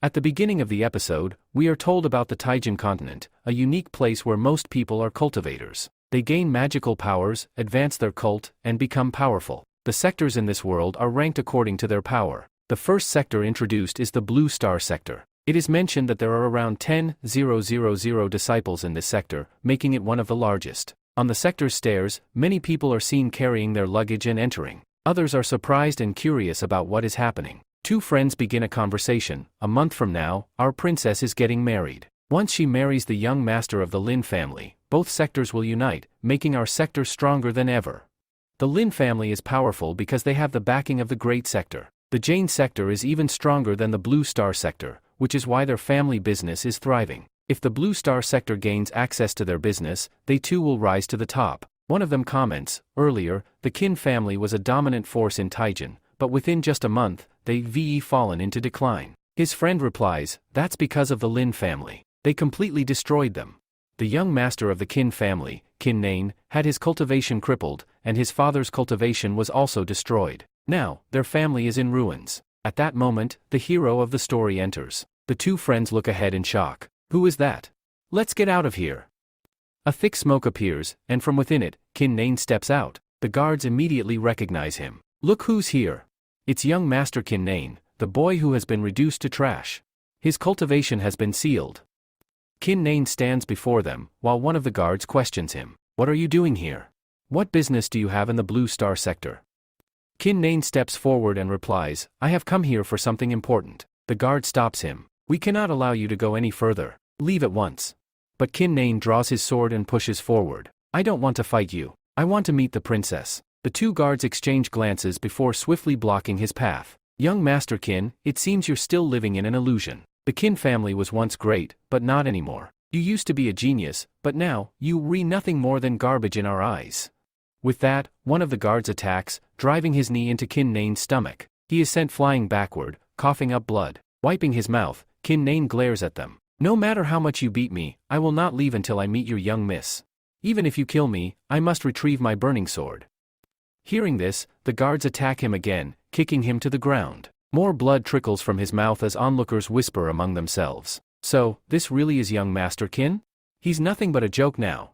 At the beginning of the episode, we are told about the Taijin continent, a unique place where most people are cultivators. They gain magical powers, advance their cult, and become powerful. The sectors in this world are ranked according to their power. The first sector introduced is the Blue Star sector. It is mentioned that there are around 10,000 disciples in this sector, making it one of the largest. On the sector's stairs, many people are seen carrying their luggage and entering. Others are surprised and curious about what is happening. Two friends begin a conversation. A month from now, our princess is getting married. Once she marries the young master of the Lin family, both sectors will unite, making our sector stronger than ever. The Lin family is powerful because they have the backing of the Great Sector. The Jane sector is even stronger than the Blue Star sector, which is why their family business is thriving. If the Blue Star sector gains access to their business, they too will rise to the top. One of them comments, earlier, the Qin family was a dominant force in Taijin, but within just a month, they've fallen into decline. His friend replies, that's because of the Lin family. They completely destroyed them. The young master of the Qin family, Qin Nain, had his cultivation crippled, and his father's cultivation was also destroyed. Now, their family is in ruins. At that moment, the hero of the story enters. The two friends look ahead in shock. Who is that? Let's get out of here. A thick smoke appears, and from within it, Qin Nain steps out. The guards immediately recognize him. Look who's here. It's young Master Qin Nain, the boy who has been reduced to trash. His cultivation has been sealed. Qin Nain stands before them, while one of the guards questions him. What are you doing here? What business do you have in the Blue Star sector? Qin Nain steps forward and replies, I have come here for something important. The guard stops him. We cannot allow you to go any further. Leave at once. But Qin Nain draws his sword and pushes forward. I don't want to fight you. I want to meet the princess. The two guards exchange glances before swiftly blocking his path. Young Master Qin, it seems you're still living in an illusion. The Qin family was once great, but not anymore. You used to be a genius, but now, you re nothing more than garbage in our eyes. With that, one of the guards attacks, driving his knee into Qin Nain's stomach. He is sent flying backward, coughing up blood. Wiping his mouth, Qin Nain glares at them. No matter how much you beat me, I will not leave until I meet your young miss. Even if you kill me, I must retrieve my burning sword. Hearing this, the guards attack him again, kicking him to the ground. More blood trickles from his mouth as onlookers whisper among themselves. So, this really is young Master Qin? He's nothing but a joke now.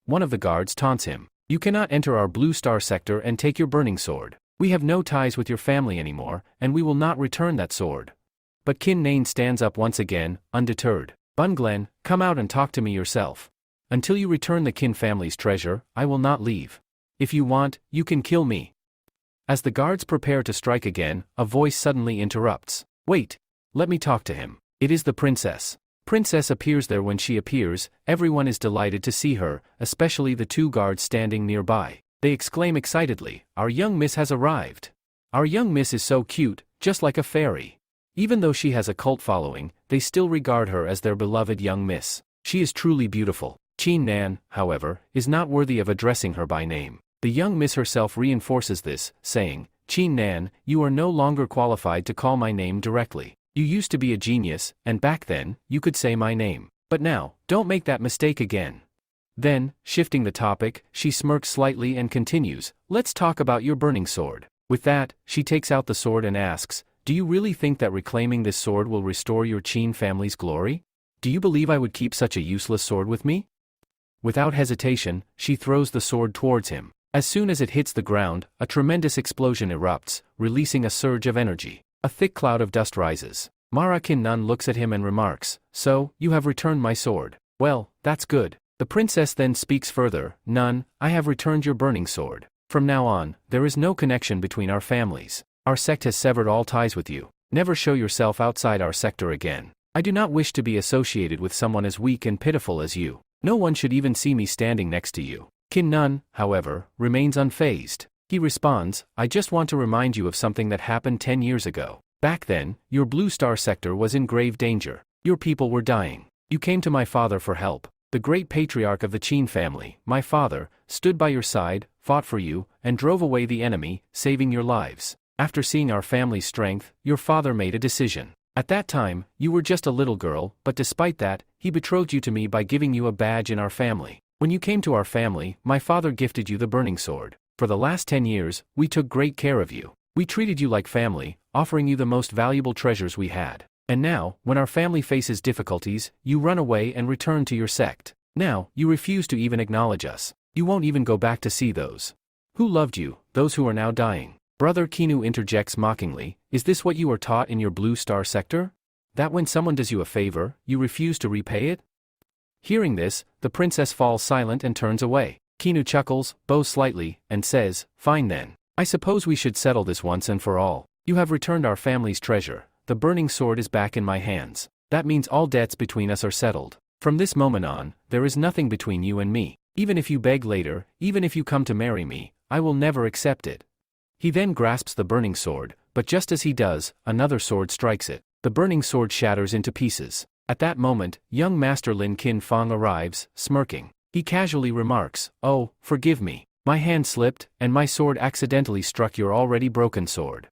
One of the guards taunts him. You cannot enter our Blue Star sector and take your burning sword. We have no ties with your family anymore, and we will not return that sword. But Qin Nain stands up once again, undeterred. Bun Glen, come out and talk to me yourself. Until you return the Qin family's treasure, I will not leave. If you want, you can kill me. As the guards prepare to strike again, a voice suddenly interrupts. Wait. Let me talk to him. It is the princess. Princess appears there. When she appears, everyone is delighted to see her, especially the two guards standing nearby. They exclaim excitedly, our young miss has arrived. Our young miss is so cute, just like a fairy. Even though she has a cult following, they still regard her as their beloved young miss. She is truly beautiful. Qin Nan, however, is not worthy of addressing her by name. The young miss herself reinforces this, saying, Qin Nan, you are no longer qualified to call my name directly. You used to be a genius, and back then, you could say my name. But now, don't make that mistake again. Then, shifting the topic, she smirks slightly and continues, let's talk about your burning sword. With that, she takes out the sword and asks, do you really think that reclaiming this sword will restore your Qin family's glory? Do you believe I would keep such a useless sword with me? Without hesitation, she throws the sword towards him. As soon as it hits the ground, a tremendous explosion erupts, releasing a surge of energy. A thick cloud of dust rises. Mara Qin Nun looks at him and remarks, so, you have returned my sword. Well, that's good. The princess then speaks further, Nun, I have returned your burning sword. From now on, there is no connection between our families. Our sect has severed all ties with you. Never show yourself outside our sector again. I do not wish to be associated with someone as weak and pitiful as you. No one should even see me standing next to you. Qin Nun, however, remains unfazed. He responds, I just want to remind you of something that happened 10 years ago. Back then, your Blue Star sector was in grave danger. Your people were dying. You came to my father for help. The great patriarch of the Qin family, my father, stood by your side, fought for you, and drove away the enemy, saving your lives. After seeing our family's strength, your father made a decision. At that time, you were just a little girl, but despite that, he betrothed you to me by giving you a badge in our family. When you came to our family, my father gifted you the burning sword. For the last 10 years, we took great care of you. We treated you like family, offering you the most valuable treasures we had. And now, when our family faces difficulties, you run away and return to your sect. Now, you refuse to even acknowledge us. You won't even go back to see those who loved you, those who are now dying. Brother Kinu interjects mockingly, is this what you are taught in your Blue Star sector? That when someone does you a favor, you refuse to repay it? Hearing this, the princess falls silent and turns away. Kinu chuckles, bows slightly, and says, fine then. I suppose we should settle this once and for all. You have returned our family's treasure. The burning sword is back in my hands. That means all debts between us are settled. From this moment on, there is nothing between you and me. Even if you beg later, even if you come to marry me, I will never accept it. He then grasps the burning sword, but just as he does, another sword strikes it. The burning sword shatters into pieces. At that moment, young Master Lin Kin Fong arrives, smirking. He casually remarks, oh, forgive me. My hand slipped, and my sword accidentally struck your already broken sword.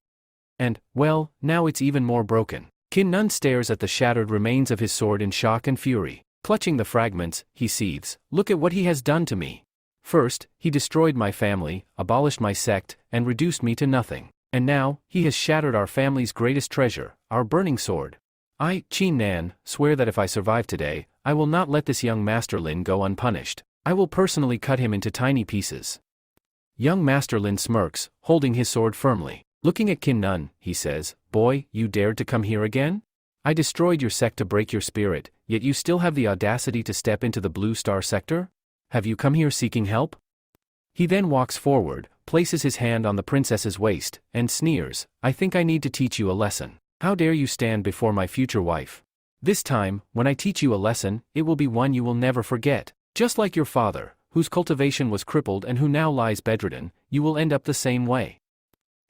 And, well, now it's even more broken. Kin Nun stares at the shattered remains of his sword in shock and fury. Clutching the fragments, he seethes, look at what he has done to me. First, he destroyed my family, abolished my sect, and reduced me to nothing. And now, he has shattered our family's greatest treasure, our burning sword. I, Qin Nan, swear that if I survive today, I will not let this young Master Lin go unpunished. I will personally cut him into tiny pieces. Young Master Lin smirks, holding his sword firmly. Looking at Qin Nun, he says, boy, you dared to come here again? I destroyed your sect to break your spirit, yet you still have the audacity to step into the Blue Star sector? Have you come here seeking help? He then walks forward, places his hand on the princess's waist, and sneers, I think I need to teach you a lesson. How dare you stand before my future wife? This time, when I teach you a lesson, it will be one you will never forget. Just like your father, whose cultivation was crippled and who now lies bedridden, you will end up the same way.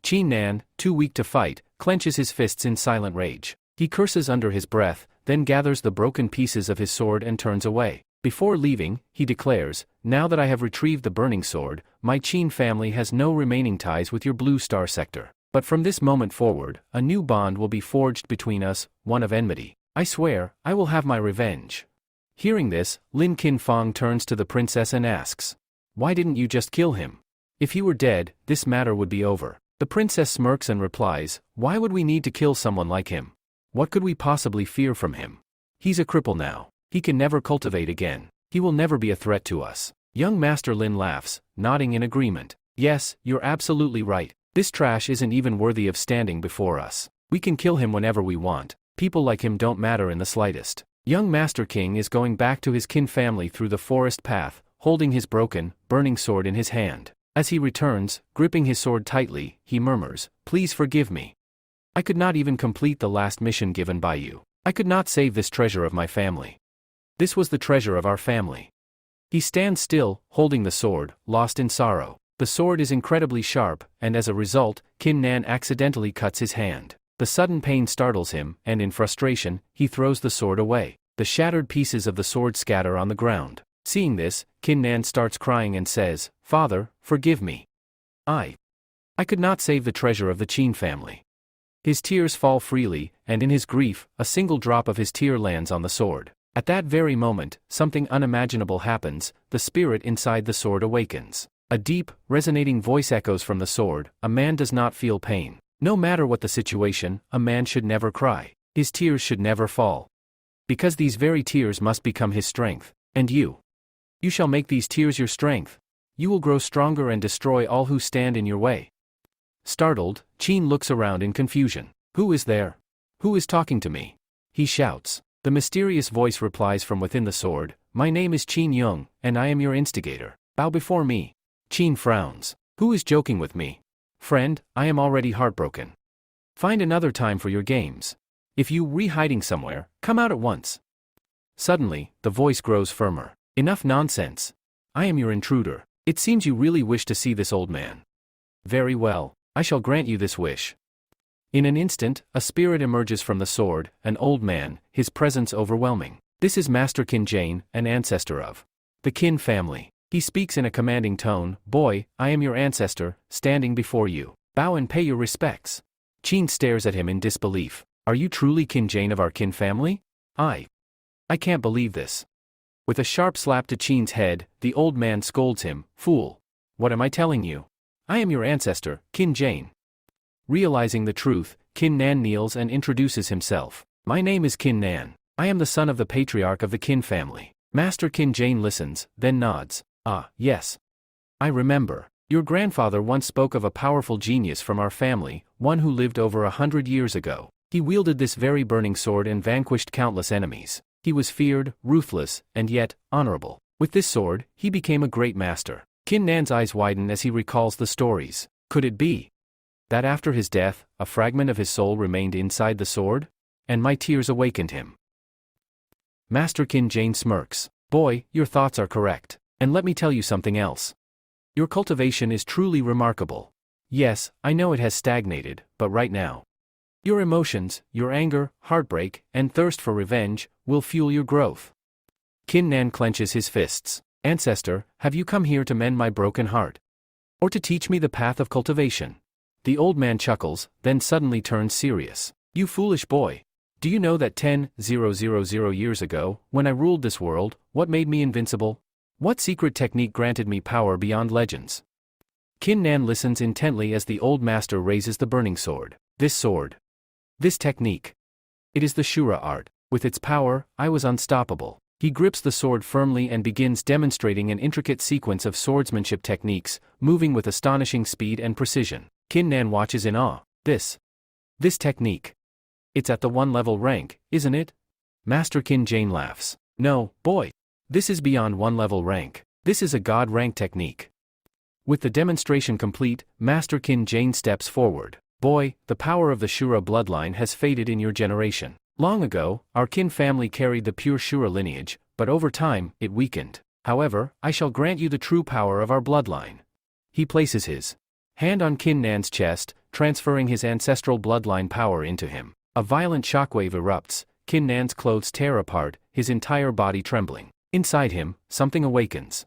Qin Nan, too weak to fight, clenches his fists in silent rage. He curses under his breath, then gathers the broken pieces of his sword and turns away. Before leaving, he declares, now that I have retrieved the burning sword, my Qin family has no remaining ties with your Blue Star sector. But from this moment forward, a new bond will be forged between us, one of enmity. I swear, I will have my revenge. Hearing this, Lin Kin Fong turns to the princess and asks, why didn't you just kill him? If he were dead, this matter would be over. The princess smirks and replies, why would we need to kill someone like him? What could we possibly fear from him? He's a cripple now. He can never cultivate again. He will never be a threat to us. Young Master Lin laughs, nodding in agreement. Yes, you're absolutely right. This trash isn't even worthy of standing before us. We can kill him whenever we want. People like him don't matter in the slightest. Young Master King is going back to his kin family through the forest path, holding his broken, burning sword in his hand. As he returns, gripping his sword tightly, he murmurs, please forgive me. I could not even complete the last mission given by you. I could not save this treasure of my family. This was the treasure of our family. He stands still, holding the sword, lost in sorrow. The sword is incredibly sharp, and as a result, Qin Nan accidentally cuts his hand. The sudden pain startles him, and in frustration, he throws the sword away. The shattered pieces of the sword scatter on the ground. Seeing this, Qin Nan starts crying and says, Father, forgive me. I could not save the treasure of the Qin family. His tears fall freely, and in his grief, a single drop of his tear lands on the sword. At that very moment, something unimaginable happens, the spirit inside the sword awakens. A deep, resonating voice echoes from the sword, a man does not feel pain. No matter what the situation, a man should never cry. His tears should never fall. Because these very tears must become his strength. And you shall make these tears your strength. You will grow stronger and destroy all who stand in your way. Startled, Qin looks around in confusion. Who is there? Who is talking to me? He shouts. The mysterious voice replies from within the sword, my name is Qin Yung, and I am your instigator. Bow before me. Qin frowns. Who is joking with me? Friend, I am already heartbroken. Find another time for your games. If you re-hiding somewhere, come out at once. Suddenly, the voice grows firmer. Enough nonsense. I am your intruder. It seems you really wish to see this old man. Very well, I shall grant you this wish. In an instant, a spirit emerges from the sword, an old man, his presence overwhelming. This is Master Qin Jane, an ancestor of the Qin family. He speaks in a commanding tone, boy, I am your ancestor, standing before you. Bow and pay your respects. Qin stares at him in disbelief. Are you truly Qin Jane of our Qin family? I can't believe this. With a sharp slap to Qin's head, the old man scolds him, fool. What am I telling you? I am your ancestor, Qin Jane. Realizing the truth, Qin Nan kneels and introduces himself. My name is Qin Nan. I am the son of the patriarch of the Qin family. Master Qin Jane listens, then nods. Ah, yes. I remember. Your grandfather once spoke of a powerful genius from our family, one who lived over 100 years ago. He wielded this very burning sword and vanquished countless enemies. He was feared, ruthless, and yet, honorable. With this sword, he became a great master. Qin Nan's eyes widen as he recalls the stories. Could it be that after his death, a fragment of his soul remained inside the sword? And my tears awakened him. Master Qin Jane smirks. Boy, your thoughts are correct. And let me tell you something else. Your cultivation is truly remarkable. Yes, I know it has stagnated, but right now, your emotions, your anger, heartbreak, and thirst for revenge, will fuel your growth. Qin Nan clenches his fists. Ancestor, have you come here to mend my broken heart? Or to teach me the path of cultivation? The old man chuckles, then suddenly turns serious. You foolish boy. Do you know that 10,000 years ago, when I ruled this world, what made me invincible? What secret technique granted me power beyond legends? Qin Nan listens intently as the old master raises the burning sword. This sword. This technique. It is the Shura art. With its power, I was unstoppable. He grips the sword firmly and begins demonstrating an intricate sequence of swordsmanship techniques, moving with astonishing speed and precision. Qin Nan watches in awe. This technique. It's at the 1-level rank, isn't it? Master Qin Jane laughs. No, boy. This is beyond 1-level rank. This is a god rank technique. With the demonstration complete, Master Qin Jane steps forward. Boy, the power of the Shura bloodline has faded in your generation. Long ago, our Qin family carried the pure Shura lineage, but over time, it weakened. However, I shall grant you the true power of our bloodline. He places his hand on Qin Nan's chest, transferring his ancestral bloodline power into him. A violent shockwave erupts, Qin Nan's clothes tear apart, his entire body trembling. Inside him, something awakens.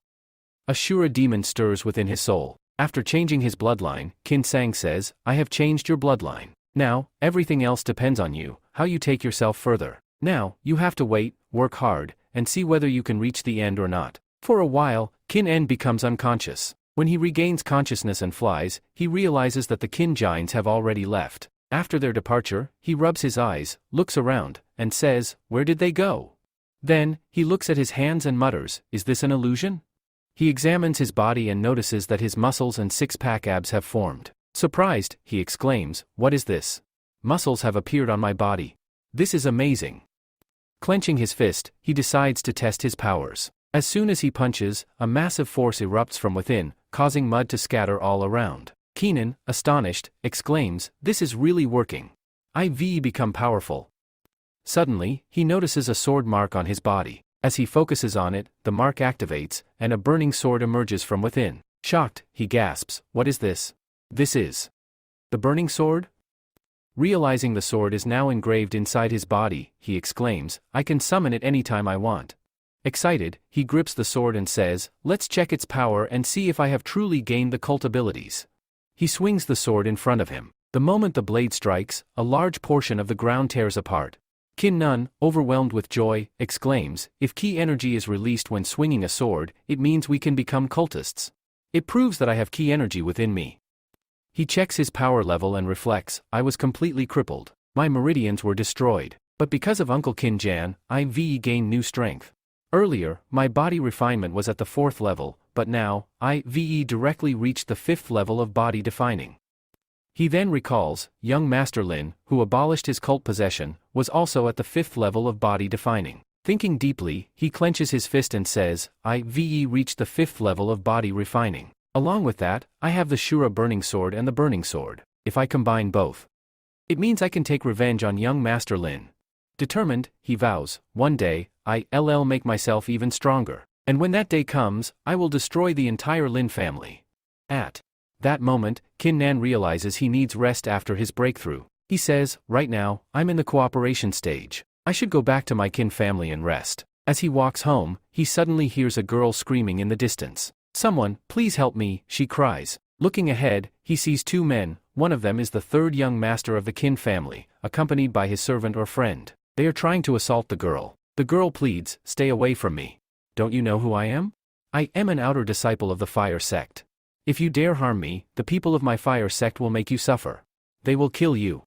A Shura demon stirs within his soul. After changing his bloodline, Qin Sang says, I have changed your bloodline. Now, everything else depends on you, how you take yourself further. Now, you have to wait, work hard, and see whether you can reach the end or not. For a while, Qin N becomes unconscious. When he regains consciousness and flies, he realizes that the Qin giants have already left. After their departure, he rubs his eyes, looks around, and says, where did they go? Then, he looks at his hands and mutters, is this an illusion? He examines his body and notices that his muscles and six-pack abs have formed. Surprised, he exclaims, what is this? Muscles have appeared on my body. This is amazing. Clenching his fist, he decides to test his powers. As soon as he punches, a massive force erupts from within, causing mud to scatter all around. Keenan, astonished, exclaims, this is really working. I've become powerful. Suddenly, he notices a sword mark on his body. As he focuses on it, the mark activates, and a burning sword emerges from within. Shocked, he gasps, what is this? This is the burning sword? Realizing the sword is now engraved inside his body, he exclaims, I can summon it anytime I want. Excited, he grips the sword and says, let's check its power and see if I have truly gained the cult abilities. He swings the sword in front of him. The moment the blade strikes, a large portion of the ground tears apart. Qin Nun, overwhelmed with joy, exclaims, if ki energy is released when swinging a sword, it means we can become cultists. It proves that I have ki energy within me. He checks his power level and reflects, I was completely crippled. My meridians were destroyed. But because of Uncle Qin Jan, I've gained new strength. Earlier, my body refinement was at the 4th level, but now, I've directly reached the 5th level of body defining. He then recalls, young Master Lin, who abolished his cult possession, was also at the 5th level of body defining. Thinking deeply, he clenches his fist and says, I've reached the 5th level of body refining. Along with that, I have the Shura burning sword and the burning sword. If I combine both, it means I can take revenge on young Master Lin. Determined, he vows, one day, I'll make myself even stronger. And when that day comes, I will destroy the entire Lin family. At that moment, Qin Nan realizes he needs rest after his breakthrough. He says, right now, I'm in the cooperation stage. I should go back to my Qin family and rest. As he walks home, he suddenly hears a girl screaming in the distance. Someone, please help me, she cries. Looking ahead, he sees 2 men, one of them is the 3rd young master of the Qin family, accompanied by his servant or friend. They are trying to assault the girl. The girl pleads, stay away from me. Don't you know who I am? I am an outer disciple of the fire sect. If you dare harm me, the people of my fire sect will make you suffer. They will kill you.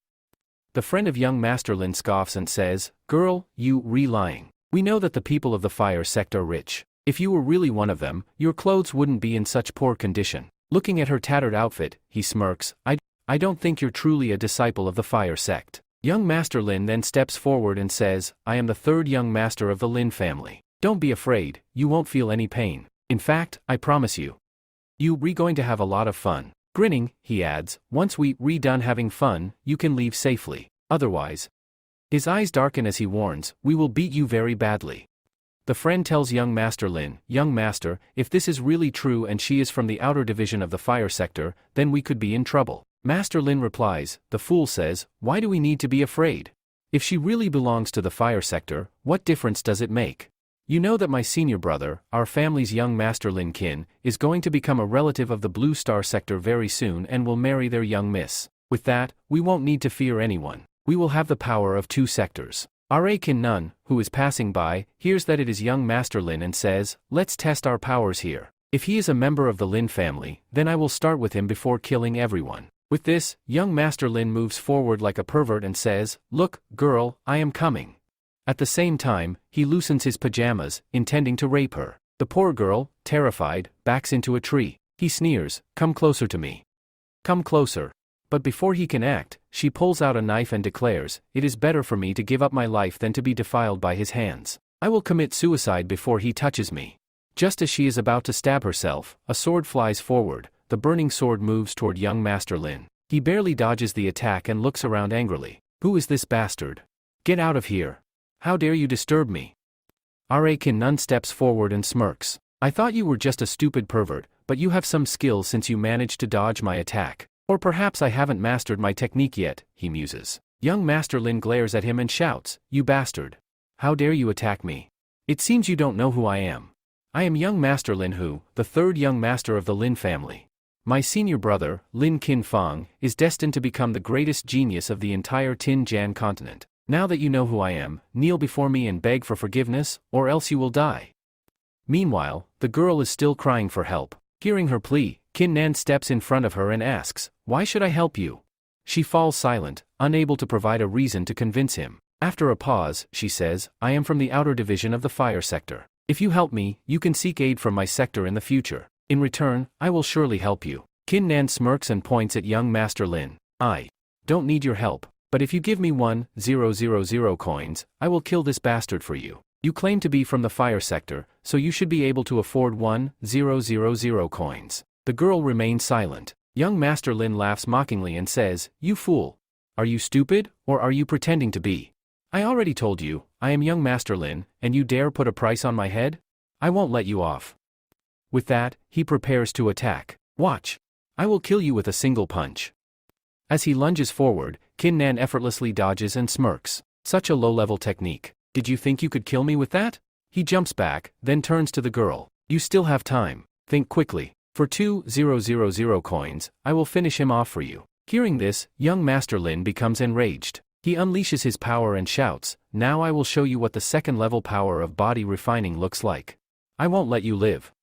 The friend of young Master Lin scoffs and says, "Girl, you lying. We know that the people of the fire sect are rich. If you were really one of them, your clothes wouldn't be in such poor condition." Looking at her tattered outfit, he smirks, I don't think you're truly a disciple of the fire sect." Young Master Lin then steps forward and says, "I am the third young master of the Lin family. Don't be afraid, you won't feel any pain. In fact, I promise you. You're going to have a lot of fun." Grinning, he adds, "Once we're done having fun, you can leave safely. Otherwise." His eyes darken as he warns, "We will beat you very badly." The friend tells young Master Lin, "Young master, if this is really true and she is from the outer division of the fire sector, then we could be in trouble." Master Lin replies, "The fool says, why do we need to be afraid? If she really belongs to the fire sector, what difference does it make? You know that my senior brother, our family's young Master Lin Kin, is going to become a relative of the Blue Star sector very soon and will marry their young miss. With that, we won't need to fear anyone. We will have the power of 2 sectors." Ra Kin Nun, who is passing by, hears that it is young Master Lin and says, "Let's test our powers here. If he is a member of the Lin family, then I will start with him before killing everyone." With this, young Master Lin moves forward like a pervert and says, "Look, girl, I am coming." At the same time, he loosens his pajamas, intending to rape her. The poor girl, terrified, backs into a tree. He sneers, "Come closer to me. Come closer." But before he can act, she pulls out a knife and declares, "It is better for me to give up my life than to be defiled by his hands. I will commit suicide before he touches me." Just as she is about to stab herself, a sword flies forward. The burning sword moves toward young Master Lin. He barely dodges the attack and looks around angrily. "Who is this bastard? Get out of here. How dare you disturb me?" Ra Kin Nun steps forward and smirks. "I thought you were just a stupid pervert, but you have some skill since you managed to dodge my attack. Or perhaps I haven't mastered my technique yet," he muses. Young Master Lin glares at him and shouts, "You bastard. How dare you attack me? It seems you don't know who I am. I am young Master Lin Hu, the third young master of the Lin family. My senior brother, Lin Kin Fang, is destined to become the greatest genius of the entire Tin Jan continent. Now that you know who I am, kneel before me and beg for forgiveness, or else you will die." Meanwhile, the girl is still crying for help. Hearing her plea, Kin Nan steps in front of her and asks, "Why should I help you?" She falls silent, unable to provide a reason to convince him. After a pause, she says, "I am from the outer division of the fire sector. If you help me, you can seek aid from my sector in the future. In return, I will surely help you." Kin Nan smirks and points at young Master Lin. "I don't need your help, but if you give me 1,000 coins, I will kill this bastard for you. You claim to be from the fire sector, so you should be able to afford 1,000 coins." The girl remains silent. Young Master Lin laughs mockingly and says, "You fool. Are you stupid, or are you pretending to be? I already told you, I am young Master Lin, and you dare put a price on my head? I won't let you off." With that, he prepares to attack. "Watch. I will kill you with a single punch." As he lunges forward, Kin Nan effortlessly dodges and smirks. "Such a low-level technique. Did you think you could kill me with that?" He jumps back, then turns to the girl. "You still have time. Think quickly. For 2,000 coins, I will finish him off for you." Hearing this, young Master Lin becomes enraged. He unleashes his power and shouts, "Now I will show you what the second-level power of body refining looks like. I won't let you live."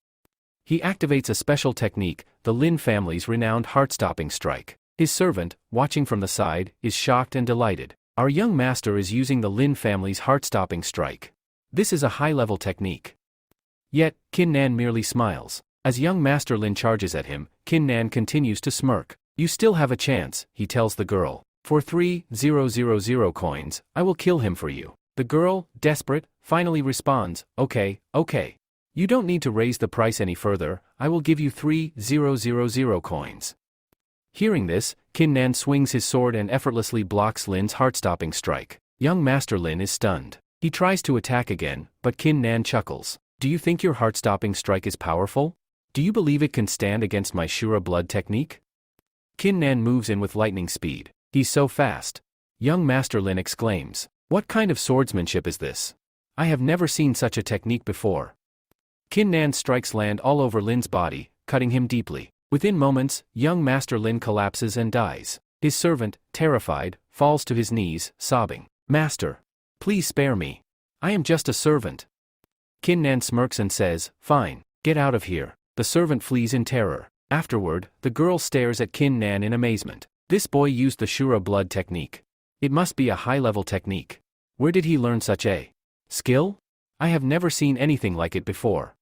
He activates a special technique, the Lin family's renowned heart-stopping strike. His servant, watching from the side, is shocked and delighted. Our young master is using the Lin family's heart-stopping strike. This is a high-level technique. Yet, Kin Nan merely smiles. As young Master Lin charges at him, Kin Nan continues to smirk. "You still have a chance," he tells the girl. "For 3,000 coins, I will kill him for you." The girl, desperate, finally responds, Okay. You don't need to raise the price any further, I will give you 3,000 coins." Hearing this, Kin Nan swings his sword and effortlessly blocks Lin's heart-stopping strike. Young Master Lin is stunned. He tries to attack again, but Kin Nan chuckles. "Do you think your heart-stopping strike is powerful? Do you believe it can stand against my Shura blood technique?" Kin Nan moves in with lightning speed. He's so fast. Young Master Lin exclaims, "What kind of swordsmanship is this? I have never seen such a technique before." Kin Nan's strikes land all over Lin's body, cutting him deeply. Within moments, young Master Lin collapses and dies. His servant, terrified, falls to his knees, sobbing, "Master, please spare me. I am just a servant." Kin Nan smirks and says, "Fine, get out of here." The servant flees in terror. Afterward, the girl stares at Kin Nan in amazement. This boy used the Shura blood technique. It must be a high-level technique. Where did he learn such a skill? I have never seen anything like it before.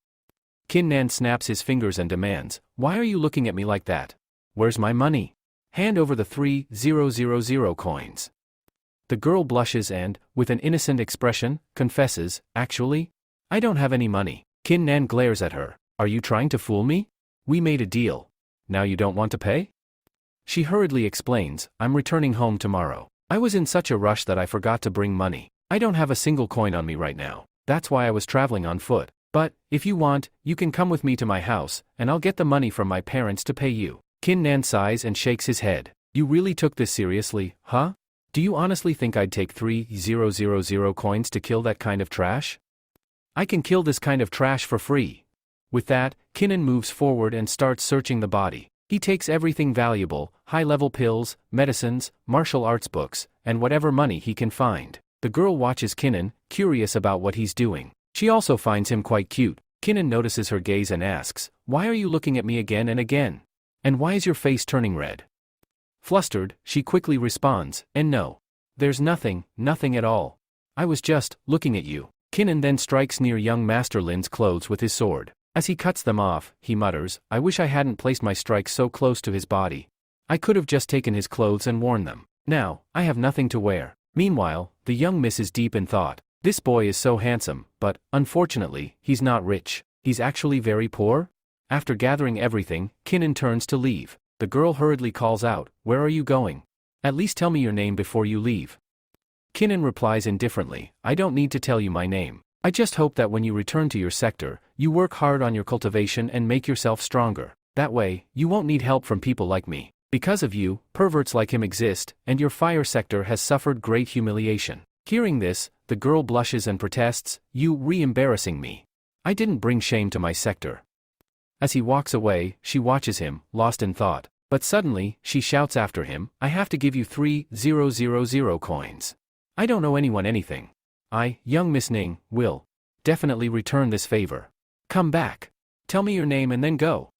Kin Nan snaps his fingers and demands, "Why are you looking at me like that? Where's my money? Hand over the 3,000 coins." The girl blushes and, with an innocent expression, confesses, "Actually, I don't have any money." Kin Nan glares at her. "Are you trying to fool me? We made a deal. Now you don't want to pay?" She hurriedly explains, "I'm returning home tomorrow. I was in such a rush that I forgot to bring money. I don't have a single coin on me right now. That's why I was traveling on foot. But, if you want, you can come with me to my house, and I'll get the money from my parents to pay you." Kin Nan sighs and shakes his head. "You really took this seriously, huh? Do you honestly think I'd take 3,000 coins to kill that kind of trash? I can kill this kind of trash for free." With that, Kinnan moves forward and starts searching the body. He takes everything valuable, high-level pills, medicines, martial arts books, and whatever money he can find. The girl watches Kinnan, curious about what he's doing. She also finds him quite cute. Kinnan notices her gaze and asks, "Why are you looking at me again and again? And why is your face turning red?" Flustered, she quickly responds, "And no. There's nothing at all. I was just looking at you." Kinnan then strikes near young Master Lin's clothes with his sword. As he cuts them off, he mutters, "I wish I hadn't placed my strike so close to his body. I could have just taken his clothes and worn them. Now, I have nothing to wear." Meanwhile, the young miss is deep in thought. This boy is so handsome, but, unfortunately, he's not rich. He's actually very poor? After gathering everything, Kinnan turns to leave. The girl hurriedly calls out, "Where are you going? At least tell me your name before you leave." Kinnan replies indifferently, "I don't need to tell you my name. I just hope that when you return to your sector, you work hard on your cultivation and make yourself stronger. That way, you won't need help from people like me. Because of you, perverts like him exist, and your fire sector has suffered great humiliation." Hearing this, the girl blushes and protests, "You re-embarrassing me. I didn't bring shame to my sector." As he walks away, she watches him, lost in thought. But suddenly, she shouts after him, "I have to give you 3,000 coins. I don't owe anyone anything. I, young Miss Ning, will definitely return this favor. Come back. Tell me your name and then go."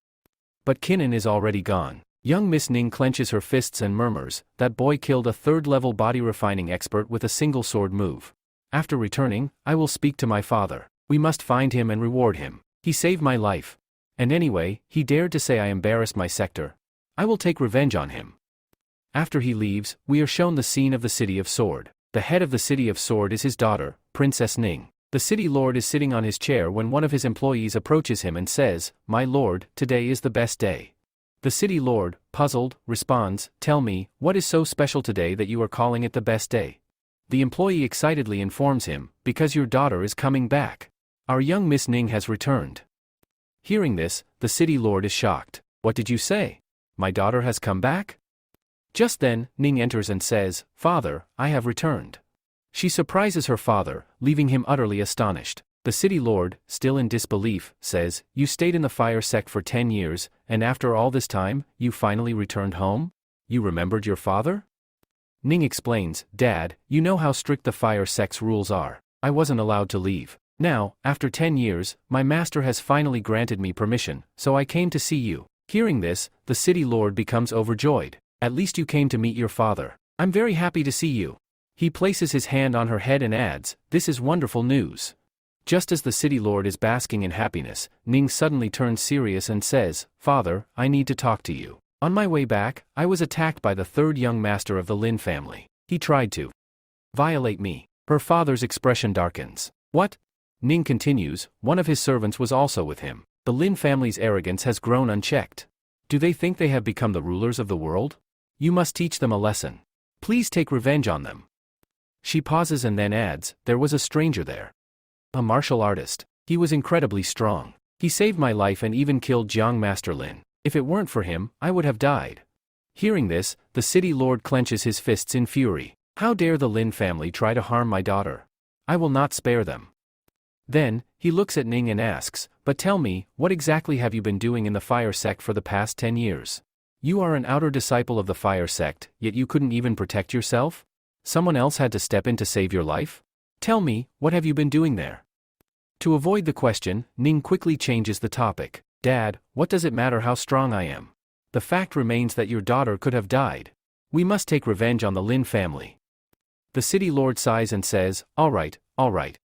But Kinnan is already gone. Young Miss Ning clenches her fists and murmurs, "That boy killed a third-level body refining expert with a single sword move. After returning, I will speak to my father. We must find him and reward him. He saved my life. And anyway, he dared to say I embarrassed my sector. I will take revenge on him." After he leaves, we are shown the scene of the City of Sword. The head of the City of Sword is his daughter, Princess Ning. The city lord is sitting on his chair when one of his employees approaches him and says, "My lord, today is the best day." The city lord, puzzled, responds, "Tell me, what is so special today that you are calling it the best day?" The employee excitedly informs him, "Because your daughter is coming back. Our young Miss Ning has returned." Hearing this, the city lord is shocked. "What did you say? My daughter has come back?" Just then, Ning enters and says, "Father, I have returned." She surprises her father, leaving him utterly astonished. The city lord, still in disbelief, says, "You stayed in the fire sect for 10 years, and after all this time, you finally returned home? You remembered your father?" Ning explains, "Dad, you know how strict the fire sect's rules are. I wasn't allowed to leave. Now, after 10 years, my master has finally granted me permission, so I came to see you." Hearing this, the city lord becomes overjoyed. "At least you came to meet your father. I'm very happy to see you." He places his hand on her head and adds, "This is wonderful news." Just as the city lord is basking in happiness, Ning suddenly turns serious and says, "Father, I need to talk to you. On my way back, I was attacked by the third young master of the Lin family. He tried to violate me." Her father's expression darkens. "What?" Ning continues, "One of his servants was also with him. The Lin family's arrogance has grown unchecked. Do they think they have become the rulers of the world? You must teach them a lesson. Please take revenge on them." She pauses and then adds, "There was a stranger there. A martial artist. He was incredibly strong. He saved my life and even killed Jiang Master Lin. If it weren't for him, I would have died." Hearing this, the city lord clenches his fists in fury. "How dare the Lin family try to harm my daughter? I will not spare them." Then, he looks at Ning and asks, "But tell me, what exactly have you been doing in the fire sect for the past 10 years? You are an outer disciple of the fire sect, yet you couldn't even protect yourself? Someone else had to step in to save your life? Tell me, what have you been doing there?" To avoid the question, Ning quickly changes the topic. "Dad, what does it matter how strong I am? The fact remains that your daughter could have died. We must take revenge on the Lin family." The city lord sighs and says, all right,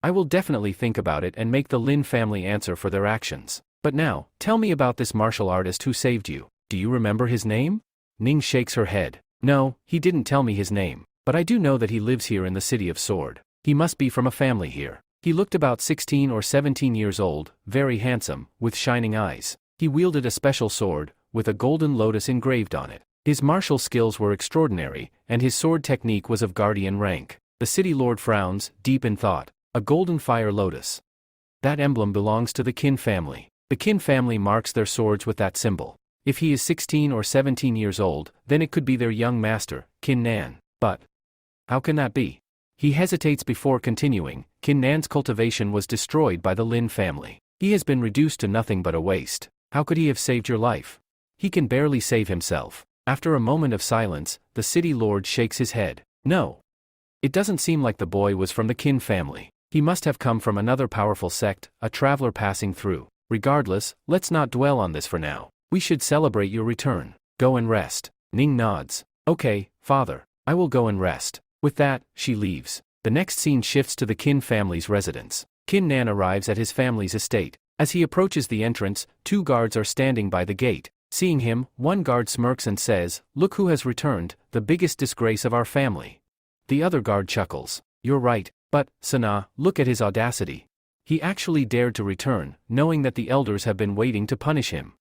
I will definitely think about it and make the Lin family answer for their actions. But now, tell me about this martial artist who saved you. Do you remember his name? Ning shakes her head. No, he didn't tell me his name, but I do know that he lives here in the City of Sword. He must be from a family here. He looked about 16 or 17 years old, very handsome, with shining eyes. He wielded a special sword, with a golden lotus engraved on it. His martial skills were extraordinary, and his sword technique was of guardian rank. The city lord frowns, deep in thought. A golden fire lotus. That emblem belongs to the Qin family. The Qin family marks their swords with that symbol. If he is 16 or 17 years old, then it could be their young master, Qin Nan. But how can that be? He hesitates before continuing. Qin Nan's cultivation was destroyed by the Lin family. He has been reduced to nothing but a waste. How could he have saved your life? He can barely save himself. After a moment of silence, the city lord shakes his head. No. It doesn't seem like the boy was from the Qin family. He must have come from another powerful sect, a traveler passing through. Regardless, let's not dwell on this for now. We should celebrate your return. Go and rest. Ning nods. Okay, father. I will go and rest. With that, she leaves. The next scene shifts to the Qin family's residence. Qin Nan arrives at his family's estate. As he approaches the entrance, 2 guards are standing by the gate. Seeing him, one guard smirks and says, "Look who has returned, the biggest disgrace of our family." The other guard chuckles. "You're right, but, Sana, look at his audacity. He actually dared to return, knowing that the elders have been waiting to punish him."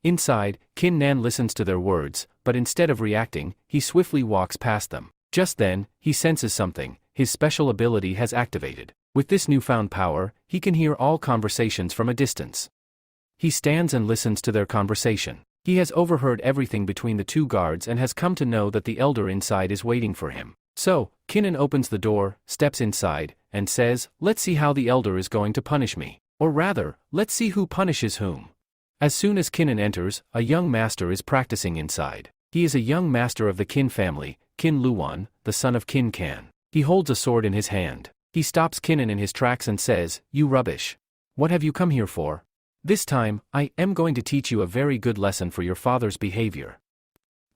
Inside, Qin Nan listens to their words, but instead of reacting, he swiftly walks past them. Just then, he senses something. His special ability has activated. With this newfound power, he can hear all conversations from a distance. He stands and listens to their conversation. He has overheard everything between the 2 guards and has come to know that the elder inside is waiting for him. So, Kinnan opens the door, steps inside, and says, "Let's see how the elder is going to punish me. Or rather, let's see who punishes whom." As soon as Kinnan enters, a young master is practicing inside. He is a young master of the Qin family, Qin Luan, the son of Qin Kan. He holds a sword in his hand. He stops Kinnan in his tracks and says, "You rubbish. What have you come here for? This time, I am going to teach you a very good lesson for your father's behavior."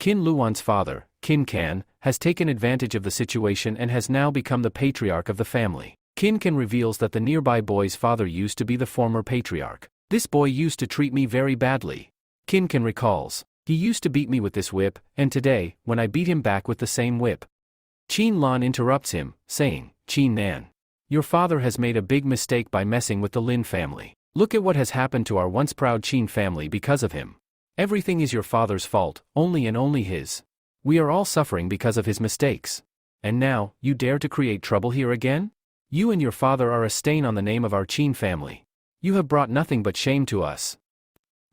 Qin Luan's father, Qin Kan, has taken advantage of the situation and has now become the patriarch of the family. Qin Kan reveals that the nearby boy's father used to be the former patriarch. "This boy used to treat me very badly." Qin Kan recalls. "He used to beat me with this whip, and today, when I beat him back with the same whip." Qin Lan interrupts him, saying, "Qin Nan, your father has made a big mistake by messing with the Lin family. Look at what has happened to our once proud Qin family because of him. Everything is your father's fault, only and only his. We are all suffering because of his mistakes. And now, you dare to create trouble here again? You and your father are a stain on the name of our Qin family. You have brought nothing but shame to us."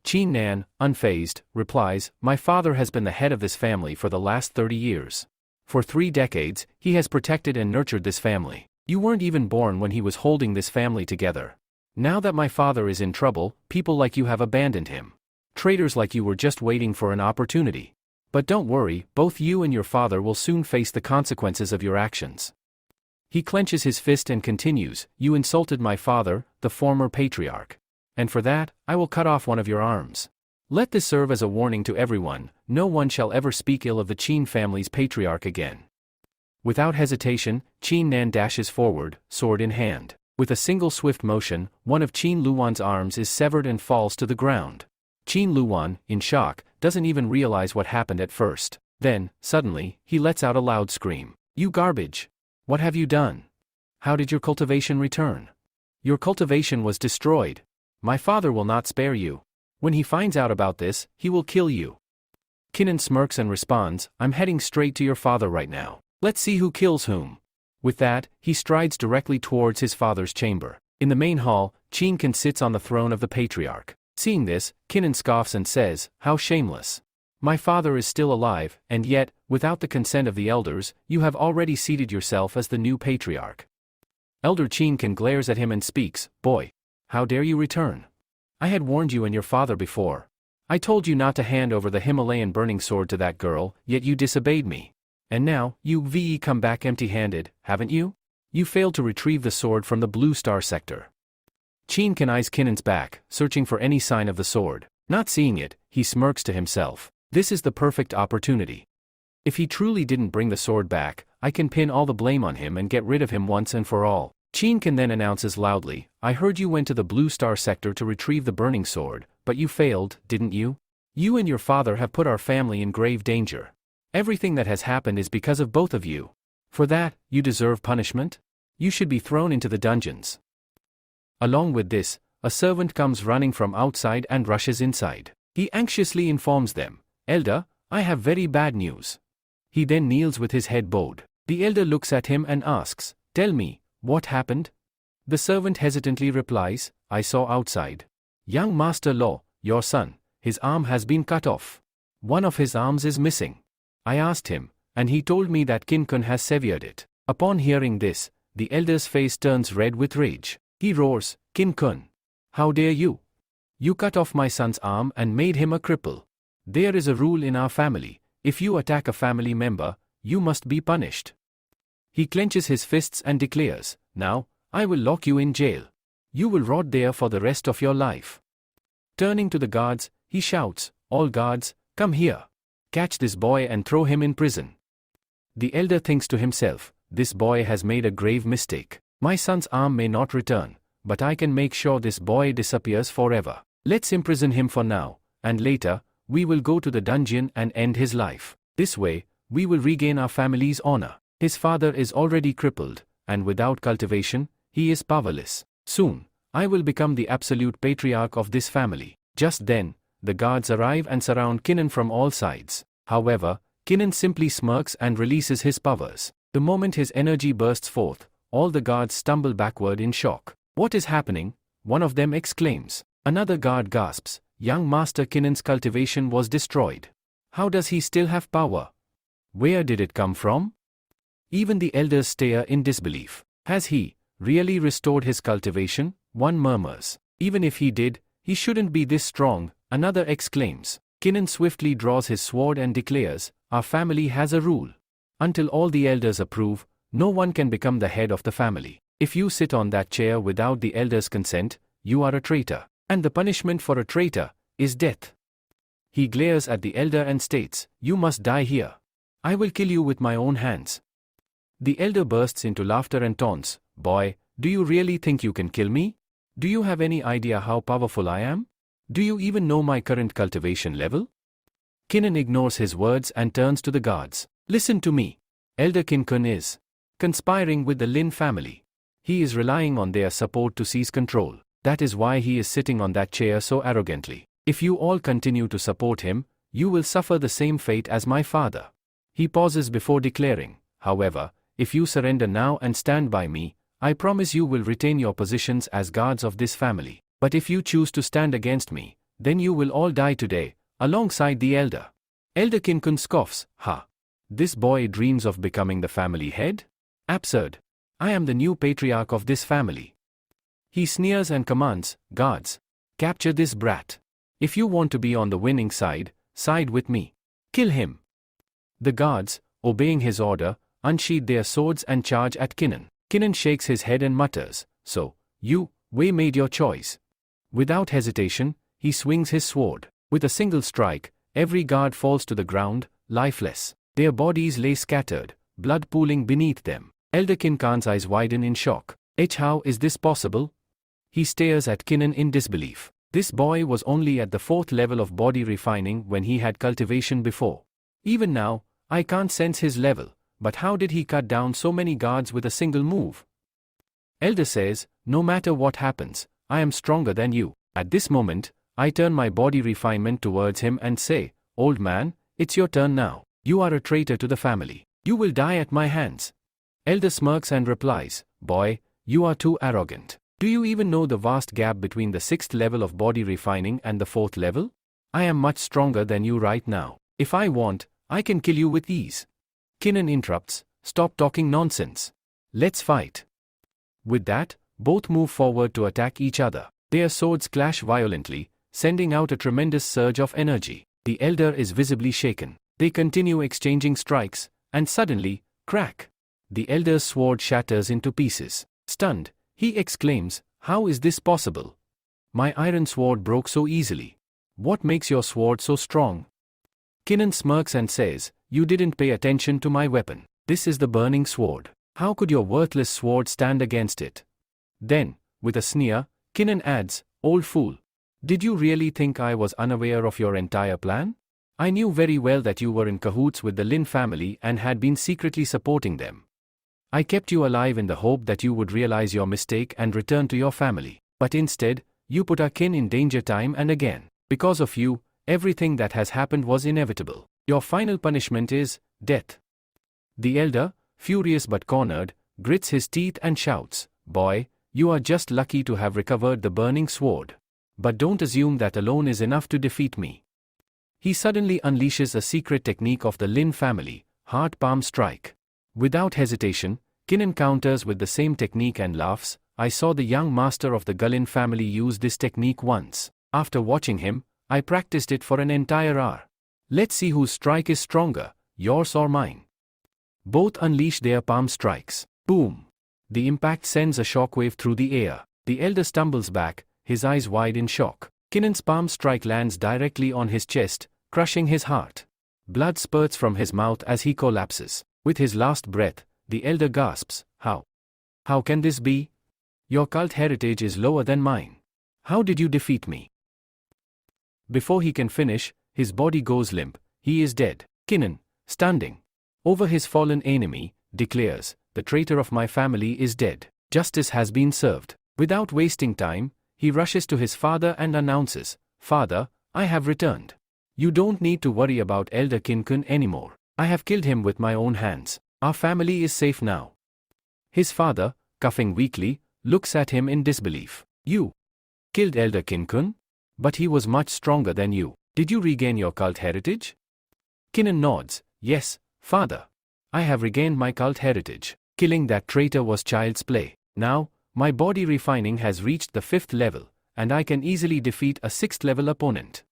Qin Nan, unfazed, replies, "My father has been the head of this family for the last 30 years. For 3 decades, he has protected and nurtured this family. You weren't even born when he was holding this family together. Now that my father is in trouble, people like you have abandoned him. Traitors like you were just waiting for an opportunity. But don't worry, both you and your father will soon face the consequences of your actions." He clenches his fist and continues, "You insulted my father, the former patriarch. And for that, I will cut off one of your arms. Let this serve as a warning to everyone, no one shall ever speak ill of the Qin family's patriarch again." Without hesitation, Qin Nan dashes forward, sword in hand. With a single swift motion, one of Qin Luan's arms is severed and falls to the ground. Qin Luan, in shock, doesn't even realize what happened at first. Then, suddenly, he lets out a loud scream. "You garbage! What have you done? How did your cultivation return? Your cultivation was destroyed. My father will not spare you. When he finds out about this, he will kill you." Kinnan smirks and responds, "I'm heading straight to your father right now. Let's see who kills whom." With that, he strides directly towards his father's chamber. In the main hall, Qin Kan sits on the throne of the patriarch. Seeing this, Kinnan scoffs and says, "How shameless. My father is still alive, and yet, without the consent of the elders, you have already seated yourself as the new patriarch." Elder Qin Kan glares at him and speaks, "Boy, how dare you return? I had warned you and your father before. I told you not to hand over the Himalayan burning sword to that girl, yet you disobeyed me. And now, you've come back empty-handed, haven't you? You failed to retrieve the sword from the Blue Star sector." Qin Kan eyes Kinnan's back, searching for any sign of the sword. Not seeing it, he smirks to himself. This is the perfect opportunity. If he truly didn't bring the sword back, I can pin all the blame on him and get rid of him once and for all. Qin Kan then announces loudly, I heard you went to the Blue Star sector to retrieve the burning sword, but you failed, didn't you? You and your father have put our family in grave danger. Everything that has happened is because of both of you. For that, you deserve punishment? You should be thrown into the dungeons. Along with this, a servant comes running from outside and rushes inside. He anxiously informs them, Elder, I have very bad news. He then kneels with his head bowed. The elder looks at him and asks, Tell me, what happened? The servant hesitantly replies, I saw outside. Young Master Law, your son, his arm has been cut off. One of his arms is missing. I asked him, and he told me that Qin Kan has severed it. Upon hearing this, the elder's face turns red with rage. He roars, Qin Kan, how dare you? You cut off my son's arm and made him a cripple. There is a rule in our family, if you attack a family member, you must be punished. He clenches his fists and declares, Now, I will lock you in jail. You will rot there for the rest of your life. Turning to the guards, he shouts, All guards, come here. Catch this boy and throw him in prison. The elder thinks to himself, This boy has made a grave mistake. My son's arm may not return, but I can make sure this boy disappears forever. Let's imprison him for now, and later, we will go to the dungeon and end his life. This way, we will regain our family's honor. His father is already crippled, and without cultivation, he is powerless. Soon, I will become the absolute patriarch of this family. Just then, the guards arrive and surround Kinnan from all sides. However, Kinnan simply smirks and releases his powers. The moment his energy bursts forth, all the guards stumble backward in shock. What is happening? One of them exclaims. Another guard gasps, Young Master Kinnan's cultivation was destroyed. How does he still have power? Where did it come from? Even the elders stare in disbelief. Has he really restored his cultivation? One murmurs. Even if he did, he shouldn't be this strong, another exclaims. Kinnan swiftly draws his sword and declares, Our family has a rule. Until all the elders approve, no one can become the head of the family. If you sit on that chair without the elders' consent, you are a traitor. And the punishment for a traitor is death. He glares at the elder and states, You must die here. I will kill you with my own hands. The elder bursts into laughter and taunts, Boy, do you really think you can kill me? Do you have any idea how powerful I am? Do you even know my current cultivation level? Kinnan ignores his words and turns to the guards. Listen to me. Elder Qin Kan is conspiring with the Lin family. He is relying on their support to seize control. That is why he is sitting on that chair so arrogantly. If you all continue to support him, you will suffer the same fate as my father. He pauses before declaring, However, if you surrender now and stand by me, I promise you will retain your positions as guards of this family. But if you choose to stand against me, then you will all die today, alongside the elder. Elder Qin Kan scoffs, Ha! This boy dreams of becoming the family head? Absurd. I am the new patriarch of this family. He sneers and commands, Guards, capture this brat. If you want to be on the winning side, side with me. Kill him. The guards, obeying his order, unsheath their swords and charge at Kinnan. Kinnan shakes his head and mutters, So, you, Wei made your choice. Without hesitation, he swings his sword. With a single strike, every guard falls to the ground, lifeless. Their bodies lay scattered, blood pooling beneath them. Elder Qin Kan's eyes widen in shock. How is this possible? He stares at Kinnan in disbelief. This boy was only at the 4th level of body refining when he had cultivation before. Even now, I can't sense his level, but how did he cut down so many guards with a single move? Elder says, No matter what happens, I am stronger than you. At this moment, I turn my body refinement towards him and say, Old man, it's your turn now. You are a traitor to the family. You will die at my hands. Elder smirks and replies, Boy, you are too arrogant. Do you even know the vast gap between the 6th level of body refining and the 4th level? I am much stronger than you right now. If I want, I can kill you with ease. Kinnan interrupts, Stop talking nonsense. Let's fight. With that, both move forward to attack each other. Their swords clash violently, sending out a tremendous surge of energy. The elder is visibly shaken. They continue exchanging strikes, and suddenly, crack! The elder's sword shatters into pieces. Stunned, he exclaims, How is this possible? My iron sword broke so easily. What makes your sword so strong? Kinnan smirks and says, You didn't pay attention to my weapon. This is the burning sword. How could your worthless sword stand against it? Then, with a sneer, Kinnan adds, old fool. Did you really think I was unaware of your entire plan? I knew very well that you were in cahoots with the Lin family and had been secretly supporting them. I kept you alive in the hope that you would realize your mistake and return to your family. But instead, you put our kin in danger time and again. Because of you, everything that has happened was inevitable. Your final punishment is death. The elder, furious but cornered, grits his teeth and shouts, Boy, you are just lucky to have recovered the burning sword. But don't assume that alone is enough to defeat me. He suddenly unleashes a secret technique of the Lin family, heart palm strike. Without hesitation, Kinnan counters with the same technique and laughs. I saw the young master of the Gullin family use this technique once. After watching him, I practiced it for an entire hour. Let's see whose strike is stronger, yours or mine. Both unleash their palm strikes. Boom! The impact sends a shockwave through the air. The elder stumbles back, his eyes wide in shock. Kinnan's palm strike lands directly on his chest, crushing his heart. Blood spurts from his mouth as he collapses. With his last breath, the elder gasps, How? How can this be? Your cult heritage is lower than mine. How did you defeat me? Before he can finish, his body goes limp. He is dead. Kinnan, standing over his fallen enemy, declares, The traitor of my family is dead. Justice has been served. Without wasting time, he rushes to his father and announces, Father, I have returned. You don't need to worry about Elder Kinkun anymore. I have killed him with my own hands. Our family is safe now. His father, coughing weakly, looks at him in disbelief. You killed Elder Kinkun? But he was much stronger than you. Did you regain your cult heritage? Kinnan nods, Yes, Father. I have regained my cult heritage. Killing that traitor was child's play. Now, my body refining has reached the 5th level, and I can easily defeat a 6th level opponent.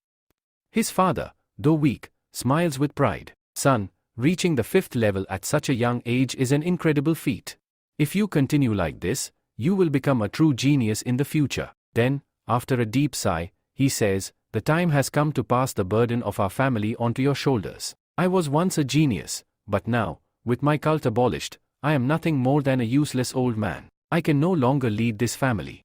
His father, though weak, smiles with pride. Son, reaching the 5th level at such a young age is an incredible feat. If you continue like this, you will become a true genius in the future. Then, after a deep sigh, he says, The time has come to pass the burden of our family onto your shoulders. I was once a genius, but now, with my cult abolished, I am nothing more than a useless old man. I can no longer lead this family.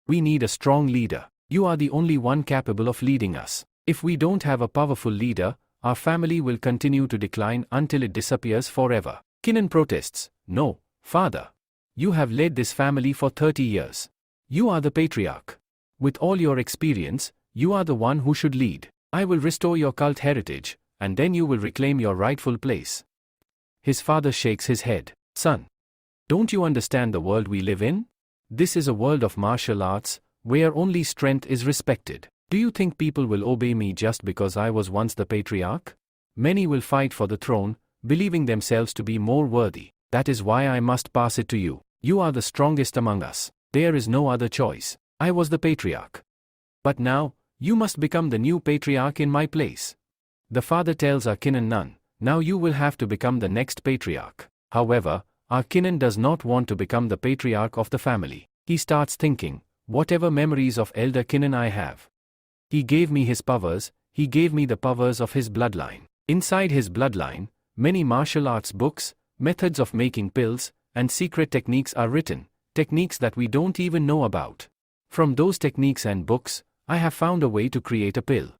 We need a strong leader. You are the only one capable of leading us. If we don't have a powerful leader, our family will continue to decline until it disappears forever. Kinnan protests, No, Father. You have led this family for 30 years. You are the patriarch. With all your experience, you are the one who should lead. I will restore your cult heritage, and then you will reclaim your rightful place. His father shakes his head. Son, don't you understand the world we live in? This is a world of martial arts, where only strength is respected. Do you think people will obey me just because I was once the patriarch? Many will fight for the throne, believing themselves to be more worthy. That is why I must pass it to you. You are the strongest among us. There is no other choice. I was the patriarch. But now, you must become the new patriarch in my place. The father tells Kinnan none, Now you will have to become the next patriarch. However, Kinnan does not want to become the patriarch of the family. He starts thinking, whatever memories of Elder Kinnan I have. He gave me his powers, he gave me the powers of his bloodline. Inside his bloodline, many martial arts books, methods of making pills, and secret techniques are written, techniques that we don't even know about. From those techniques and books, I have found a way to create a pill.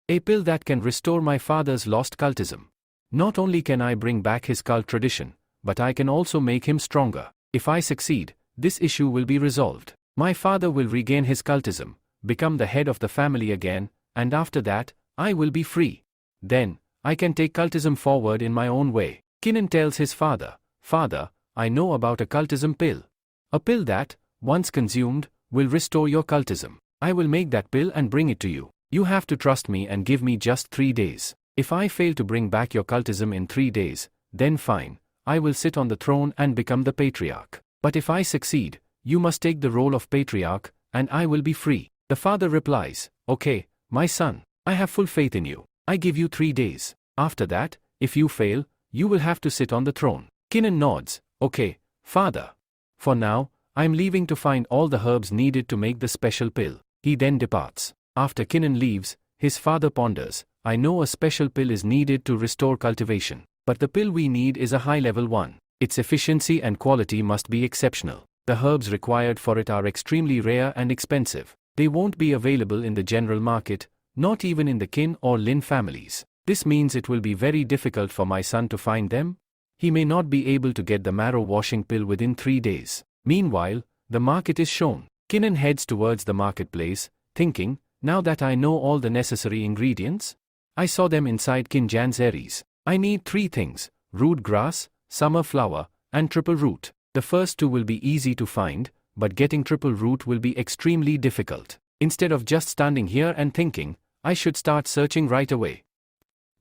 A pill that can restore my father's lost cultism. Not only can I bring back his cult tradition, but I can also make him stronger. If I succeed, this issue will be resolved. My father will regain his cultism, become the head of the family again, and after that, I will be free. Then, I can take cultism forward in my own way. Kinnan tells his father, Father, I know about a cultism pill. A pill that, once consumed, will restore your cultism. I will make that pill and bring it to you. You have to trust me and give me just 3 days. If I fail to bring back your cultism in 3 days, then fine. I will sit on the throne and become the patriarch. But if I succeed, you must take the role of patriarch, and I will be free. The father replies, Okay, my son, I have full faith in you. I give you 3 days. After that, if you fail, you will have to sit on the throne. Kinnan nods, Okay, father. For now, I am leaving to find all the herbs needed to make the special pill. He then departs. After Kinnan leaves, his father ponders, I know a special pill is needed to restore cultivation. But the pill we need is a high-level one. Its efficiency and quality must be exceptional. The herbs required for it are extremely rare and expensive. They won't be available in the general market, not even in the Kin or Lin families. This means it will be very difficult for my son to find them. He may not be able to get the marrow washing pill within 3 days. Meanwhile, the market is shown. Kinnan heads towards the marketplace, thinking, now that I know all the necessary ingredients, I saw them inside Kin Jan's Aries. I need 3 things: root grass, summer flower, and triple root. The first 2 will be easy to find, but getting triple root will be extremely difficult. Instead of just standing here and thinking, I should start searching right away.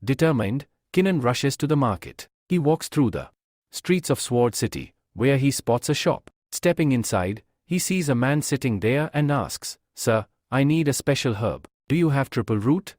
Determined, Kinnan rushes to the market. He walks through the streets of Sword City, where he spots a shop. Stepping inside, he sees a man sitting there and asks, "Sir, I need a special herb. Do you have triple root?"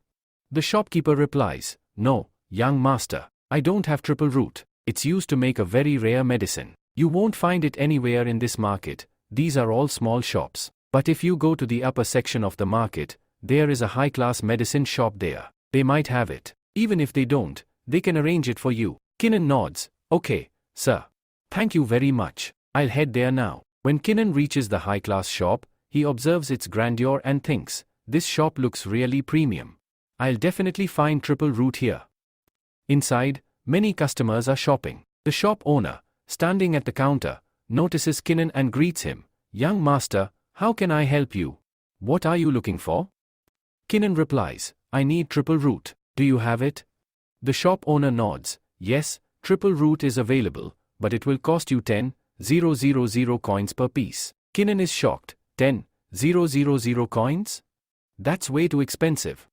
The shopkeeper replies, "No, young master, I don't have triple root. It's used to make a very rare medicine. You won't find it anywhere in this market. These are all small shops. But if you go to the upper section of the market, there is a high-class medicine shop there. They might have it. Even if they don't, they can arrange it for you." Kinnan nods. "Okay, sir. Thank you very much. I'll head there now." When Kinnan reaches the high-class shop, he observes its grandeur and thinks, this shop looks really premium. I'll definitely find triple root here. Inside, many customers are shopping. The shop owner, standing at the counter, notices Kinnan and greets him. "Young master, how can I help you? What are you looking for?" Kinnan replies, "I need triple root. Do you have it?" The shop owner nods. "Yes, triple root is available, but it will cost you 10,000 coins per piece." Kinnan is shocked. 10,000 coins? That's way too expensive.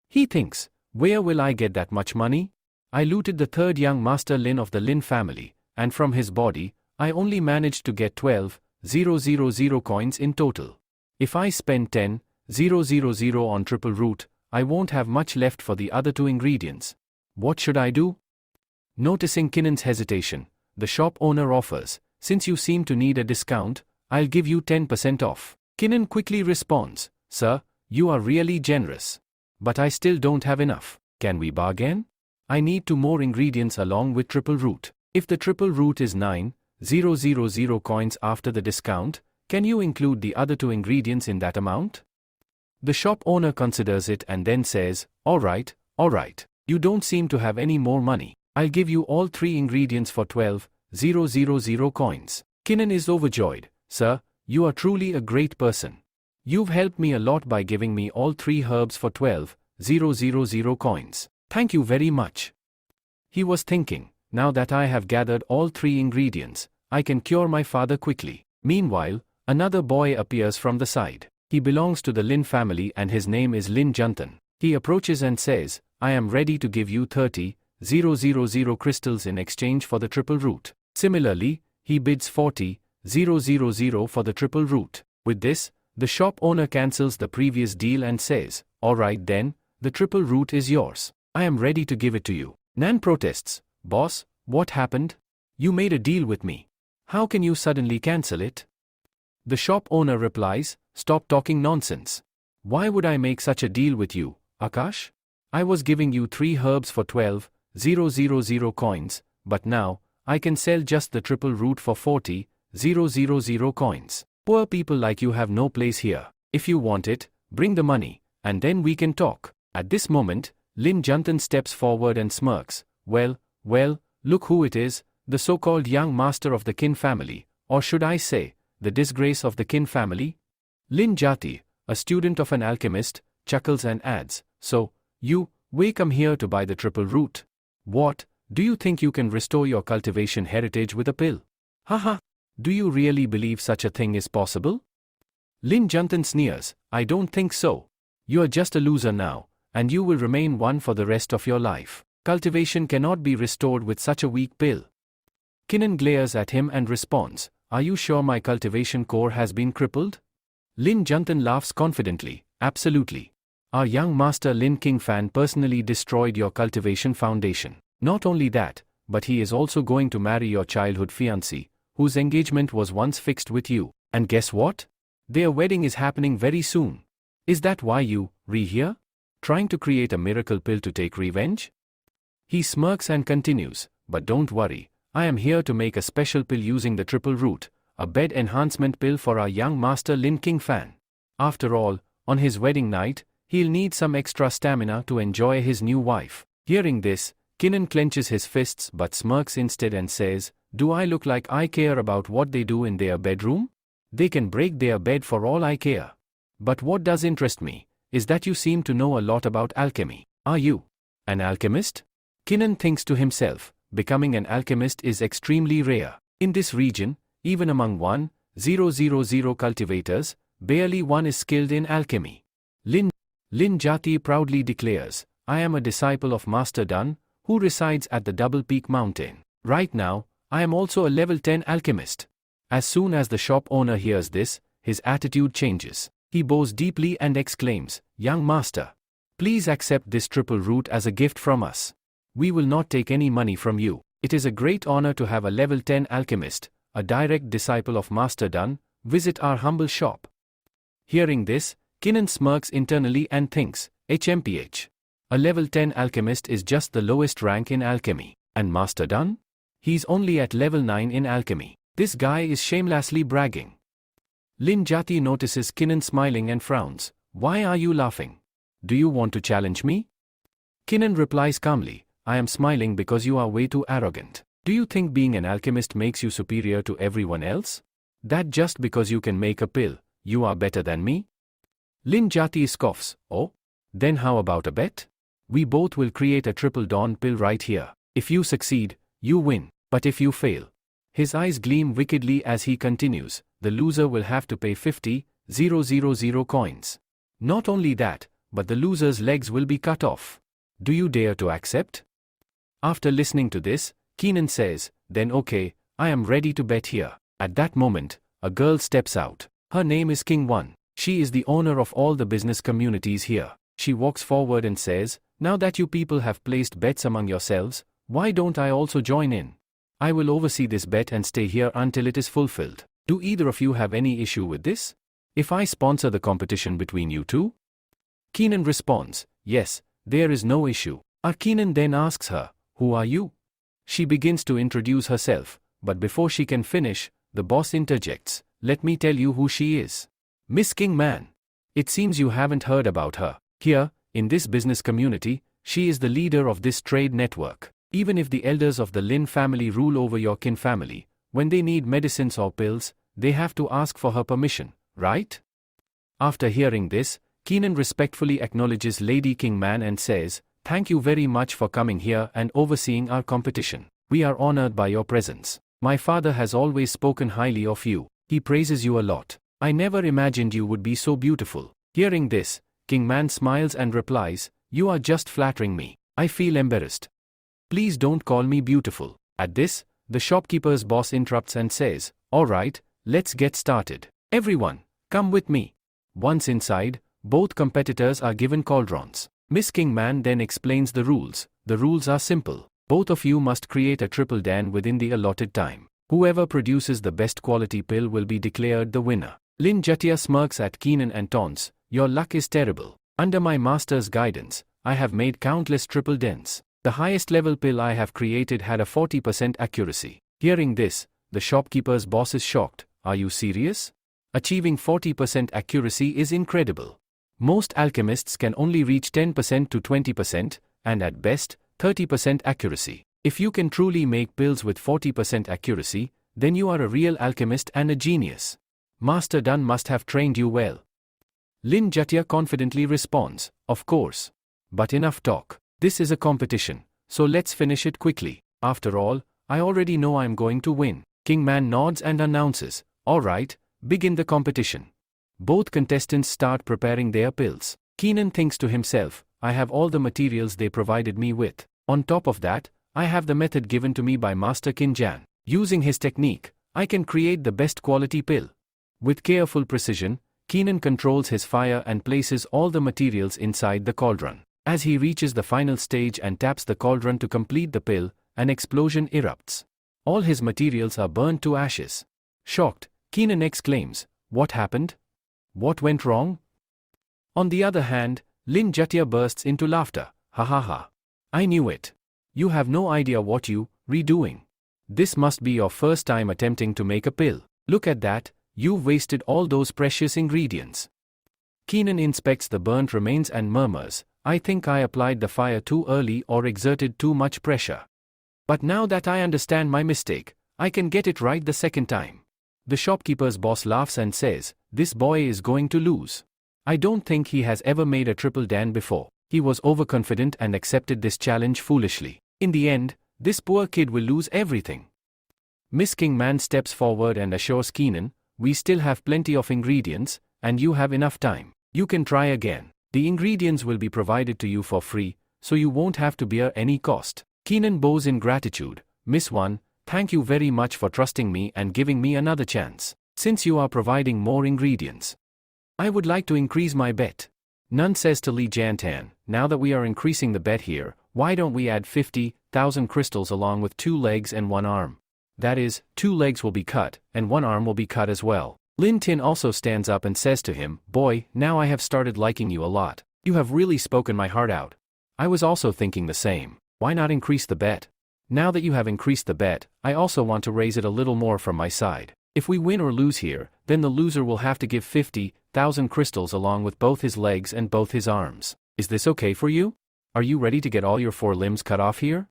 He thinks, where will I get that much money? I looted the 3rd young master Lin of the Lin family, and from his body, I only managed to get 12,000 coins in total. If I spend 10,000 on triple root, I won't have much left for the other 2 ingredients. What should I do? Noticing Kinnan's hesitation, the shop owner offers, "Since you seem to need a discount, I'll give you 10% off." Kinnan quickly responds, "Sir, you are really generous. But I still don't have enough. Can we bargain? I need 2 more ingredients along with triple root. If the triple root is 9,000 coins after the discount, can you include the other 2 ingredients in that amount?" The shop owner considers it and then says, all right. You don't seem to have any more money. I'll give you all 3 ingredients for 12,000 coins. Kinnan is overjoyed. "Sir, you are truly a great person. You've helped me a lot by giving me all 3 herbs for 12,000 coins. Thank you very much." He was thinking, now that I have gathered all 3 ingredients, I can cure my father quickly. Meanwhile, another boy appears from the side. He belongs to the Lin family and his name is Lin Juntan. He approaches and says, "I am ready to give you 30,000 crystals in exchange for the triple root." Similarly, he bids 40,000 for the triple root. With this, the shop owner cancels the previous deal and says, "All right then, the triple root is yours. I am ready to give it to you." Nan protests, "Boss, what happened? You made a deal with me. How can you suddenly cancel it?" The shop owner replies, "Stop talking nonsense. Why would I make such a deal with you, Akash? I was giving you 3 herbs for 12,000 coins, but now, I can sell just the triple root for 40,000 coins. Poor people like you have no place here. If you want it, bring the money, and then we can talk." At this moment, Lin Juntan steps forward and smirks. Well, look who it is, the so-called young master of the Kin family, or should I say, the disgrace of the Kin family? Lin Jati, a student of an alchemist, chuckles and adds, "So, you, we come here to buy the triple root. What, do you think you can restore your cultivation heritage with a pill? Haha, do you really believe such a thing is possible?" Lin Juntan sneers, "I don't think so. You're just a loser now, and you will remain one for the rest of your life. Cultivation cannot be restored with such a weak pill." Kinnan glares at him and responds, "Are you sure my cultivation core has been crippled?" Lin Juntan laughs confidently, "Absolutely. Our young master Lin Qingfan personally destroyed your cultivation foundation. Not only that, but he is also going to marry your childhood fiancée, whose engagement was once fixed with you. And guess what? Their wedding is happening very soon. Is that why you, here? Trying to create a miracle pill to take revenge?" He smirks and continues, but don't worry, I am here to make a special pill using the triple root, a bed enhancement pill for our young master Lin King Fan. After all, on his wedding night, he'll need some extra stamina to enjoy his new wife. Hearing this, Kinnan clenches his fists but smirks instead and says, do I look like I care about what they do in their bedroom? They can break their bed for all I care. But what does interest me, is that you seem to know a lot about alchemy. Are you an alchemist? Kinnan thinks to himself, becoming an alchemist is extremely rare. In this region, even among 1,000 cultivators, barely one is skilled in alchemy. Lin Jati proudly declares, I am a disciple of Master Dan, who resides at the Double Peak Mountain. Right now, I am also a level 10 alchemist. As soon as the shop owner hears this, his attitude changes. He bows deeply and exclaims, young master, please accept this triple root as a gift from us. We will not take any money from you. It is a great honor to have a level 10 alchemist, a direct disciple of Master Dan, visit our humble shop. Hearing this, Kinnan smirks internally and thinks, HMPH. A level 10 alchemist is just the lowest rank in alchemy. And Master Dan? He's only at level 9 in alchemy. This guy is shamelessly bragging. Lin Jati notices Kinnan smiling and frowns. Why are you laughing? Do you want to challenge me? Kinnan replies calmly, I am smiling because you are way too arrogant. Do you think being an alchemist makes you superior to everyone else? That just because you can make a pill, you are better than me? Lin Jati scoffs, oh? Then how about a bet? We both will create a triple dawn pill right here. If you succeed, you win. But if you fail, his eyes gleam wickedly as he continues, the loser will have to pay 50,000 coins. Not only that, but the loser's legs will be cut off. Do you dare to accept? After listening to this, Keenan says, then okay, I am ready to bet here. At that moment, a girl steps out. Her name is King One. She is the owner of all the business communities here. She walks forward and says, now that you people have placed bets among yourselves, why don't I also join in? I will oversee this bet and stay here until it is fulfilled. Do either of you have any issue with this? If I sponsor the competition between you two? Keenan responds, yes, there is no issue. Keenan then asks her, who are you? She begins to introduce herself, but before she can finish, the boss interjects, let me tell you who she is. Miss King Man. It seems you haven't heard about her. Here, in this business community, she is the leader of this trade network. Even if the elders of the Lin family rule over your kin family, when they need medicines or pills, they have to ask for her permission, right? After hearing this, Keenan respectfully acknowledges Lady King Man and says, thank you very much for coming here and overseeing our competition. We are honored by your presence. My father has always spoken highly of you. He praises you a lot. I never imagined you would be so beautiful. Hearing this, King Man smiles and replies, you are just flattering me. I feel embarrassed. Please don't call me beautiful. At this, the shopkeeper's boss interrupts and says, all right, let's get started. Everyone, come with me. Once inside, both competitors are given cauldrons. Miss King Man then explains the rules. The rules are simple. Both of you must create a triple dan within the allotted time. Whoever produces the best quality pill will be declared the winner. Lin Jatia smirks at Keenan and taunts, your luck is terrible. Under my master's guidance, I have made countless triple dens. The highest level pill I have created had a 40% accuracy. Hearing this, the shopkeeper's boss is shocked. Are you serious? Achieving 40% accuracy is incredible. Most alchemists can only reach 10% to 20%, and at best, 30% accuracy. If you can truly make pills with 40% accuracy, then you are a real alchemist and a genius. Master Dan must have trained you well. Lin Jatia confidently responds, of course. But enough talk. This is a competition, so let's finish it quickly. After all, I already know I'm going to win. King Man nods and announces, all right, begin the competition. Both contestants start preparing their pills. Keenan thinks to himself, I have all the materials they provided me with. On top of that, I have the method given to me by Master Kin Jan. Using his technique, I can create the best quality pill. With careful precision, Keenan controls his fire and places all the materials inside the cauldron. As he reaches the final stage and taps the cauldron to complete the pill, an explosion erupts. All his materials are burned to ashes. Shocked, Keenan exclaims, what happened? What went wrong? On the other hand, Lin Jatia bursts into laughter. Ha ha ha. I knew it. you have no idea what you redoing. This must be your first time attempting to make a pill. Look at that, you've wasted all those precious ingredients. Keenan inspects the burnt remains and murmurs, I think I applied the fire too early or exerted too much pressure. But now that I understand my mistake, I can get it right the second time. The shopkeeper's boss laughs and says, this boy is going to lose. I don't think he has ever made a triple dan before. He was overconfident and accepted this challenge foolishly. In the end, this poor kid will lose everything. Miss Kingman steps forward and assures Keenan, we still have plenty of ingredients, and you have enough time. You can try again. The ingredients will be provided to you for free, so you won't have to bear any cost. Keenan bows in gratitude, Miss One, thank you very much for trusting me and giving me another chance. Since you are providing more ingredients, I would like to increase my bet. Nun says to Lee Jantan, now that we are increasing the bet here, why don't we add 50,000 crystals along with 2 legs and 1 arm? That is, 2 legs will be cut, and 1 arm will be cut as well. Lin Tin also stands up and says to him, boy, now I have started liking you a lot. You have really spoken my heart out. I was also thinking the same. Why not increase the bet? Now that you have increased the bet, I also want to raise it a little more from my side. If we win or lose here, then the loser will have to give 50,000 crystals along with both his legs and both his arms. Is this okay for you? Are you ready to get all your 4 limbs cut off here?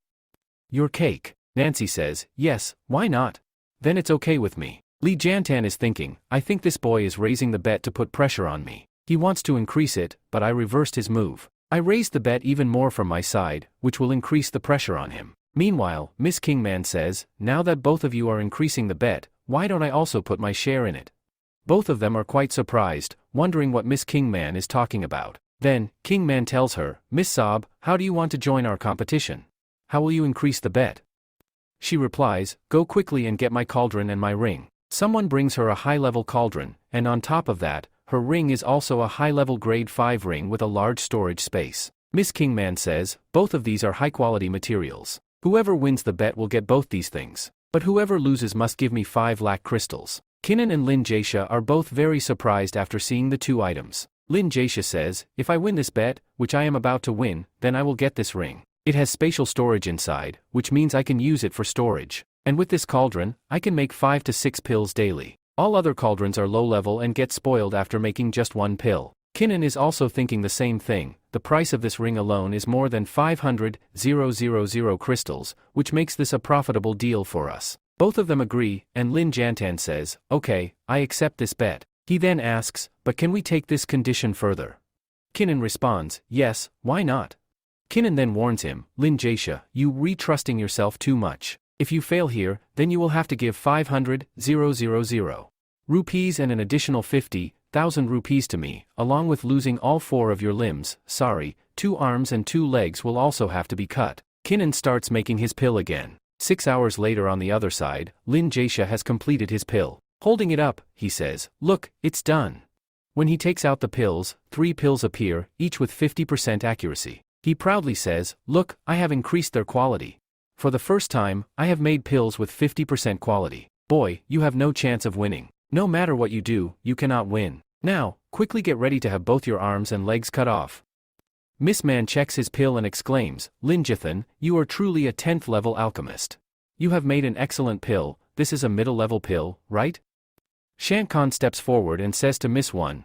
Your cake. Nancy says, yes, why not? Then it's okay with me. Lee Jantan is thinking, I think this boy is raising the bet to put pressure on me. He wants to increase it, but I reversed his move. I raised the bet even more from my side, which will increase the pressure on him. Meanwhile, Miss Kingman says, now that both of you are increasing the bet, why don't I also put my share in it? Both of them are quite surprised, wondering what Miss Kingman is talking about. Then, Kingman tells her, Miss Saab, how do you want to join our competition? How will you increase the bet? She replies, go quickly and get my cauldron and my ring. Someone brings her a high-level cauldron, and on top of that, her ring is also a high-level grade 5 ring with a large storage space. Miss Kingman says, both of these are high-quality materials. Whoever wins the bet will get both these things. But whoever loses must give me 5 lakh crystals. Kinnan and Lin Jaisha are both very surprised after seeing the 2 items. Lin Jaisha says, if I win this bet, which I am about to win, then I will get this ring. It has spatial storage inside, which means I can use it for storage. And with this cauldron, I can make 5 to 6 pills daily. All other cauldrons are low level and get spoiled after making just 1 pill. Kinnan is also thinking the same thing. The price of this ring alone is more than 500,000 crystals, which makes this a profitable deal for us. Both of them agree, and Lin Jantan says, okay, I accept this bet. He then asks, but can we take this condition further? Kinnan responds, yes, why not? Kinnan then warns him, Lin Jaisha, you re-trusting yourself too much. If you fail here, then you will have to give 500,000 rupees and an additional 50,000 rupees to me, along with losing all 4 of your limbs, 2 arms and 2 legs will also have to be cut. Kinnan starts making his pill again. 6 hours later on the other side, Lin Jaisha has completed his pill. Holding it up, he says, look, it's done. When he takes out the pills, 3 pills appear, each with 50% accuracy. He proudly says, look, I have increased their quality. For the first time, I have made pills with 50% quality. Boy, you have no chance of winning. No matter what you do, you cannot win. Now, quickly get ready to have both your arms and legs cut off. Miss Man checks his pill and exclaims, Lin Jithan, you are truly a 10th level alchemist. You have made an excellent pill. This is a middle level pill, right? Shan Khan steps forward and says to Miss One,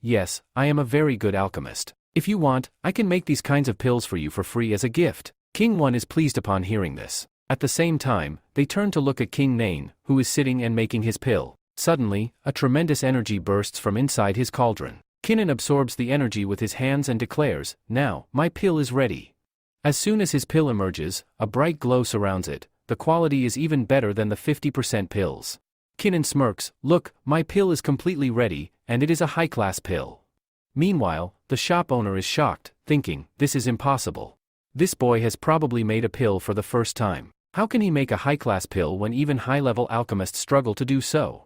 yes, I am a very good alchemist. If you want, I can make these kinds of pills for you for free as a gift. King One is pleased upon hearing this. At the same time, they turn to look at King Nain, who is sitting and making his pill. Suddenly, a tremendous energy bursts from inside his cauldron. Kinnan absorbs the energy with his hands and declares, now, my pill is ready. As soon as his pill emerges, a bright glow surrounds it. The quality is even better than the 50% pills. Kinnan smirks, look, my pill is completely ready, and it is a high-class pill. Meanwhile, the shop owner is shocked, thinking, this is impossible. This boy has probably made a pill for the first time. How can he make a high-class pill when even high-level alchemists struggle to do so?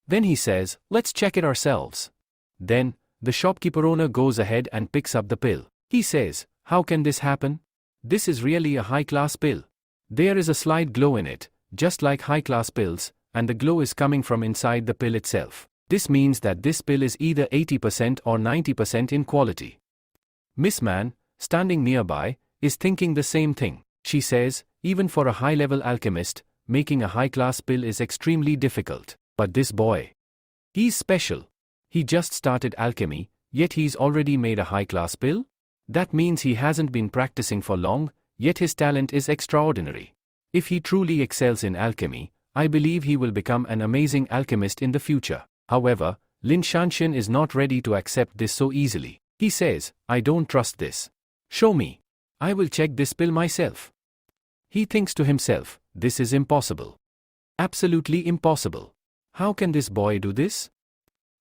Then he says, let's check it ourselves. Then, the shopkeeper owner goes ahead and picks up the pill. He says, how can this happen? This is really a high-class pill. There is a slight glow in it, just like high-class pills, and the glow is coming from inside the pill itself. This means that this pill is either 80% or 90% in quality. Miss Man, standing nearby, is thinking the same thing. She says, even for a high-level alchemist, making a high-class pill is extremely difficult. But this boy, he's special. He just started alchemy, yet he's already made a high-class pill? That means he hasn't been practicing for long, yet his talent is extraordinary. If he truly excels in alchemy, I believe he will become an amazing alchemist in the future. However, Lin Shanshan is not ready to accept this so easily. He says, I don't trust this. Show me. I will check this pill myself. He thinks to himself, this is impossible. Absolutely impossible. How can this boy do this?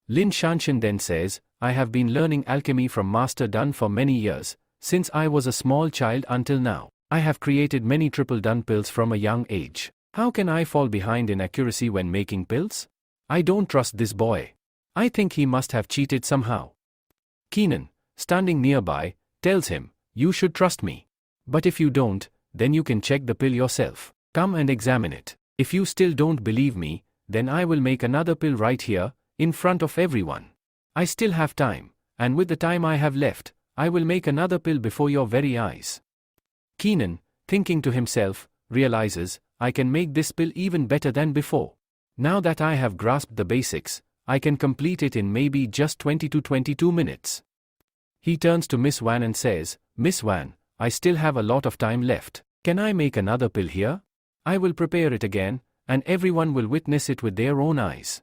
Lin Shanshan then says, I have been learning alchemy from Master Dun for many years, since I was a small child until now. I have created many triple Dun pills from a young age. How can I fall behind in accuracy when making pills? I don't trust this boy. I think he must have cheated somehow. Keenan, standing nearby, tells him, you should trust me. But if you don't, then you can check the pill yourself. Come and examine it. If you still don't believe me, then I will make another pill right here, in front of everyone. I still have time, and with the time I have left, I will make another pill before your very eyes. Keenan, thinking to himself, realizes, I can make this pill even better than before. Now that I have grasped the basics, I can complete it in maybe just 20 to 22 minutes. He turns to Miss Wan and says, Miss Wan, I still have a lot of time left. Can I make another pill here? I will prepare it again, and everyone will witness it with their own eyes.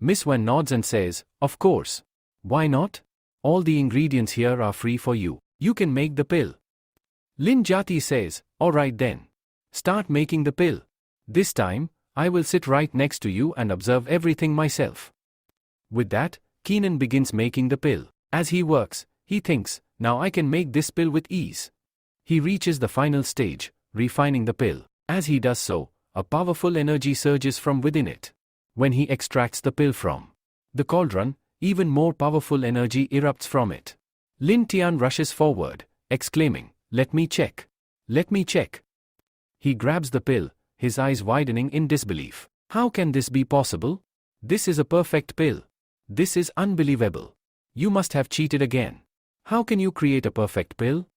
Miss Wan nods and says, of course. Why not? All the ingredients here are free for you. You can make the pill. Lin Jati says, alright then. Start making the pill. This time, I will sit right next to you and observe everything myself. With that, Keenan begins making the pill. As he works, he thinks, now I can make this pill with ease. He reaches the final stage, refining the pill. As he does so, a powerful energy surges from within it. When he extracts the pill from the cauldron, even more powerful energy erupts from it. Lin Tian rushes forward, exclaiming, let me check. Let me check. He grabs the pill, his eyes widening in disbelief. How can this be possible? This is a perfect pill. This is unbelievable. You must have cheated again. How can you create a perfect pill?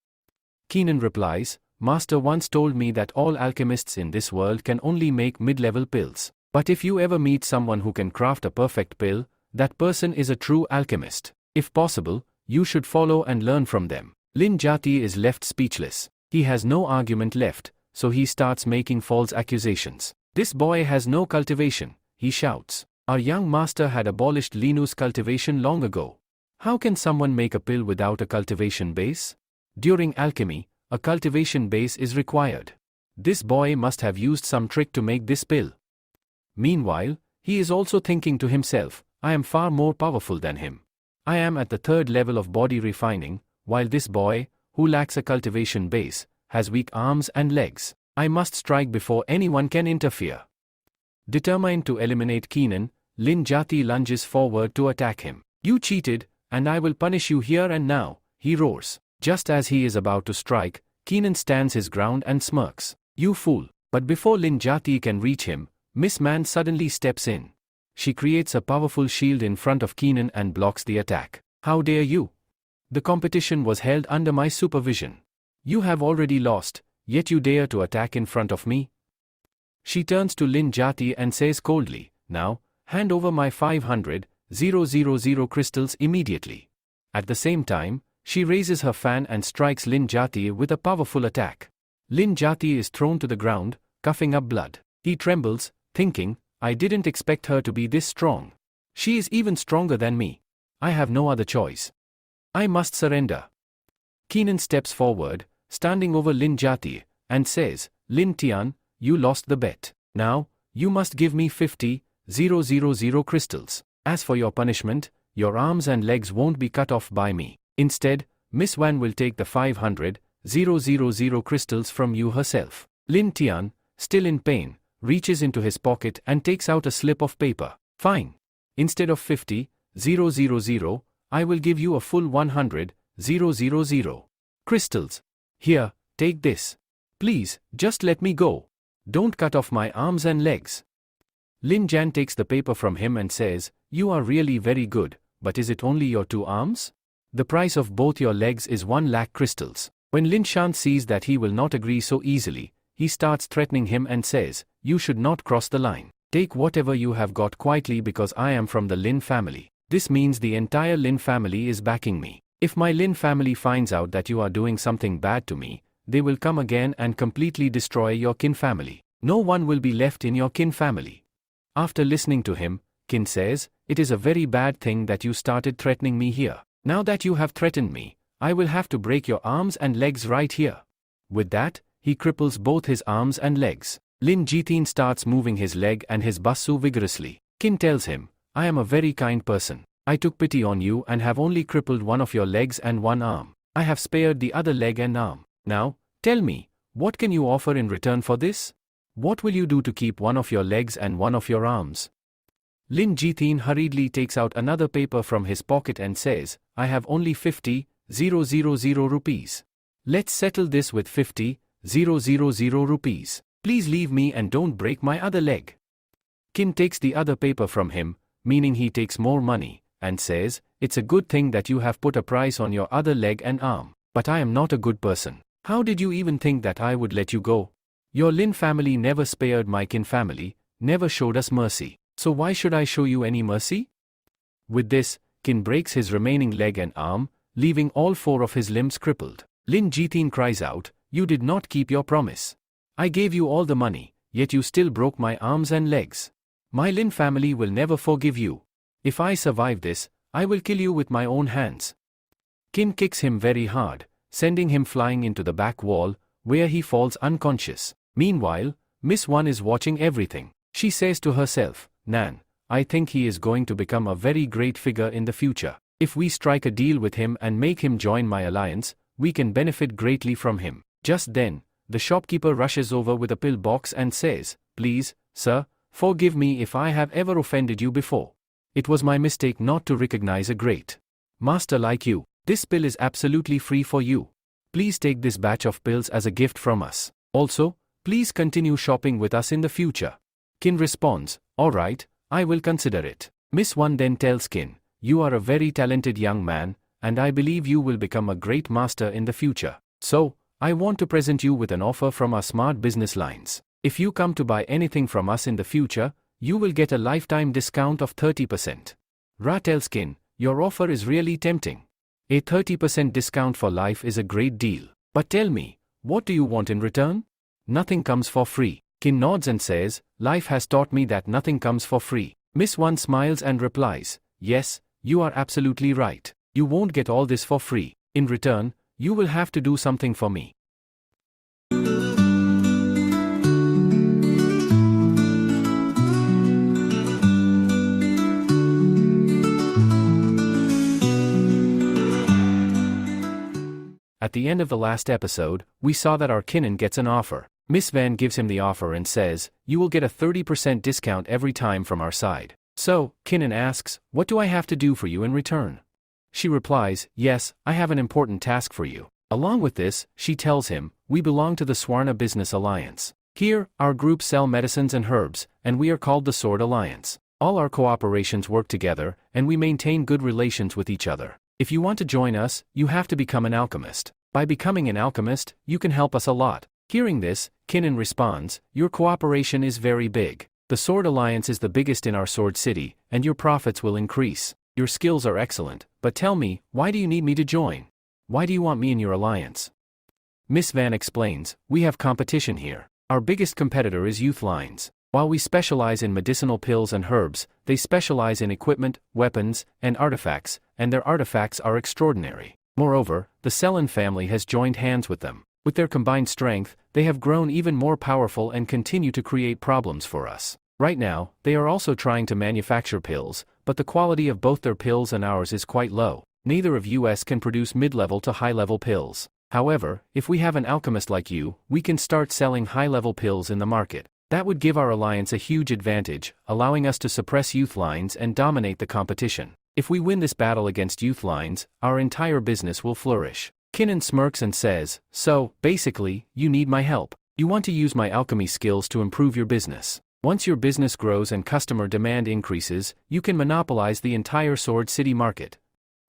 Keenan replies, Master once told me that all alchemists in this world can only make mid-level pills. But if you ever meet someone who can craft a perfect pill, that person is a true alchemist. If possible, you should follow and learn from them. Lin Jati is left speechless. He has no argument left, so he starts making false accusations. This boy has no cultivation, he shouts. Our young master had abolished Linu's cultivation long ago. How can someone make a pill without a cultivation base? During alchemy, a cultivation base is required. This boy must have used some trick to make this pill. Meanwhile, he is also thinking to himself, I am far more powerful than him. I am at the third level of body refining, while this boy, who lacks a cultivation base, has weak arms and legs. I must strike before anyone can interfere. Determined to eliminate Keenan, Lin Jati lunges forward to attack him. You cheated, and I will punish you here and now, he roars. Just as he is about to strike, Keenan stands his ground and smirks. You fool. But before Lin Jati can reach him, Miss Man suddenly steps in. She creates a powerful shield in front of Keenan and blocks the attack. How dare you? The competition was held under my supervision. You have already lost, yet you dare to attack in front of me? She turns to Lin Jati and says coldly, now, hand over my 500,000 crystals immediately. At the same time, she raises her fan and strikes Lin Jati with a powerful attack. Lin Jati is thrown to the ground, coughing up blood. He trembles, thinking, I didn't expect her to be this strong. She is even stronger than me. I have no other choice. I must surrender. Keenan steps forward, standing over Lin Jati, and says, Lin Tian, you lost the bet. Now, you must give me 50,000 crystals. As for your punishment, your arms and legs won't be cut off by me. Instead, Miss Wan will take the 500,000 crystals from you herself. Lin Tian, still in pain, reaches into his pocket and takes out a slip of paper. Fine. Instead of 50,000, I will give you a full 100,000 crystals. Here, take this. Please, just let me go. Don't cut off my arms and legs. Lin Jan takes the paper from him and says, you are really very good, but is it only your 2 arms? The price of both your legs is 1 lakh crystals. When Lin Shan sees that he will not agree so easily, he starts threatening him and says, "You should not cross the line. Take whatever you have got quietly because I am from the Lin family. This means the entire Lin family is backing me. If my Lin family finds out that you are doing something bad to me, they will come again and completely destroy your kin family. No one will be left in your kin family." After listening to him, Kin says, "It is a very bad thing that you started threatening me here. Now that you have threatened me, I will have to break your arms and legs right here." With that, he cripples both his arms and legs. Lin Jithin starts moving his leg and his basu vigorously. Kin tells him, "I am a very kind person. I took pity on you and have only crippled one of your legs and one arm. I have spared the other leg and arm. Now, tell me, what can you offer in return for this? What will you do to keep one of your legs and one of your arms?" Lin Jithin hurriedly takes out another paper from his pocket and says, "I have only 50,000 rupees. Let's settle this with 50,000 rupees. Please leave me and don't break my other leg." Kin takes the other paper from him, meaning he takes more money, and says, "It's a good thing that you have put a price on your other leg and arm, but I am not a good person. How did you even think that I would let you go? Your Lin family never spared my kin family, never showed us mercy. So why should I show you any mercy?" With this, Kin breaks his remaining leg and arm, leaving all 4 of his limbs crippled. Lin Jithin cries out, "You did not keep your promise. I gave you all the money, yet you still broke my arms and legs. My Lin family will never forgive you. If I survive this, I will kill you with my own hands." Kin kicks him very hard, sending him flying into the back wall, where he falls unconscious. Meanwhile, Miss One is watching everything. She says to herself, "Nan, I think he is going to become a very great figure in the future. If we strike a deal with him and make him join my alliance, we can benefit greatly from him." Just then, the shopkeeper rushes over with a pill box and says, "Please, sir, forgive me if I have ever offended you before. It was my mistake not to recognize a great master like you. This pill is absolutely free for you. Please take this batch of pills as a gift from us. Also, please continue shopping with us in the future." Kin responds, "All right, I will consider it." Miss One then tells Kin, "You are a very talented young man, and I believe you will become a great master in the future. So, I want to present you with an offer from our smart business lines. If you come to buy anything from us in the future, you will get a lifetime discount of 30%. Ra tells Kin, "Your offer is really tempting. A 30% discount for life is a great deal. But tell me, what do you want in return?" "Nothing comes for free." Kin nods and says, "Life has taught me that nothing comes for free." Miss One smiles and replies, "Yes, you are absolutely right. You won't get all this for free. In return, you will have to do something for me." At the end of the last episode, we saw that our Kinnan gets an offer. Miss Van gives him the offer and says, "You will get a 30% discount every time from our side." So, Kinnan asks, "What do I have to do for you in return?" She replies, "Yes, I have an important task for you." Along with this, she tells him, "We belong to the Swarna Business Alliance. Here, our group sell medicines and herbs, and we are called the Sword Alliance. All our cooperations work together, and we maintain good relations with each other. If you want to join us, you have to become an alchemist. By becoming an alchemist, you can help us a lot." Hearing this, Kinnan responds, "Your cooperation is very big. The Sword Alliance is the biggest in our Sword City, and your profits will increase. Your skills are excellent, but tell me, why do you need me to join? Why do you want me in your alliance?" Miss Van explains, "We have competition here. Our biggest competitor is Youth Lines. While we specialize in medicinal pills and herbs, they specialize in equipment, weapons, and artifacts, and their artifacts are extraordinary. Moreover, the Selen family has joined hands with them. With their combined strength, they have grown even more powerful and continue to create problems for us. Right now, they are also trying to manufacture pills, but the quality of both their pills and ours is quite low. Neither of us can produce mid-level to high-level pills. However, if we have an alchemist like you, we can start selling high-level pills in the market. That would give our alliance a huge advantage, allowing us to suppress Youth Lines and dominate the competition. If we win this battle against Youth Lines, our entire business will flourish." Kinnan smirks and says, "So, basically, you need my help. You want to use my alchemy skills to improve your business. Once your business grows and customer demand increases, you can monopolize the entire Sword City market."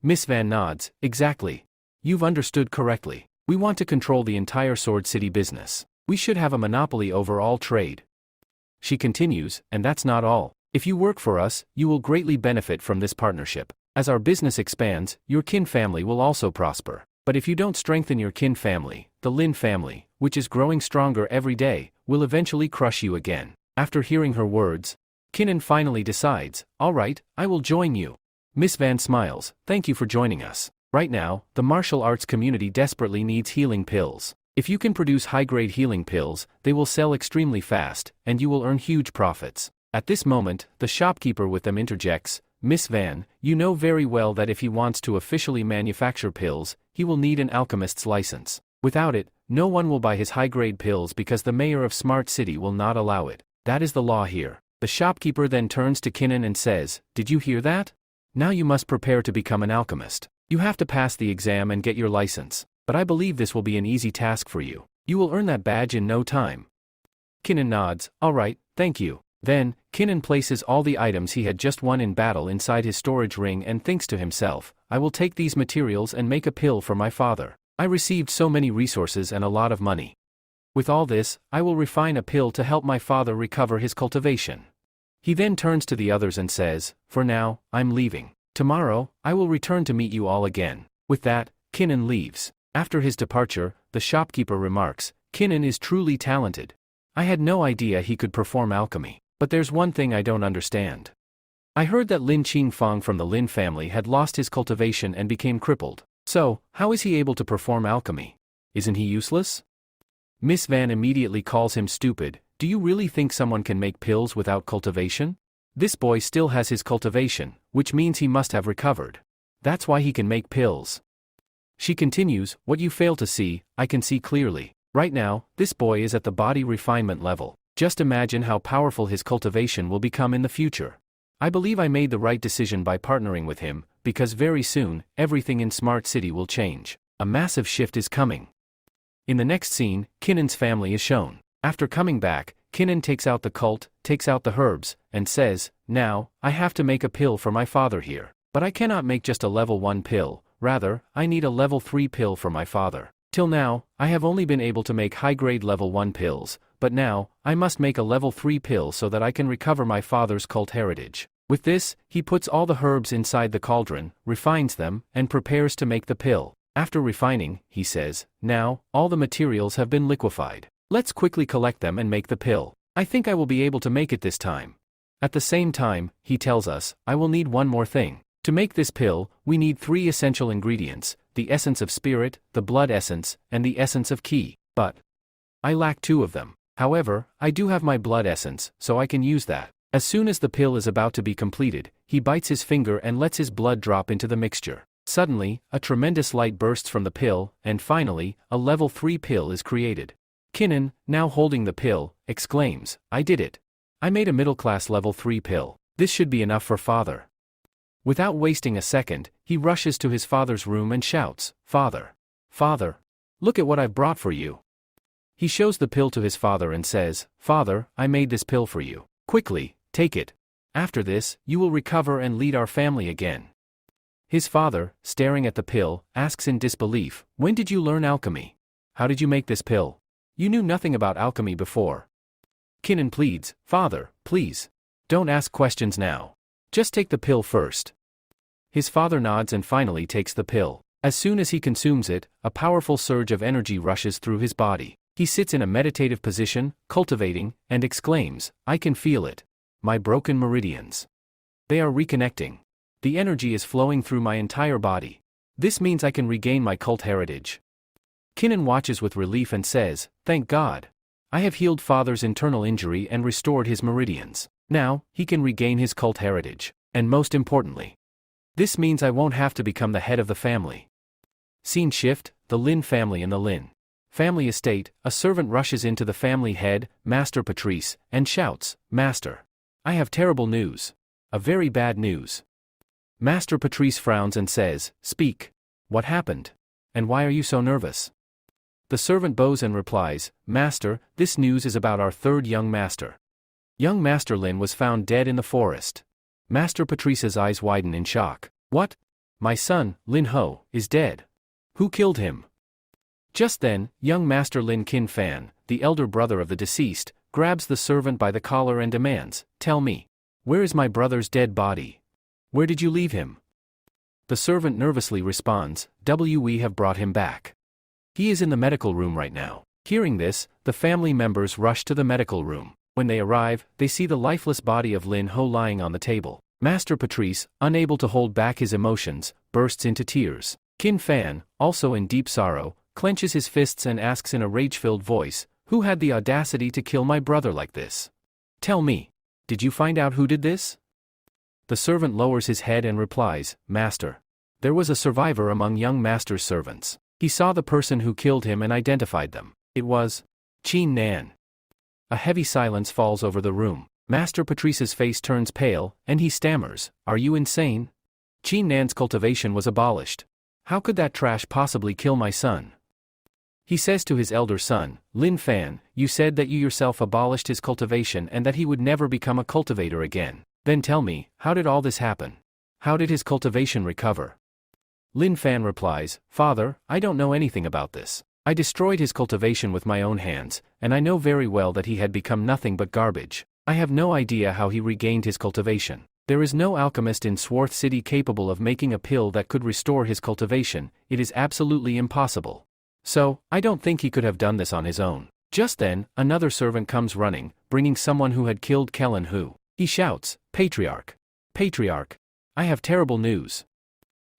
Miss Van nods, "Exactly. You've understood correctly. We want to control the entire Sword City business. We should have a monopoly over all trade. She continues, and that's not all. If you work for us, you will greatly benefit from this partnership. As our business expands, your kin family will also prosper. But if you don't strengthen your kin family, the Lin family, which is growing stronger every day, will eventually crush you again. After hearing her words, Kinnan finally decides, all right, I will join you. Miss Van smiles, thank you for joining us. Right now, the martial arts community desperately needs healing pills. If you can produce high-grade healing pills, they will sell extremely fast, and you will earn huge profits. At this moment, the shopkeeper with them interjects, Miss Van, you know very well that if he wants to officially manufacture pills, he will need an alchemist's license. Without it, no one will buy his high-grade pills because the mayor of Smart City will not allow it. That is the law here. The shopkeeper then turns to Kinnan and says, did you hear that? Now you must prepare to become an alchemist. You have to pass the exam and get your license. But I believe this will be an easy task for you. You will earn that badge in no time. Kinnan nods, all right, thank you. Then, Kinnan places all the items he had just won in battle inside his storage ring and thinks to himself, I will take these materials and make a pill for my father. I received so many resources and a lot of money. With all this, I will refine a pill to help my father recover his cultivation. He then turns to the others and says, for now, I'm leaving. Tomorrow, I will return to meet you all again. With that, Kinnan leaves. After his departure, the shopkeeper remarks, Kinnan is truly talented. I had no idea he could perform alchemy. But there's one thing I don't understand. I heard that Lin Qingfang from the Lin family had lost his cultivation and became crippled. So, how is he able to perform alchemy? Isn't he useless? Miss Van immediately calls him stupid. Do you really think someone can make pills without cultivation? This boy still has his cultivation, which means he must have recovered. That's why he can make pills. She continues, what you fail to see, I can see clearly. Right now, this boy is at the body refinement level. Just imagine how powerful his cultivation will become in the future. I believe I made the right decision by partnering with him, because very soon, everything in Smart City will change. A massive shift is coming. In the next scene, Kinnan's family is shown. After coming back, Kinnan takes out the cult, takes out the herbs, and says, now, I have to make a pill for my father here. But I cannot make just a level 1 pill, rather, I need a level 3 pill for my father. Till now, I have only been able to make high-grade level 1 pills, but now, I must make a level 3 pill so that I can recover my father's cult heritage. With this, he puts all the herbs inside the cauldron, refines them, and prepares to make the pill. After refining, he says, now, all the materials have been liquefied. Let's quickly collect them and make the pill. I think I will be able to make it this time. At the same time, he tells us, I will need one more thing. To make this pill, we need 3 essential ingredients, the essence of spirit, the blood essence, and the essence of ki. But I lack 2 of them. However, I do have my blood essence, so I can use that. As soon as the pill is about to be completed, he bites his finger and lets his blood drop into the mixture. Suddenly, a tremendous light bursts from the pill, and finally, a level 3 pill is created. Kinnan, now holding the pill, exclaims, I did it. I made a middle-class level 3 pill. This should be enough for father. Without wasting a second, he rushes to his father's room and shouts, Father! Father! Look at what I've brought for you. He shows the pill to his father and says, Father, I made this pill for you. Quickly, take it. After this, you will recover and lead our family again. His father, staring at the pill, asks in disbelief, when did you learn alchemy? How did you make this pill? You knew nothing about alchemy before. Kinnan pleads, Father, please. Don't ask questions now. Just take the pill first. His father nods and finally takes the pill. As soon as he consumes it, a powerful surge of energy rushes through his body. He sits in a meditative position, cultivating, and exclaims, I can feel it. My broken meridians. They are reconnecting. The energy is flowing through my entire body. This means I can regain my cult heritage. Kinnan watches with relief and says, Thank God. I have healed father's internal injury and restored his meridians. Now, he can regain his cult heritage. And most importantly, this means I won't have to become the head of the family. Scene shift, the Lin family in the Lin family estate. A servant rushes into the family head, Master Patrice, and shouts, Master, I have terrible news. A very bad news. Master Patrice frowns and says, Speak. What happened? And why are you so nervous? The servant bows and replies, Master, this news is about our 3rd young master. Young Master Lin was found dead in the forest. Master Patrice's eyes widen in shock. What? My son, Lin Ho, is dead. Who killed him? Just then, young Master Lin Kin Fan, the elder brother of the deceased, grabs the servant by the collar and demands, "Tell me, where is my brother's dead body? Where did you leave him?" The servant nervously responds, "We have brought him back. He is in the medical room right now." Hearing this, the family members rush to the medical room. When they arrive, they see the lifeless body of Lin Ho lying on the table. Master Patrice, unable to hold back his emotions, bursts into tears. Kin Fan, also in deep sorrow, clenches his fists and asks in a rage-filled voice, "Who had the audacity to kill my brother like this? Tell me, did you find out who did this?" The servant lowers his head and replies, "Master. There was a survivor among young master's servants. He saw the person who killed him and identified them. It was Qin Nan." A heavy silence falls over the room. Master Patrice's face turns pale, and he stammers, "Are you insane? Qin Nan's cultivation was abolished. How could that trash possibly kill my son?" He says to his elder son, "Lin Fan, you said that you yourself abolished his cultivation and that he would never become a cultivator again. Then tell me, how did all this happen? How did his cultivation recover?" Lin Fan replies, "Father, I don't know anything about this. I destroyed his cultivation with my own hands, and I know very well that he had become nothing but garbage. I have no idea how he regained his cultivation. There is no alchemist in Swarth City capable of making a pill that could restore his cultivation. It is absolutely impossible. So, I don't think he could have done this on his own." Just then, another servant comes running, bringing someone who had killed Kellen Hu. He shouts, "Patriarch! Patriarch! I have terrible news."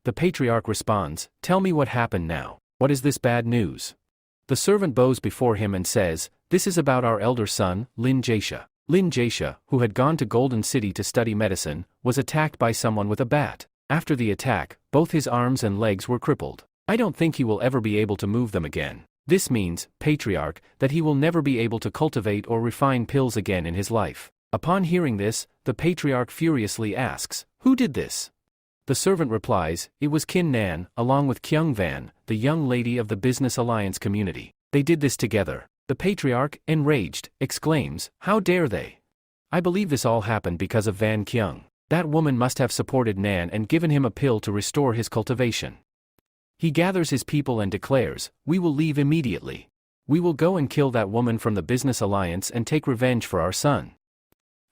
The Patriarch responds, "Tell me what happened now. What is this bad news?" The servant bows before him and says, "This is about our elder son, Lin Jaisha. Lin Jaisha, who had gone to Golden City to study medicine, was attacked by someone with a bat. After the attack, both his arms and legs were crippled. I don't think he will ever be able to move them again. This means, Patriarch, that he will never be able to cultivate or refine pills again in his life." Upon hearing this, the Patriarch furiously asks, "Who did this?" The servant replies, "It was Qin Nan, along with Kyung Van, the young lady of the Business Alliance community. They did this together." The Patriarch, enraged, exclaims, "How dare they? I believe this all happened because of Van Kyung. That woman must have supported Nan and given him a pill to restore his cultivation." He gathers his people and declares, "We will leave immediately. We will go and kill that woman from the Business Alliance and take revenge for our son."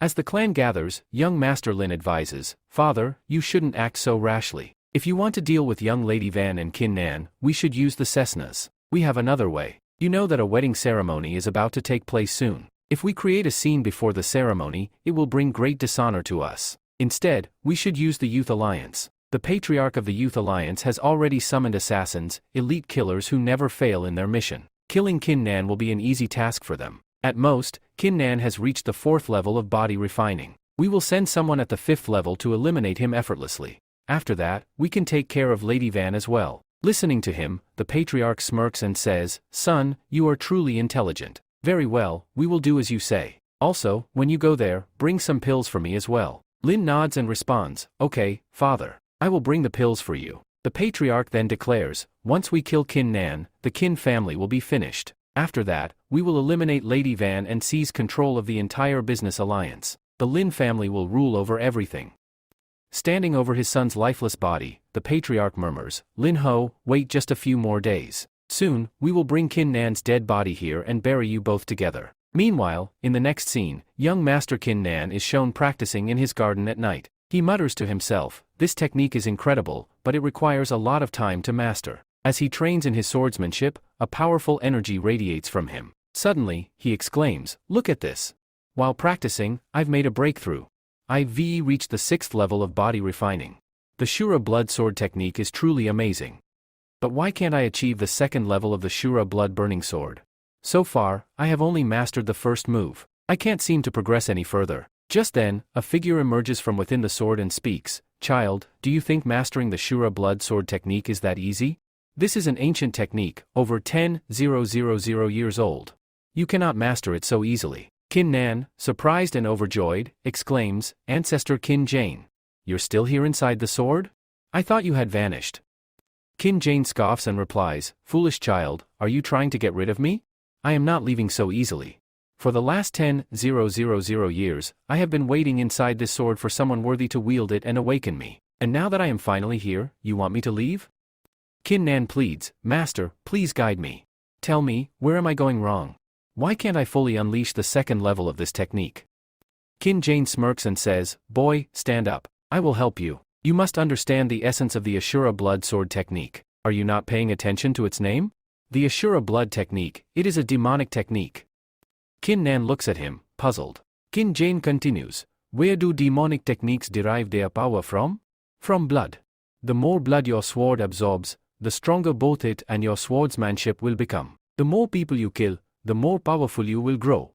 As the clan gathers, young Master Lin advises, "Father, you shouldn't act so rashly. If you want to deal with young Lady Van and Qin Nan, we should use the Cessnas. We have another way. You know that a wedding ceremony is about to take place soon. If we create a scene before the ceremony, it will bring great dishonor to us. Instead, we should use the Youth Alliance. The Patriarch of the Youth Alliance has already summoned assassins, elite killers who never fail in their mission. Killing Qin Nan will be an easy task for them. At most, Qin Nan has reached the 4th level of body refining. We will send someone at the 5th level to eliminate him effortlessly. After that, we can take care of Lady Van as well." Listening to him, the Patriarch smirks and says, "Son, you are truly intelligent. Very well, we will do as you say. Also, when you go there, bring some pills for me as well." Lin nods and responds, "Okay, father. I will bring the pills for you." The Patriarch then declares, "Once we kill Qin Nan, the Qin family will be finished. After that, we will eliminate Lady Van and seize control of the entire Business Alliance. The Lin family will rule over everything." Standing over his son's lifeless body, the Patriarch murmurs, "Lin Ho, wait just a few more days. Soon, we will bring Qin Nan's dead body here and bury you both together." Meanwhile, in the next scene, young Master Qin Nan is shown practicing in his garden at night. He mutters to himself, "This technique is incredible, but it requires a lot of time to master." As he trains in his swordsmanship, a powerful energy radiates from him. Suddenly, he exclaims, "Look at this. While practicing, I've made a breakthrough. I've reached the 6th level of body refining. The Shura blood sword technique is truly amazing. But why can't I achieve the 2nd level of the Shura blood burning sword? So far, I have only mastered the first move. I can't seem to progress any further." Just then, a figure emerges from within the sword and speaks, "Child, do you think mastering the Shura blood sword technique is that easy? This is an ancient technique, over 10,000 years old. You cannot master it so easily." Qin Nan, surprised and overjoyed, exclaims, "Ancestor Qin Jane. You're still here inside the sword? I thought you had vanished." Qin Jane scoffs and replies, "Foolish child, are you trying to get rid of me? I am not leaving so easily. For the last 10,000 years, I have been waiting inside this sword for someone worthy to wield it and awaken me. And now that I am finally here, you want me to leave?" Qin Nan pleads, "Master, please guide me. Tell me, where am I going wrong? Why can't I fully unleash the second level of this technique? Qin Jane smirks and says, boy, stand up. I will help you. You must understand the essence of the Ashura blood sword technique. Are you not paying attention to its name? The Ashura blood technique, it is a demonic technique. Qin Nan looks at him, puzzled. Qin Jane continues, where do demonic techniques derive their power from? From blood. The more blood your sword absorbs, the stronger both it and your swordsmanship will become. The more people you kill, the more powerful you will grow.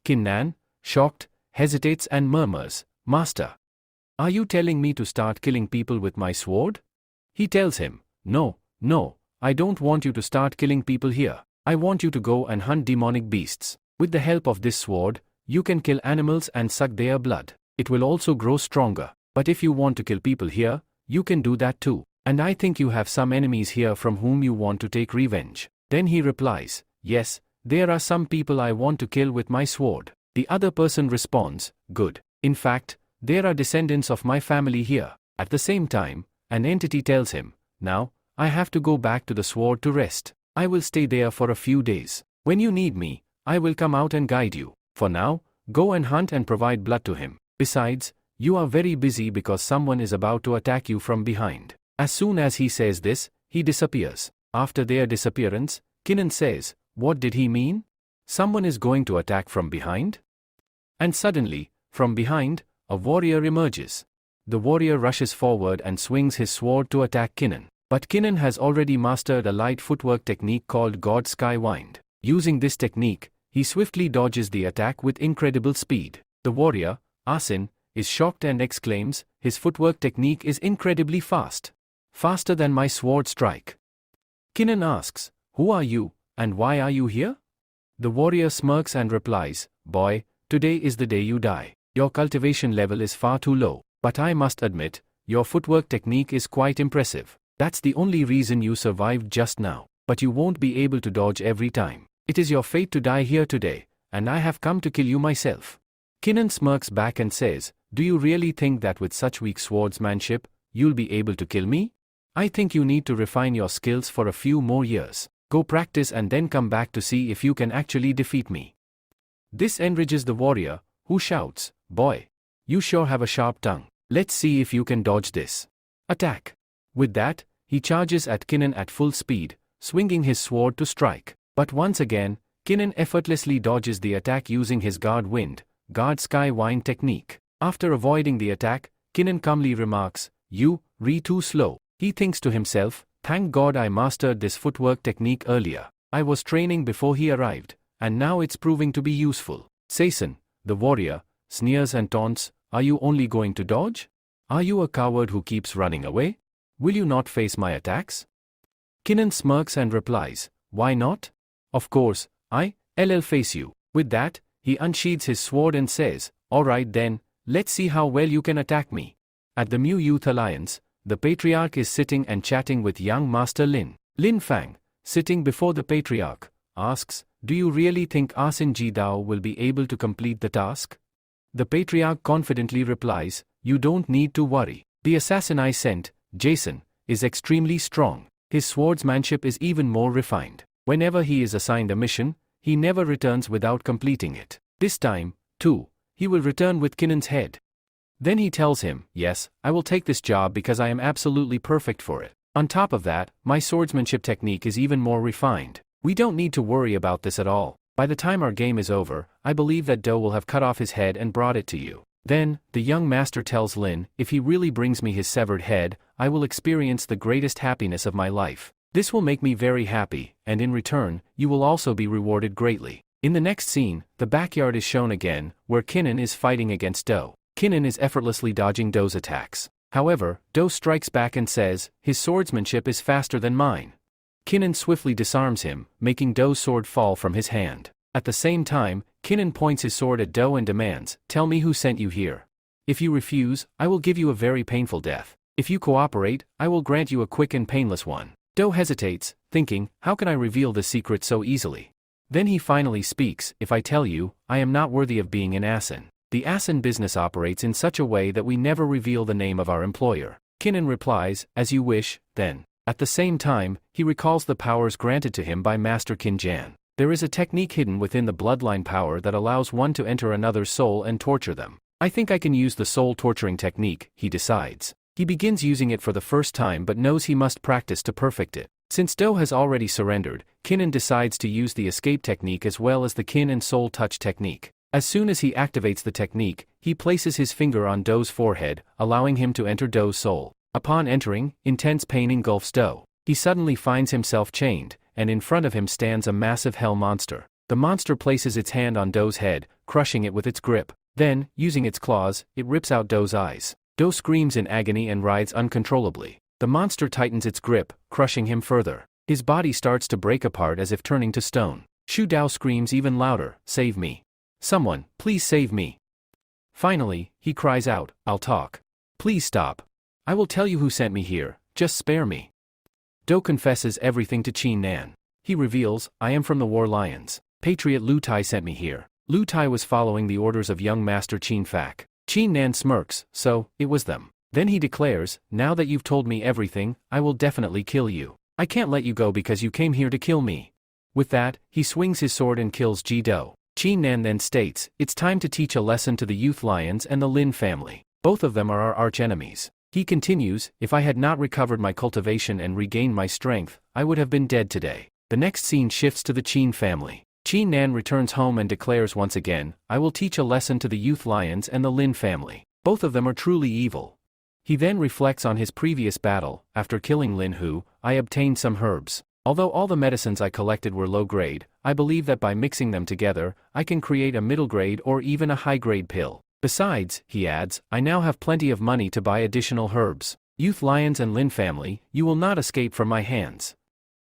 Qin Nan, shocked, hesitates and murmurs, Master, are you telling me to start killing people with my sword? He tells him, no, I don't want you to start killing people here. I want you to go and hunt demonic beasts. With the help of this sword, you can kill animals and suck their blood. It will also grow stronger. But if you want to kill people here, you can do that too. And I think you have some enemies here from whom you want to take revenge. Then he replies, yes, there are some people I want to kill with my sword. The other person responds, good. In fact, there are descendants of my family here. At the same time, an entity tells him, now, I have to go back to the sword to rest. I will stay there for a few days. When you need me, I will come out and guide you. For now, go and hunt and provide blood to him. Besides, you are very busy because someone is about to attack you from behind. As soon as he says this, he disappears. After their disappearance, Kinnan says, what did he mean? Someone is going to attack from behind? And suddenly, from behind, a warrior emerges. The warrior rushes forward and swings his sword to attack Kinnan. But Kinnan has already mastered a light footwork technique called God Sky Wind. Using this technique, he swiftly dodges the attack with incredible speed. The warrior, Asin, is shocked and exclaims, his footwork technique is incredibly fast. Faster than my sword strike. Kinnan asks, who are you, and why are you here? The warrior smirks and replies, boy, today is the day you die. Your cultivation level is far too low, but I must admit, your footwork technique is quite impressive. That's the only reason you survived just now, but you won't be able to dodge every time. It is your fate to die here today, and I have come to kill you myself. Kinnan smirks back and says, do you really think that with such weak swordsmanship, you'll be able to kill me? I think you need to refine your skills for a few more years. Go practice and then come back to see if you can actually defeat me. This enrages the warrior, who shouts, boy, you sure have a sharp tongue. Let's see if you can dodge this. Attack. With that, he charges at Kinnan at full speed, swinging his sword to strike. But once again, Kinnan effortlessly dodges the attack using his God Sky Wind technique. After avoiding the attack, Kinnan calmly remarks, you, too slow. He thinks to himself, thank God I mastered this footwork technique earlier. I was training before he arrived, and now it's proving to be useful. Saison, the warrior, sneers and taunts, are you only going to dodge? Are you a coward who keeps running away? Will you not face my attacks? Kinnan smirks and replies, why not? Of course, I'll face you. With that, he unsheathes his sword and says, alright then, let's see how well you can attack me. At the Mu Youth Alliance, the Patriarch is sitting and chatting with young Master Lin. Lin Fang, sitting before the Patriarch, asks, do you really think Asin Ji Dao will be able to complete the task? The Patriarch confidently replies, you don't need to worry. The assassin I sent, Jason, is extremely strong. His swordsmanship is even more refined. Whenever he is assigned a mission, he never returns without completing it. This time, too, he will return with Kinnan's head. Then he tells him, yes, I will take this job because I am absolutely perfect for it. On top of that, my swordsmanship technique is even more refined. We don't need to worry about this at all. By the time our game is over, I believe that Do will have cut off his head and brought it to you. Then, the young master tells Lin, if he really brings me his severed head, I will experience the greatest happiness of my life. This will make me very happy, and in return, you will also be rewarded greatly. In the next scene, the backyard is shown again, where Kinnan is fighting against Do. Kinnan is effortlessly dodging Do's attacks. However, Do strikes back and says, his swordsmanship is faster than mine. Kinnan swiftly disarms him, making Do's sword fall from his hand. At the same time, Kinnan points his sword at Do and demands, tell me who sent you here. If you refuse, I will give you a very painful death. If you cooperate, I will grant you a quick and painless one. Do hesitates, thinking, how can I reveal the secret so easily? Then he finally speaks, if I tell you, I am not worthy of being an Asin. The Asin business operates in such a way that we never reveal the name of our employer. Kinnan replies, as you wish, then. At the same time, he recalls the powers granted to him by Master Qin Jan. There is a technique hidden within the bloodline power that allows one to enter another's soul and torture them. I think I can use the soul torturing technique, he decides. He begins using it for the first time but knows he must practice to perfect it. Since Do has already surrendered, Kinnan decides to use the escape technique as well as the Qin and soul touch technique. As soon as he activates the technique, he places his finger on Do's forehead, allowing him to enter Do's soul. Upon entering, intense pain engulfs Do. He suddenly finds himself chained, and in front of him stands a massive hell monster. The monster places its hand on Do's head, crushing it with its grip. Then, using its claws, it rips out Do's eyes. Do screams in agony and writhes uncontrollably. The monster tightens its grip, crushing him further. His body starts to break apart as if turning to stone. Shu Dao screams even louder, "Save me! Someone, please save me!" Finally, he cries out, "I'll talk. Please stop. I will tell you who sent me here, just spare me." Do confesses everything to Qin Nan. He reveals, "I am from the War Lions. Patriot Lu Tai sent me here." Lu Tai was following the orders of young Master Qin Fak. Qin Nan smirks, "So, it was them." Then he declares, "Now that you've told me everything, I will definitely kill you. I can't let you go because you came here to kill me." With that, he swings his sword and kills Ji Do. Qin Nan then states, "It's time to teach a lesson to the youth lions and the Lin family. Both of them are our arch-enemies." He continues, "If I had not recovered my cultivation and regained my strength, I would have been dead today." The next scene shifts to the Qin family. Qin Nan returns home and declares once again, "I will teach a lesson to the youth lions and the Lin family. Both of them are truly evil." He then reflects on his previous battle. "After killing Lin Hu, I obtained some herbs. Although all the medicines I collected were low grade, I believe that by mixing them together, I can create a middle grade or even a high grade pill. Besides," he adds, "I now have plenty of money to buy additional herbs. Youth lions and Lin family, you will not escape from my hands."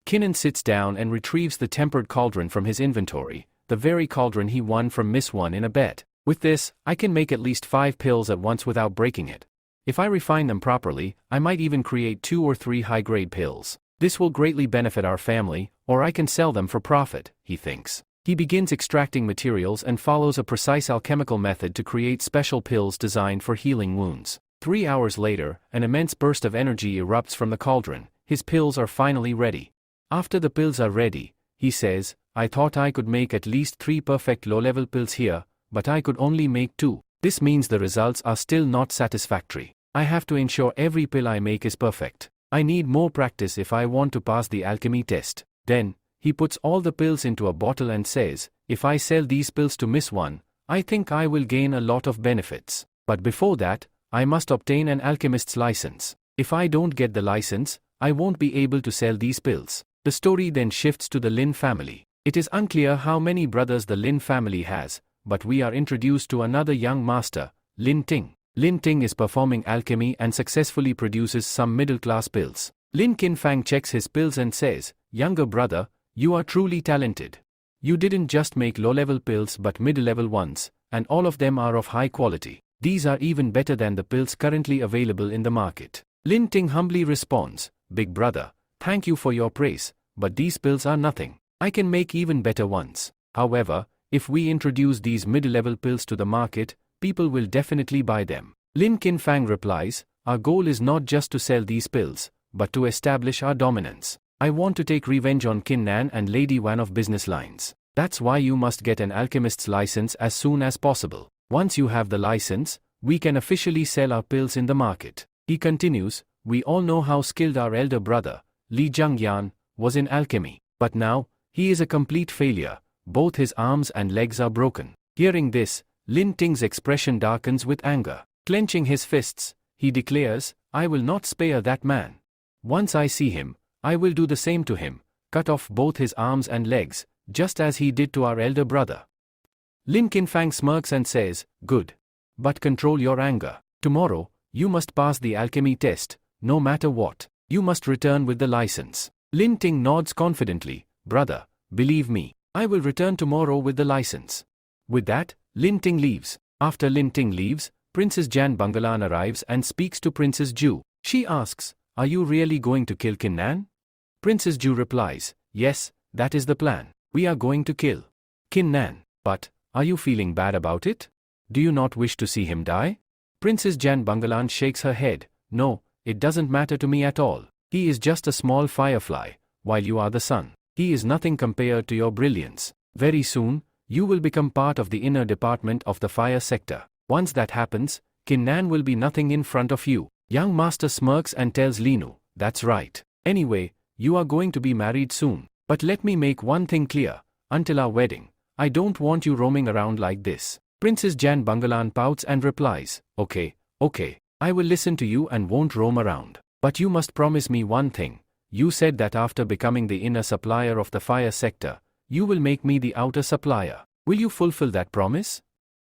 Kinnan sits down and retrieves the tempered cauldron from his inventory, the very cauldron he won from Miss One in a bet. "With this, I can make at least 5 pills at once without breaking it. If I refine them properly, I might even create 2 or 3 high-grade pills. This will greatly benefit our family, or I can sell them for profit," he thinks. He begins extracting materials and follows a precise alchemical method to create special pills designed for healing wounds. 3 hours later, an immense burst of energy erupts from the cauldron. His pills are finally ready. After the pills are ready, he says, "I thought I could make at least 3 perfect low-level pills here, but I could only make 2. This means the results are still not satisfactory. I have to ensure every pill I make is perfect. I need more practice if I want to pass the alchemy test." Then, he puts all the pills into a bottle and says, "If I sell these pills to Miss One, I think I will gain a lot of benefits. But before that, I must obtain an alchemist's license. If I don't get the license, I won't be able to sell these pills." The story then shifts to the Lin family. It is unclear how many brothers the Lin family has, but we are introduced to another young master, Lin Ting. Lin Ting is performing alchemy and successfully produces some middle-class pills. Lin Qinfang checks his pills and says, "Younger brother, you are truly talented. You didn't just make low-level pills but mid-level ones, and all of them are of high quality. These are even better than the pills currently available in the market." Lin Ting humbly responds, "Big brother, thank you for your praise, but these pills are nothing. I can make even better ones. However, if we introduce these mid-level pills to the market, people will definitely buy them." Lin Qinfang replies, "Our goal is not just to sell these pills, but to establish our dominance. I want to take revenge on Qin Nan and Lady Wan of business lines. That's why you must get an alchemist's license as soon as possible. Once you have the license, we can officially sell our pills in the market." He continues, "We all know how skilled our elder brother, Li Zhangyan, was in alchemy. But now, he is a complete failure. Both his arms and legs are broken." Hearing this, Lin Ting's expression darkens with anger. Clenching his fists, he declares, "I will not spare that man. Once I see him, I will do the same to him, cut off both his arms and legs, just as he did to our elder brother." Lin Qinfang smirks and says, "Good. But control your anger. Tomorrow, you must pass the alchemy test, no matter what. You must return with the license." Lin Ting nods confidently, "Brother, believe me, I will return tomorrow with the license." With that, Lin Ting leaves. After Lin Ting leaves, Princess Jan Bungalan arrives and speaks to Princess Ju. She asks, "Are you really going to kill Qin Nan?" Princess Ju replies, "Yes, that is the plan. We are going to kill Qin Nan. But, are you feeling bad about it? Do you not wish to see him die?" Princess Jan Bungalan shakes her head, "No, it doesn't matter to me at all. He is just a small firefly, while you are the sun. He is nothing compared to your brilliance. Very soon, you will become part of the inner department of the fire sector. Once that happens, Kin Nan will be nothing in front of you. Young master smirks and tells Linu, that's right. Anyway, you are going to be married soon. But let me make one thing clear, until our wedding, I don't want you roaming around like this. Princess Jan Bungalan pouts and replies, okay, I will listen to you and won't roam around. But you must promise me one thing. You said that after becoming the inner supplier of the fire sector, you will make me the outer supplier. Will you fulfill that promise?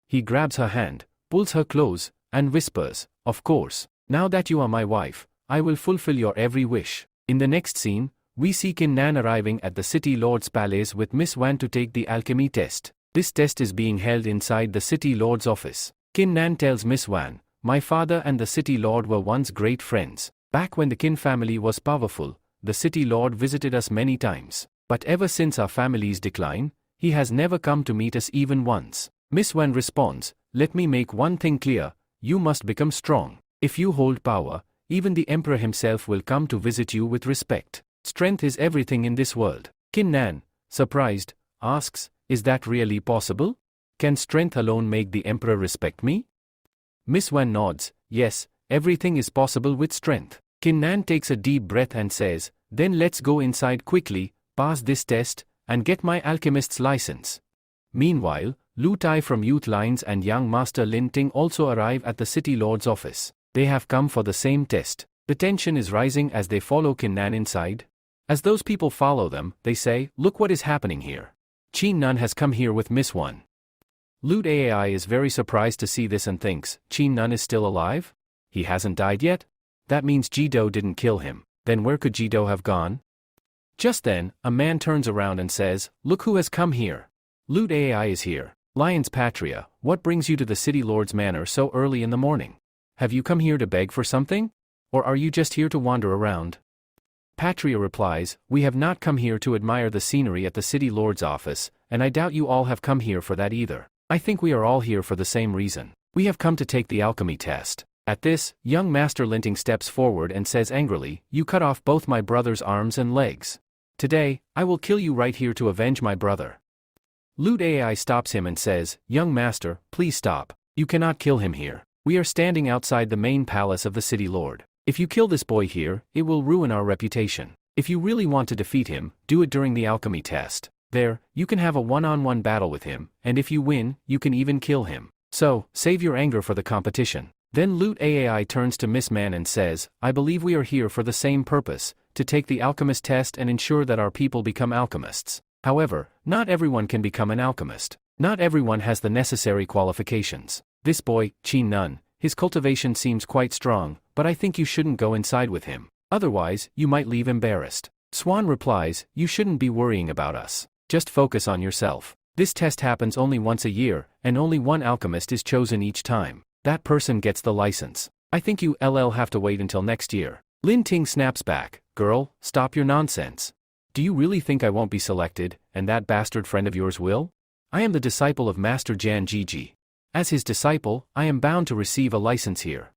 He grabs her hand, pulls her close, and whispers, of course. Now that you are my wife, I will fulfill your every wish. In the next scene, we see Kin Nan arriving at the City Lord's palace with Miss Wan to take the alchemy test. This test is being held inside the City Lord's office. Kin Nan tells Miss Wan, my father and the City Lord were once great friends. Back when the Kin family was powerful, the City Lord visited us many times. But ever since our family's decline, he has never come to meet us even once. Miss Wan responds, let me make one thing clear, you must become strong. If you hold power, even the Emperor himself will come to visit you with respect. Strength is everything in this world. Kin Nan, surprised, asks, is that really possible? Can strength alone make the Emperor respect me? Miss Wan nods, yes, everything is possible with strength. Kin Nan takes a deep breath and says, then let's go inside quickly, pass this test, and get my alchemist's license. Meanwhile, Lu Tai from Youth Lines and young Master Lin Ting also arrive at the City Lord's office. They have come for the same test. The tension is rising as they follow Kin Nan inside. As those people follow them, they say, look what is happening here. Qin Nun has come here with Miss Wan. Lu Tai is very surprised to see this and thinks, Qin Nun is still alive? He hasn't died yet? That means Jido didn't kill him. Then where could Jido have gone? Just then, a man turns around and says, look who has come here. Lu Tai is here. Lion's Patria, what brings you to the City Lord's manor so early in the morning? Have you come here to beg for something? Or are you just here to wander around? Patria replies, we have not come here to admire the scenery at the City Lord's office, and I doubt you all have come here for that either. I think we are all here for the same reason. We have come to take the alchemy test. At this, young Master Linting steps forward and says angrily, you cut off both my brother's arms and legs. Today, I will kill you right here to avenge my brother. Lu Tai stops him and says, young master, please stop. You cannot kill him here. We are standing outside the main palace of the City Lord. If you kill this boy here, it will ruin our reputation. If you really want to defeat him, do it during the alchemy test. There, you can have a one-on-one battle with him, and if you win, you can even kill him. So, save your anger for the competition. Then Lu Tai turns to Miss Man and says, I believe we are here for the same purpose, to take the alchemist test and ensure that our people become alchemists. However, not everyone can become an alchemist. Not everyone has the necessary qualifications. This boy, Qin Nun, his cultivation seems quite strong, but I think you shouldn't go inside with him. Otherwise, you might leave embarrassed. Swan replies, you shouldn't be worrying about us. Just focus on yourself. This test happens only once a year, and only one alchemist is chosen each time. That person gets the license. I think you have to wait until next year. Lin Ting snaps back, girl, stop your nonsense. Do you really think I won't be selected, and that bastard friend of yours will? I am the disciple of Master Jan Jiji. As his disciple, I am bound to receive a license here.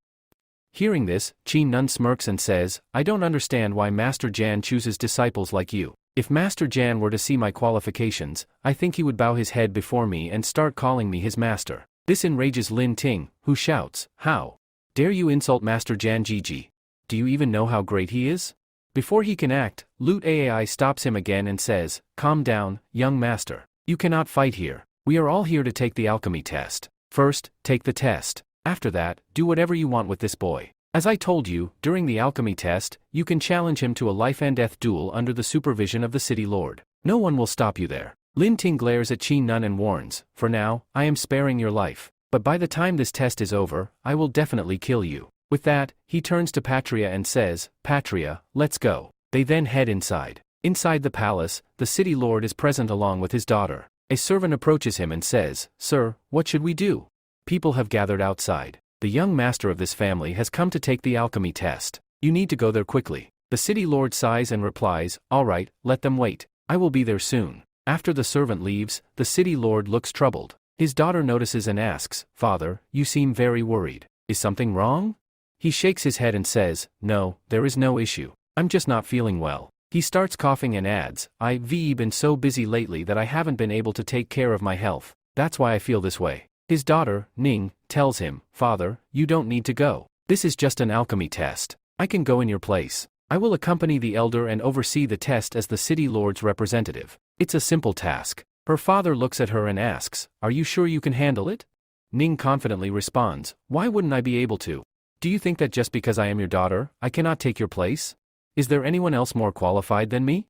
Hearing this, Qin Nun smirks and says, I don't understand why Master Jan chooses disciples like you. If Master Jan were to see my qualifications, I think he would bow his head before me and start calling me his master. This enrages Lin Ting, who shouts, how dare you insult Master Jan Jiji? Do you even know how great he is? Before he can act, Lu Tai stops him again and says, calm down, young master. You cannot fight here. We are all here to take the alchemy test. First, take the test. After that, do whatever you want with this boy. As I told you, during the alchemy test, you can challenge him to a life-and-death duel under the supervision of the City Lord. No one will stop you there. Lin Ting glares at Qin Nun and warns, for now, I am sparing your life. But by the time this test is over, I will definitely kill you. With that, he turns to Patria and says, Patria, let's go. They then head inside. Inside the palace, the City Lord is present along with his daughter. A servant approaches him and says, Sir, what should we do? People have gathered outside. The young master of this family has come to take the alchemy test. You need to go there quickly. The City Lord sighs and replies, all right, let them wait. I will be there soon. After the servant leaves, the City Lord looks troubled. His daughter notices and asks, Father, you seem very worried. Is something wrong? He shakes his head and says, no, there is no issue. I'm just not feeling well. He starts coughing and adds, I've been so busy lately that I haven't been able to take care of my health. That's why I feel this way. His daughter, Ning, tells him, Father, you don't need to go. This is just an alchemy test. I can go in your place. I will accompany the elder and oversee the test as the city lord's representative. It's a simple task. Her father looks at her and asks, Are you sure you can handle it? Ning confidently responds, Why wouldn't I be able to? Do you think that just because I am your daughter, I cannot take your place? Is there anyone else more qualified than me?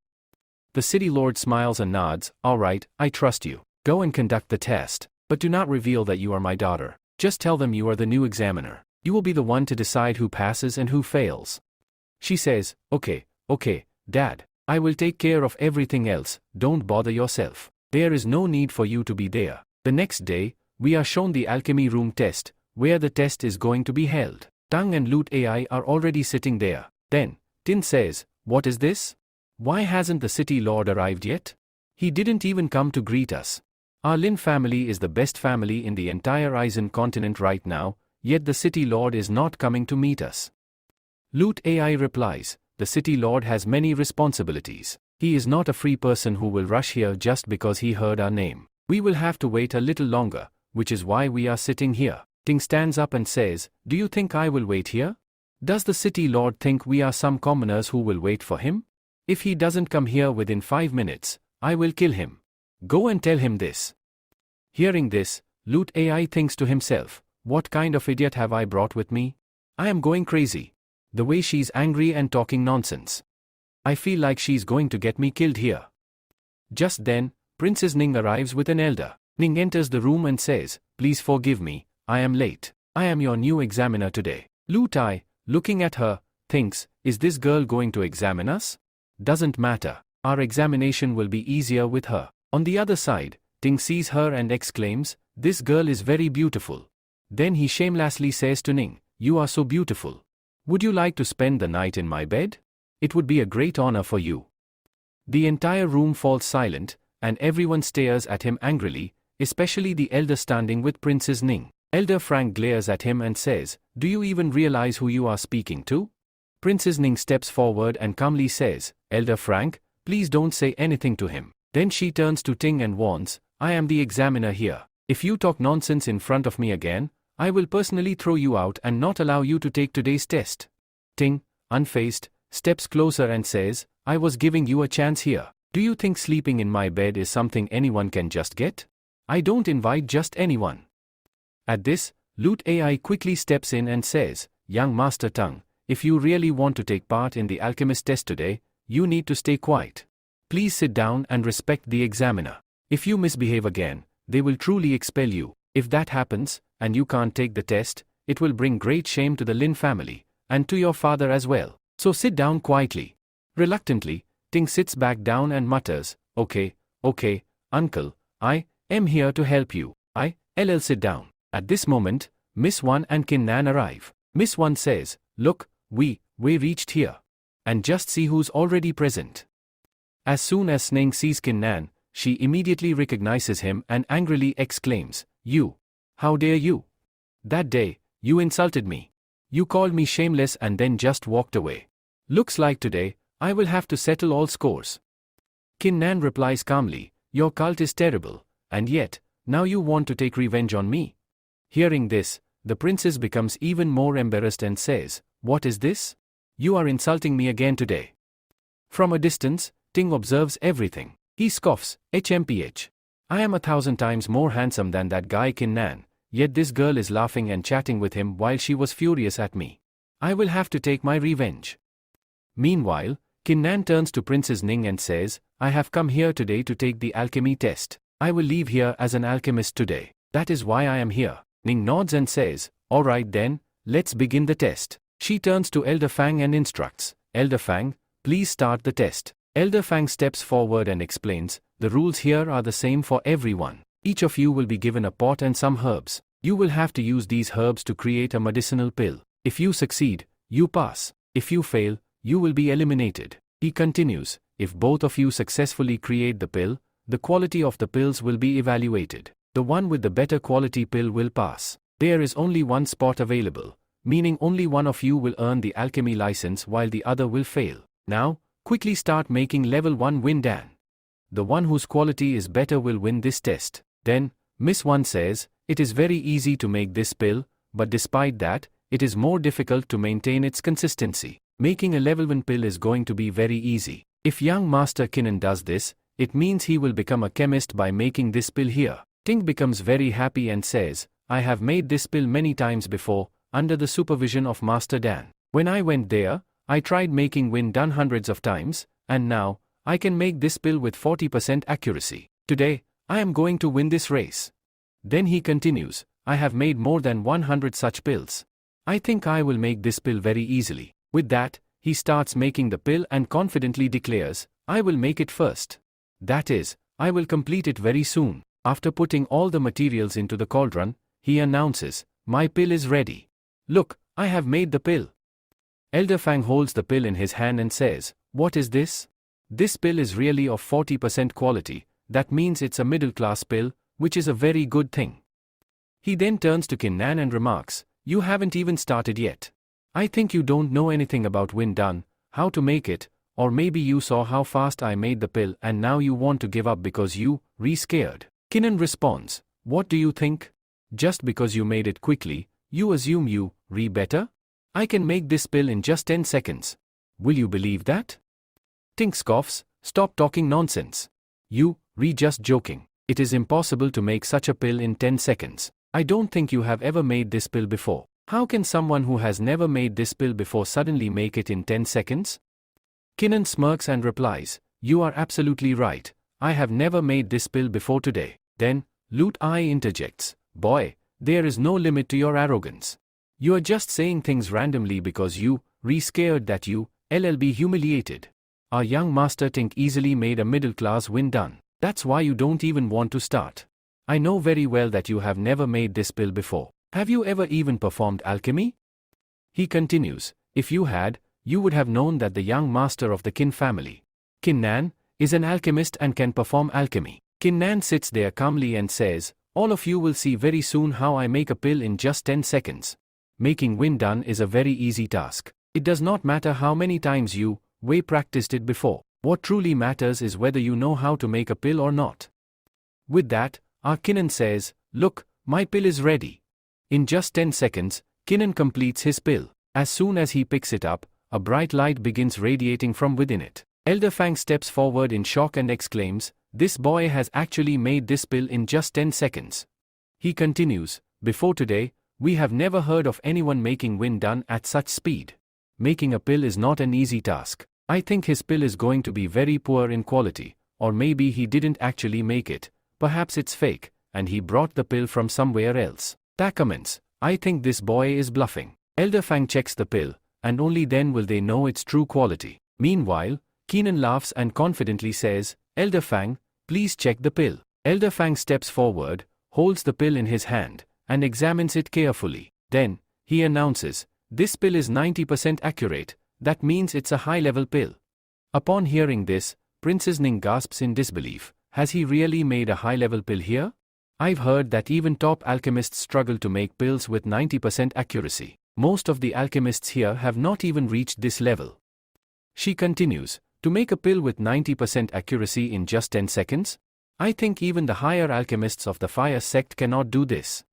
The city lord smiles and nods, All right, I trust you. Go and conduct the test, but do not reveal that you are my daughter. Just tell them you are the new examiner. You will be the one to decide who passes and who fails. She says, Okay, Dad. I will take care of everything else, don't bother yourself. There is no need for you to be there. The next day, we are shown the alchemy room test, where the test is going to be held. Tang and Loot AI are already sitting there. Then, Tin says, What is this? Why hasn't the city lord arrived yet? He didn't even come to greet us. Our Lin family is the best family in the entire Eisen continent right now, yet the city lord is not coming to meet us. Loot AI replies, The city lord has many responsibilities. He is not a free person who will rush here just because he heard our name. We will have to wait a little longer, which is why we are sitting here. Ting stands up and says, Do you think I will wait here? Does the city lord think we are some commoners who will wait for him? If he doesn't come here within 5 minutes, I will kill him. Go and tell him this. Hearing this, Loot AI thinks to himself, What kind of idiot have I brought with me? I am going crazy. The way she's angry and talking nonsense. I feel like she's going to get me killed here. Just then, Princess Ning arrives with an elder. Ning enters the room and says, Please forgive me, I am late. I am your new examiner today. Loot AI, looking at her, thinks, Is this girl going to examine us? Doesn't matter. Our examination will be easier with her. On the other side, Ting sees her and exclaims, This girl is very beautiful. Then he shamelessly says to Ning, You are so beautiful. Would you like to spend the night in my bed? It would be a great honor for you. The entire room falls silent, and everyone stares at him angrily, especially the elder standing with Princess Ning. Elder Frank glares at him and says, Do you even realize who you are speaking to? Princess Ning steps forward and calmly says, Elder Frank, please don't say anything to him. Then she turns to Ting and warns, I am the examiner here. If you talk nonsense in front of me again, I will personally throw you out and not allow you to take today's test. Ting, unfazed, steps closer and says, I was giving you a chance here. Do you think sleeping in my bed is something anyone can just get? I don't invite just anyone. At this, Loot AI quickly steps in and says, Young Master Tang, if you really want to take part in the alchemist test today, you need to stay quiet. Please sit down and respect the examiner. If you misbehave again, they will truly expel you. If that happens, and you can't take the test, it will bring great shame to the Lin family, and to your father as well. So sit down quietly. Reluctantly, Ting sits back down and mutters, Okay, uncle, I am here to help you. I'll sit down. At this moment, Miss Wan and Kin Nan arrive. Miss Wan says, Look, we reached here. And just see who's already present. As soon as Sneng sees Kin Nan, she immediately recognizes him and angrily exclaims, You! How dare you? That day, you insulted me. You called me shameless and then just walked away. Looks like today, I will have to settle all scores. Kin Nan replies calmly, Your cult is terrible, and yet, now you want to take revenge on me. Hearing this, the princess becomes even more embarrassed and says, What is this? You are insulting me again today. From a distance, Ting observes everything. He scoffs, HMPH. I am 1,000 times more handsome than that guy Kin Nan, yet this girl is laughing and chatting with him while she was furious at me. I will have to take my revenge. Meanwhile, Kin Nan turns to Princess Ning and says, I have come here today to take the alchemy test. I will leave here as an alchemist today. That is why I am here. Ning nods and says, Alright then, let's begin the test. She turns to Elder Fang and instructs, Elder Fang, please start the test. Elder Fang steps forward and explains, the rules here are the same for everyone. Each of you will be given a pot and some herbs. You will have to use these herbs to create a medicinal pill. If you succeed, you pass. If you fail, you will be eliminated. He continues, if both of you successfully create the pill, the quality of the pills will be evaluated. The one with the better quality pill will pass. There is only one spot available, meaning only one of you will earn the alchemy license while the other will fail. Now, quickly start making level 1 Win Dan. The one whose quality is better will win this test. Then, Miss One says, it is very easy to make this pill, but despite that, it is more difficult to maintain its consistency. Making a level 1 pill is going to be very easy. If young Master Kinnan does this, it means he will become a chemist by making this pill here. Tink becomes very happy and says, I have made this pill many times before, under the supervision of Master Dan. When I went there, I tried making Win Dan hundreds of times, and now, I can make this pill with 40% accuracy. Today, I am going to win this race. Then he continues, I have made more than 100 such pills. I think I will make this pill very easily. With that, he starts making the pill and confidently declares, I will make it first. That is, I will complete it very soon. After putting all the materials into the cauldron, he announces, my pill is ready. Look, I have made the pill. Elder Fang holds the pill in his hand and says, what is this? This pill is really of 40% quality, that means it's a middle-class pill, which is a very good thing. He then turns to Kinnan and remarks, you haven't even started yet. I think you don't know anything about Win Dan, how to make it, or maybe you saw how fast I made the pill and now you want to give up because you, scared. Kinnan responds, what do you think? Just because you made it quickly, you assume you, better? I can make this pill in just 10 seconds. Will you believe that? Tink scoffs, stop talking nonsense. You, just joking. It is impossible to make such a pill in 10 seconds. I don't think you have ever made this pill before. How can someone who has never made this pill before suddenly make it in 10 seconds? Kinnan smirks and replies, you are absolutely right. I have never made this pill before today. Then, Lut Ai interjects, boy, there is no limit to your arrogance. You are just saying things randomly because you, scared that you, be humiliated. Our young Master Tink easily made a middle-class Win Dan. That's why you don't even want to start. I know very well that you have never made this pill before. Have you ever even performed alchemy? He continues, if you had, you would have known that the young master of the Kin family, Kinnan, is an alchemist and can perform alchemy. Kinnan sits there calmly and says, all of you will see very soon how I make a pill in just 10 seconds. Making Win Dan is a very easy task. It does not matter how many times you, practiced it before. What truly matters is whether you know how to make a pill or not. With that, our Kinnan says, look, my pill is ready. In just 10 seconds, Kinnan completes his pill. As soon as he picks it up, a bright light begins radiating from within it. Elder Fang steps forward in shock and exclaims, this boy has actually made this pill in just 10 seconds. He continues, before today, we have never heard of anyone making Win Dan at such speed. Making a pill is not an easy task. I think his pill is going to be very poor in quality, or maybe he didn't actually make it, perhaps it's fake, and he brought the pill from somewhere else. Ta comments, I think this boy is bluffing. Elder Fang checks the pill, and only then will they know its true quality. Meanwhile, Kinnan laughs and confidently says, Elder Fang, please check the pill. Elder Fang steps forward, holds the pill in his hand, and examines it carefully. Then, he announces, this pill is 90% accurate, that means it's a high-level pill. Upon hearing this, Princess Ning gasps in disbelief, has he really made a high-level pill here? I've heard that even top alchemists struggle to make pills with 90% accuracy. Most of the alchemists here have not even reached this level. She continues, to make a pill with 90% accuracy in just 10 seconds? I think even the higher alchemists of the fire sect cannot do this.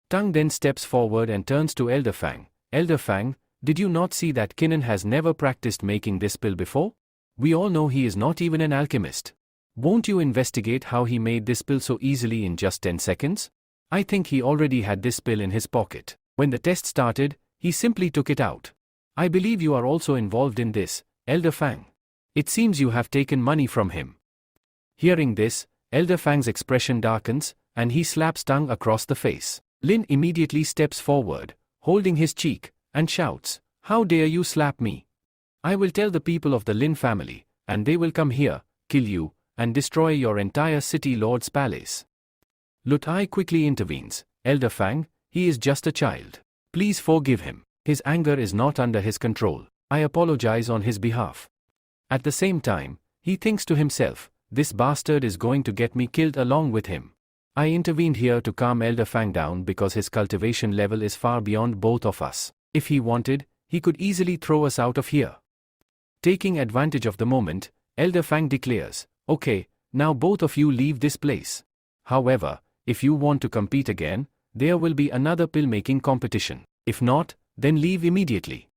Tang then steps forward and turns to Elder Fang. Elder Fang, did you not see that Kinnan has never practiced making this pill before? We all know he is not even an alchemist. Won't you investigate how he made this pill so easily in just 10 seconds? I think he already had this pill in his pocket. When the test started, he simply took it out. I believe you are also involved in this, Elder Fang. It seems you have taken money from him. Hearing this, Elder Fang's expression darkens, and he slaps Tang across the face. Lin immediately steps forward, holding his cheek, and shouts, how dare you slap me? I will tell the people of the Lin family, and they will come here, kill you, and destroy your entire city lord's palace. Lut Ai quickly intervenes, Elder Fang, he is just a child. Please forgive him. His anger is not under his control. I apologize on his behalf. At the same time, he thinks to himself, this bastard is going to get me killed along with him. I intervened here to calm Elder Fang down because his cultivation level is far beyond both of us. If he wanted, he could easily throw us out of here. Taking advantage of the moment, Elder Fang declares, okay, now both of you leave this place. However, if you want to compete again, there will be another pill-making competition. If not, then leave immediately.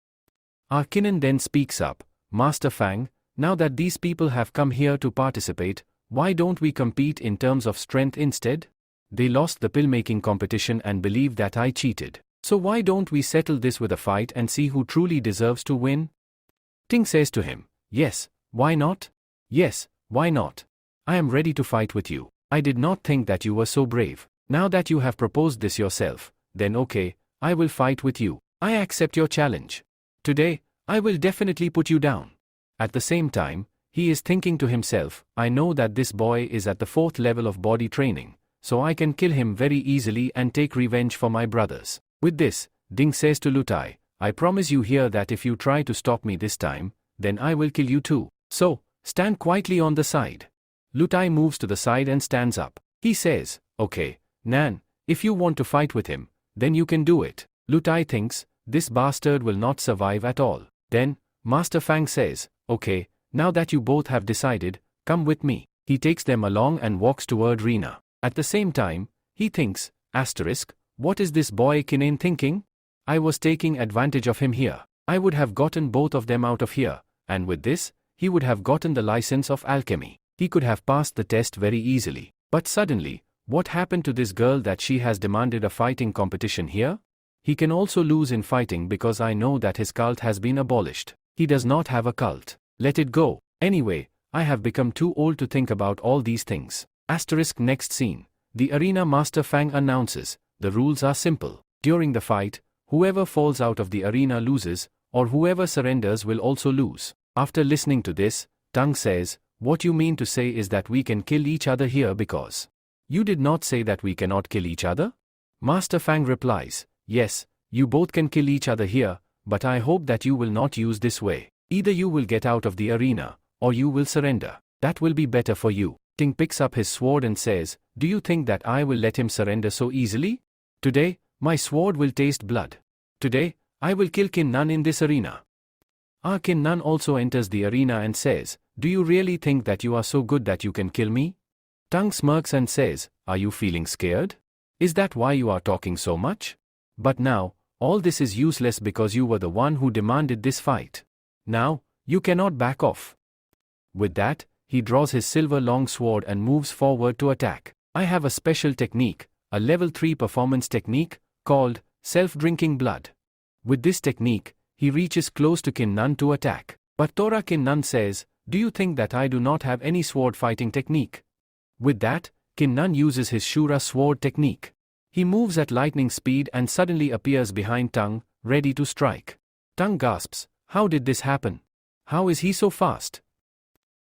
Our Kinnan then speaks up, Master Fang, now that these people have come here to participate, why don't we compete in terms of strength instead? They lost the pill-making competition and believe that I cheated. So why don't we settle this with a fight and see who truly deserves to win? Ting says to him, yes, why not? Yes, why not? I am ready to fight with you. I did not think that you were so brave. Now that you have proposed this yourself, then okay, I will fight with you. I accept your challenge. Today, I will definitely put you down. At the same time, he is thinking to himself, I know that this boy is at the 4th level of body training, so I can kill him very easily and take revenge for my brothers. With this, Ding says to Lutai, I promise you here that if you try to stop me this time, then I will kill you too. So, stand quietly on the side. Lutai moves to the side and stands up. He says, okay, Nan, if you want to fight with him, then you can do it. Lutai thinks, this bastard will not survive at all. Then, Master Fang says, okay, now that you both have decided, come with me. He takes them along and walks toward Rina. At the same time, he thinks, what is this boy Kinnan thinking? I was taking advantage of him here. I would have gotten both of them out of here, and with this, he would have gotten the license of alchemy. He could have passed the test very easily. But suddenly, what happened to this girl that she has demanded a fighting competition here? He can also lose in fighting because I know that his cult has been abolished. He does not have a cult. Let it go. Anyway, I have become too old to think about all these things. Next scene. The arena Master Fang announces, the rules are simple. During the fight, whoever falls out of the arena loses, or whoever surrenders will also lose. After listening to this, Tang says, what you mean to say is that we can kill each other here because you did not say that we cannot kill each other? Master Fang replies, yes, you both can kill each other here, but I hope that you will not use this way. Either you will get out of the arena, or you will surrender. That will be better for you. Ting picks up his sword and says, do you think that I will let him surrender so easily? Today, my sword will taste blood. Today, I will kill Kinnan in this arena. Kinnan also enters the arena and says, do you really think that you are so good that you can kill me? Tang smirks and says, are you feeling scared? Is that why you are talking so much? But now, all this is useless because you were the one who demanded this fight. Now, you cannot back off. With that, he draws his silver long sword and moves forward to attack. I have a special technique, a level 3 performance technique, called self-drinking blood. With this technique, he reaches close to Kinnan to attack. But Tora Kinnan says, do you think that I do not have any sword fighting technique? With that, Kinnan uses his Shura sword technique. He moves at lightning speed and suddenly appears behind Tang, ready to strike. Tang gasps, how did this happen? How is he so fast?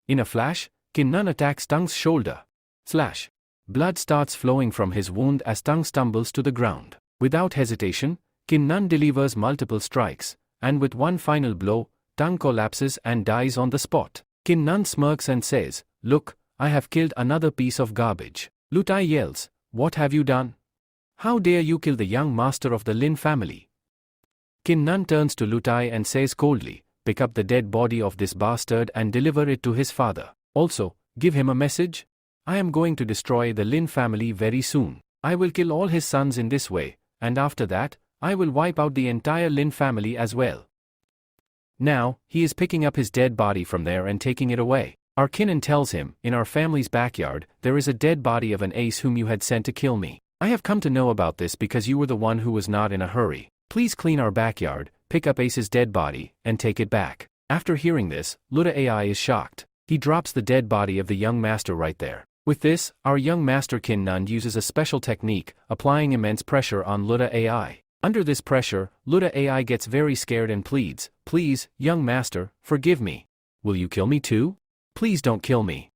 In a flash, Kinnan attacks Tang's shoulder. Slash. Blood starts flowing from his wound as Tang stumbles to the ground. Without hesitation, Kinnan delivers multiple strikes, and with one final blow, Tang collapses and dies on the spot. Kinnan smirks and says, look, I have killed another piece of garbage. Lutai yells, what have you done? How dare you kill the young master of the Lin family? Kinnan turns to Lutai and says coldly, pick up the dead body of this bastard and deliver it to his father. Also, give him a message. I am going to destroy the Lin family very soon. I will kill all his sons in this way, and after that, I will wipe out the entire Lin family as well. Now, he is picking up his dead body from there and taking it away. Our Kinnan tells him, in our family's backyard, there is a dead body of an ace whom you had sent to kill me. I have come to know about this because you were the one who was not in a hurry. Please clean our backyard, pick up Ace's dead body, and take it back. After hearing this, Luda AI is shocked. He drops the dead body of the young master right there. With this, our young master Kinnan uses a special technique, applying immense pressure on Luda AI. Under this pressure, Luda AI gets very scared and pleads, please, young master, forgive me. Will you kill me too? Please don't kill me.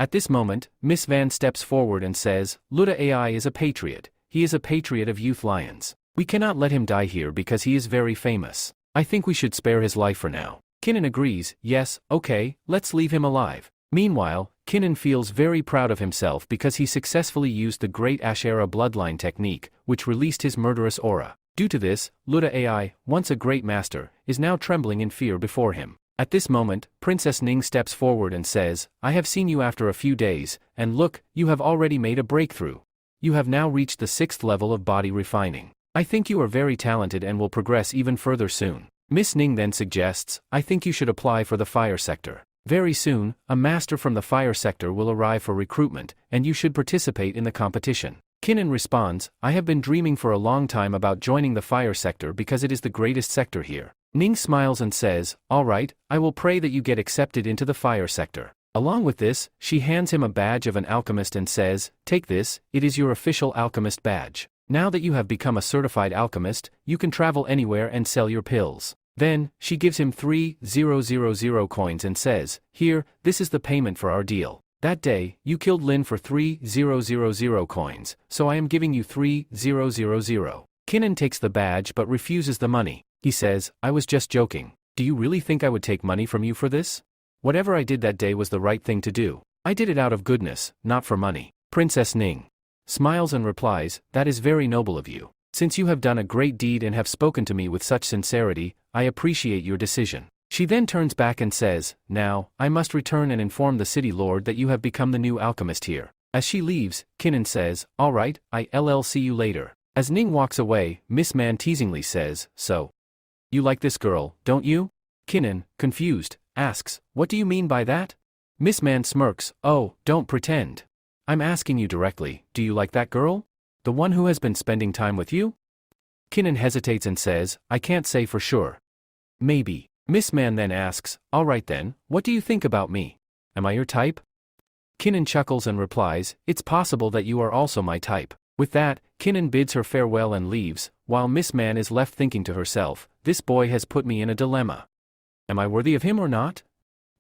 At this moment, Miss Van steps forward and says, Luda AI is a patriot. He is a patriot of Youth Lions. We cannot let him die here because he is very famous. I think we should spare his life for now. Kinnan agrees, yes, okay, let's leave him alive. Meanwhile, Kinnan feels very proud of himself because he successfully used the Great Ashera bloodline technique, which released his murderous aura. Due to this, Luda AI, once a great master, is now trembling in fear before him. At this moment, Princess Ning steps forward and says, I have seen you after a few days, and look, you have already made a breakthrough. You have now reached the 6th level of body refining. I think you are very talented and will progress even further soon. Miss Ning then suggests, I think you should apply for the fire sector. Very soon, a master from the fire sector will arrive for recruitment, and you should participate in the competition. Kinnan responds, I have been dreaming for a long time about joining the fire sector because it is the greatest sector here. Ning smiles and says, all right, I will pray that you get accepted into the fire sector. Along with this, she hands him a badge of an alchemist and says, take this, it is your official alchemist badge. Now that you have become a certified alchemist, you can travel anywhere and sell your pills. Then, she gives him 3,000 coins and says, here, this is the payment for our deal. That day, you killed Lin for 3,000 coins, so I am giving you 3,000. Kinnan takes the badge but refuses the money. He says, I was just joking. Do you really think I would take money from you for this? Whatever I did that day was the right thing to do. I did it out of goodness, not for money. Princess Ning smiles and replies, that is very noble of you. Since you have done a great deed and have spoken to me with such sincerity, I appreciate your decision. She then turns back and says, now, I must return and inform the city lord that you have become the new alchemist here. As she leaves, Kinnan says, all right, I'll see you later. As Ning walks away, Miss Man teasingly says, so, you like this girl, don't you? Kinnan, confused, asks, what do you mean by that? Miss Man smirks, oh, don't pretend. I'm asking you directly, do you like that girl? The one who has been spending time with you? Kinnan hesitates and says, I can't say for sure. Maybe. Miss Man then asks, all right then, what do you think about me? Am I your type? Kinnan chuckles and replies, it's possible that you are also my type. With that, Kinnan bids her farewell and leaves, while Miss Man is left thinking to herself, this boy has put me in a dilemma. Am I worthy of him or not?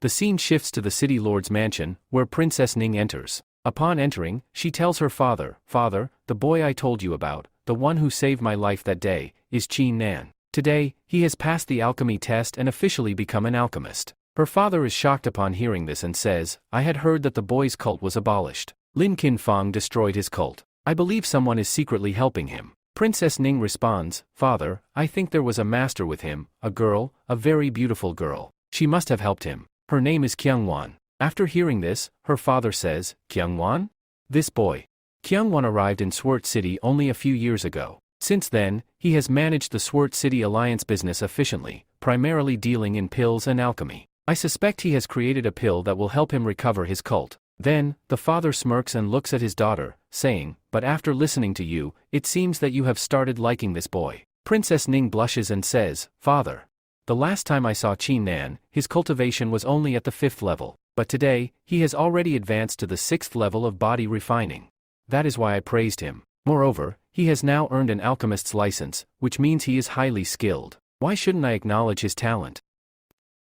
The scene shifts to the city lord's mansion, where Princess Ning enters. Upon entering, she tells her father, Father, the boy I told you about, the one who saved my life that day, is Qin Nan. Today, he has passed the alchemy test and officially become an alchemist. Her father is shocked upon hearing this and says, I had heard that the boy's cult was abolished. Lin Qinfang destroyed his cult. I believe someone is secretly helping him. Princess Ning responds, Father, I think there was a master with him, a girl, a very beautiful girl. She must have helped him. Her name is Kyungwon. After hearing this, her father says, Kyungwon? This boy. Kyungwon arrived in Swart City only a few years ago. Since then, he has managed the Swart City Alliance business efficiently, primarily dealing in pills and alchemy. I suspect he has created a pill that will help him recover his cult. Then, the father smirks and looks at his daughter, saying, but after listening to you, it seems that you have started liking this boy. Princess Ning blushes and says, Father. The last time I saw Qin Nan, his cultivation was only at the 5th level, but today, he has already advanced to the 6th level of body refining. That is why I praised him. Moreover, he has now earned an alchemist's license, which means he is highly skilled. Why shouldn't I acknowledge his talent?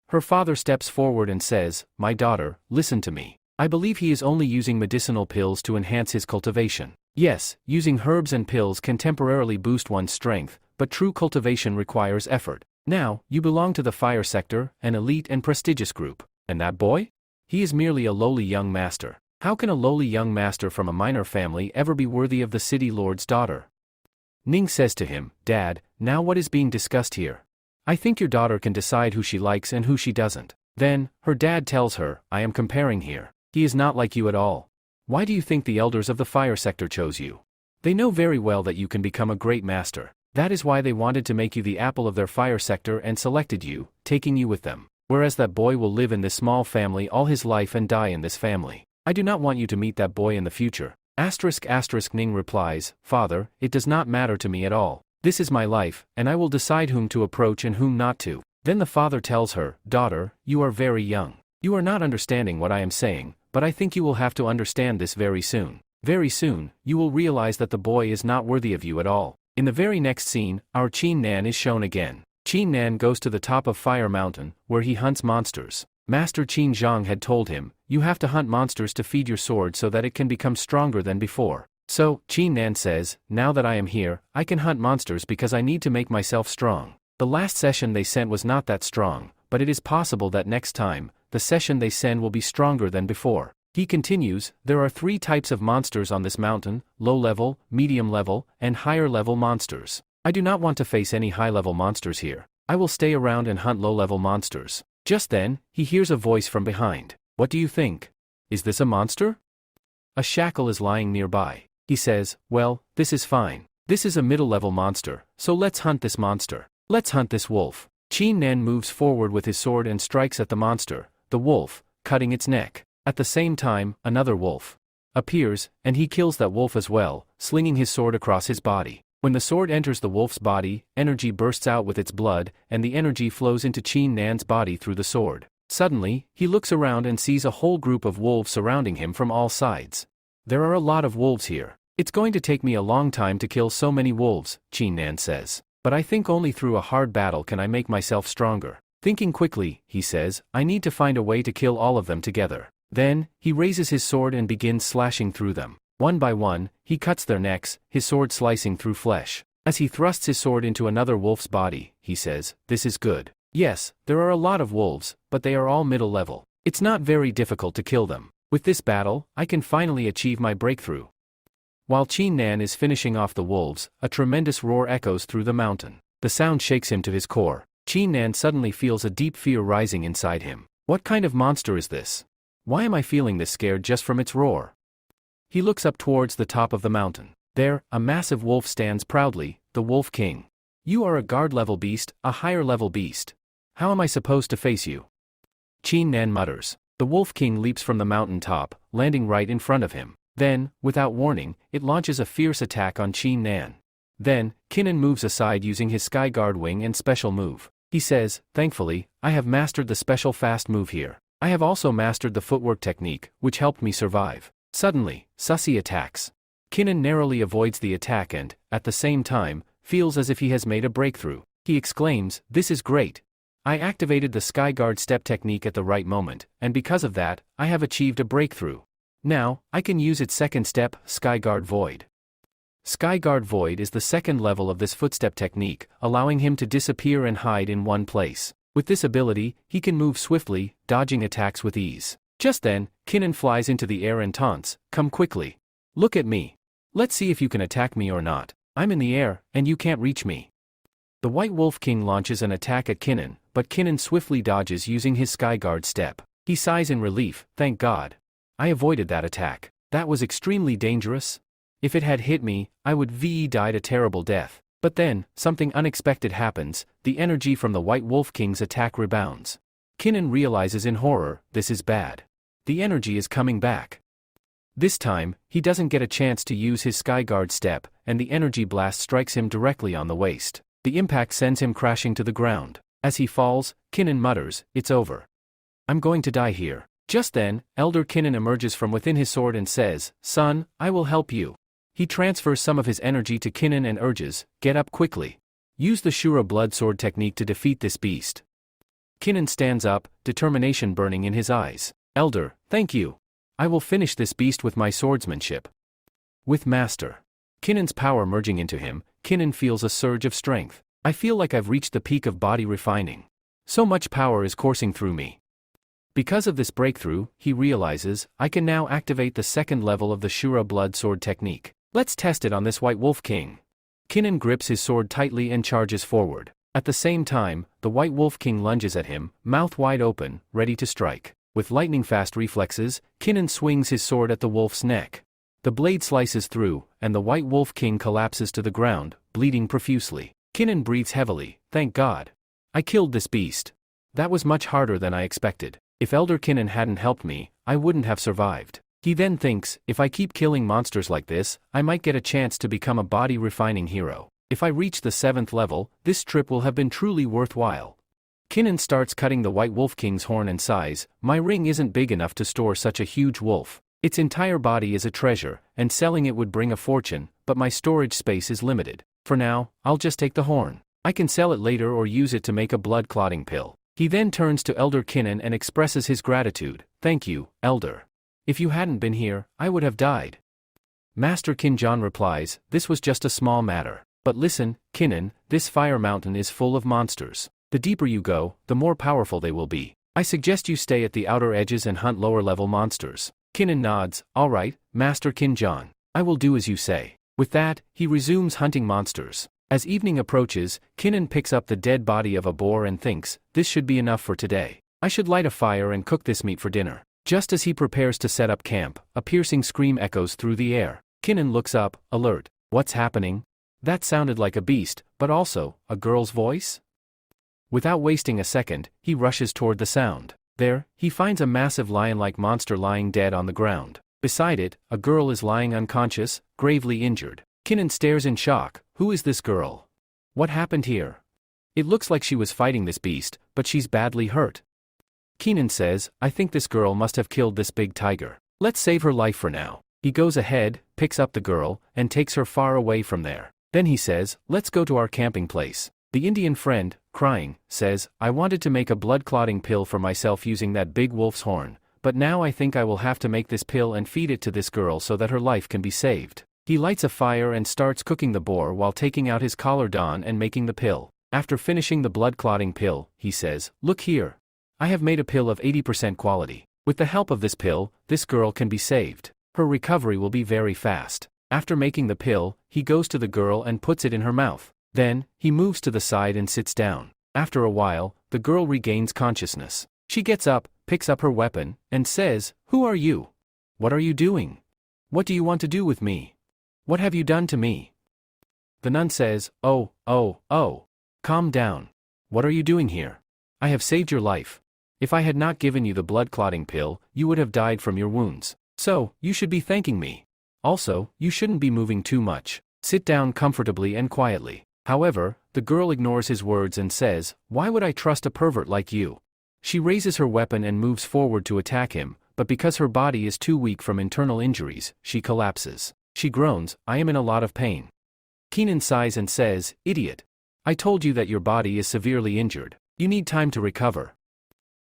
Her father steps forward and says, my daughter, listen to me. I believe he is only using medicinal pills to enhance his cultivation. Yes, using herbs and pills can temporarily boost one's strength, but true cultivation requires effort. Now, you belong to the fire sector, an elite and prestigious group. And that boy? He is merely a lowly young master. How can a lowly young master from a minor family ever be worthy of the city lord's daughter? Ning says to him, Dad, now what is being discussed here? I think your daughter can decide who she likes and who she doesn't. Then, her dad tells her, I am comparing here. He is not like you at all. Why do you think the elders of the fire sector chose you? They know very well that you can become a great master. That is why they wanted to make you the apple of their fire sector and selected you, taking you with them. Whereas that boy will live in this small family all his life and die in this family. I do not want you to meet that boy in the future. Ning replies, Father, it does not matter to me at all. This is my life, and I will decide whom to approach and whom not to. Then the father tells her, Daughter, you are very young. You are not understanding what I am saying, but I think you will have to understand this very soon. Very soon, you will realize that the boy is not worthy of you at all. In the very next scene, our Qin Nan is shown again. Qin Nan goes to the top of Fire Mountain, where he hunts monsters. Master Qin Zhang had told him, you have to hunt monsters to feed your sword so that it can become stronger than before. So, Qin Nan says, now that I am here, I can hunt monsters because I need to make myself strong. The last session they sent was not that strong, but it is possible that next time, the session they send will be stronger than before. He continues, there are 3 types of monsters on this mountain, low level, medium level, and higher level monsters. I do not want to face any high level monsters here. I will stay around and hunt low level monsters. Just then, he hears a voice from behind. What do you think? Is this a monster? A shackle is lying nearby. He says, well, this is fine. This is a middle-level monster, so let's hunt this monster. Let's hunt this wolf. Qin Nan moves forward with his sword and strikes at the monster, the wolf, cutting its neck. At the same time, another wolf appears, and he kills that wolf as well, slinging his sword across his body. When the sword enters the wolf's body, energy bursts out with its blood, and the energy flows into Qin Nan's body through the sword. Suddenly, he looks around and sees a whole group of wolves surrounding him from all sides. There are a lot of wolves here. It's going to take me a long time to kill so many wolves, Qin Nan says. But I think only through a hard battle can I make myself stronger. Thinking quickly, he says, I need to find a way to kill all of them together. Then, he raises his sword and begins slashing through them. One by one, he cuts their necks, his sword slicing through flesh. As he thrusts his sword into another wolf's body, he says, this is good. Yes, there are a lot of wolves, but they are all middle level. It's not very difficult to kill them. With this battle, I can finally achieve my breakthrough. While Qin Nan is finishing off the wolves, a tremendous roar echoes through the mountain. The sound shakes him to his core. Qin Nan suddenly feels a deep fear rising inside him. What kind of monster is this? Why am I feeling this scared just from its roar? He looks up towards the top of the mountain. There, a massive wolf stands proudly, the Wolf King. You are a guard-level beast, a higher-level beast. How am I supposed to face you? Qin Nan mutters. The Wolf King leaps from the mountain top, landing right in front of him. Then, without warning, it launches a fierce attack on Qin Nan. Then, Kinnan moves aside using his Sky Guard wing and special move. He says, thankfully, I have mastered the special fast move here. I have also mastered the footwork technique, which helped me survive. Suddenly, Sussy attacks. Kinnan narrowly avoids the attack and, at the same time, feels as if he has made a breakthrough. He exclaims, this is great. I activated the Sky Guard step technique at the right moment, and because of that, I have achieved a breakthrough. Now, I can use its second step, Sky Guard Void. Sky Guard Void is the second level of this footstep technique, allowing him to disappear and hide in one place. With this ability, he can move swiftly, dodging attacks with ease. Just then, Kinnan flies into the air and taunts, come quickly. Look at me. Let's see if you can attack me or not. I'm in the air, and you can't reach me. The White Wolf King launches an attack at Kinnan, but Kinnan swiftly dodges using his Sky Guard step. He sighs in relief, thank God. I avoided that attack. That was extremely dangerous. If it had hit me, I would have died a terrible death. But then, something unexpected happens, the energy from the White Wolf King's attack rebounds. Kinnan realizes in horror, this is bad. The energy is coming back. This time, he doesn't get a chance to use his Sky Guard step, and the energy blast strikes him directly on the waist. The impact sends him crashing to the ground. As he falls, Kinnan mutters, it's over. I'm going to die here. Just then, Elder Kinnan emerges from within his sword and says, son, I will help you. He transfers some of his energy to Kinnan and urges, get up quickly. Use the Shura blood sword technique to defeat this beast. Kinnan stands up, determination burning in his eyes. Elder, thank you. I will finish this beast with my swordsmanship. With Master Kinnan's power merging into him, Kinnan feels a surge of strength. I feel like I've reached the peak of body refining. So much power is coursing through me. Because of this breakthrough, he realizes, I can now activate the second level of the Shura blood sword technique. Let's test it on this White Wolf King. Kinnan grips his sword tightly and charges forward. At the same time, the White Wolf King lunges at him, mouth wide open, ready to strike. With lightning-fast reflexes, Kinnan swings his sword at the wolf's neck. The blade slices through, and the White Wolf King collapses to the ground, bleeding profusely. Kinnan breathes heavily, thank God. I killed this beast. That was much harder than I expected. If Elder Kinnan hadn't helped me, I wouldn't have survived. He then thinks, if I keep killing monsters like this, I might get a chance to become a body-refining hero. If I reach the 7th level, this trip will have been truly worthwhile. Kinnan starts cutting the White Wolf King's horn and sighs, my ring isn't big enough to store such a huge wolf. Its entire body is a treasure, and selling it would bring a fortune, but my storage space is limited. For now, I'll just take the horn. I can sell it later or use it to make a blood-clotting pill. He then turns to Elder Kinnan and expresses his gratitude, thank you, Elder. If you hadn't been here, I would have died. Master Kinjan replies, this was just a small matter. But listen, Kinnan, this fire mountain is full of monsters. The deeper you go, the more powerful they will be. I suggest you stay at the outer edges and hunt lower-level monsters. Kinnan nods, all right, Master Kinjan. I will do as you say. With that, he resumes hunting monsters. As evening approaches, Kinnan picks up the dead body of a boar and thinks, this should be enough for today. I should light a fire and cook this meat for dinner. Just as he prepares to set up camp, a piercing scream echoes through the air. Kinnan looks up, alert. What's happening? That sounded like a beast, but also, a girl's voice? Without wasting a second, he rushes toward the sound. There, he finds a massive lion-like monster lying dead on the ground. Beside it, a girl is lying unconscious, gravely injured. Kinnan stares in shock. Who is this girl? What happened here? It looks like she was fighting this beast, but she's badly hurt. Kinnan says, I think this girl must have killed this big tiger. Let's save her life for now. He goes ahead, picks up the girl, and takes her far away from there. Then he says, let's go to our camping place. The Indian friend, crying, says, I wanted to make a blood-clotting pill for myself using that big wolf's horn, but now I think I will have to make this pill and feed it to this girl so that her life can be saved. He lights a fire and starts cooking the boar while taking out his collar don and making the pill. After finishing the blood-clotting pill, he says, look here. I have made a pill of 80% quality. With the help of this pill, this girl can be saved. Her recovery will be very fast. After making the pill, he goes to the girl and puts it in her mouth. Then, he moves to the side and sits down. After a while, the girl regains consciousness. She gets up, picks up her weapon, and says, Who are you? What are you doing? What do you want to do with me? What have you done to me? The nun says, Oh, calm down. What are you doing here? I have saved your life. If I had not given you the blood-clotting pill, you would have died from your wounds. So, you should be thanking me. Also, you shouldn't be moving too much. Sit down comfortably and quietly. However, the girl ignores his words and says, Why would I trust a pervert like you? She raises her weapon and moves forward to attack him, but because her body is too weak from internal injuries, she collapses. She groans, I am in a lot of pain. Kinnan sighs and says, Idiot. I told you that your body is severely injured. You need time to recover.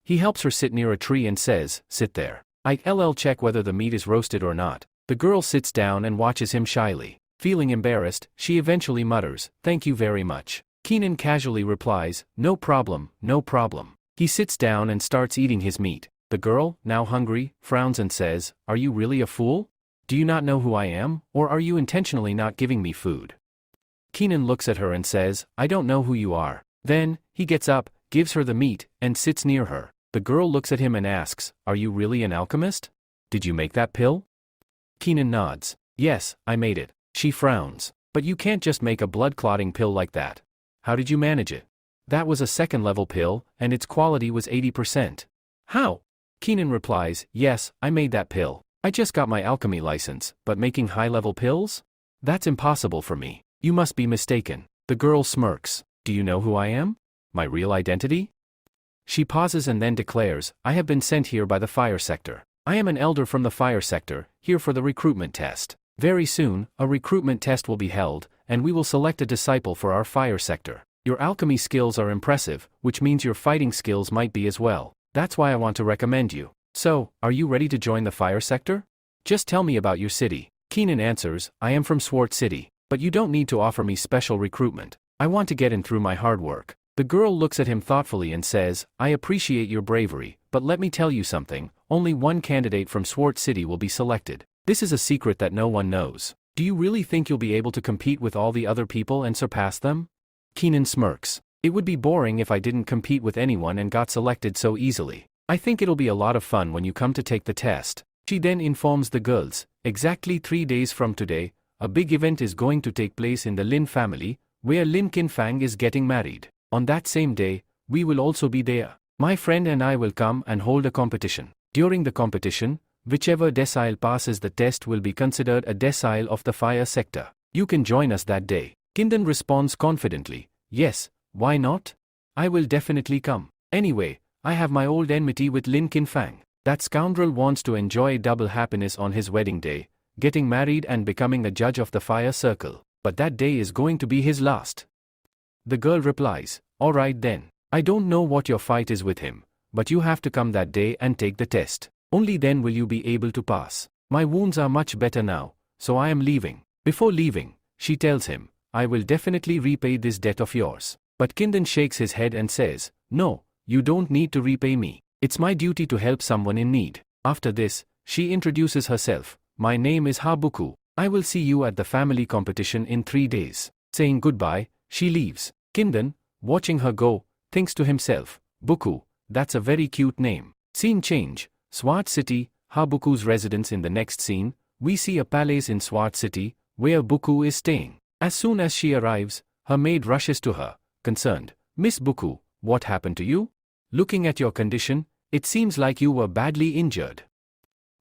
He helps her sit near a tree and says, Sit there. I'll check whether the meat is roasted or not. The girl sits down and watches him shyly. Feeling embarrassed, she eventually mutters, Thank you very much. Kinnan casually replies, No problem, no problem. He sits down and starts eating his meat. The girl, now hungry, frowns and says, Are you really a fool? Do you not know who I am, or are you intentionally not giving me food? Kinnan looks at her and says, I don't know who you are. Then, he gets up, gives her the meat, and sits near her. The girl looks at him and asks, Are you really an alchemist? Did you make that pill? Kinnan nods. Yes, I made it. She frowns. But you can't just make a blood-clotting pill like that. How did you manage it? That was a second-level pill, and its quality was 80%. How? Kinnan replies, Yes, I made that pill. I just got my alchemy license, but making high-level pills? That's impossible for me. You must be mistaken. The girl smirks. Do you know who I am? My real identity? She pauses and then declares, I have been sent here by the fire sector. I am an elder from the fire sector, here for the recruitment test. Very soon, a recruitment test will be held, and we will select a disciple for our fire sector. Your alchemy skills are impressive, which means your fighting skills might be as well. That's why I want to recommend you. So, are you ready to join the fire sector? Just tell me about your city. Kinnan answers, I am from Swart City, but you don't need to offer me special recruitment. I want to get in through my hard work. The girl looks at him thoughtfully and says, I appreciate your bravery, but let me tell you something, only one candidate from Swart City will be selected. This is a secret that no one knows. Do you really think you'll be able to compete with all the other people and surpass them? Kinnan smirks. It would be boring if I didn't compete with anyone and got selected so easily. I think it'll be a lot of fun when you come to take the test. She then informs the girls, exactly 3 days from today, a big event is going to take place in the Lin family, where Lin Kinfang is getting married. On that same day, we will also be there. My friend and I will come and hold a competition. During the competition, whichever decile passes the test will be considered a decile of the fire sector. You can join us that day. Kinnan responds confidently, Yes, why not? I will definitely come. Anyway, I have my old enmity with Lin Kinfang. That scoundrel wants to enjoy double happiness on his wedding day, getting married and becoming a judge of the fire circle. But that day is going to be his last. The girl replies, All right then. I don't know what your fight is with him, but you have to come that day and take the test. Only then will you be able to pass. My wounds are much better now, so I am leaving. Before leaving, she tells him, I will definitely repay this debt of yours. But Kinnan shakes his head and says, No, you don't need to repay me. It's my duty to help someone in need. After this, she introduces herself. My name is Habuku. I will see you at the family competition in 3 days. Saying goodbye, she leaves. Kinnan, watching her go, thinks to himself, Buku, that's a very cute name. Scene change. Swart City, Buku's residence. In the next scene, we see a palace in Swart City, where Buku is staying. As soon as she arrives, her maid rushes to her, concerned. Miss Buku, what happened to you? Looking at your condition, it seems like you were badly injured.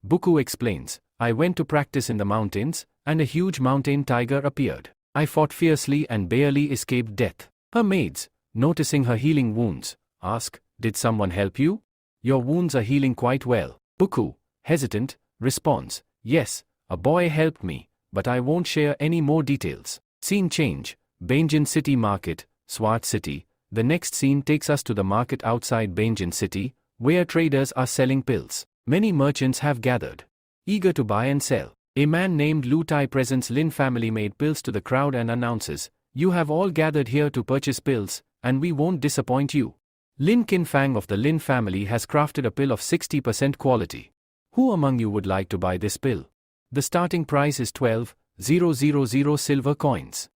Buku explains, I went to practice in the mountains, and a huge mountain tiger appeared. I fought fiercely and barely escaped death. Her maids, noticing her healing wounds, ask, did someone help you? Your wounds are healing quite well. Buku, hesitant, responds, yes, a boy helped me, but I won't share any more details. Scene change. Banjin City Market, Swart City. The next scene takes us to the market outside Banjin City, where traders are selling pills. Many merchants have gathered, eager to buy and sell. A man named Lu Tai presents Lin family-made pills to the crowd and announces, you have all gathered here to purchase pills, and we won't disappoint you. Lin Kin Fang of the Lin family has crafted a pill of 60% quality. Who among you would like to buy this pill? The starting price is 12,000 silver coins.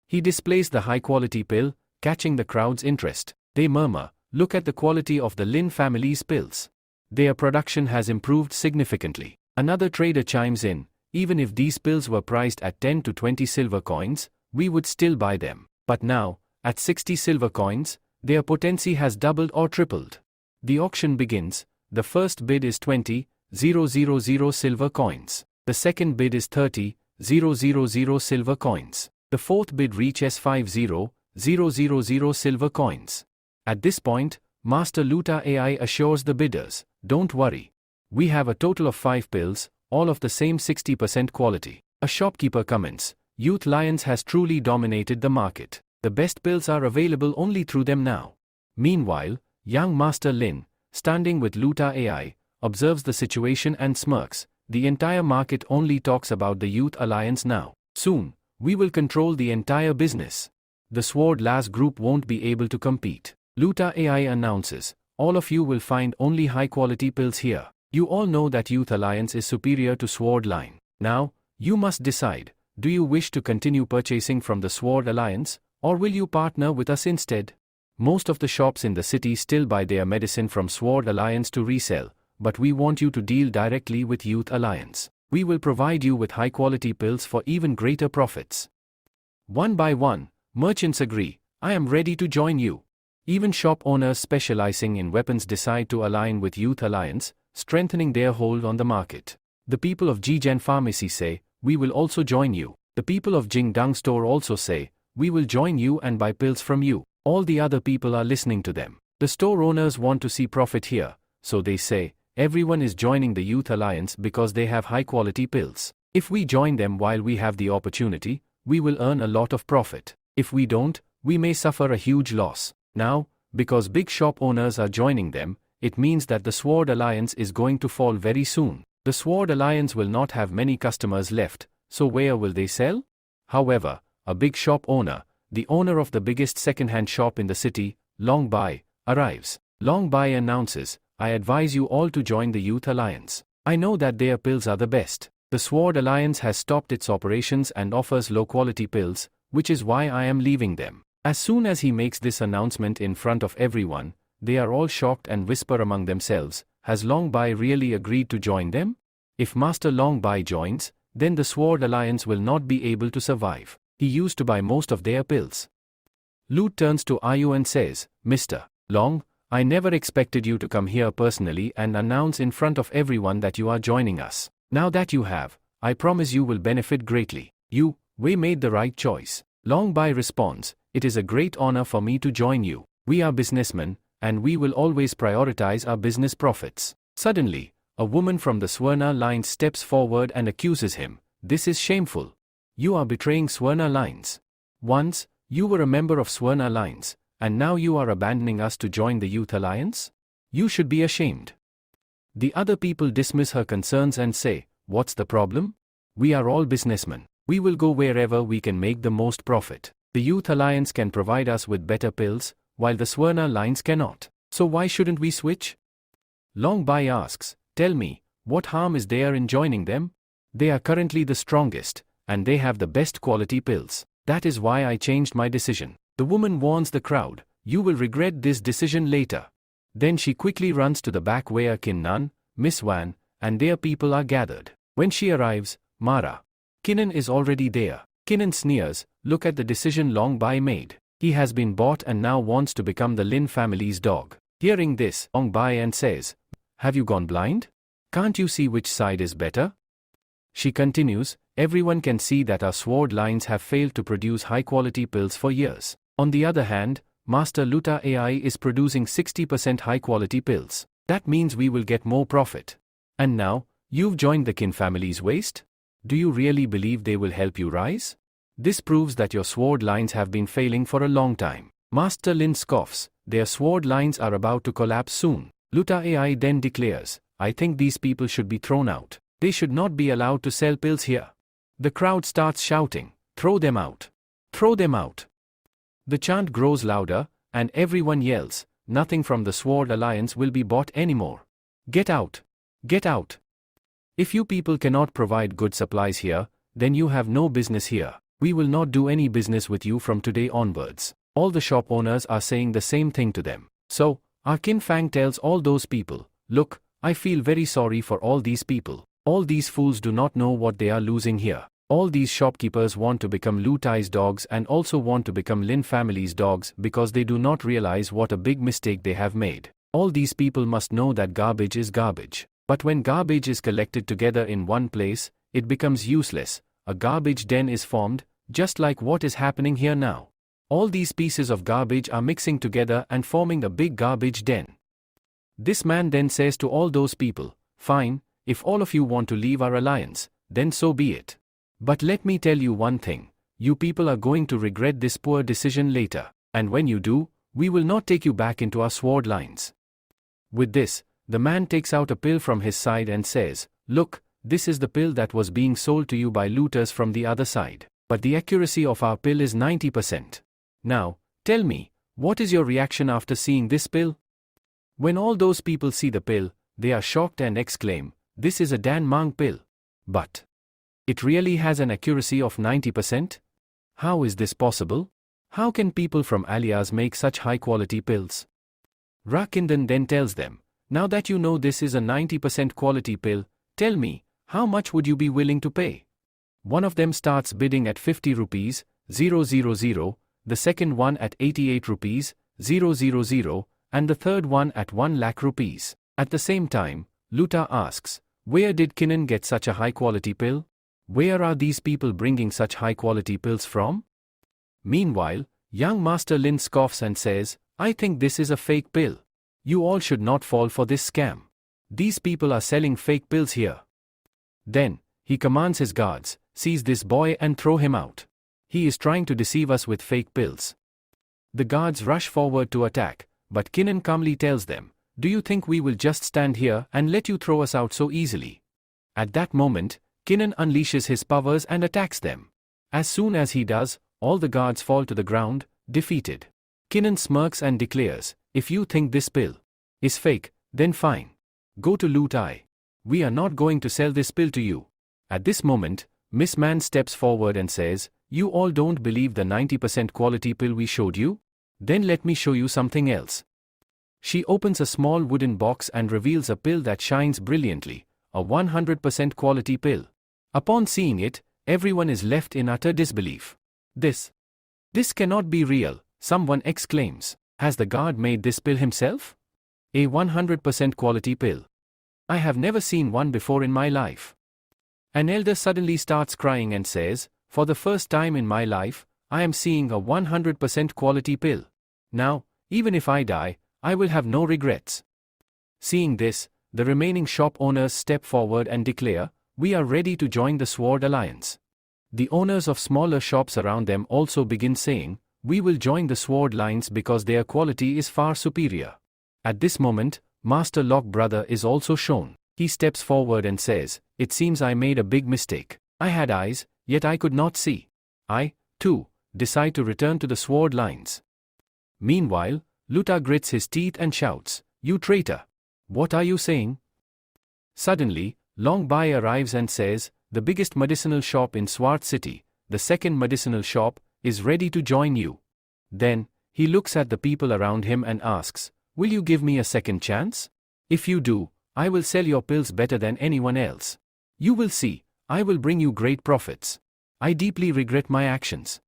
He displays the high-quality pill, catching the crowd's interest. They murmur, look at the quality of the Lin family's pills. Their production has improved significantly. Another trader chimes in, even if these pills were priced at 10 to 20 silver coins, we would still buy them. But now, at 60 silver coins, their potency has doubled or tripled. The auction begins. The first bid is 20,000 silver coins. The second bid is 30,000 silver coins. The fourth bid reaches 50,000 silver coins. At this point, Master Luta AI assures the bidders, don't worry. We have a total of 5 pills, all of the same 60% quality. A shopkeeper comments, Youth Lions has truly dominated the market. The best pills are available only through them now. Meanwhile, young Master Lin, standing with Luta AI, observes the situation and smirks. The entire market only talks about the Youth Alliance now. Soon, we will control the entire business. The Sword Lass group won't be able to compete. Luta AI announces, all of you will find only high-quality pills here. You all know that Youth Alliance is superior to Sword Line. Now, you must decide, do you wish to continue purchasing from the Sword Alliance, or will you partner with us instead? Most of the shops in the city still buy their medicine from Sword Alliance to resell, but we want you to deal directly with Youth Alliance. We will provide you with high-quality pills for even greater profits. One by one, merchants agree, I am ready to join you. Even shop owners specializing in weapons decide to align with Youth Alliance, strengthening their hold on the market. The people of Jigen Pharmacy say, we will also join you. The people of Jingdang Store also say, we will join you and buy pills from you. All the other people are listening to them. The store owners want to see profit here, so they say, everyone is joining the Youth Alliance because they have high-quality pills. If we join them while we have the opportunity, we will earn a lot of profit. If we don't, we may suffer a huge loss. Now, because big shop owners are joining them, it means that the Sword Alliance is going to fall very soon. The Sword Alliance will not have many customers left, so where will they sell? However, a big shop owner, the owner of the biggest second-hand shop in the city, Long Bai, arrives. Long Bai announces, I advise you all to join the Youth Alliance. I know that their pills are the best. The Sword Alliance has stopped its operations and offers low-quality pills, which is why I am leaving them. As soon as he makes this announcement in front of everyone, they are all shocked and whisper among themselves, has Long Bai really agreed to join them? If Master Long Bai joins, then the Sword Alliance will not be able to survive. He used to buy most of their pills. Lu turns to Ayu and says, Mr. Long, I never expected you to come here personally and announce in front of everyone that you are joining us. Now that you have, I promise you will benefit greatly. We made the right choice. Long Bai responds, it is a great honor for me to join you. We are businessmen, and we will always prioritize our business profits. Suddenly, a woman from the Swarna Lines steps forward and accuses him. This is shameful. You are betraying Swarna Lines. Once, you were a member of Swarna Lines, and now you are abandoning us to join the Youth Alliance? You should be ashamed. The other people dismiss her concerns and say, what's the problem? We are all businessmen. We will go wherever we can make the most profit. The Youth Alliance can provide us with better pills, while the Swarna Lines cannot. So why shouldn't we switch? Long Bai asks, tell me, what harm is there in joining them? They are currently the strongest, and they have the best quality pills. That is why I changed my decision. The woman warns the crowd, you will regret this decision later. Then she quickly runs to the back where Kin Nun, Miss Wan, and their people are gathered. When she arrives, Mara. Kinnan is already there. Kinnan sneers, look at the decision Long Bai made. He has been bought and now wants to become the Lin family's dog. Hearing this, Long Bai and says, have you gone blind? Can't you see which side is better? She continues, everyone can see that our sword lines have failed to produce high-quality pills for years. On the other hand, Master Luta AI is producing 60% high-quality pills. That means we will get more profit. And now, you've joined the Kin family's waist? Do you really believe they will help you rise? This proves that your sword lines have been failing for a long time. Master Lin scoffs, their sword lines are about to collapse soon. Luta AI then declares, I think these people should be thrown out. They should not be allowed to sell pills here. The crowd starts shouting, throw them out. Throw them out. The chant grows louder, and everyone yells, nothing from the Sword Alliance will be bought anymore. Get out. Get out. If you people cannot provide good supplies here, then you have no business here. We will not do any business with you from today onwards. All the shop owners are saying the same thing to them. So, our Kin Fang tells all those people, look, I feel very sorry for all these people. All these fools do not know what they are losing here. All these shopkeepers want to become Lu Tai's dogs and also want to become Lin family's dogs because they do not realize what a big mistake they have made. All these people must know that garbage is garbage. But when garbage is collected together in one place, it becomes useless. A garbage den is formed, just like what is happening here now. All these pieces of garbage are mixing together and forming a big garbage den. This man then says to all those people, fine, if all of you want to leave our alliance, then so be it. But let me tell you one thing, you people are going to regret this poor decision later, and when you do, we will not take you back into our sword lines. With this, the man takes out a pill from his side and says, look, this is the pill that was being sold to you by looters from the other side, but the accuracy of our pill is 90%. Now, tell me, what is your reaction after seeing this pill? When all those people see the pill, they are shocked and exclaim, this is a Dan Mang pill. But it really has an accuracy of 90%? How is this possible? How can people from Alias make such high-quality pills? Rakindan then tells them, now that you know this is a 90% quality pill, tell me, how much would you be willing to pay? One of them starts bidding at 50 rupees, 000, the second one at 88 rupees, 000, and the third one at 1 lakh rupees. At the same time, Luta asks, where did Kinnan get such a high-quality pill? Where are these people bringing such high-quality pills from? Meanwhile, young Master Lin scoffs and says, I think this is a fake pill. You all should not fall for this scam. These people are selling fake pills here. Then, he commands his guards, seize this boy and throw him out. He is trying to deceive us with fake pills. The guards rush forward to attack, but Kinnan calmly tells them, do you think we will just stand here and let you throw us out so easily? At that moment, Kinnan unleashes his powers and attacks them. As soon as he does, all the guards fall to the ground, defeated. Kinnan smirks and declares, if you think this pill is fake, then fine. Go to Lu Tai. We are not going to sell this pill to you. At this moment, Miss Man steps forward and says, you all don't believe the 90% quality pill we showed you? Then let me show you something else. She opens a small wooden box and reveals a pill that shines brilliantly, a 100% quality pill. Upon seeing it, everyone is left in utter disbelief. This cannot be real, someone exclaims. Has the guard made this pill himself? A 100% quality pill. I have never seen one before in my life. An elder suddenly starts crying and says, for the first time in my life, I am seeing a 100% quality pill. Now, even if I die, I will have no regrets. Seeing this, the remaining shop owners step forward and declare, we are ready to join the Sword Alliance. The owners of smaller shops around them also begin saying, we will join the Sword Lines because their quality is far superior. At this moment, Master Lock Brother is also shown. He steps forward and says, it seems I made a big mistake. I had eyes, yet I could not see. I, too, decide to return to the Sword Lines. Meanwhile, Luta grits his teeth and shouts, you traitor! What are you saying? Suddenly, Long Bai arrives and says, the biggest medicinal shop in Swart City, the second medicinal shop, is ready to join you. Then, he looks at the people around him and asks, Will you give me a second chance? If you do, I will sell your pills better than anyone else. You will see, I will bring you great profits. I deeply regret my actions.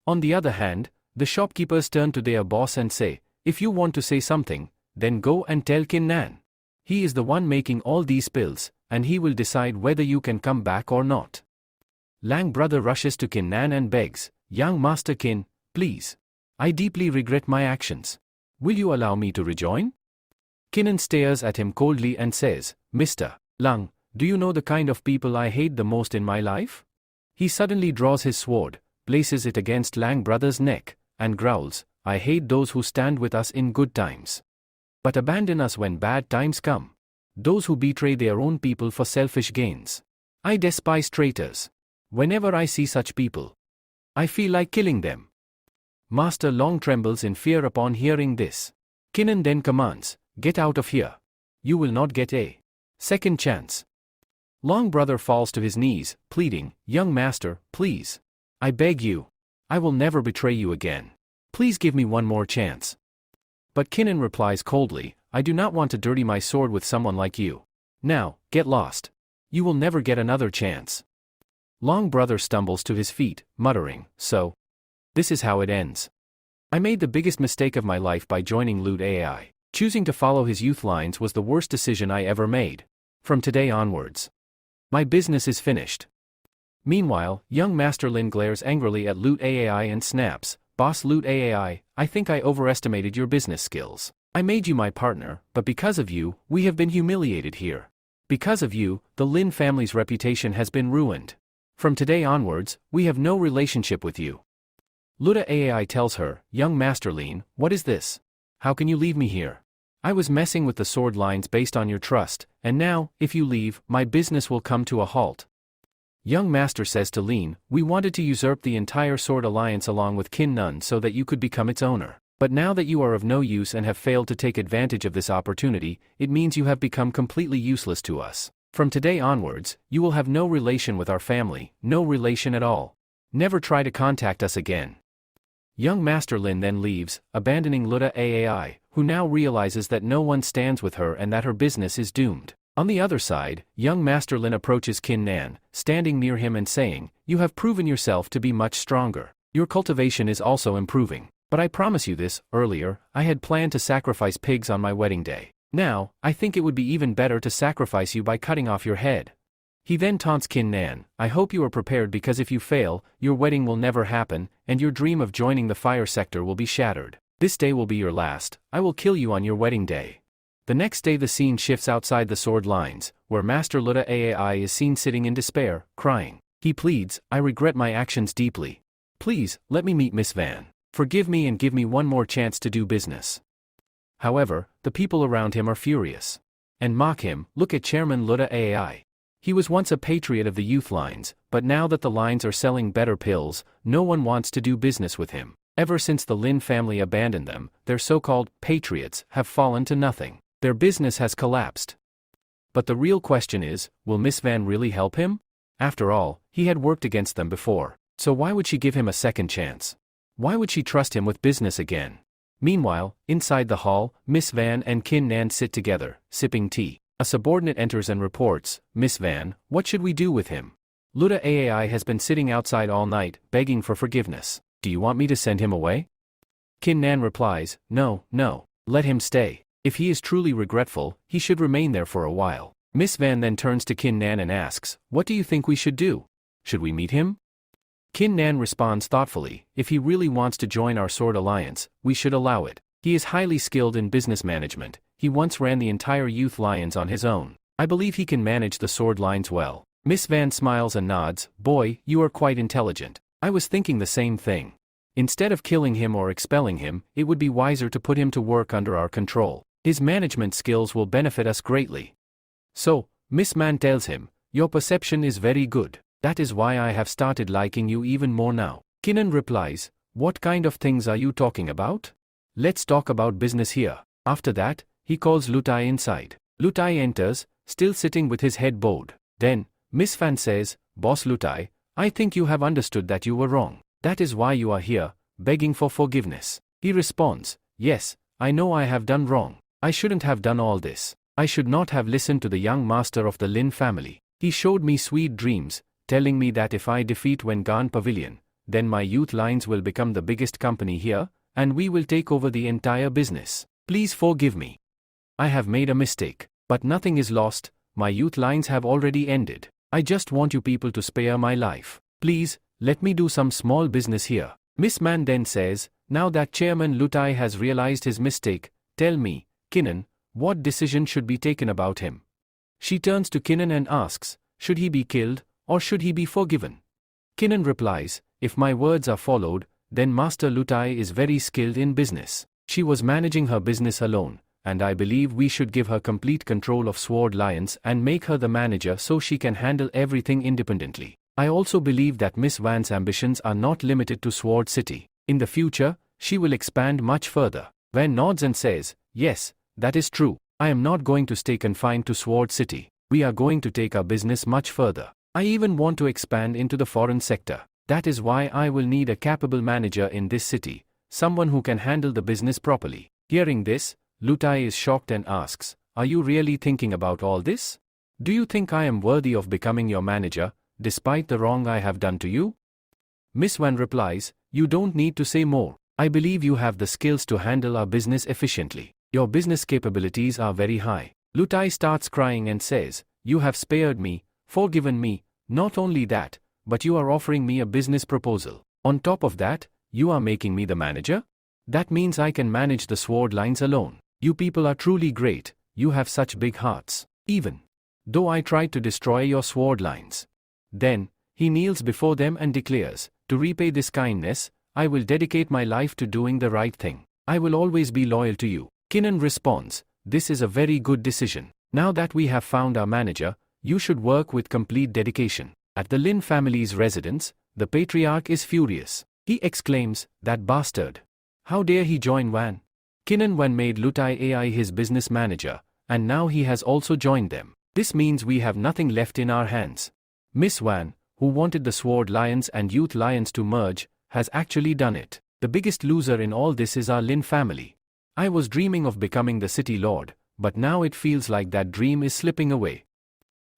On the other hand, the shopkeepers turn to their boss and say, if you want to say something, then go and tell Kin Nan. He is the one making all these pills, and he will decide whether you can come back or not. Lang brother rushes to Kin Nan and begs, young Master Kin, please. I deeply regret my actions. Will you allow me to rejoin? Kinnan stares at him coldly and says, Mr. Lang, do you know the kind of people I hate the most in my life? He suddenly draws his sword, places it against Lang brother's neck, and growls, I hate those who stand with us in good times, but abandon us when bad times come. Those who betray their own people for selfish gains. I despise traitors. Whenever I see such people, I feel like killing them. Master Long trembles in fear upon hearing this. Kinnan then commands, get out of here. You will not get a second chance. Long brother falls to his knees, pleading, young master, please. I beg you. I will never betray you again. Please give me one more chance. But Kinnan replies coldly, I do not want to dirty my sword with someone like you. Now, get lost. You will never get another chance. Long brother stumbles to his feet, muttering, so this is how it ends. I made the biggest mistake of my life by joining Loot AI. Choosing to follow his youth lines was the worst decision I ever made. From today onwards, my business is finished. Meanwhile, young Master Lin glares angrily at Loot AI and snaps, Boss Loot AI, I think I overestimated your business skills. I made you my partner, but because of you, we have been humiliated here. Because of you, the Lin family's reputation has been ruined. From today onwards, we have no relationship with you. Luda AI tells her, young Master Lin, what is this? How can you leave me here? I was messing with the sword lines based on your trust, and now, if you leave, my business will come to a halt. Young Master says to Lin, we wanted to usurp the entire Sword Alliance along with Kin Nun so that you could become its owner. But now that you are of no use and have failed to take advantage of this opportunity, it means you have become completely useless to us. From today onwards, you will have no relation with our family, no relation at all. Never try to contact us again. Young Master Lin then leaves, abandoning Luda AI, who now realizes that no one stands with her and that her business is doomed. On the other side, young Master Lin approaches Kin Nan, standing near him and saying, you have proven yourself to be much stronger. Your cultivation is also improving. But I promise you this, earlier, I had planned to sacrifice pigs on my wedding day. Now, I think it would be even better to sacrifice you by cutting off your head. He then taunts Kin Nan, I hope you are prepared because if you fail, your wedding will never happen, and your dream of joining the fire sector will be shattered. This day will be your last, I will kill you on your wedding day. The next day the scene shifts outside the sword lines, where Master Luda AI is seen sitting in despair, crying. He pleads, I regret my actions deeply. Please, let me meet Miss Van. Forgive me and give me one more chance to do business. However, the people around him are furious. And mock him, look at Chairman Luda AI. He was once a patriot of the youth lines, but now that the lines are selling better pills, no one wants to do business with him. Ever since the Lin family abandoned them, their so-called patriots have fallen to nothing. Their business has collapsed. But the real question is, will Miss Van really help him? After all, he had worked against them before, so why would she give him a second chance? Why would she trust him with business again? Meanwhile, inside the hall, Miss Van and Kin Nan sit together, sipping tea. A subordinate enters and reports, Miss Van, what should we do with him? Luda AI has been sitting outside all night, begging for forgiveness. Do you want me to send him away? Kin Nan replies, no, let him stay. If he is truly regretful, he should remain there for a while. Miss Van then turns to Kin Nan and asks, what do you think we should do? Should we meet him? Kin Nan responds thoughtfully, if he really wants to join our Sword Alliance, we should allow it. He is highly skilled in business management. He once ran the entire Youth Lions on his own. I believe he can manage the sword lines well. Miss Van smiles and nods, boy, you are quite intelligent. I was thinking the same thing. Instead of killing him or expelling him, it would be wiser to put him to work under our control. His management skills will benefit us greatly. So, Miss Man tells him, your perception is very good. That is why I have started liking you even more now. Kinnan replies, what kind of things are you talking about? Let's talk about business here. After that, he calls Lutai inside. Lutai enters, still sitting with his head bowed. Then, Miss Fan says, Boss Lutai, I think you have understood that you were wrong. That is why you are here, begging for forgiveness. He responds, yes, I know I have done wrong. I shouldn't have done all this. I should not have listened to the young master of the Lin family. He showed me sweet dreams, telling me that if I defeat Wengan Pavilion, then my youth lines will become the biggest company here, and we will take over the entire business. Please forgive me. I have made a mistake, but nothing is lost. My youth lines have already ended. I just want you people to spare my life. Please, let me do some small business here. Miss Man then says, now that Chairman Lutai has realized his mistake, tell me, Kinnan, what decision should be taken about him? She turns to Kinnan and asks, should he be killed, or should he be forgiven? Kinnan replies, if my words are followed, then Master Lutai is very skilled in business. She was managing her business alone, and I believe we should give her complete control of Sword Lions and make her the manager so she can handle everything independently. I also believe that Miss Wan's ambitions are not limited to Sword City. In the future, she will expand much further. Van nods and says, yes, that is true. I am not going to stay confined to Sword City. We are going to take our business much further. I even want to expand into the foreign sector. That is why I will need a capable manager in this city, someone who can handle the business properly. Hearing this, Lutai is shocked and asks, are you really thinking about all this? Do you think I am worthy of becoming your manager, despite the wrong I have done to you? Miss Wan replies, you don't need to say more. I believe you have the skills to handle our business efficiently. Your business capabilities are very high. Lutai starts crying and says, you have spared me, forgiven me. Not only that, but you are offering me a business proposal. On top of that, you are making me the manager? That means I can manage the sword lines alone. You people are truly great. You have such big hearts. Even though I tried to destroy your sword lines. Then, he kneels before them and declares, to repay this kindness, I will dedicate my life to doing the right thing. I will always be loyal to you. Kinnan responds, this is a very good decision. Now that we have found our manager, you should work with complete dedication. At the Lin family's residence, the patriarch is furious. He exclaims, that bastard. How dare he join Wan? Kinnan Wan made Lutai AI his business manager, and now he has also joined them. This means we have nothing left in our hands. Miss Wan, who wanted the Sword Lions and Youth Lions to merge, has actually done it. The biggest loser in all this is our Lin family. I was dreaming of becoming the city lord, but now it feels like that dream is slipping away.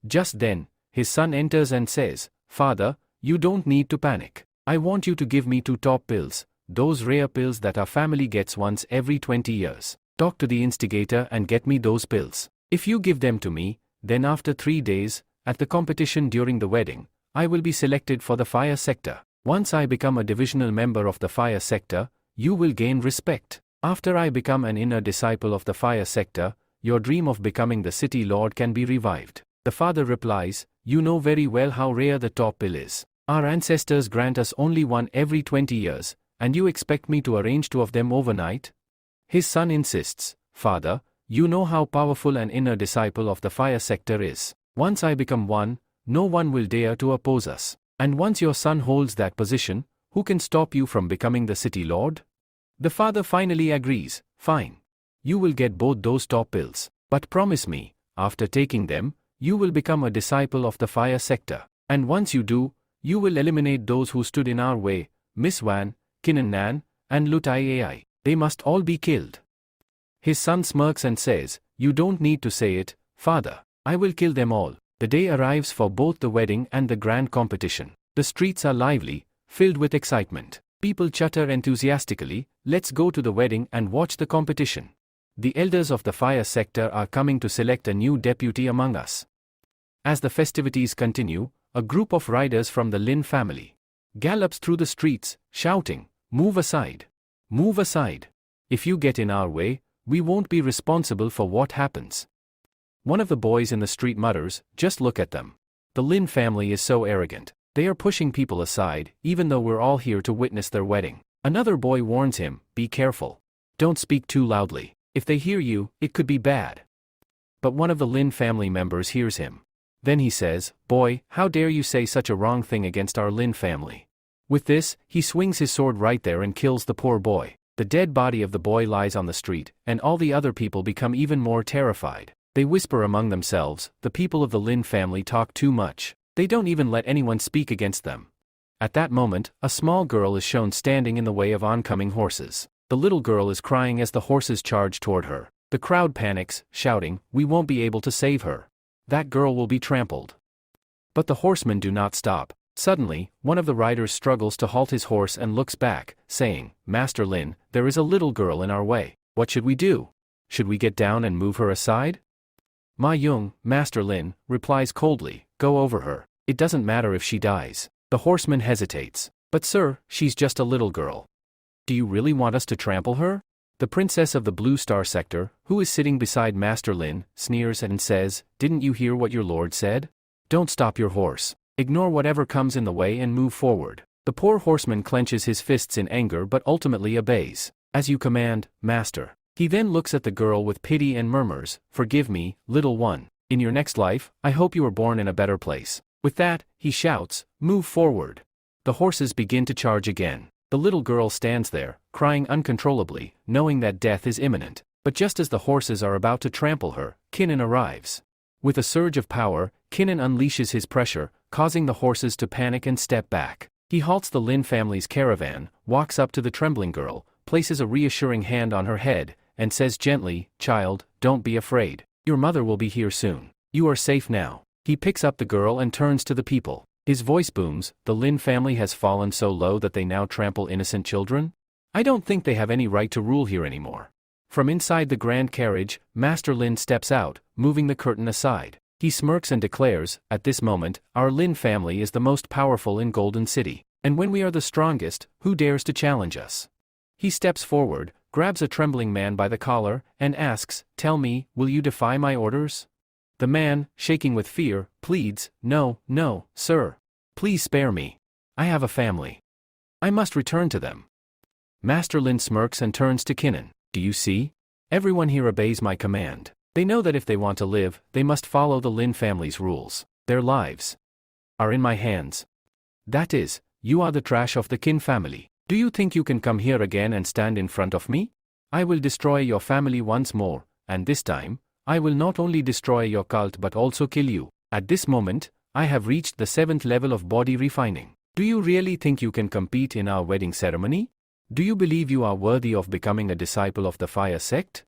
Just then, his son enters and says, Father, you don't need to panic. I want you to give me 2 top pills, those rare pills that our family gets once every 20 years. Talk to the instigator and get me those pills. If you give them to me, then after 3 days, at the competition during the wedding, I will be selected for the fire sector. Once I become a divisional member of the fire sector, you will gain respect. After I become an inner disciple of the fire sector, your dream of becoming the city lord can be revived. The father replies, you know very well how rare the top pill is. Our ancestors grant us only one every 20 years, and you expect me to arrange 2 of them overnight? His son insists, Father, you know how powerful an inner disciple of the fire sector is. Once I become one, no one will dare to oppose us. And once your son holds that position, who can stop you from becoming the city lord? The father finally agrees, fine. You will get both those top pills, but promise me, after taking them, you will become a disciple of the fire sector. And once you do, you will eliminate those who stood in our way, Miss Wan, Kinnan Nan, and Lutai AI. They must all be killed. His son smirks and says, you don't need to say it, Father. I will kill them all. The day arrives for both the wedding and the grand competition. The streets are lively, filled with excitement. People chatter enthusiastically, let's go to the wedding and watch the competition. The elders of the fire sector are coming to select a new deputy among us. As the festivities continue, a group of riders from the Lin family gallops through the streets, shouting, move aside. Move aside. If you get in our way, we won't be responsible for what happens. One of the boys in the street mutters, just look at them. The Lin family is so arrogant. They are pushing people aside, even though we're all here to witness their wedding. Another boy warns him, be careful. Don't speak too loudly. If they hear you, it could be bad. But one of the Lin family members hears him. Then he says, boy, how dare you say such a wrong thing against our Lin family. With this, he swings his sword right there and kills the poor boy. The dead body of the boy lies on the street, and all the other people become even more terrified. They whisper among themselves, the people of the Lin family talk too much. They don't even let anyone speak against them. At that moment, a small girl is shown standing in the way of oncoming horses. The little girl is crying as the horses charge toward her. The crowd panics, shouting, "We won't be able to save her. That girl will be trampled." But the horsemen do not stop. Suddenly, one of the riders struggles to halt his horse and looks back, saying, "Master Lin, there is a little girl in our way. What should we do? Should we get down and move her aside?" Ma Young, Master Lin, replies coldly, "Go over her. It doesn't matter if she dies." The horseman hesitates. "But sir, she's just a little girl. Do you really want us to trample her?" The princess of the Blue Star sector, who is sitting beside Master Lin, sneers and says, "Didn't you hear what your lord said? Don't stop your horse. Ignore whatever comes in the way and move forward." The poor horseman clenches his fists in anger but ultimately obeys. "As you command, master." He then looks at the girl with pity and murmurs, "Forgive me, little one. In your next life, I hope you are born in a better place." With that, he shouts, "Move forward." The horses begin to charge again. The little girl stands there, crying uncontrollably, knowing that death is imminent. But just as the horses are about to trample her, Kinnan arrives. With a surge of power, Kinnan unleashes his pressure, causing the horses to panic and step back. He halts the Lin family's caravan, walks up to the trembling girl, places a reassuring hand on her head, and says gently, "Child, don't be afraid. Your mother will be here soon. You are safe now." He picks up the girl and turns to the people. His voice booms, "The Lin family has fallen so low that they now trample innocent children? I don't think they have any right to rule here anymore." From inside the grand carriage, Master Lin steps out, moving the curtain aside. He smirks and declares, "At this moment, our Lin family is the most powerful in Golden City. And when we are the strongest, who dares to challenge us?" He steps forward, grabs a trembling man by the collar, and asks, "Tell me, will you defy my orders?" The man, shaking with fear, pleads, "No, no, sir. Please spare me. I have a family. I must return to them." Master Lin smirks and turns to Kinnan. "Do you see? Everyone here obeys my command. They know that if they want to live, they must follow the Lin family's rules. Their lives are in my hands. That is, you are the trash of the Qin family. Do you think you can come here again and stand in front of me? I will destroy your family once more, and this time, I will not only destroy your cult but also kill you. At this moment, I have reached the 7th level of body refining. Do you really think you can compete in our wedding ceremony? Do you believe you are worthy of becoming a disciple of the fire sect?"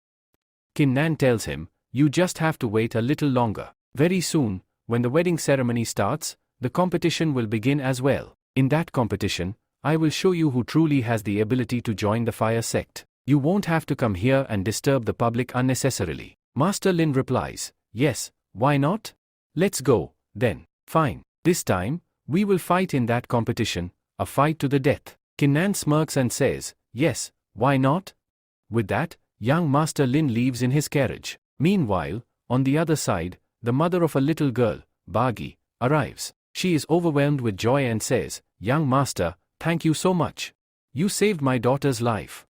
Kinnan tells him, "You just have to wait a little longer. Very soon, when the wedding ceremony starts, the competition will begin as well. In that competition, I will show you who truly has the ability to join the fire sect. You won't have to come here and disturb the public unnecessarily." Master Lin replies, "Yes, why not? Let's go, then." "Fine. This time, we will fight in that competition, a fight to the death." Kinnan smirks and says, "Yes, why not?" With that, young Master Lin leaves in his carriage. Meanwhile, on the other side, the mother of a little girl, Bagi, arrives. She is overwhelmed with joy and says, "Young master, thank you so much. You saved my daughter's life."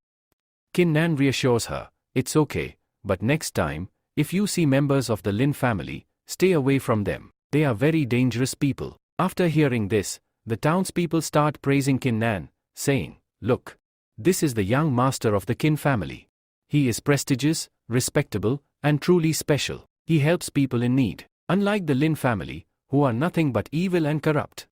Kinnan reassures her, "It's okay, but next time, if you see members of the Lin family, stay away from them. They are very dangerous people." After hearing this, the townspeople start praising Kinnan, saying, "Look, this is the young master of the Qin family. He is prestigious, respectable, and truly special. He helps people in need, unlike the Lin family, who are nothing but evil and corrupt."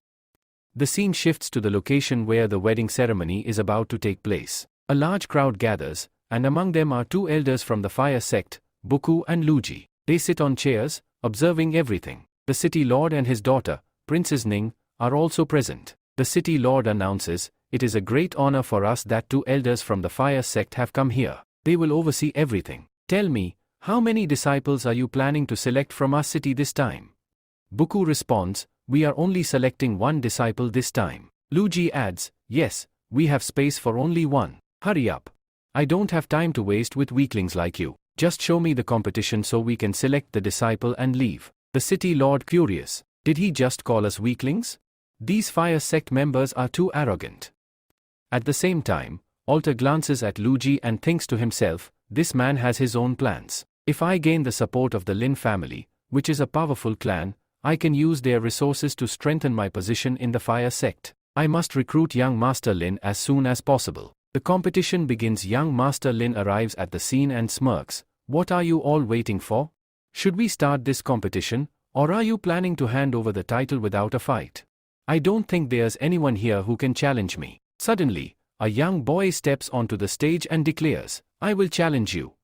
The scene shifts to the location where the wedding ceremony is about to take place. A large crowd gathers, and among them are two elders from the fire sect, Buku and Luji. They sit on chairs, observing everything. The city lord and his daughter, Princess Ning, are also present. The city lord announces, "It is a great honor for us that two elders from the fire sect have come here. They will oversee everything. Tell me, how many disciples are you planning to select from our city this time?" Buku responds, "We are only selecting one disciple this time." Luji adds, "Yes, we have space for only one. Hurry up. I don't have time to waste with weaklings like you. Just show me the competition so we can select the disciple and leave." The city lord curious, "Did he just call us weaklings? These fire sect members are too arrogant." At the same time, Alter glances at Luji and thinks to himself, "This man has his own plans. If I gain the support of the Lin family, which is a powerful clan, I can use their resources to strengthen my position in the fire sect. I must recruit young Master Lin as soon as possible." The competition begins. Young Master Lin arrives at the scene and smirks, "What are you all waiting for? Should we start this competition, or are you planning to hand over the title without a fight? I don't think there's anyone here who can challenge me." Suddenly, a young boy steps onto the stage and declares, "I will challenge you."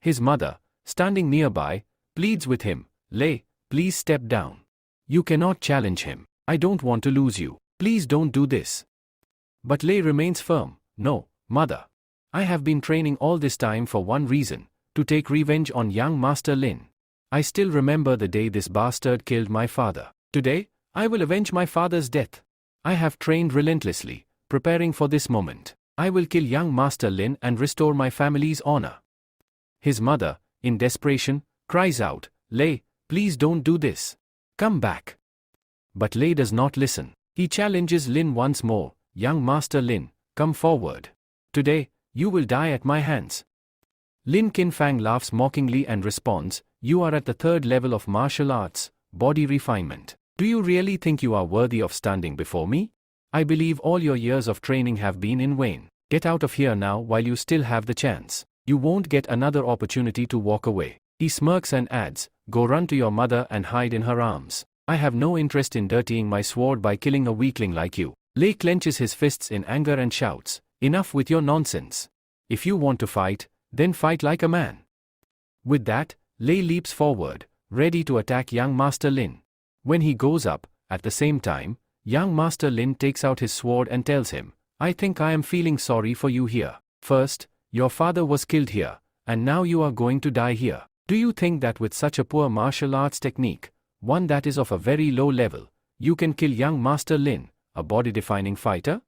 His mother, standing nearby, pleads with him, "Lei, please step down. You cannot challenge him. I don't want to lose you. Please don't do this." But Lei remains firm, "No, mother. I have been training all this time for one reason, to take revenge on young Master Lin. I still remember the day this bastard killed my father. Today, I will avenge my father's death. I have trained relentlessly, preparing for this moment. I will kill young Master Lin and restore my family's honor." His mother, in desperation, cries out, "Lei, please don't do this. Come back." But Lei does not listen. He challenges Lin once more, "Young Master Lin, come forward. Today, you will die at my hands." Lin Qinfang laughs mockingly and responds, "You are at the third level of martial arts, body refinement. Do you really think you are worthy of standing before me? I believe all your years of training have been in vain. Get out of here now while you still have the chance. You won't get another opportunity to walk away." He smirks and adds, "Go run to your mother and hide in her arms. I have no interest in dirtying my sword by killing a weakling like you." Lei clenches his fists in anger and shouts, "Enough with your nonsense. If you want to fight, then fight like a man." With that, Lei leaps forward, ready to attack young Master Lin. When he goes up, at the same time, young Master Lin takes out his sword and tells him, "I think I am feeling sorry for you here. First, your father was killed here, and now you are going to die here. Do you think that with such a poor martial arts technique, one that is of a very low level, you can kill young Master Lin, a body-defining fighter?"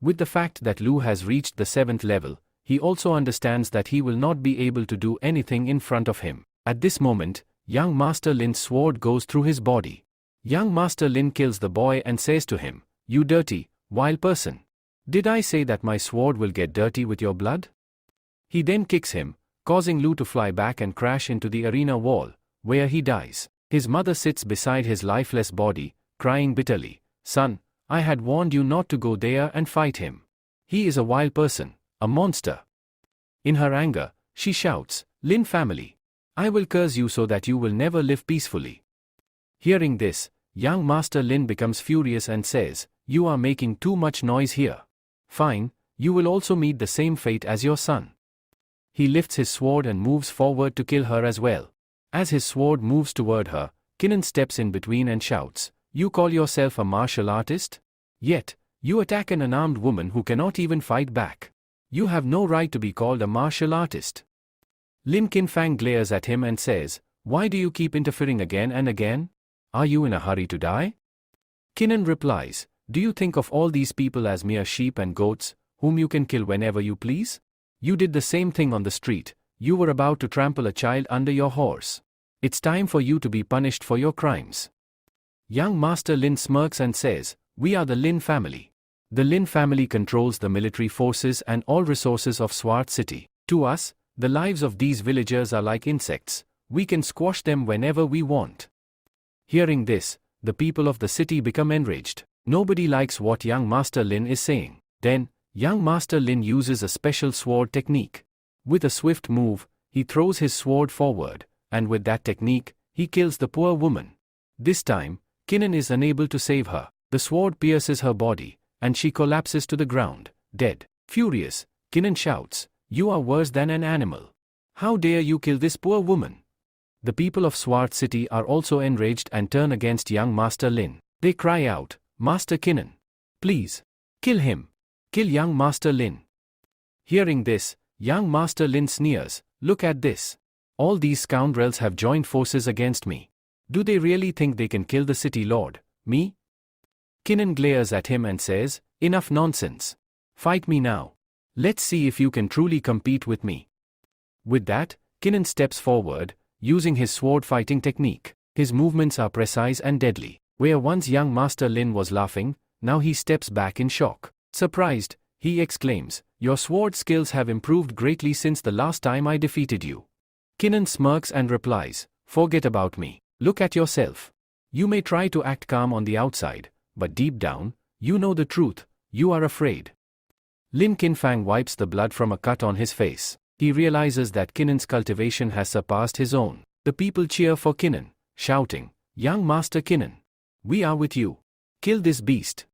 With the fact that Lu has reached the 7th level, he also understands that he will not be able to do anything in front of him. At this moment, young Master Lin's sword goes through his body. Young Master Lin kills the boy and says to him, "You dirty, vile person. Did I say that my sword will get dirty with your blood?" He then kicks him, causing Lu to fly back and crash into the arena wall, where he dies. His mother sits beside his lifeless body, crying bitterly, "Son, I had warned you not to go there and fight him. He is a wild person, a monster." In her anger, she shouts, "Lin family, I will curse you so that you will never live peacefully." Hearing this, young Master Lin becomes furious and says, "You are making too much noise here. Fine, you will also meet the same fate as your son." He lifts his sword and moves forward to kill her as well. As his sword moves toward her, Kinnan steps in between and shouts, "You call yourself a martial artist? Yet, you attack an unarmed woman who cannot even fight back. You have no right to be called a martial artist." Lin Qinfang glares at him and says, "Why do you keep interfering again and again? Are you in a hurry to die?" Kinnan replies, "Do you think of all these people as mere sheep and goats, whom you can kill whenever you please? You did the same thing on the street. You were about to trample a child under your horse. It's time for you to be punished for your crimes." Young Master Lin smirks and says, "We are the Lin family. The Lin family controls the military forces and all resources of Swart City. To us, the lives of these villagers are like insects. We can squash them whenever we want." Hearing this, the people of the city become enraged. Nobody likes what young Master Lin is saying. Then, young Master Lin uses a special sword technique. With a swift move, he throws his sword forward, and with that technique, he kills the poor woman. This time, Kinnan is unable to save her. The sword pierces her body, and she collapses to the ground, dead. Furious, Kinnan shouts, "You are worse than an animal. How dare you kill this poor woman?" The people of Swart City are also enraged and turn against young Master Lin. They cry out, "Master Kinnan, please, kill him. Kill young Master Lin." Hearing this, young Master Lin sneers, "Look at this. All these scoundrels have joined forces against me. Do they really think they can kill the city lord, me?" Kinnan glares at him and says, "Enough nonsense. Fight me now. Let's see if you can truly compete with me." With that, Kinnan steps forward, using his sword fighting technique. His movements are precise and deadly. Where once young Master Lin was laughing, now he steps back in shock. Surprised, he exclaims, "Your sword skills have improved greatly since the last time I defeated you." Kinnan smirks and replies, "Forget about me. Look at yourself. You may try to act calm on the outside, but deep down, you know the truth. You are afraid." Lin Qinfang wipes the blood from a cut on his face. He realizes that Kinnan's cultivation has surpassed his own. The people cheer for Kinnan, shouting, "Young Master Kinnan, we are with you. Kill this beast."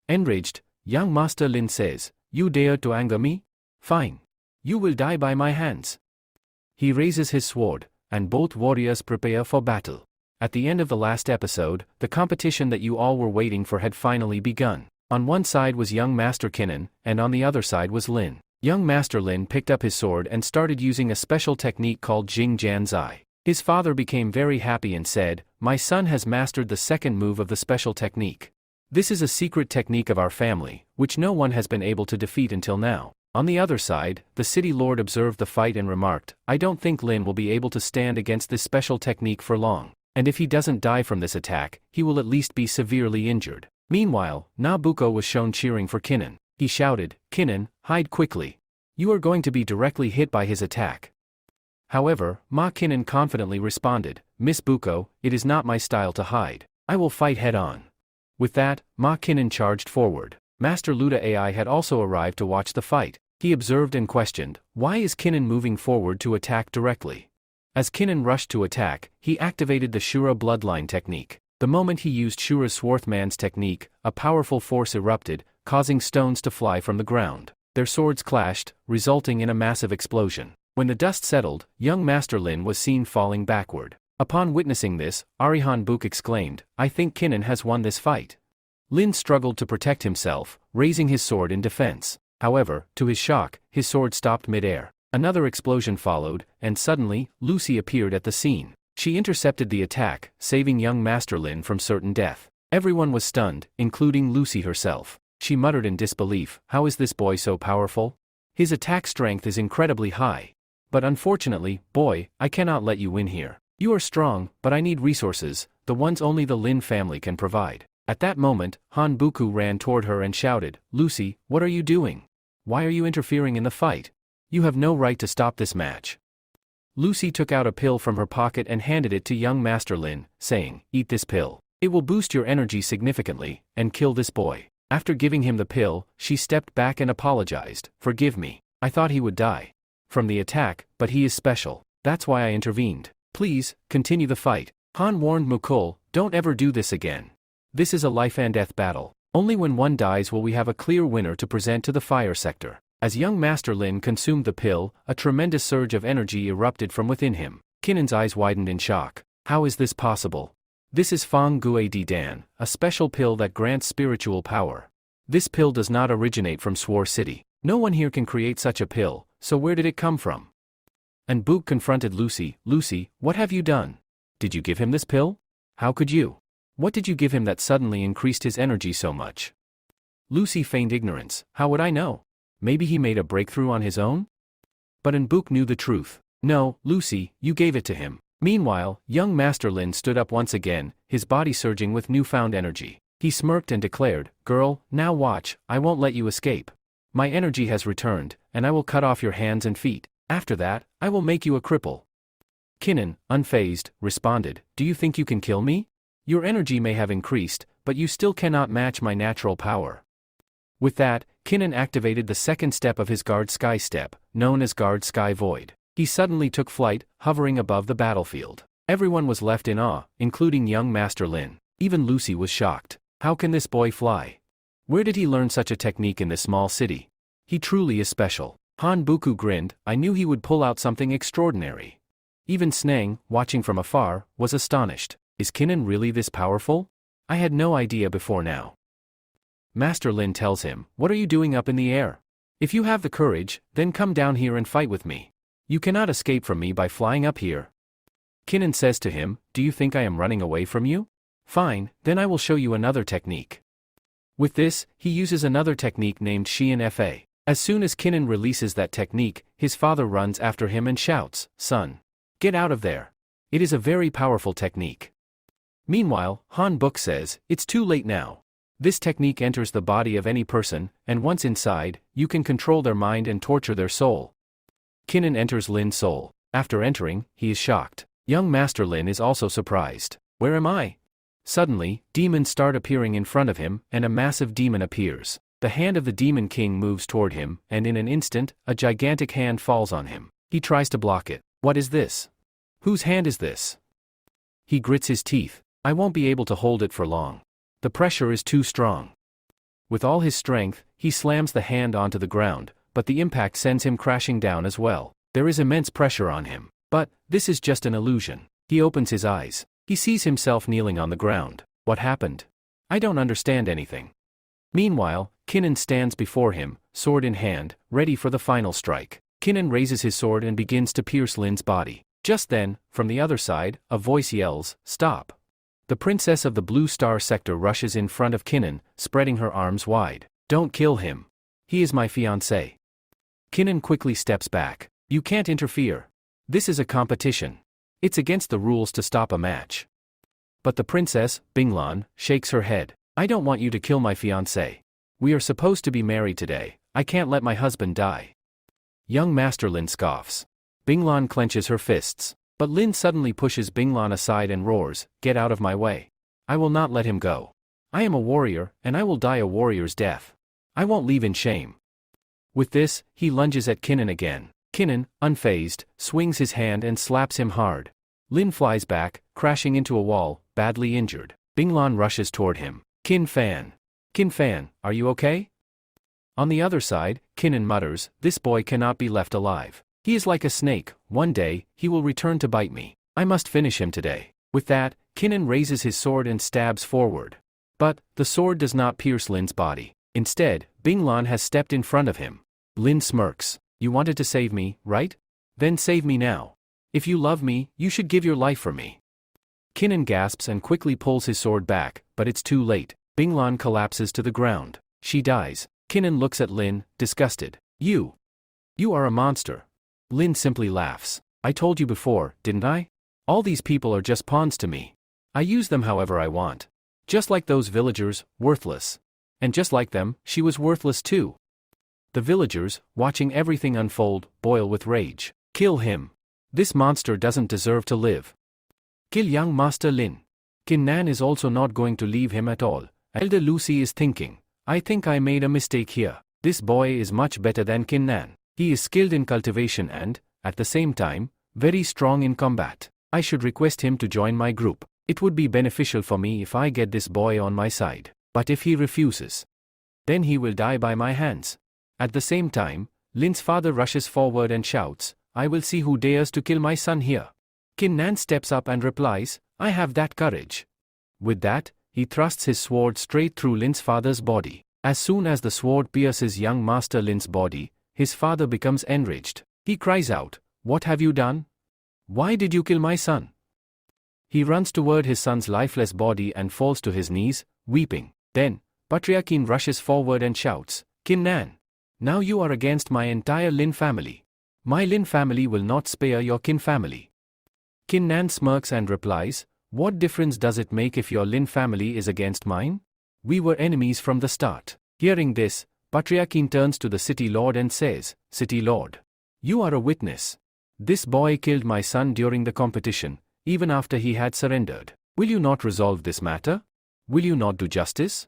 Enraged, young Master Lin says, You dare to anger me? Fine. You will die by my hands. He raises his sword, and both warriors prepare for battle. At the end of the last episode, the competition that you all were waiting for had finally begun. On one side was young Master Kinnan, and on the other side was Lin. Young Master Lin picked up his sword and started using a special technique called Jing Jan Zai. His father became very happy and said, "My son has mastered the second move of the special technique. This is a secret technique of our family, which no one has been able to defeat until now." On the other side, the city lord observed the fight and remarked, "I don't think Lin will be able to stand against this special technique for long. And if he doesn't die from this attack, he will at least be severely injured." Meanwhile, Nabucco was shown cheering for Kinnan. He shouted, "Kinnan, hide quickly. You are going to be directly hit by his attack." However, Ma Kinnan confidently responded, "Miss Bucco, it is not my style to hide. I will fight head-on." With that, Ma Kinnan charged forward. Master Luda AI had also arrived to watch the fight. He observed and questioned, "Why is Kinnan moving forward to attack directly?" As Kinnan rushed to attack, he activated the Shura bloodline technique. The moment he used Shura's Swarthman's technique, a powerful force erupted, causing stones to fly from the ground. Their swords clashed, resulting in a massive explosion. When the dust settled, young Master Lin was seen falling backward. Upon witnessing this, Arihan Book exclaimed, "I think Kinnan has won this fight." Lin struggled to protect himself, raising his sword in defense. However, to his shock, his sword stopped mid-air. Another explosion followed, and suddenly, Lucy appeared at the scene. She intercepted the attack, saving young Master Lin from certain death. Everyone was stunned, including Lucy herself. She muttered in disbelief, "How is this boy so powerful? His attack strength is incredibly high. But unfortunately, boy, I cannot let you win here. You are strong, but I need resources, the ones only the Lin family can provide." At that moment, Han Buku ran toward her and shouted, "Lucy, what are you doing? Why are you interfering in the fight? You have no right to stop this match." Lucy took out a pill from her pocket and handed it to young Master Lin, saying, "Eat this pill. It will boost your energy significantly, and kill this boy." After giving him the pill, she stepped back and apologized, "Forgive me. I thought he would die from the attack, but he is special. That's why I intervened. Please, continue the fight." Han warned Mukul, "Don't ever do this again. This is a life and death battle. Only when one dies will we have a clear winner to present to the fire sector." As young Master Lin consumed the pill, a tremendous surge of energy erupted from within him. Kinnan's eyes widened in shock. How is this possible? This is Fang Gue Di Dan, a special pill that grants spiritual power. This pill does not originate from Swar City. No one here can create such a pill, so where did it come from? And Book confronted Lucy. "Lucy, what have you done? Did you give him this pill? How could you? What did you give him that suddenly increased his energy so much?" Lucy feigned ignorance. "How would I know? Maybe he made a breakthrough on his own?" But Book knew the truth. "No, Lucy, you gave it to him." Meanwhile, young Master Lin stood up once again, his body surging with newfound energy. He smirked and declared, "Girl, now watch, I won't let you escape. My energy has returned, and I will cut off your hands and feet. After that, I will make you a cripple." Kinnan, unfazed, responded, "Do you think you can kill me? Your energy may have increased, but you still cannot match my natural power." With that, Kinnan activated the second step of his Guard Sky step, known as Guard Sky Void. He suddenly took flight, hovering above the battlefield. Everyone was left in awe, including young Master Lin. Even Lucy was shocked. How can this boy fly? Where did he learn such a technique in this small city? He truly is special. Han Buku grinned, "I knew he would pull out something extraordinary." Even Snang, watching from afar, was astonished. Is Kinnan really this powerful? I had no idea before now. Master Lin tells him, "What are you doing up in the air? If you have the courage, then come down here and fight with me. You cannot escape from me by flying up here." Kinnan says to him, "Do you think I am running away from you? Fine, then I will show you another technique." With this, he uses another technique named Xian Fa. As soon as Kinnan releases that technique, his father runs after him and shouts, "Son, get out of there. It is a very powerful technique." Meanwhile, Han Book says, "It's too late now. This technique enters the body of any person, and once inside, you can control their mind and torture their soul." Kinnan enters Lin's soul. After entering, he is shocked. Young Master Lin is also surprised. "Where am I?" Suddenly, demons start appearing in front of him, and a massive demon appears. The hand of the Demon King moves toward him, and in an instant, a gigantic hand falls on him. He tries to block it. What is this? Whose hand is this? He grits his teeth. I won't be able to hold it for long. The pressure is too strong. With all his strength, he slams the hand onto the ground, but the impact sends him crashing down as well. There is immense pressure on him. But this is just an illusion. He opens his eyes. He sees himself kneeling on the ground. What happened? I don't understand anything. Meanwhile, Kinnan stands before him, sword in hand, ready for the final strike. Kinnan raises his sword and begins to pierce Lin's body. Just then, from the other side, a voice yells, "Stop!" The princess of the Blue Star sector rushes in front of Kinnan, spreading her arms wide. "Don't kill him. He is my fiancé." Kinnan quickly steps back. "You can't interfere. This is a competition. It's against the rules to stop a match." But the princess, Binglan, shakes her head. "I don't want you to kill my fiancé. We are supposed to be married today. I can't let my husband die." Young Master Lin scoffs. Binglan clenches her fists. But Lin suddenly pushes Binglan aside and roars, "Get out of my way. I will not let him go. I am a warrior, and I will die a warrior's death. I won't leave in shame." With this, he lunges at Kinnan again. Kinnan, unfazed, swings his hand and slaps him hard. Lin flies back, crashing into a wall, badly injured. Binglan rushes toward him. "Kin Fan. Kin Fan, are you okay?" On the other side, Kinnan mutters, "This boy cannot be left alive. He is like a snake. One day, he will return to bite me. I must finish him today." With that, Kinnan raises his sword and stabs forward. But, the sword does not pierce Lin's body. Instead, Binglan has stepped in front of him. Lin smirks. "You wanted to save me, right? Then save me now. If you love me, you should give your life for me." Kinnan gasps and quickly pulls his sword back, but it's too late. Binglan collapses to the ground. She dies. Kinnan looks at Lin, disgusted. You are a monster." Lin simply laughs. "I told you before, didn't I? All these people are just pawns to me. I use them however I want. Just like those villagers, worthless. And just like them, she was worthless too." The villagers, watching everything unfold, boil with rage. "Kill him. This monster doesn't deserve to live. Kill young Master Lin. Kin Nan is also not going to leave him at all." Elder Lucy is thinking, "I think I made a mistake here. This boy is much better than Kin Nan. He is skilled in cultivation and, at the same time, very strong in combat. I should request him to join my group. It would be beneficial for me if I get this boy on my side. But if he refuses, then he will die by my hands." At the same time, Lin's father rushes forward and shouts, "I will see who dares to kill my son here." Kin Nan steps up and replies, "I have that courage." With that, he thrusts his sword straight through Lin's father's body. As soon as the sword pierces young Master Lin's body, his father becomes enraged. He cries out, "What have you done? Why did you kill my son?" He runs toward his son's lifeless body and falls to his knees, weeping. Then, Patriarchin rushes forward and shouts, "Kin Nan, now you are against my entire Lin family. My Lin family will not spare your Kin family." Kin Nan smirks and replies, "What difference does it make if your Lin family is against mine? We were enemies from the start." Hearing this, Patriarchin turns to the city lord and says, "City lord, you are a witness. This boy killed my son during the competition, even after he had surrendered. Will you not resolve this matter? Will you not do justice?"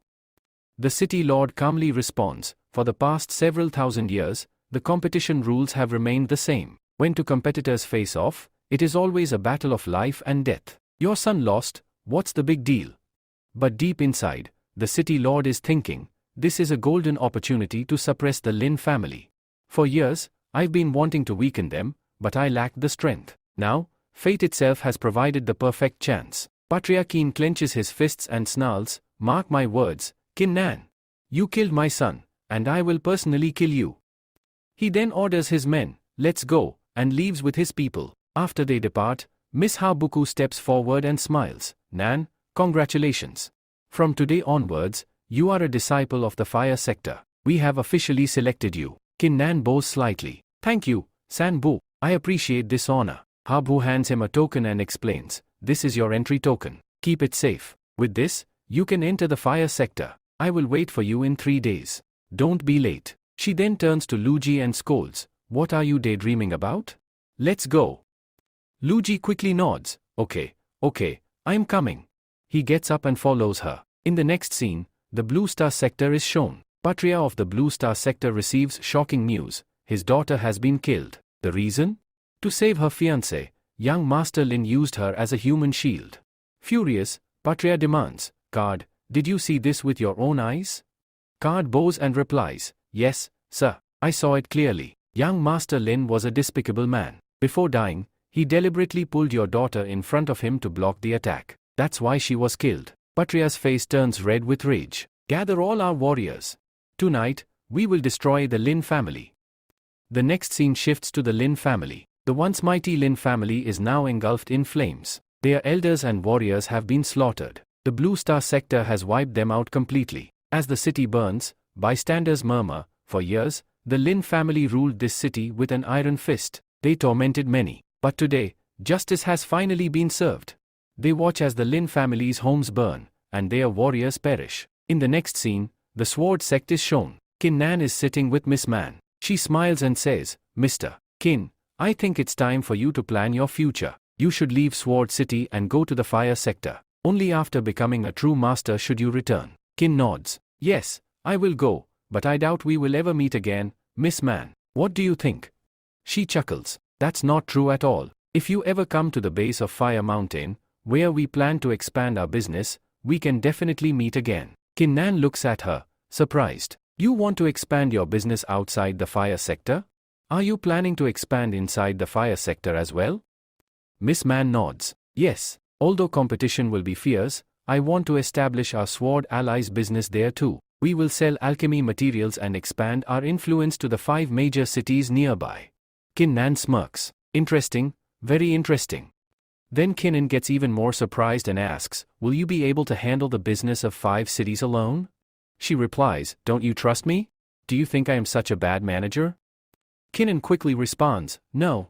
The city lord calmly responds, "For the past several thousand years, the competition rules have remained the same. When two competitors face off, it is always a battle of life and death. Your son lost, what's the big deal?" But deep inside, the city lord is thinking, "This is a golden opportunity to suppress the Lin family. For years, I've been wanting to weaken them, but I lacked the strength. Now, fate itself has provided the perfect chance." Patriarchin clenches his fists and snarls, "Mark my words, Kin Nan. You killed my son, and I will personally kill you." He then orders his men, "Let's go," and leaves with his people. After they depart, Miss Habuku steps forward and smiles, "Nan, congratulations. From today onwards, you are a disciple of the fire sector. We have officially selected you." Kin Nan bows slightly. "Thank you, San Bu. I appreciate this honor." Habu hands him a token and explains, "This is your entry token. Keep it safe. With this, you can enter the fire sector. I will wait for you in 3 days. Don't be late." She then turns to Luigi and scolds, "What are you daydreaming about? Let's go." Luigi quickly nods, Okay, I'm coming." He gets up and follows her. In the next scene, the Blue Star sector is shown. Patria of the Blue Star sector receives shocking news. His daughter has been killed. The reason? To save her fiancé, young Master Lin used her as a human shield. Furious, Patria demands, "Guard, did you see this with your own eyes?" Card bows and replies, "Yes, sir, I saw it clearly. Young Master Lin was a despicable man. Before dying, he deliberately pulled your daughter in front of him to block the attack. That's why she was killed." Patria's face turns red with rage. "Gather all our warriors. Tonight, we will destroy the Lin family." The next scene shifts to the Lin family. The once mighty Lin family is now engulfed in flames. Their elders and warriors have been slaughtered. The Blue Star sector has wiped them out completely. As the city burns, bystanders murmur. For years, the Lin family ruled this city with an iron fist. They tormented many. But today, justice has finally been served. They watch as the Lin family's homes burn, and their warriors perish. In the next scene, the sword sect is shown. Qin Nan is sitting with Miss Man. She smiles and says, "Mr. Qin, I think it's time for you to plan your future. You should leave Sword City and go to the fire sector. Only after becoming a true master should you return." Qin nods. "Yes, I will go, but I doubt we will ever meet again, Miss Man. What do you think?" She chuckles. "That's not true at all. If you ever come to the base of Fire Mountain, where we plan to expand our business, we can definitely meet again." Qin Nan looks at her, surprised. "You want to expand your business outside the fire sector? Are you planning to expand inside the fire sector as well?" Miss Man nods. "Yes, although competition will be fierce, I want to establish our Sword Allies business there too. We will sell alchemy materials and expand our influence to the 5 major cities nearby." Qin Nan smirks. "Interesting, very interesting." Then Kinnan gets even more surprised and asks, "Will you be able to handle the business of 5 cities alone?" She replies, "Don't you trust me? Do you think I am such a bad manager?" Kinnan quickly responds, No.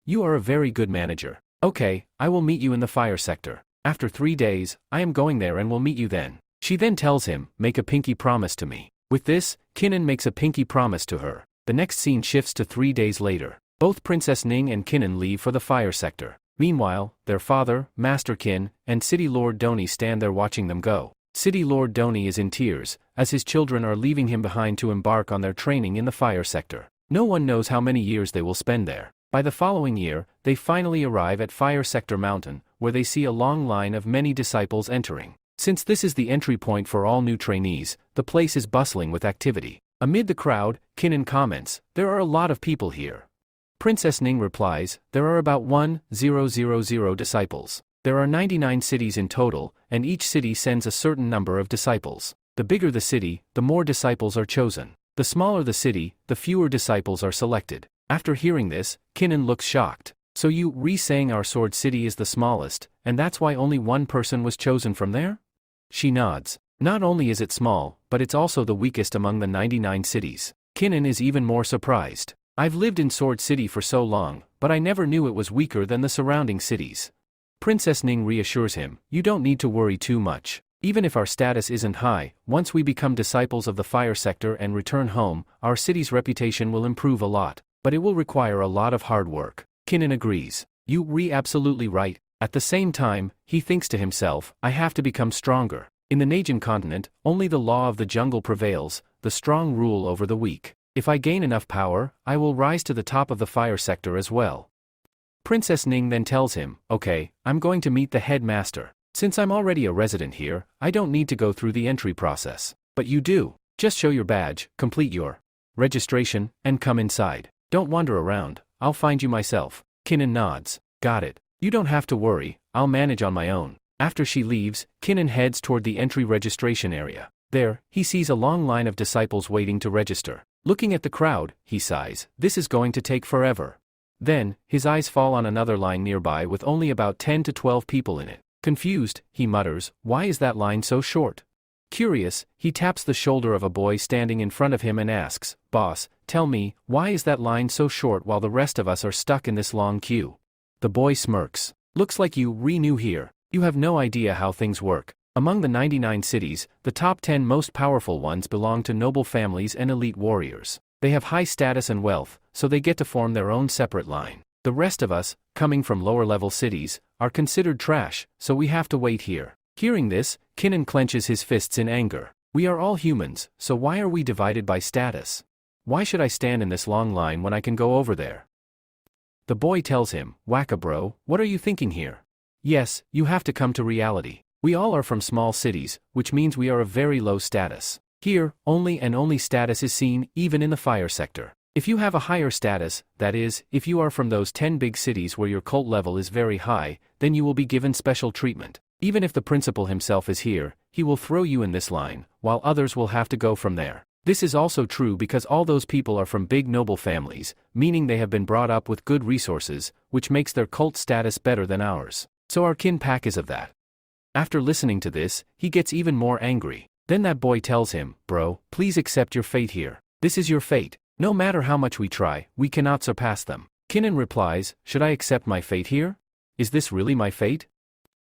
You are a very good manager. Okay, I will meet you in the fire sector. After 3 days, I am going there and will meet you then." She then tells him, "Make a pinky promise to me." With this, Kinnan makes a pinky promise to her. The next scene shifts to 3 days later. Both Princess Ning and Kinnan leave for the fire sector. Meanwhile, their father, Master Qin, and City Lord Doni stand there watching them go. City Lord Doni is in tears, as his children are leaving him behind to embark on their training in the fire sector. No one knows how many years they will spend there. By the following year, they finally arrive at Fire Sector Mountain, where they see a long line of many disciples entering. Since this is the entry point for all new trainees, the place is bustling with activity. Amid the crowd, Kinnan comments, "There are a lot of people here." Princess Ning replies, "There are about 1,000 disciples. There are 99 cities in total, and each city sends a certain number of disciples. The bigger the city, the more disciples are chosen. The smaller the city, the fewer disciples are selected." After hearing this, Kinnan looks shocked. "So you re-saying our Sword City is the smallest, and that's why only one person was chosen from there?" She nods. "Not only is it small, but it's also the weakest among the 99 cities." Kinnan is even more surprised. "I've lived in Sword City for so long, but I never knew it was weaker than the surrounding cities." Princess Ning reassures him, "You don't need to worry too much. Even if our status isn't high, once we become disciples of the fire sector and return home, our city's reputation will improve a lot. But it will require a lot of hard work." Kinnan agrees. "You absolutely right." At the same time, he thinks to himself, "I have to become stronger. In the Najin continent, only the law of the jungle prevails, the strong rule over the weak. If I gain enough power, I will rise to the top of the fire sector as well." Princess Ning then tells him, "Okay, I'm going to meet the headmaster. Since I'm already a resident here, I don't need to go through the entry process. But you do. Just show your badge, complete your registration, and come inside. Don't wander around, I'll find you myself." Kinnan nods. "Got it. You don't have to worry, I'll manage on my own." After she leaves, Kinnan heads toward the entry registration area. There, he sees a long line of disciples waiting to register. Looking at the crowd, he sighs, "This is going to take forever." Then, his eyes fall on another line nearby with only about 10 to 12 people in it. Confused, he mutters, "Why is that line so short?" Curious, he taps the shoulder of a boy standing in front of him and asks, "Boss, tell me, why is that line so short while the rest of us are stuck in this long queue?" The boy smirks. "Looks like you new here. You have no idea how things work. Among the 99 cities, the top 10 most powerful ones belong to noble families and elite warriors. They have high status and wealth, so they get to form their own separate line. The rest of us, coming from lower-level cities, are considered trash, so we have to wait here." Hearing this, Kinnan clenches his fists in anger. "We are all humans, so why are we divided by status? Why should I stand in this long line when I can go over there?" The boy tells him, "Wacka bro, what are you thinking here? Yes, you have to come to reality. We all are from small cities, which means we are of very low status. Here, only and only status is seen, even in the fire sector. If you have a higher status, that is, if you are from those 10 big cities where your cult level is very high, then you will be given special treatment. Even if the principal himself is here, he will throw you in this line, while others will have to go from there. This is also true because all those people are from big noble families, meaning they have been brought up with good resources, which makes their cult status better than ours. So our kin pack is of that. After listening to this, he gets even more angry. Then that boy tells him, bro, please accept your fate here. This is your fate. No matter how much we try, we cannot surpass them. Kinnan replies, should I accept my fate here? Is this really my fate?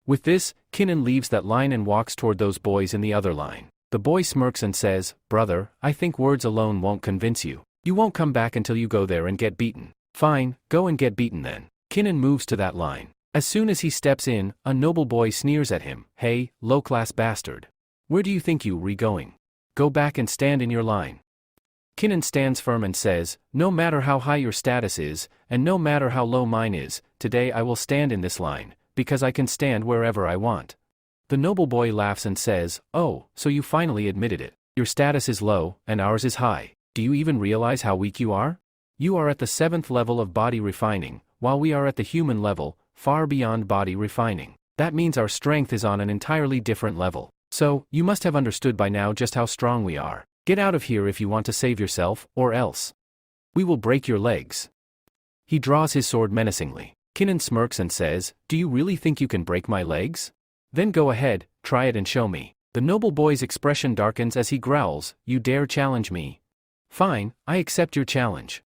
With this, Kinnan leaves that line and walks toward those boys in the other line. The boy smirks and says, brother, I think words alone won't convince you. You won't come back until you go there and get beaten. Fine, go and get beaten then. Kinnan moves to that line. As soon as he steps in, a noble boy sneers at him, hey, low-class bastard. Where do you think you're going? Go back and stand in your line. Kinnan stands firm and says, no matter how high your status is, and no matter how low mine is, today I will stand in this line, because I can stand wherever I want. The noble boy laughs and says, oh, so you finally admitted it. Your status is low, and ours is high. Do you even realize how weak you are? You are at the 7th level of body refining, while we are at the human level, far beyond body refining. That means our strength is on an entirely different level. So, you must have understood by now just how strong we are. Get out of here if you want to save yourself, or else we will break your legs. He draws his sword menacingly. Kinnan smirks and says, do you really think you can break my legs? Then go ahead, try it and show me. The noble boy's expression darkens as he growls, you dare challenge me? Fine, I accept your challenge.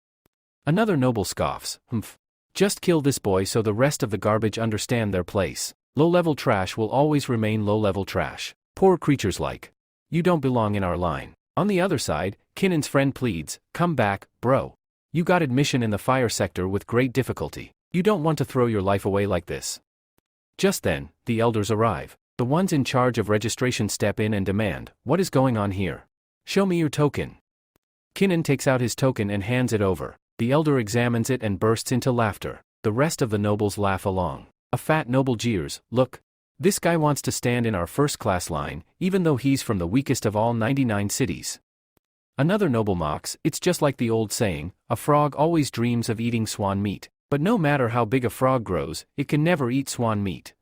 Another noble scoffs, humph. Just kill this boy so the rest of the garbage understand their place. Low-level trash will always remain low-level trash. Poor creatures like you don't belong in our line. On the other side, Kinnan's friend pleads, come back, bro. You got admission in the fire sector with great difficulty. You don't want to throw your life away like this. Just then, the elders arrive. The ones in charge of registration step in and demand, what is going on here? Show me your token. Kinnan takes out his token and hands it over. The elder examines it and bursts into laughter. The rest of the nobles laugh along. A fat noble jeers, look. This guy wants to stand in our first-class line, even though he's from the weakest of all 99 cities. Another noble mocks, it's just like the old saying, a frog always dreams of eating swan meat. But no matter how big a frog grows, it can never eat swan meat.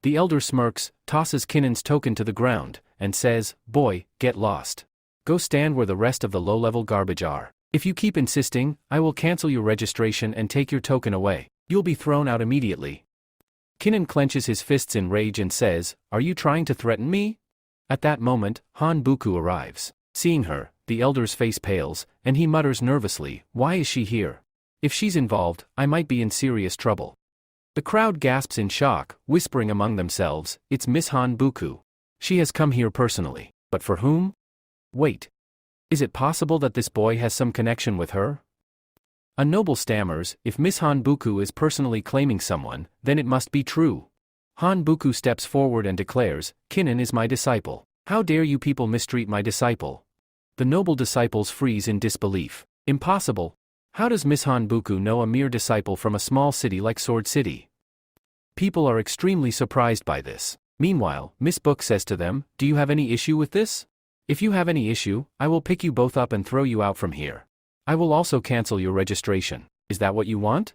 The elder smirks, tosses Kinnan's token to the ground, and says, boy, get lost. Go stand where the rest of the low-level garbage are. If you keep insisting, I will cancel your registration and take your token away. You'll be thrown out immediately. Kinnan clenches his fists in rage and says, are you trying to threaten me? At that moment, Han Buku arrives. Seeing her, the elder's face pales, and he mutters nervously, why is she here? If she's involved, I might be in serious trouble. The crowd gasps in shock, whispering among themselves, it's Miss Han Buku. She has come here personally. But for whom? Wait. Is it possible that this boy has some connection with her? A noble stammers, if Miss Han Buku is personally claiming someone, then it must be true. Han Buku steps forward and declares, Kinnan is my disciple. How dare you people mistreat my disciple? The noble disciples freeze in disbelief. Impossible. How does Miss Han Buku know a mere disciple from a small city like Sword City? People are extremely surprised by this. Meanwhile, Miss Book says to them, do you have any issue with this? If you have any issue, I will pick you both up and throw you out from here. I will also cancel your registration. Is that what you want?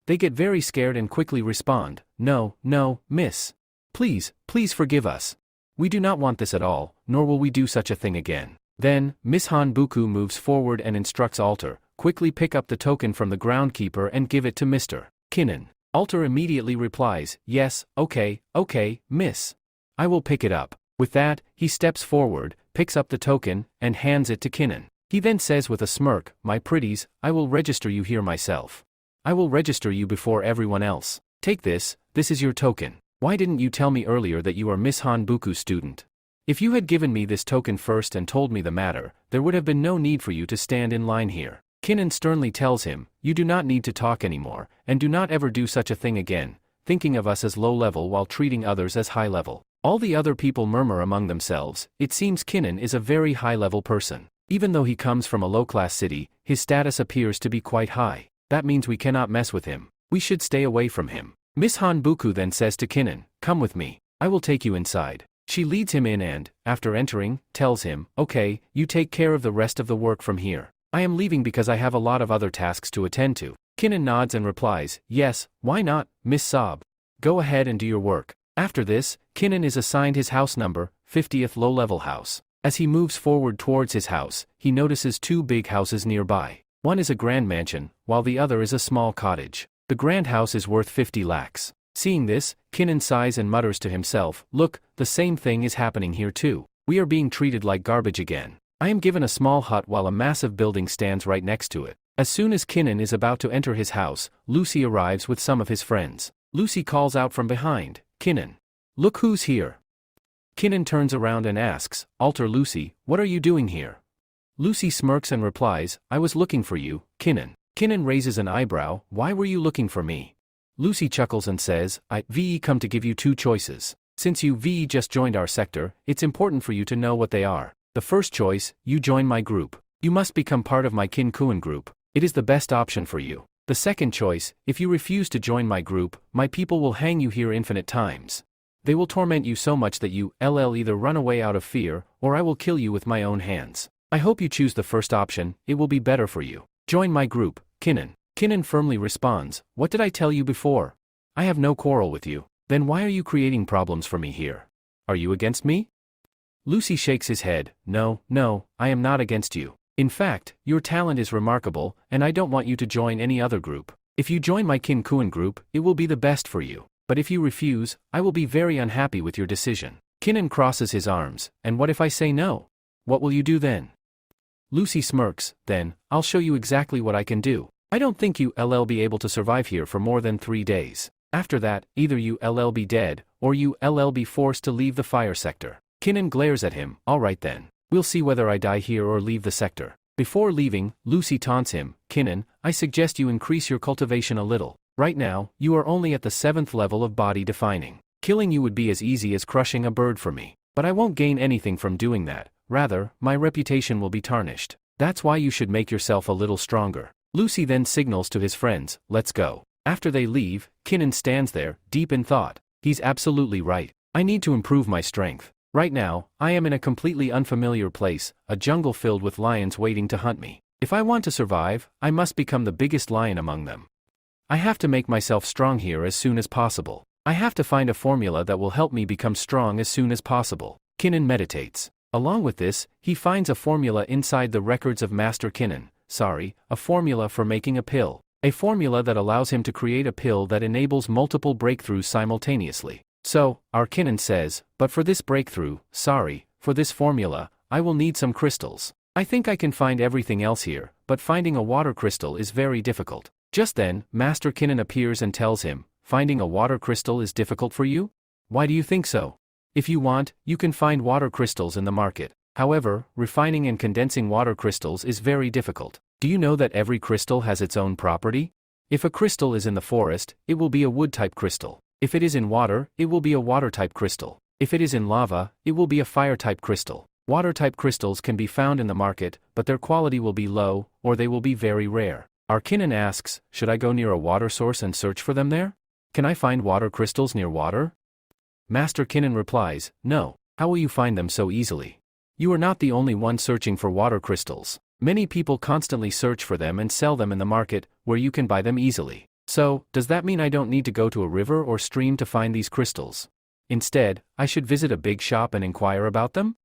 They get very scared and quickly respond, no, no, miss. Please, please forgive us. We do not want this at all, nor will we do such a thing again. Then, Miss Han Buku moves forward and instructs Alter, quickly pick up the token from the groundkeeper and give it to Mr. Kinnan. Alter immediately replies, yes, okay, miss. I will pick it up. With that, he steps forward, picks up the token, and hands it to Kinnan. He then says with a smirk, my pretties, I will register you here myself. I will register you before everyone else. Take this, this is your token. Why didn't you tell me earlier that you are Miss Han Buku's student? If you had given me this token first and told me the matter, there would have been no need for you to stand in line here. Kinnan sternly tells him, you do not need to talk anymore, and do not ever do such a thing again, thinking of us as low level while treating others as high level. All the other people murmur among themselves, it seems Kinnan is a very high level person. Even though he comes from a low-class city, his status appears to be quite high. That means we cannot mess with him. We should stay away from him. Miss Han Buku then says to Kinnan, come with me. I will take you inside. She leads him in and, after entering, tells him, "Okay, you take care of the rest of the work from here. I am leaving because I have a lot of other tasks to attend to." Kinnan nods and replies, "Yes, why not, Miss Saab? Go ahead and do your work." After this, Kinnan is assigned his house number, 50th low-level house. As he moves forward towards his house, he notices two big houses nearby. One is a grand mansion, while the other is a small cottage. The grand house is worth 50 lakhs. Seeing this, Kinnan sighs and mutters to himself, "Look, the same thing is happening here too. We are being treated like garbage again." I am given a small hut while a massive building stands right next to it. As soon as Kinnan is about to enter his house, Lucy arrives with some of his friends. Lucy calls out from behind, "Kinnan. Look who's here." Kinnan turns around and asks, "Alter Lucy, what are you doing here?" Lucy smirks and replies, "I was looking for you, Kinnan." Kinnan raises an eyebrow, "Why were you looking for me?" Lucy chuckles and says, "I come to give you two choices. Since you just joined our sector, it's important for you to know what they are. The first choice, you join my group. You must become part of my Kinkuan group. It is the best option for you. The second choice, if you refuse to join my group, my people will hang you here infinite times. They will torment you so much that you either run away out of fear, or I will kill you with my own hands. I hope you choose the first option, it will be better for you. Join my group, Kinnan." Kinnan firmly responds, "What did I tell you before? I have no quarrel with you. Then why are you creating problems for me here? Are you against me?" Lucy shakes his head, No, I am not against you. In fact, your talent is remarkable, and I don't want you to join any other group. If you join my Kinkuan group, it will be the best for you. But if you refuse, I will be very unhappy with your decision." Kinnan crosses his arms, "And what if I say no? What will you do then?" Lucy smirks, "Then, I'll show you exactly what I can do. I don't think you'll be able to survive here for more than 3 days. After that, either you'll be dead, or you'll be forced to leave the fire sector." Kinnan glares at him, "All right then. We'll see whether I die here or leave the sector." Before leaving, Lucy taunts him, "Kinnan, I suggest you increase your cultivation a little. Right now, you are only at the 7th level of body defining. Killing you would be as easy as crushing a bird for me. But I won't gain anything from doing that, rather, my reputation will be tarnished. That's why you should make yourself a little stronger." Lucy then signals to his friends, "Let's go." After they leave, Kinnan stands there, deep in thought. He's absolutely right. I need to improve my strength. Right now, I am in a completely unfamiliar place, a jungle filled with lions waiting to hunt me. If I want to survive, I must become the biggest lion among them. I have to make myself strong here as soon as possible. I have to find a formula that will help me become strong as soon as possible. Kinnan meditates. Along with this, he finds a formula inside the records of Master Kinnan. A formula for making a pill. A formula that allows him to create a pill that enables multiple breakthroughs simultaneously. So, our Kinnan says, "But for this breakthrough, for this formula, I will need some crystals. I think I can find everything else here, but finding a water crystal is very difficult." Just then, Master Kinnan appears and tells him, "Finding a water crystal is difficult for you? Why do you think so? If you want, you can find water crystals in the market. However, refining and condensing water crystals is very difficult. Do you know that every crystal has its own property? If a crystal is in the forest, it will be a wood-type crystal. If it is in water, it will be a water-type crystal. If it is in lava, it will be a fire-type crystal. Water-type crystals can be found in the market, but their quality will be low, or they will be very rare." Our Kinnan asks, "Should I go near a water source and search for them there? Can I find water crystals near water?" Master Kinnan replies, "No. How will you find them so easily? You are not the only one searching for water crystals. Many people constantly search for them and sell them in the market, where you can buy them easily. So, does that mean I don't need to go to a river or stream to find these crystals? Instead, I should visit a big shop and inquire about them?"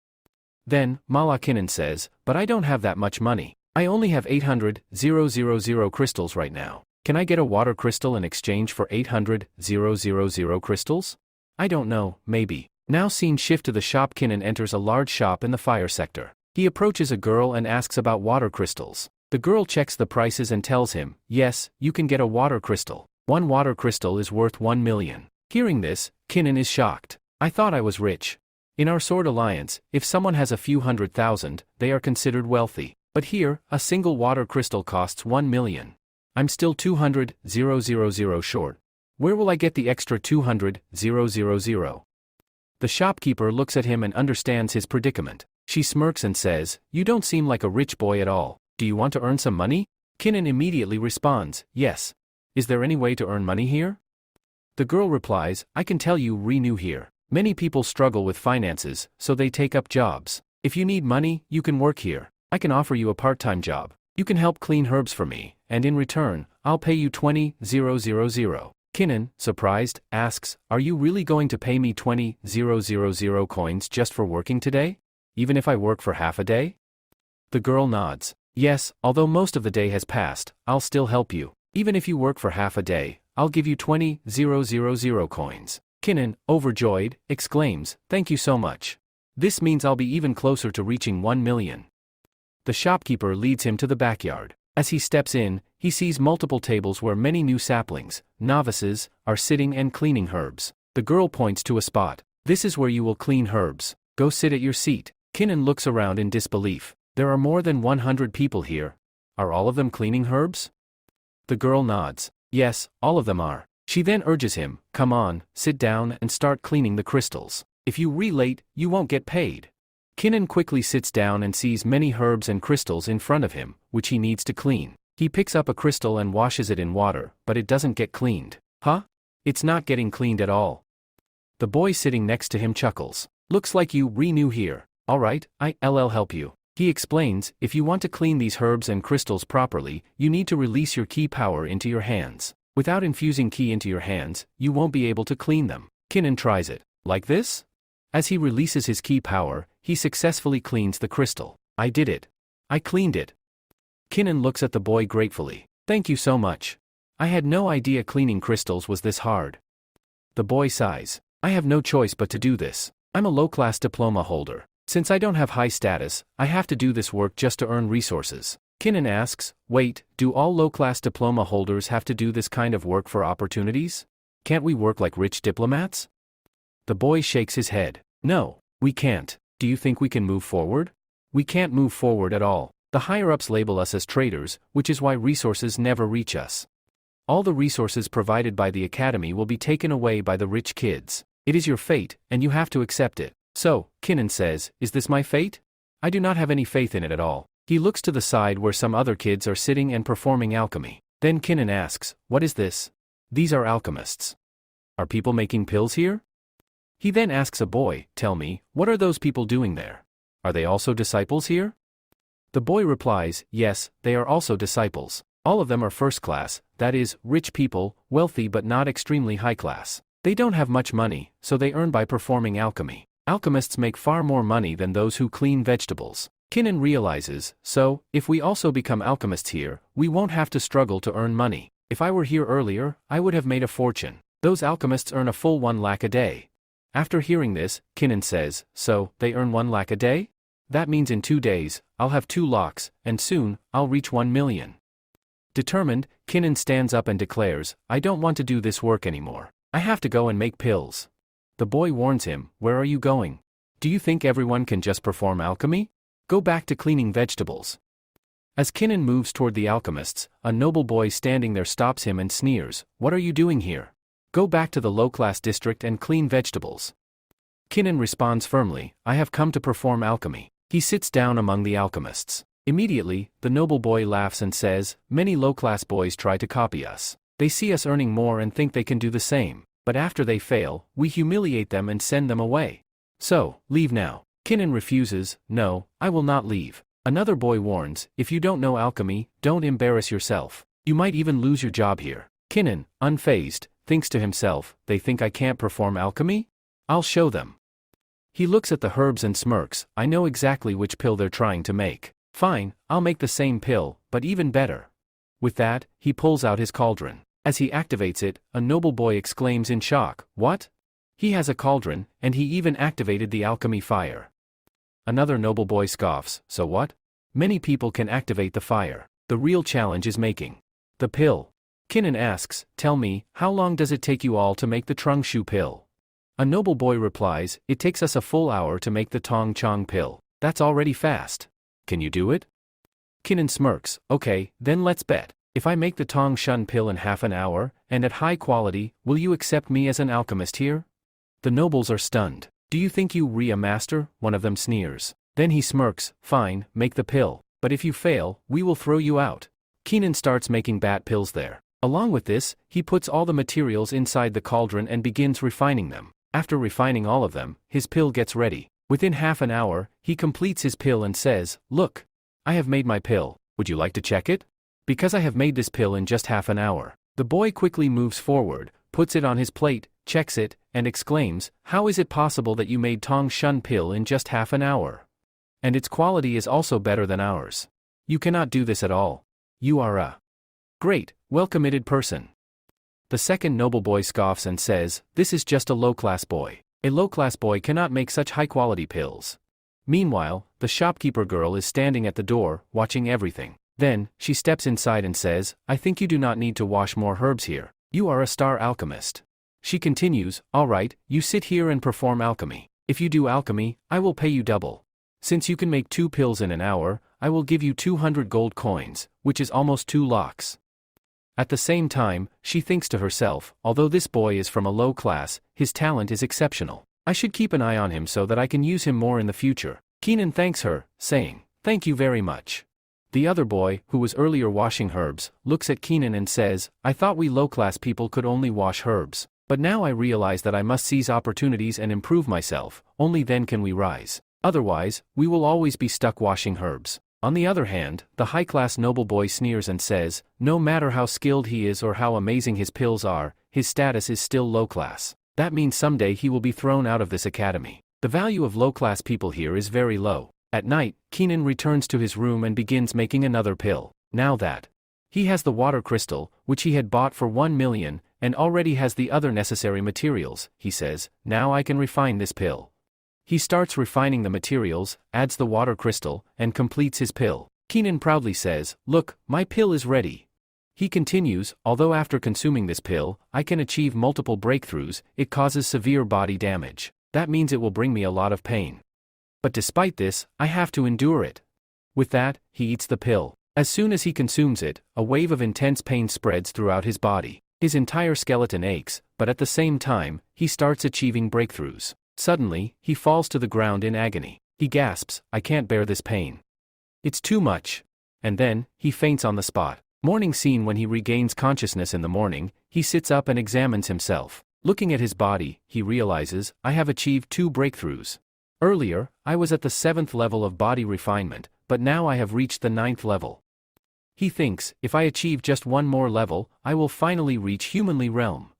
Then, Mala Kinnan says, "But I don't have that much money. I only have 800,000 crystals right now. Can I get a water crystal in exchange for 800,000 crystals? I don't know, maybe." Now scene shift to the shop. Kinnan enters a large shop in the fire sector. He approaches a girl and asks about water crystals. The girl checks the prices and tells him, "Yes, you can get a water crystal. One water crystal is worth 1 million. Hearing this, Kinnan is shocked. "I thought I was rich. In our Sword Alliance, if someone has a few 100,000, they are considered wealthy. But here, a single water crystal costs 1 million. I'm still 200,000 short. Where will I get the extra 200,000? The shopkeeper looks at him and understands his predicament. She smirks and says, "You don't seem like a rich boy at all. Do you want to earn some money?" Kinnan immediately responds, "Yes. Is there any way to earn money here?" The girl replies, "I can tell you renew here. Many people struggle with finances, so they take up jobs. If you need money, you can work here. I can offer you a part-time job. You can help clean herbs for me, and in return, I'll pay you 20,000. Kinnan, surprised, asks, are you really going to pay me 20,000 coins just for working today? Even if I work for half a day? The girl nods. Yes, although most of the day has passed, I'll still help you. Even if you work for half a day, I'll give you 20,000 coins. Kinnan, overjoyed, exclaims, thank you so much. This means I'll be even closer to reaching 1 million. The shopkeeper leads him to the backyard. As he steps in, he sees multiple tables where many new saplings, novices, are sitting and cleaning herbs. The girl points to a spot. This is where you will clean herbs. Go sit at your seat. Kinnan looks around in disbelief. There are more than 100 people here. Are all of them cleaning herbs? The girl nods. Yes, all of them are. She then urges him, come on, sit down and start cleaning the crystals. If you relate, you won't get paid. Kinnan quickly sits down and sees many herbs and crystals in front of him, which he needs to clean. He picks up a crystal and washes it in water, but it doesn't get cleaned. Huh? It's not getting cleaned at all. The boy sitting next to him chuckles. Looks like you new here. Alright, I'll help you. He explains, if you want to clean these herbs and crystals properly, you need to release your ki power into your hands. Without infusing ki into your hands, you won't be able to clean them. Kinnan tries it. Like this? As he releases his ki power, he successfully cleans the crystal. I did it. I cleaned it. Kinnan looks at the boy gratefully. Thank you so much. I had no idea cleaning crystals was this hard. The boy sighs. I have no choice but to do this. I'm a low-class diploma holder. Since I don't have high status, I have to do this work just to earn resources. Kinnan asks, wait, do all low-class diploma holders have to do this kind of work for opportunities? Can't we work like rich diplomats? The boy shakes his head. No, we can't. Do you think we can move forward? We can't move forward at all. The higher-ups label us as traitors, which is why resources never reach us. All the resources provided by the academy will be taken away by the rich kids. It is your fate, and you have to accept it. So, Kinnan says, is this my fate? I do not have any faith in it at all. He looks to the side where some other kids are sitting and performing alchemy. Then Kinnan asks, what is this? These are alchemists. Are people making pills here? He then asks a boy, tell me, what are those people doing there? Are they also disciples here? The boy replies, yes, they are also disciples. All of them are first class, that is, rich people, wealthy but not extremely high class. They don't have much money, so they earn by performing alchemy. Alchemists make far more money than those who clean vegetables. Kinnan realizes, so, if we also become alchemists here, we won't have to struggle to earn money. If I were here earlier, I would have made a fortune. Those alchemists earn a full 1 lakh a day. After hearing this, Kinnan says, so, they earn 1 lakh a day? That means in 2 days, I'll have 2 lakhs, and soon, I'll reach 1 million. Determined, Kinnan stands up and declares, I don't want to do this work anymore. I have to go and make pills. The boy warns him, where are you going? Do you think everyone can just perform alchemy? Go back to cleaning vegetables. As Kinnan moves toward the alchemists, a noble boy standing there stops him and sneers, what are you doing here? Go back to the low-class district and clean vegetables. Kinnan responds firmly, I have come to perform alchemy. He sits down among the alchemists. Immediately, the noble boy laughs and says, many low-class boys try to copy us. They see us earning more and think they can do the same. But after they fail, we humiliate them and send them away. So, leave now. Kinnan refuses, no, I will not leave. Another boy warns, if you don't know alchemy, don't embarrass yourself. You might even lose your job here. Kinnan, unfazed, thinks to himself, they think I can't perform alchemy? I'll show them. He looks at the herbs and smirks, I know exactly which pill they're trying to make. Fine, I'll make the same pill, but even better. With that, he pulls out his cauldron. As he activates it, a noble boy exclaims in shock, what? He has a cauldron, and he even activated the alchemy fire. Another noble boy scoffs, so what? Many people can activate the fire. The real challenge is making the pill. Kinnan asks, tell me, how long does it take you all to make the Trung Shu pill? A noble boy replies, it takes us a full hour to make the Tong Chong pill. That's already fast. Can you do it? Kinnan smirks, okay, then let's bet. If I make the Tong Shun pill in half an hour, and at high quality, will you accept me as an alchemist here? The nobles are stunned. Do you think you a master? One of them sneers. Then he smirks, fine, make the pill. But if you fail, we will throw you out. Kinnan starts making bat pills there. Along with this, he puts all the materials inside the cauldron and begins refining them. After refining all of them, his pill gets ready. Within half an hour, he completes his pill and says, "Look, I have made my pill. Would you like to check it? Because I have made this pill in just half an hour." The boy quickly moves forward, puts it on his plate, checks it, and exclaims, "How is it possible that you made Tong Shun pill in just half an hour? And its quality is also better than ours. You cannot do this at all. You are a great, well-committed person." The second noble boy scoffs and says, "This is just a low-class boy. A low-class boy cannot make such high-quality pills." Meanwhile, the shopkeeper girl is standing at the door, watching everything. Then, she steps inside and says, "I think you do not need to wash more herbs here. You are a star alchemist." She continues, "All right, you sit here and perform alchemy. If you do alchemy, I will pay you double. Since you can make 2 pills in an hour, I will give you 200 gold coins, which is almost 2 lakhs." At the same time, she thinks to herself, although this boy is from a low class, his talent is exceptional. I should keep an eye on him so that I can use him more in the future. Keenan thanks her, saying, "Thank you very much." The other boy, who was earlier washing herbs, looks at Keenan and says, "I thought we low-class people could only wash herbs, but now I realize that I must seize opportunities and improve myself, only then can we rise. Otherwise, we will always be stuck washing herbs." On the other hand, the high-class noble boy sneers and says, "No matter how skilled he is or how amazing his pills are, his status is still low-class. That means someday he will be thrown out of this academy. The value of low-class people here is very low." At night, Keenan returns to his room and begins making another pill. Now that he has the water crystal, which he had bought for 1 million, and already has the other necessary materials, he says, "Now I can refine this pill." He starts refining the materials, adds the water crystal, and completes his pill. Keenan proudly says, "Look, my pill is ready." He continues, "Although after consuming this pill, I can achieve multiple breakthroughs, it causes severe body damage. That means it will bring me a lot of pain. But despite this, I have to endure it." With that, he eats the pill. As soon as he consumes it, a wave of intense pain spreads throughout his body. His entire skeleton aches, but at the same time, he starts achieving breakthroughs. Suddenly, he falls to the ground in agony. He gasps, "I can't bear this pain. It's too much." And then, he faints on the spot. Morning scene. When he regains consciousness in the morning, he sits up and examines himself. Looking at his body, he realizes, "I have achieved 2 breakthroughs. Earlier, I was at the 7th level of body refinement, but now I have reached the 9th level." He thinks, "If I achieve just 1 more level, I will finally reach humanly realm."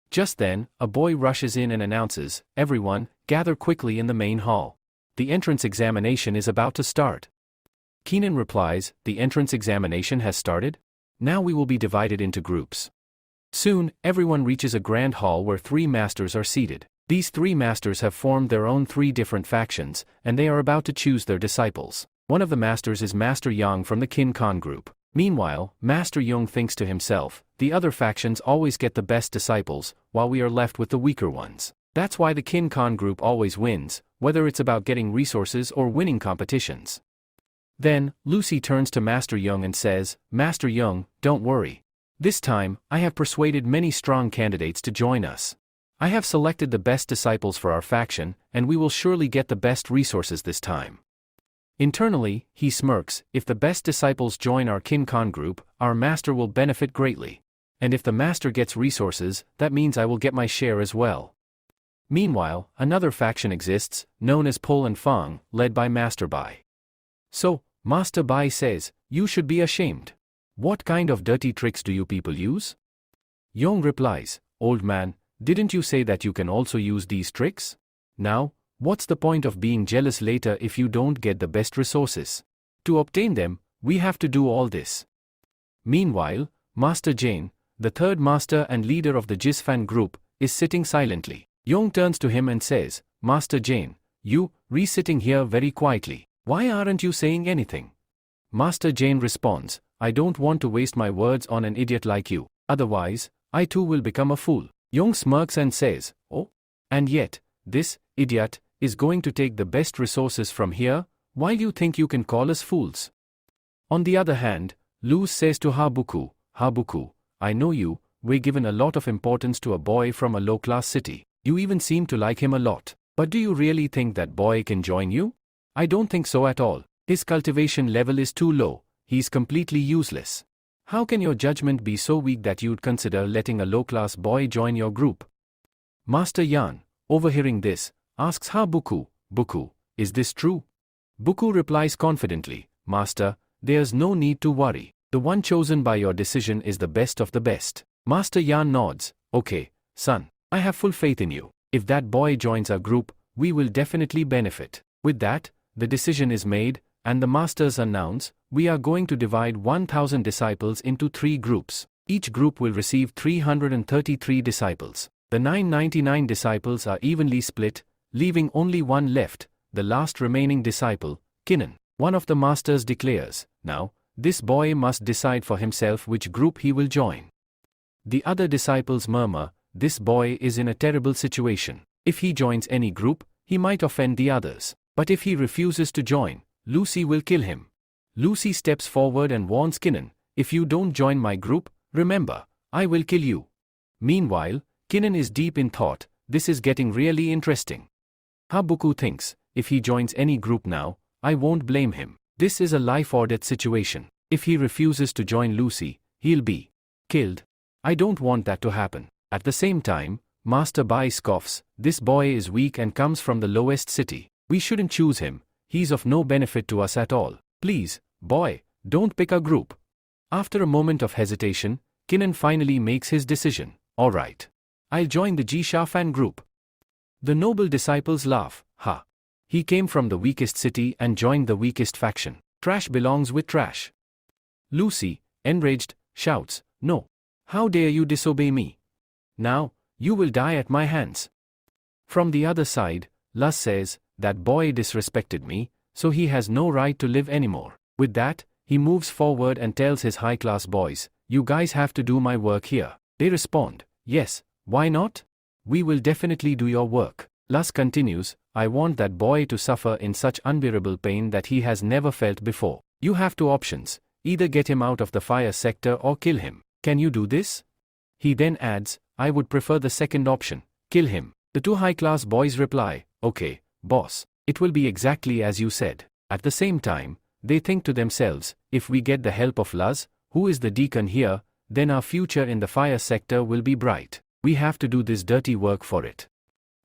Just then, a boy rushes in and announces, "Everyone, gather quickly in the main hall. The entrance examination is about to start." Keenan replies, "The entrance examination has started? Now we will be divided into groups." Soon, everyone reaches a grand hall where 3 masters are seated. These 3 masters have formed their own 3 different factions, and they are about to choose their disciples. One of the masters is Master Yang from the Kin Khan group. Meanwhile, Master Young thinks to himself, "The other factions always get the best disciples, while we are left with the weaker ones. That's why the Kin Khan group always wins, whether it's about getting resources or winning competitions." Then, Lucy turns to Master Young and says, "Master Young, don't worry. This time, I have persuaded many strong candidates to join us. I have selected the best disciples for our faction, and we will surely get the best resources this time." Internally, he smirks, "If the best disciples join our Kin Khan group, our master will benefit greatly. And if the master gets resources, that means I will get my share as well." Meanwhile, another faction exists, known as Pol and Fang, led by Master Bai. So, Master Bai says, "You should be ashamed. What kind of dirty tricks do you people use?" Yong replies, "Old man, didn't you say that you can also use these tricks? Now, what's the point of being jealous later if you don't get the best resources? To obtain them, we have to do all this." Meanwhile, Master Jain, the 3rd master and leader of the Jisfan group, is sitting silently. Yong turns to him and says, "Master Jain, you, sitting here very quietly. Why aren't you saying anything?" Master Jain responds, "I don't want to waste my words on an idiot like you, otherwise, I too will become a fool." Young smirks and says, "Oh? And yet, this idiot is going to take the best resources from here, while you think you can call us fools." On the other hand, Luz says to Habuku, "Habuku, I know you, we're given a lot of importance to a boy from a low-class city. You even seem to like him a lot. But do you really think that boy can join you? I don't think so at all. His cultivation level is too low, he's completely useless. How can your judgment be so weak that you'd consider letting a low-class boy join your group?" Master Yan, overhearing this, asks Buku, Buku, is this true? Buku replies confidently, Master, there's no need to worry. The one chosen by your decision is the best of the best. Master Yan nods, okay, son, I have full faith in you. If that boy joins our group, we will definitely benefit. With that, the decision is made, and the masters announce, we are going to divide 1,000 disciples into 3 groups. Each group will receive 333 disciples. The 999 disciples are evenly split, leaving only one left, the last remaining disciple, Kinnan. One of the masters declares, now, this boy must decide for himself which group he will join. The other disciples murmur, this boy is in a terrible situation. If he joins any group, he might offend the others. But if he refuses to join, Lucy will kill him. Lucy steps forward and warns Kinnan, if you don't join my group, remember, I will kill you. Meanwhile, Kinnan is deep in thought, this is getting really interesting. Buku thinks, if he joins any group now, I won't blame him. This is a life or death situation. If he refuses to join Lucy, he'll be killed. I don't want that to happen. At the same time, Master Bai scoffs, this boy is weak and comes from the lowest city. We shouldn't choose him, he's of no benefit to us at all. Please, boy, don't pick a group. After a moment of hesitation, Kinnan finally makes his decision. Alright. I'll join the Jisha fan group. The noble disciples laugh, ha. He came from the weakest city and joined the weakest faction. Trash belongs with trash. Lucy, enraged, shouts, no. How dare you disobey me? Now, you will die at my hands. From the other side, Luz says, that boy disrespected me, so he has no right to live anymore. With that, he moves forward and tells his high-class boys, you guys have to do my work here. They respond, yes, why not? We will definitely do your work. Luz continues, I want that boy to suffer in such unbearable pain that he has never felt before. You have 2 options, either get him out of the fire sector or kill him. Can you do this? He then adds, I would prefer the second option, kill him. The 2 high-class boys reply, okay, boss, it will be exactly as you said. At the same time, they think to themselves, if we get the help of Luz, who is the deacon here, then our future in the fire sector will be bright. We have to do this dirty work for it.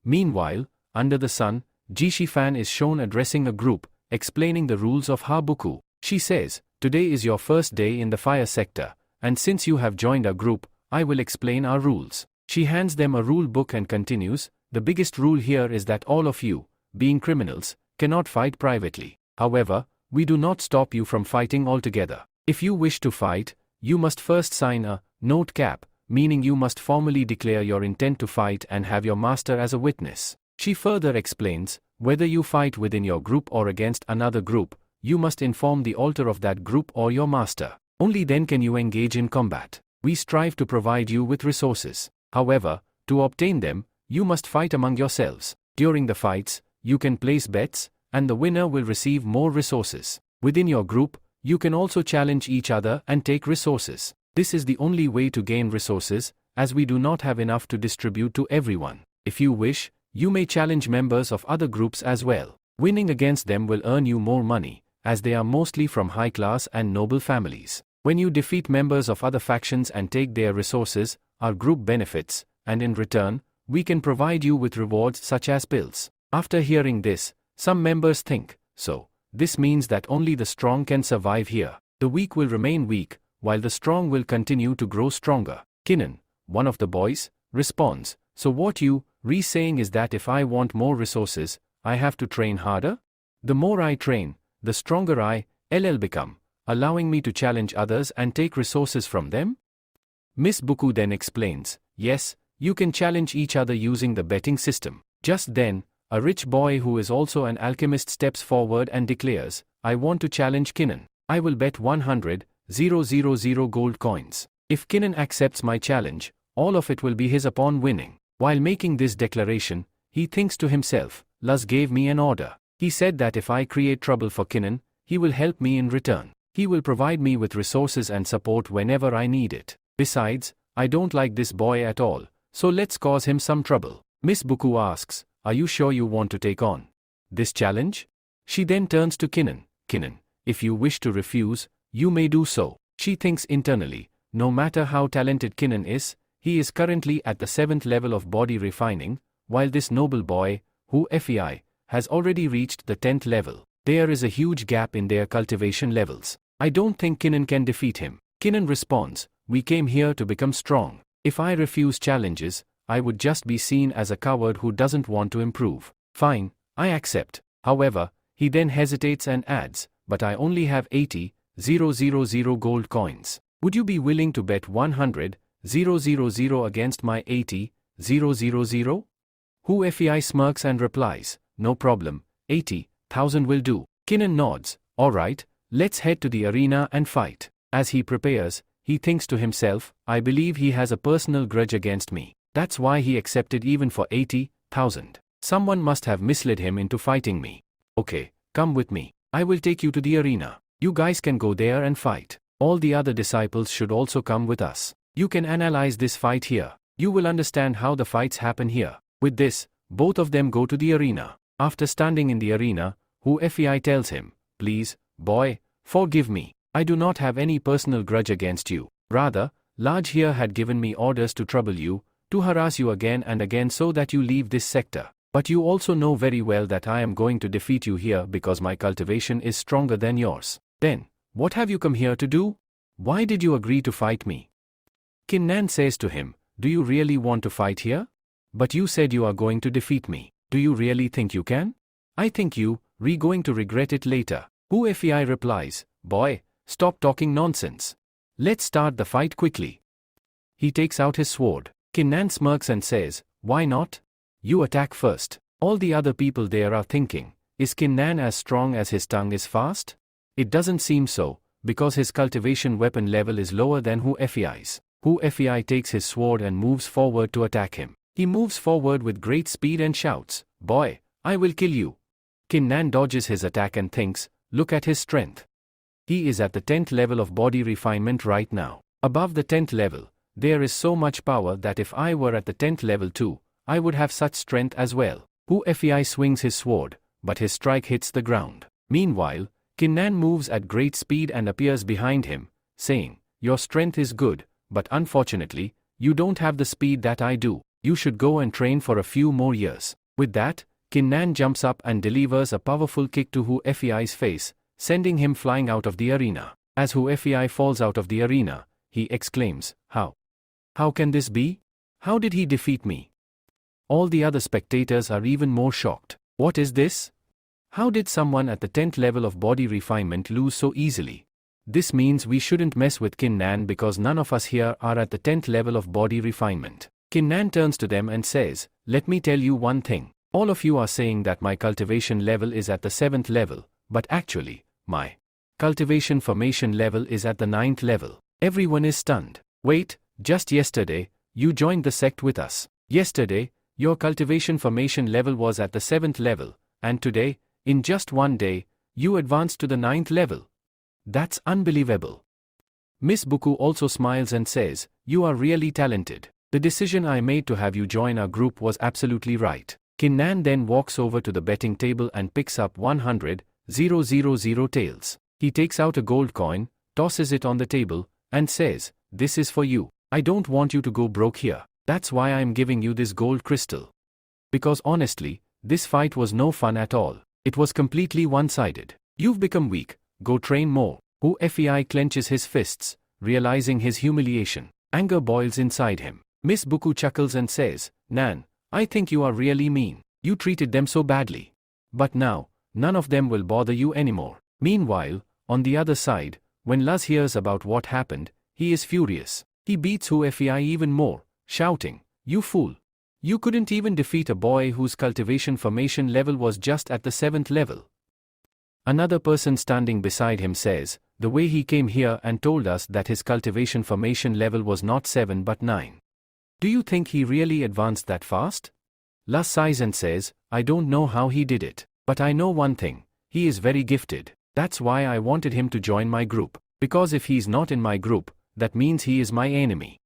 Meanwhile, under the sun, Jishi Fan is shown addressing a group, explaining the rules of Buku. She says, today is your first day in the fire sector, and since you have joined our group, I will explain our rules. She hands them a rule book and continues, the biggest rule here is that all of you, being criminals, cannot fight privately. However, we do not stop you from fighting altogether. If you wish to fight, you must first sign a note cap, meaning you must formally declare your intent to fight and have your master as a witness. She further explains, whether you fight within your group or against another group, you must inform the altar of that group or your master. Only then can you engage in combat. We strive to provide you with resources. However, to obtain them, you must fight among yourselves. During the fights, you can place bets, and the winner will receive more resources. Within your group, you can also challenge each other and take resources. This is the only way to gain resources, as we do not have enough to distribute to everyone. If you wish, you may challenge members of other groups as well. Winning against them will earn you more money, as they are mostly from high-class and noble families. When you defeat members of other factions and take their resources, our group benefits, and in return, we can provide you with rewards such as pills. After hearing this, some members think, so, this means that only the strong can survive here. The weak will remain weak, while the strong will continue to grow stronger. Kinnan, one of the boys, responds, so what you saying is that if I want more resources, I have to train harder? The more I train, the stronger I'll become, allowing me to challenge others and take resources from them? Miss Buku then explains, yes, you can challenge each other using the betting system. Just then, a rich boy who is also an alchemist steps forward and declares, I want to challenge Kinnan. I will bet 100,000 gold coins. If Kinnan accepts my challenge, all of it will be his upon winning. While making this declaration, he thinks to himself, Luz gave me an order. He said that if I create trouble for Kinnan, he will help me in return. He will provide me with resources and support whenever I need it. Besides, I don't like this boy at all, so let's cause him some trouble. Miss Buku asks, are you sure you want to take on this challenge? She then turns to Kinnan. Kinnan, if you wish to refuse, you may do so. She thinks internally, no matter how talented Kinnan is, he is currently at the 7th level of body refining, while this noble boy, who FEI, has already reached the 10th level. There is a huge gap in their cultivation levels. I don't think Kinnan can defeat him. Kinnan responds, we came here to become strong. If I refuse challenges, I would just be seen as a coward who doesn't want to improve. Fine, I accept. However, he then hesitates and adds, but I only have 80,000 gold coins. Would you be willing to bet 100,000 against my 80,000? Hu Fei smirks and replies, no problem, 80,000 will do. Kinnan nods, alright, let's head to the arena and fight. As he prepares, he thinks to himself, I believe he has a personal grudge against me. That's why he accepted even for 80,000. Someone must have misled him into fighting me. Okay, come with me. I will take you to the arena. You guys can go there and fight. All the other disciples should also come with us. You can analyze this fight here. You will understand how the fights happen here. With this, both of them go to the arena. After standing in the arena, Hu Fei tells him, please, boy, forgive me. I do not have any personal grudge against you. Rather, Large here had given me orders to trouble you, to harass you again and again so that you leave this sector. But you also know very well that I am going to defeat you here because my cultivation is stronger than yours. Then, what have you come here to do? Why did you agree to fight me? Kinnan says to him, do you really want to fight here? But you said you are going to defeat me. Do you really think you can? I think you, going to regret it later. Hu Fei replies, boy, stop talking nonsense. Let's start the fight quickly. He takes out his sword. Kinnan smirks and says, why not? You attack first. All the other people there are thinking, is Kinnan as strong as his tongue is fast? It doesn't seem so, because his cultivation weapon level is lower than Hu Fei's. Hu Fei takes his sword and moves forward to attack him. He moves forward with great speed and shouts, boy, I will kill you. Kinnan dodges his attack and thinks, look at his strength. He is at the 10th level of body refinement right now. Above the 10th level, there is so much power that if I were at the 10th level too, I would have such strength as well. Hu Fei swings his sword, but his strike hits the ground. Meanwhile, Kinnan moves at great speed and appears behind him, saying, your strength is good, but unfortunately, you don't have the speed that I do. You should go and train for a few more years. With that, Kinnan jumps up and delivers a powerful kick to Hu Fei's face, sending him flying out of the arena. As Hu Fei falls out of the arena, he exclaims, how? How can this be? How did he defeat me? All the other spectators are even more shocked. What is this? How did someone at the 10th level of body refinement lose so easily? This means we shouldn't mess with Kinnan because none of us here are at the 10th level of body refinement. Kinnan turns to them and says, let me tell you one thing. All of you are saying that my cultivation level is at the 7th level, but actually, my cultivation formation level is at the 9th level. Everyone is stunned. Wait, just yesterday, you joined the sect with us. Yesterday, your cultivation formation level was at the 7th level, and today, in just one day, you advanced to the 9th level. That's unbelievable. Miss Buku also smiles and says, you are really talented. The decision I made to have you join our group was absolutely right. Kinnan then walks over to the betting table and picks up 100,000 taels. He takes out a gold coin, tosses it on the table, and says, this is for you. I don't want you to go broke here. That's why I'm giving you this gold crystal. Because honestly, this fight was no fun at all. It was completely one-sided. You've become weak, go train more. Hu Fei clenches his fists, realizing his humiliation. Anger boils inside him. Miss Buku chuckles and says, Nan, I think you are really mean. You treated them so badly. But now, none of them will bother you anymore. Meanwhile, on the other side, when Luz hears about what happened, he is furious. He beats Hu Fei even more, shouting, you fool. You couldn't even defeat a boy whose cultivation formation level was just at the 7th level. Another person standing beside him says, the way he came here and told us that his cultivation formation level was not 7 but 9. Do you think he really advanced that fast? Luz sighs and says, I don't know how he did it, but I know one thing, he is very gifted. That's why I wanted him to join my group, because if he's not in my group, that means he is my enemy.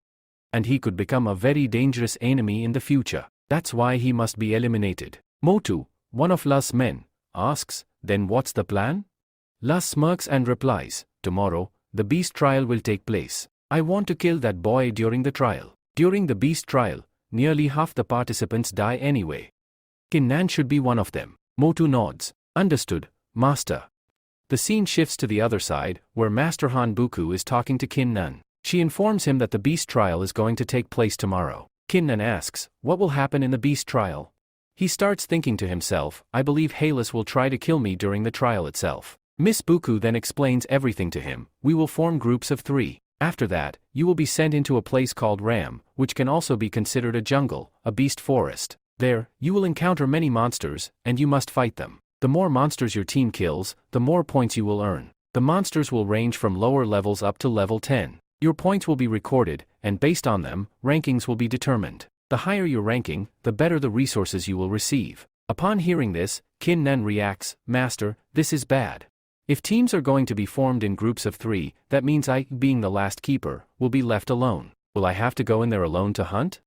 And he could become a very dangerous enemy in the future. That's why he must be eliminated. Motu, one of Luz's men, asks, then what's the plan? Luz smirks and replies, tomorrow, the beast trial will take place. I want to kill that boy during the trial. During the beast trial, nearly half the participants die anyway. Kin Nan should be one of them. Motu nods. Understood, Master. The scene shifts to the other side, where Master Han Buku is talking to Kin Nan. She informs him that the beast trial is going to take place tomorrow. Kin Nan asks, what will happen in the beast trial? He starts thinking to himself, I believe Halus will try to kill me during the trial itself. Miss Buku then explains everything to him. We will form groups of 3. After that, you will be sent into a place called Ram, which can also be considered a jungle, a beast forest. There, you will encounter many monsters, and you must fight them. The more monsters your team kills, the more points you will earn. The monsters will range from lower levels up to level 10. Your points will be recorded, and based on them, rankings will be determined. The higher your ranking, the better the resources you will receive. Upon hearing this, Kin Nan reacts, Master, this is bad. If teams are going to be formed in groups of 3, that means I, being the last keeper, will be left alone. Will I have to go in there alone to hunt?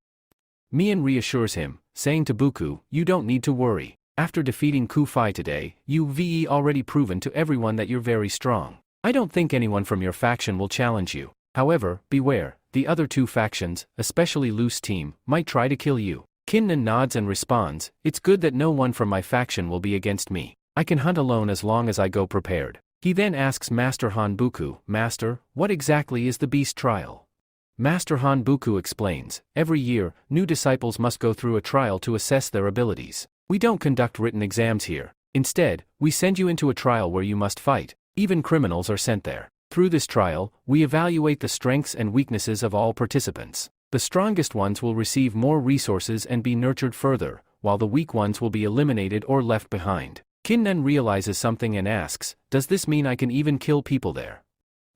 Mian reassures him, saying to Buku, you don't need to worry. After defeating Ku-Fi today, you've already proven to everyone that you're very strong. I don't think anyone from your faction will challenge you. However, beware, the other 2 factions, especially Lu's team, might try to kill you. Kin Nan nods and responds, it's good that no one from my faction will be against me. I can hunt alone as long as I go prepared. He then asks Master Han Buku, Master, what exactly is the beast trial? Master Han Buku explains, every year, new disciples must go through a trial to assess their abilities. We don't conduct written exams here. Instead, we send you into a trial where you must fight. Even criminals are sent there. Through this trial, we evaluate the strengths and weaknesses of all participants. The strongest ones will receive more resources and be nurtured further, while the weak ones will be eliminated or left behind. Kin Nan realizes something and asks, does this mean I can even kill people there?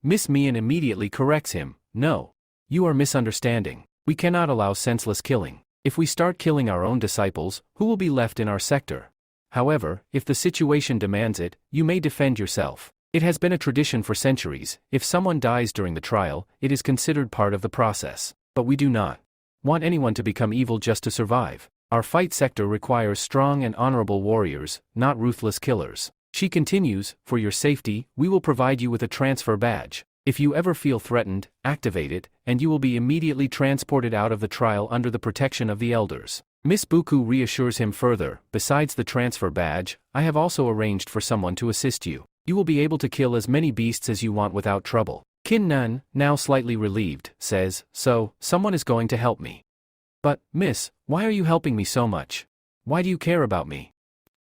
Miss Mian immediately corrects him, no. You are misunderstanding. We cannot allow senseless killing. If we start killing our own disciples, who will be left in our sector? However, if the situation demands it, you may defend yourself. It has been a tradition for centuries. If someone dies during the trial, it is considered part of the process. But we do not want anyone to become evil just to survive. Our fight sector requires strong and honorable warriors, not ruthless killers. She continues, for your safety, we will provide you with a transfer badge. If you ever feel threatened, activate it, and you will be immediately transported out of the trial under the protection of the elders. Miss Buku reassures him further, besides the transfer badge, I have also arranged for someone to assist you. You will be able to kill as many beasts as you want without trouble. Kin Nan, now slightly relieved, says, so, someone is going to help me. But, miss, why are you helping me so much? Why do you care about me?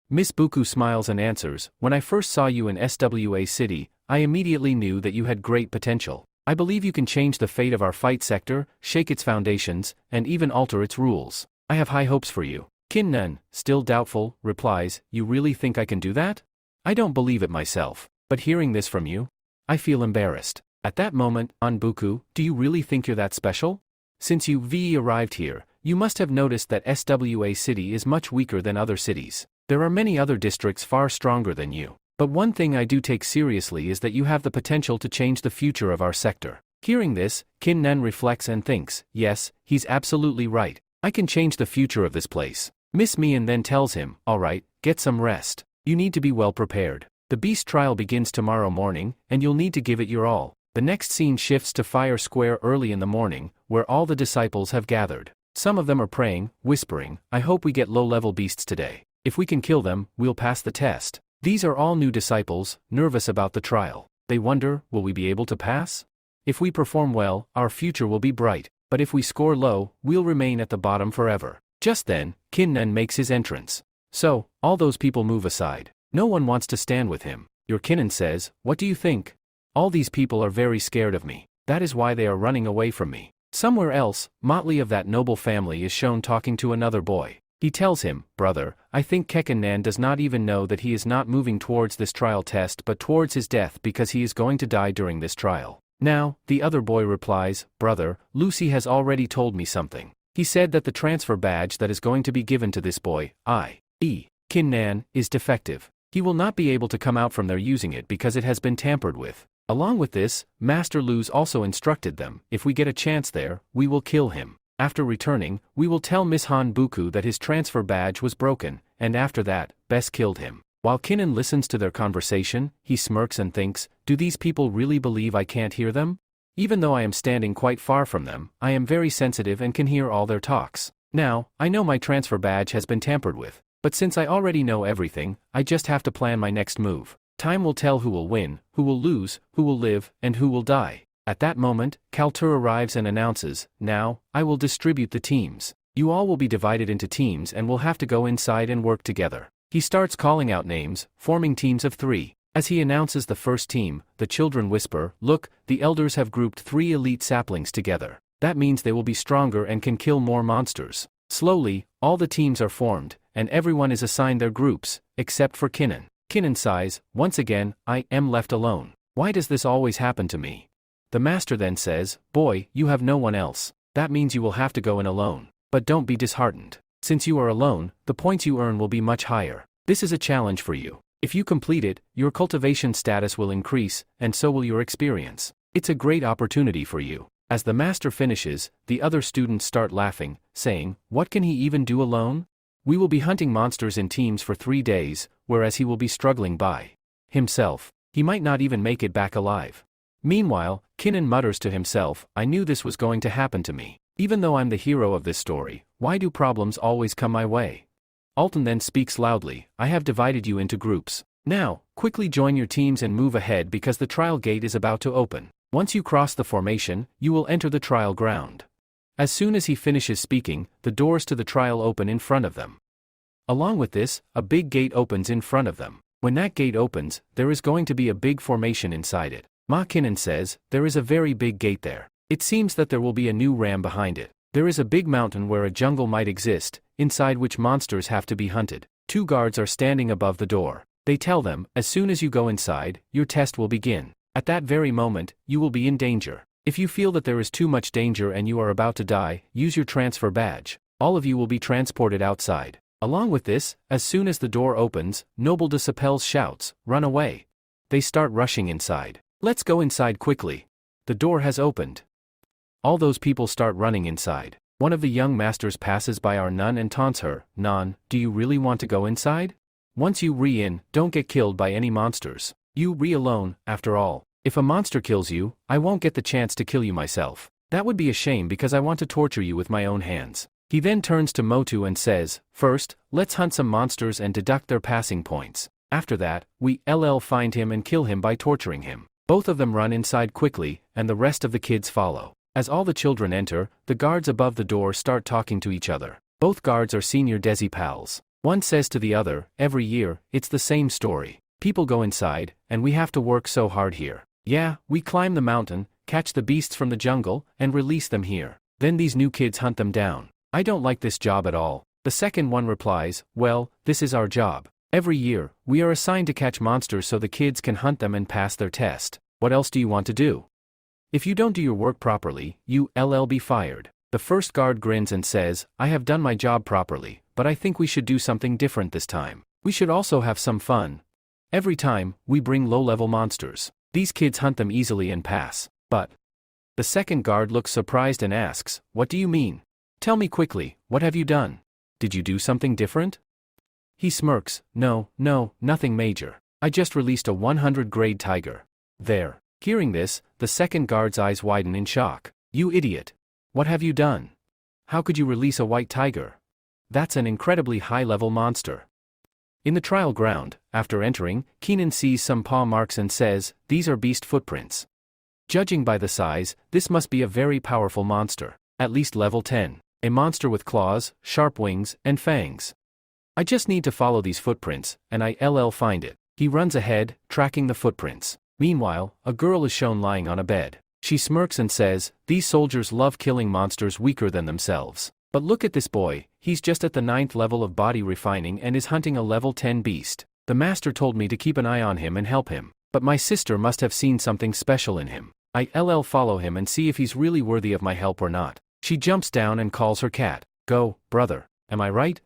Miss Buku smiles and answers, when I first saw you in SWA City, I immediately knew that you had great potential. I believe you can change the fate of our fight sector, shake its foundations, and even alter its rules. I have high hopes for you. Kin Nan, still doubtful, replies, you really think I can do that? I don't believe it myself, but hearing this from you, I feel embarrassed. At that moment, Han Buku, do you really think you're that special? Since you arrived here, you must have noticed that SWA City is much weaker than other cities. There are many other districts far stronger than you. But one thing I do take seriously is that you have the potential to change the future of our sector. Hearing this, Kin Nan reflects and thinks, yes, he's absolutely right. I can change the future of this place. Miss Mian then tells him, alright, get some rest. You need to be well prepared. The beast trial begins tomorrow morning, and you'll need to give it your all. The next scene shifts to Fire Square early in the morning, where all the disciples have gathered. Some of them are praying, whispering, I hope we get low-level beasts today. If we can kill them, we'll pass the test. These are all new disciples, nervous about the trial. They wonder, will we be able to pass? If we perform well, our future will be bright, but if we score low, we'll remain at the bottom forever. Just then, Kin Nan makes his entrance. So, all those people move aside. No one wants to stand with him. Your Kinnan says, what do you think? All these people are very scared of me. That is why they are running away from me. Somewhere else, Motley of that noble family is shown talking to another boy. He tells him, brother, I think Kekken Nan does not even know that he is not moving towards this trial test but towards his death because he is going to die during this trial. Now, the other boy replies, brother, Lucy has already told me something. He said that the transfer badge that is going to be given to this boy, i.e. Kin Nan, is defective. He will not be able to come out from there using it because it has been tampered with. Along with this, Master Lu's also instructed them, if we get a chance there, we will kill him. After returning, we will tell Miss Han Buku that his transfer badge was broken, and after that, Bess killed him. While Kinnan listens to their conversation, he smirks and thinks, do these people really believe I can't hear them? Even though I am standing quite far from them, I am very sensitive and can hear all their talks. Now, I know my transfer badge has been tampered with, but since I already know everything, I just have to plan my next move. Time will tell who will win, who will lose, who will live, and who will die. At that moment, Kaltur arrives and announces, "Now, I will distribute the teams. You all will be divided into teams and will have to go inside and work together." He starts calling out names, forming teams of 3. As he announces the first team, the children whisper, "Look, the elders have grouped 3 elite saplings together. That means they will be stronger and can kill more monsters." Slowly, all the teams are formed, and everyone is assigned their groups, except for Kinnan. Kinnan sighs, "Once again, I am left alone. Why does this always happen to me?" The master then says, "Boy, you have no one else. That means you will have to go in alone. But don't be disheartened. Since you are alone, the points you earn will be much higher. This is a challenge for you. If you complete it, your cultivation status will increase, and so will your experience. It's a great opportunity for you." As the master finishes, the other students start laughing, saying, "What can he even do alone? We will be hunting monsters in teams for 3 days, whereas he will be struggling by himself. He might not even make it back alive." Meanwhile, Kinnan mutters to himself, "I knew this was going to happen to me. Even though I'm the hero of this story, why do problems always come my way?" Alton then speaks loudly, "I have divided you into groups. Now, quickly join your teams and move ahead because the trial gate is about to open. Once you cross the formation, you will enter the trial ground." As soon as he finishes speaking, the doors to the trial open in front of them. Along with this, a big gate opens in front of them. When that gate opens, there is going to be a big formation inside it. Ma Kinnan says, "There is a very big gate there. It seems that there will be a new ram behind it. There is a big mountain where a jungle might exist, inside which monsters have to be hunted. 2 guards are standing above the door. They tell them, as soon as you go inside, your test will begin. At that very moment, you will be in danger. If you feel that there is too much danger and you are about to die, use your transfer badge. All of you will be transported outside." Along with this, as soon as the door opens, Noble de Sapels shouts, "Run away." They start rushing inside. "Let's go inside quickly. The door has opened." All those people start running inside. One of the young masters passes by our nun and taunts her, "Nan, do you really want to go inside? Once you re-in, don't get killed by any monsters. You re-alone, after all. If a monster kills you, I won't get the chance to kill you myself. That would be a shame because I want to torture you with my own hands." He then turns to Motu and says, "First, let's hunt some monsters and deduct their passing points. After that, we'll find him and kill him by torturing him." Both of them run inside quickly, and the rest of the kids follow. As all the children enter, the guards above the door start talking to each other. Both guards are senior Desi pals. One says to the other, "Every year, it's the same story. People go inside, and we have to work so hard here. Yeah, we climb the mountain, catch the beasts from the jungle, and release them here. Then these new kids hunt them down. I don't like this job at all." The second one replies, "Well, this is our job. Every year, we are assigned to catch monsters so the kids can hunt them and pass their test. What else do you want to do? If you don't do your work properly, you'll be fired." The first guard grins and says, "I have done my job properly, but I think we should do something different this time. We should also have some fun. Every time, we bring low-level monsters. These kids hunt them easily and pass. But..." The second guard looks surprised and asks, "What do you mean? Tell me quickly, what have you done? Did you do something different?" He smirks, No, nothing major. I just released a 100-grade tiger." There. Hearing this, the second guard's eyes widen in shock. "You idiot. What have you done? How could you release a white tiger? That's an incredibly high-level monster." In the trial ground, after entering, Keenan sees some paw marks and says, "These are beast footprints. Judging by the size, this must be a very powerful monster. At least level 10. A monster with claws, sharp wings, and fangs. I just need to follow these footprints, and I'll find it." He runs ahead, tracking the footprints. Meanwhile, a girl is shown lying on a bed. She smirks and says, "These soldiers love killing monsters weaker than themselves. But look at this boy, he's just at the 9th level of body refining and is hunting a level 10 beast. The master told me to keep an eye on him and help him. But my sister must have seen something special in him. I'll follow him and see if he's really worthy of my help or not." She jumps down and calls her cat. "Go, brother. Am I right?"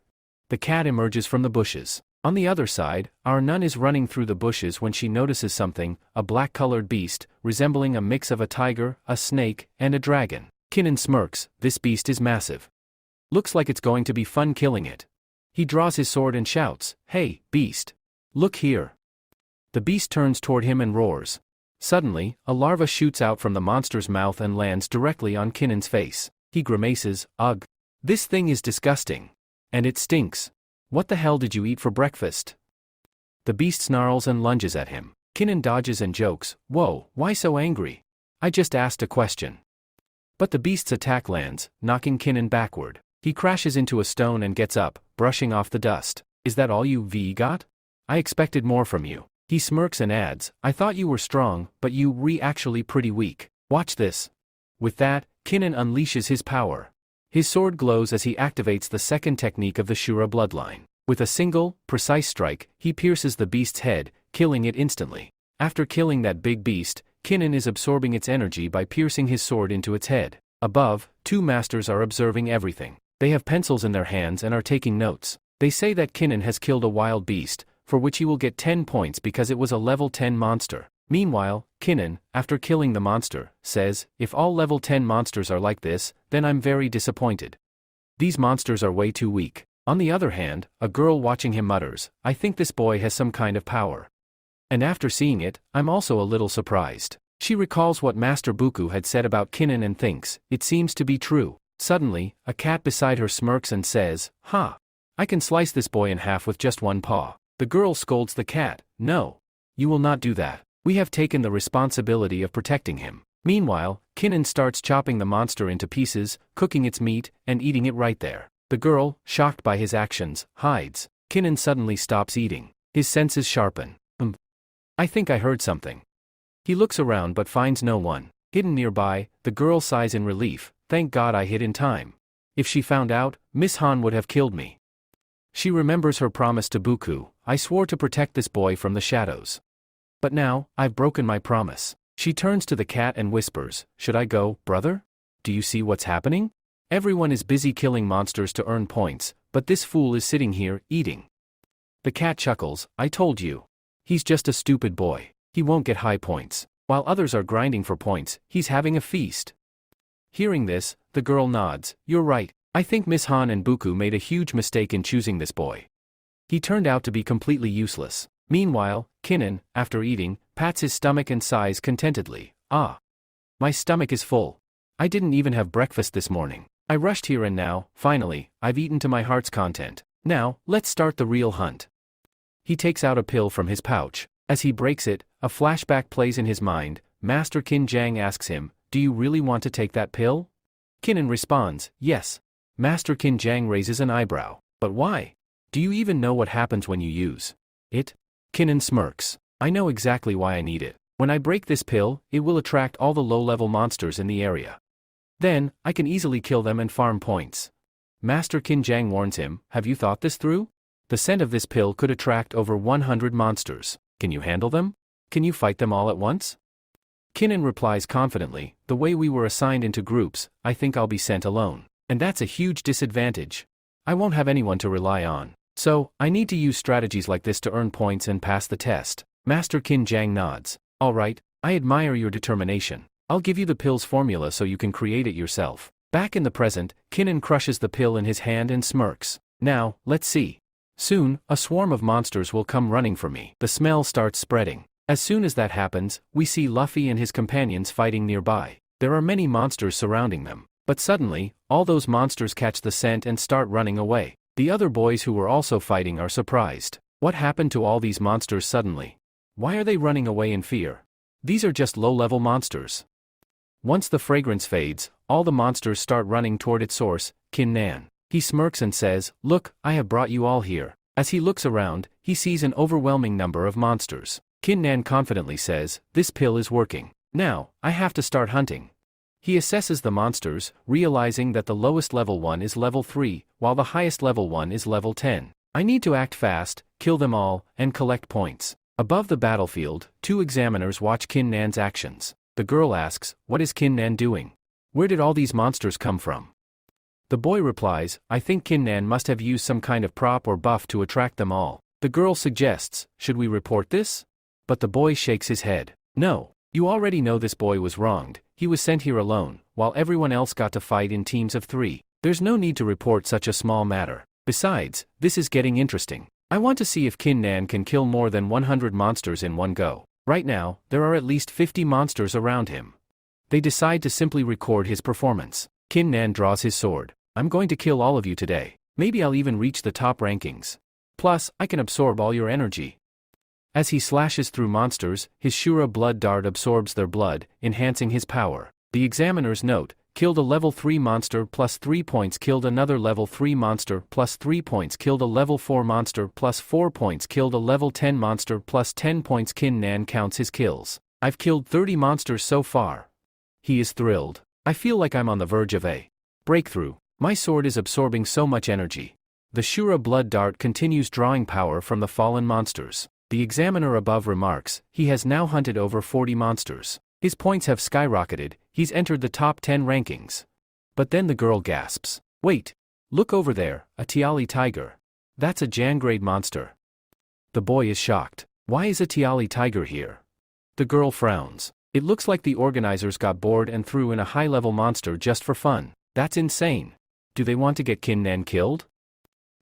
The cat emerges from the bushes. On the other side, our nun is running through the bushes when she notices something, a black-colored beast, resembling a mix of a tiger, a snake, and a dragon. Kinnan smirks, "This beast is massive. Looks like it's going to be fun killing it." He draws his sword and shouts, "Hey, beast. Look here." The beast turns toward him and roars. Suddenly, a larva shoots out from the monster's mouth and lands directly on Kinnan's face. He grimaces, "Ugh." This thing is disgusting. And it stinks. What the hell did you eat for breakfast? The beast snarls and lunges at him. Kinnan dodges and jokes, whoa, why so angry? I just asked a question. But the beast's attack lands, knocking Kinnan backward. He crashes into a stone and gets up, brushing off the dust. Is that all you got? I expected more from you. He smirks and adds, I thought you were strong, but you actually pretty weak. Watch this. With that, Kinnan unleashes his power. His sword glows as he activates the second technique of the Shura bloodline. With a single, precise strike, he pierces the beast's head, killing it instantly. After killing that big beast, Kinnan is absorbing its energy by piercing his sword into its head. Above, two masters are observing everything. They have pencils in their hands and are taking notes. They say that Kinnan has killed a wild beast, for which he will get 10 points because it was a level 10 monster. Meanwhile, Kinnan, after killing the monster, says, if all level 10 monsters are like this, then I'm very disappointed. These monsters are way too weak. On the other hand, a girl watching him mutters, I think this boy has some kind of power. And after seeing it, I'm also a little surprised. She recalls what Master Buku had said about Kinnan and thinks, it seems to be true. Suddenly, a cat beside her smirks and says, ha! I can slice this boy in half with just one paw. The girl scolds the cat, no. You will not do that. We have taken the responsibility of protecting him. Meanwhile, Kinnan starts chopping the monster into pieces, cooking its meat, and eating it right there. The girl, shocked by his actions, hides. Kinnan suddenly stops eating. His senses sharpen. I think I heard something. He looks around but finds no one. Hidden nearby, the girl sighs in relief, thank God I hid in time. If she found out, Miss Han would have killed me. She remembers her promise to Buku, I swore to protect this boy from the shadows. But now, I've broken my promise. She turns to the cat and whispers, should I go, brother? Do you see what's happening? Everyone is busy killing monsters to earn points, but this fool is sitting here, eating. The cat chuckles, I told you. He's just a stupid boy. He won't get high points. While others are grinding for points, he's having a feast. Hearing this, the girl nods, you're right. I think Miss Han and Buku made a huge mistake in choosing this boy. He turned out to be completely useless. Meanwhile, Kinnan, after eating, pats his stomach and sighs contentedly, ah. My stomach is full. I didn't even have breakfast this morning. I rushed here and now, finally, I've eaten to my heart's content. Now, let's start the real hunt. He takes out a pill from his pouch. As he breaks it, a flashback plays in his mind. Master Qin Jiang asks him, do you really want to take that pill? Kinnan responds, yes. Master Qin Jiang raises an eyebrow. But why? Do you even know what happens when you use it? Kinnan smirks. I know exactly why I need it. When I break this pill, it will attract all the low-level monsters in the area. Then, I can easily kill them and farm points. Master Qin Jiang warns him, have you thought this through? The scent of this pill could attract over 100 monsters. Can you handle them? Can you fight them all at once? Kinnan replies confidently, the way we were assigned into groups, I think I'll be sent alone. And that's a huge disadvantage. I won't have anyone to rely on. So, I need to use strategies like this to earn points and pass the test. Master Qin Jiang nods. Alright, I admire your determination. I'll give you the pill's formula so you can create it yourself. Back in the present, Kinnan crushes the pill in his hand and smirks. Now, let's see. Soon, a swarm of monsters will come running for me. The smell starts spreading. As soon as that happens, we see Luffy and his companions fighting nearby. There are many monsters surrounding them. But suddenly, all those monsters catch the scent and start running away. The other boys who were also fighting are surprised. What happened to all these monsters suddenly? Why are they running away in fear? These are just low-level monsters. Once the fragrance fades, all the monsters start running toward its source, Qin Nan. He smirks and says, look, I have brought you all here. As he looks around, he sees an overwhelming number of monsters. Qin Nan confidently says, this pill is working. Now, I have to start hunting. He assesses the monsters, realizing that the lowest level one is level 3, while the highest level one is level 10. I need to act fast, kill them all, and collect points. Above the battlefield, two examiners watch Qin Nan's actions. The girl asks, what is Qin Nan doing? Where did all these monsters come from? The boy replies, I think Qin Nan must have used some kind of prop or buff to attract them all. The girl suggests, should we report this? But the boy shakes his head. No. You already know this boy was wronged. He was sent here alone, while everyone else got to fight in teams of 3. There's no need to report such a small matter. Besides, this is getting interesting. I want to see if Qin Nan can kill more than 100 monsters in one go. Right now, there are at least 50 monsters around him. They decide to simply record his performance. Qin Nan draws his sword. I'm going to kill all of you today. Maybe I'll even reach the top rankings. Plus, I can absorb all your energy. As he slashes through monsters, his Shura blood dart absorbs their blood, enhancing his power. The examiner's note: killed a level 3 monster plus 3 points, killed another level 3 monster plus 3 points, killed a level 4 monster plus 4 points, killed a level 10 monster plus 10 points. Kin Nan counts his kills. I've killed 30 monsters so far. He is thrilled. I feel like I'm on the verge of a breakthrough. My sword is absorbing so much energy. The Shura blood dart continues drawing power from the fallen monsters. The examiner above remarks, he has now hunted over 40 monsters. His points have skyrocketed, he's entered the top 10 rankings. But then the girl gasps. Wait! Look over there, a Tiali tiger. That's a Jan-grade monster. The boy is shocked. Why is a Tiali tiger here? The girl frowns. It looks like the organizers got bored and threw in a high-level monster just for fun. That's insane. Do they want to get Kin Nan killed?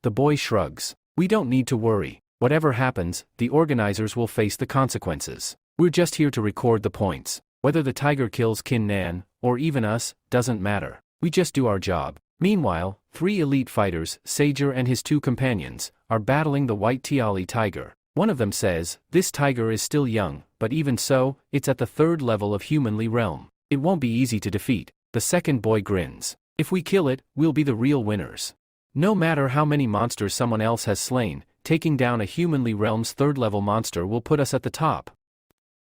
The boy shrugs. We don't need to worry. Whatever happens, the organizers will face the consequences. We're just here to record the points. Whether the tiger kills Kin Nan, or even us, doesn't matter. We just do our job. Meanwhile, 3 elite fighters, Sager and his 2 companions, are battling the white Tiali tiger. One of them says, this tiger is still young, but even so, it's at the 3rd level of humanly realm. It won't be easy to defeat. The second boy grins. If we kill it, we'll be the real winners. No matter how many monsters someone else has slain, taking down a humanly realm's 3rd level monster will put us at the top.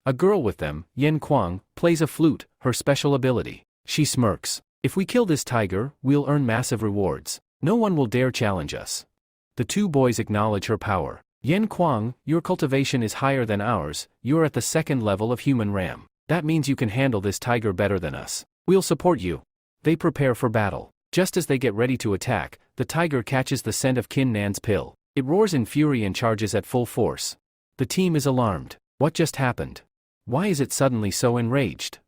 A girl with them, Yen Kuang, plays a flute, her special ability. She smirks. If we kill this tiger, we'll earn massive rewards. No one will dare challenge us. The 2 boys acknowledge her power. Yen Kuang, your cultivation is higher than ours, you're at the 2nd level of human ram. That means you can handle this tiger better than us. We'll support you. They prepare for battle. Just as they get ready to attack, the tiger catches the scent of Kin Nan's pill. It roars in fury and charges at full force. The team is alarmed. What just happened? Why is it suddenly so enraged?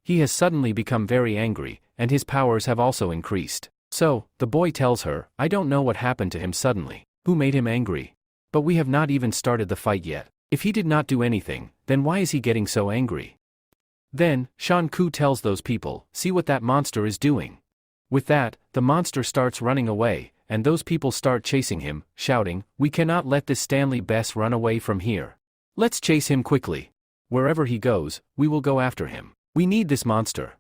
He has suddenly become very angry, and his powers have also increased. So, the boy tells her, I don't know what happened to him suddenly. Who made him angry? But we have not even started the fight yet. If he did not do anything, then why is he getting so angry? Then, Shan Ku tells those people, see what that monster is doing. With that, the monster starts running away, and those people start chasing him, shouting, we cannot let this Stanley Bess run away from here. Let's chase him quickly. Wherever he goes, we will go after him. We need this monster.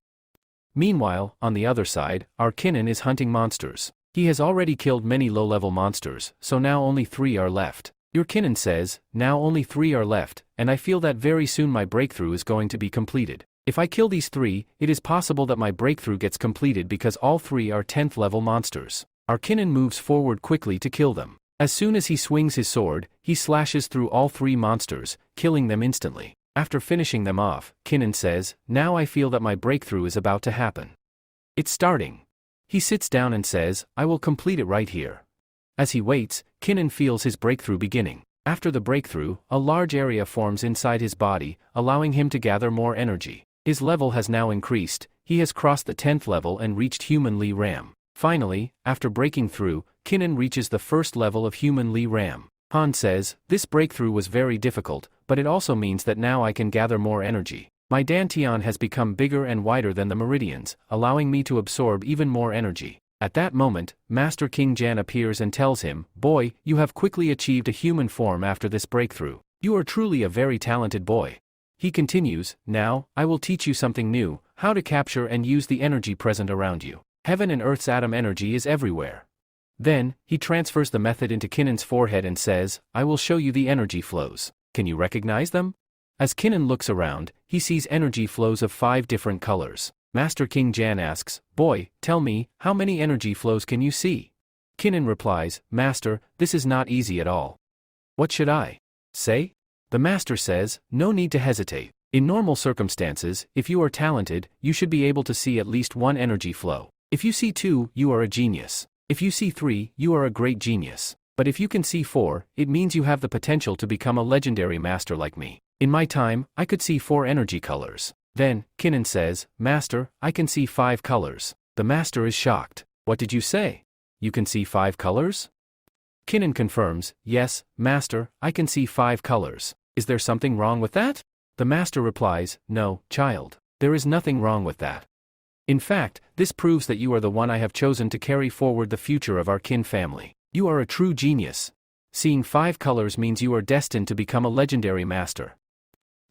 Meanwhile, on the other side, our Kinnan is hunting monsters. He has already killed many low-level monsters, so now only 3 are left. Your Kinnan says, now only 3 are left, and I feel that very soon my breakthrough is going to be completed. If I kill these 3, it is possible that my breakthrough gets completed because all 3 are 10th level monsters. Our Kinnan moves forward quickly to kill them. As soon as he swings his sword, he slashes through all 3 monsters, killing them instantly. After finishing them off, Kinnan says, now I feel that my breakthrough is about to happen. It's starting. He sits down and says, I will complete it right here. As he waits, Kinnan feels his breakthrough beginning. After the breakthrough, a large area forms inside his body, allowing him to gather more energy. His level has now increased, he has crossed the 10th level and reached Human Li Ram. Finally, after breaking through, Kinnan reaches the 1st level of Human Li Ram. Han says, this breakthrough was very difficult, but it also means that now I can gather more energy. My dantian has become bigger and wider than the meridians, allowing me to absorb even more energy. At that moment, Master King Jan appears and tells him, boy, you have quickly achieved a human form after this breakthrough. You are truly a very talented boy. He continues, now, I will teach you something new, how to capture and use the energy present around you. Heaven and Earth's atom energy is everywhere. Then, he transfers the method into Kinnan's forehead and says, I will show you the energy flows. Can you recognize them? As Kinnan looks around, he sees energy flows of 5 different colors. Master King Jan asks, boy, tell me, how many energy flows can you see? Kinnan replies, Master, this is not easy at all. What should I say? The Master says, no need to hesitate. In normal circumstances, if you are talented, you should be able to see at least 1 energy flow. If you see 2, you are a genius. If you see 3, you are a great genius. But if you can see 4, it means you have the potential to become a legendary master like me. In my time, I could see 4 energy colors. Then, Kinnan says, Master, I can see 5 colors. The Master is shocked. What did you say? You can see 5 colors? Kinnan confirms, yes, Master, I can see 5 colors. Is there something wrong with that? The Master replies, no, child. There is nothing wrong with that. In fact, this proves that you are the one I have chosen to carry forward the future of our kin family. You are a true genius. Seeing 5 colors means you are destined to become a legendary master.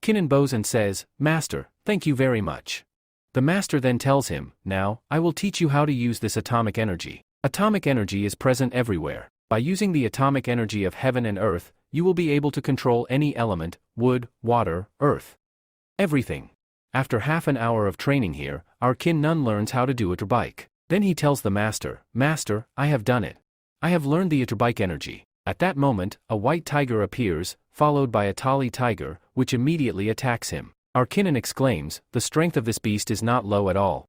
Kinnan bows and says, Master, thank you very much. The master then tells him, now, I will teach you how to use this atomic energy. Atomic energy is present everywhere. By using the atomic energy of heaven and earth, you will be able to control any element, wood, water, earth. Everything. After half an hour of training here, our kin nun learns how to do Iterbike. Then he tells the master, Master, I have done it. I have learned the Iterbike energy. At that moment, a white tiger appears, followed by a Tali tiger, which immediately attacks him. Our kinnan exclaims, the strength of this beast is not low at all.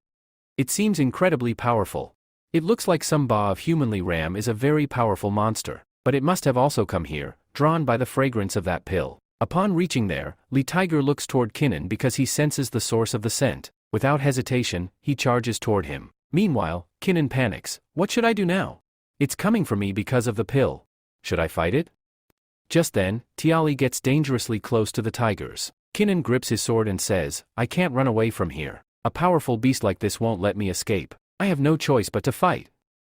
It seems incredibly powerful. It looks like some Ba of humanly ram is a very powerful monster, but it must have also come here, drawn by the fragrance of that pill. Upon reaching there, Li Tiger looks toward Kinnan because he senses the source of the scent. Without hesitation, he charges toward him. Meanwhile, Kinnan panics. What should I do now? It's coming for me because of the pill. Should I fight it? Just then, Tiali gets dangerously close to the tigers. Kinnan grips his sword and says, I can't run away from here. A powerful beast like this won't let me escape. I have no choice but to fight.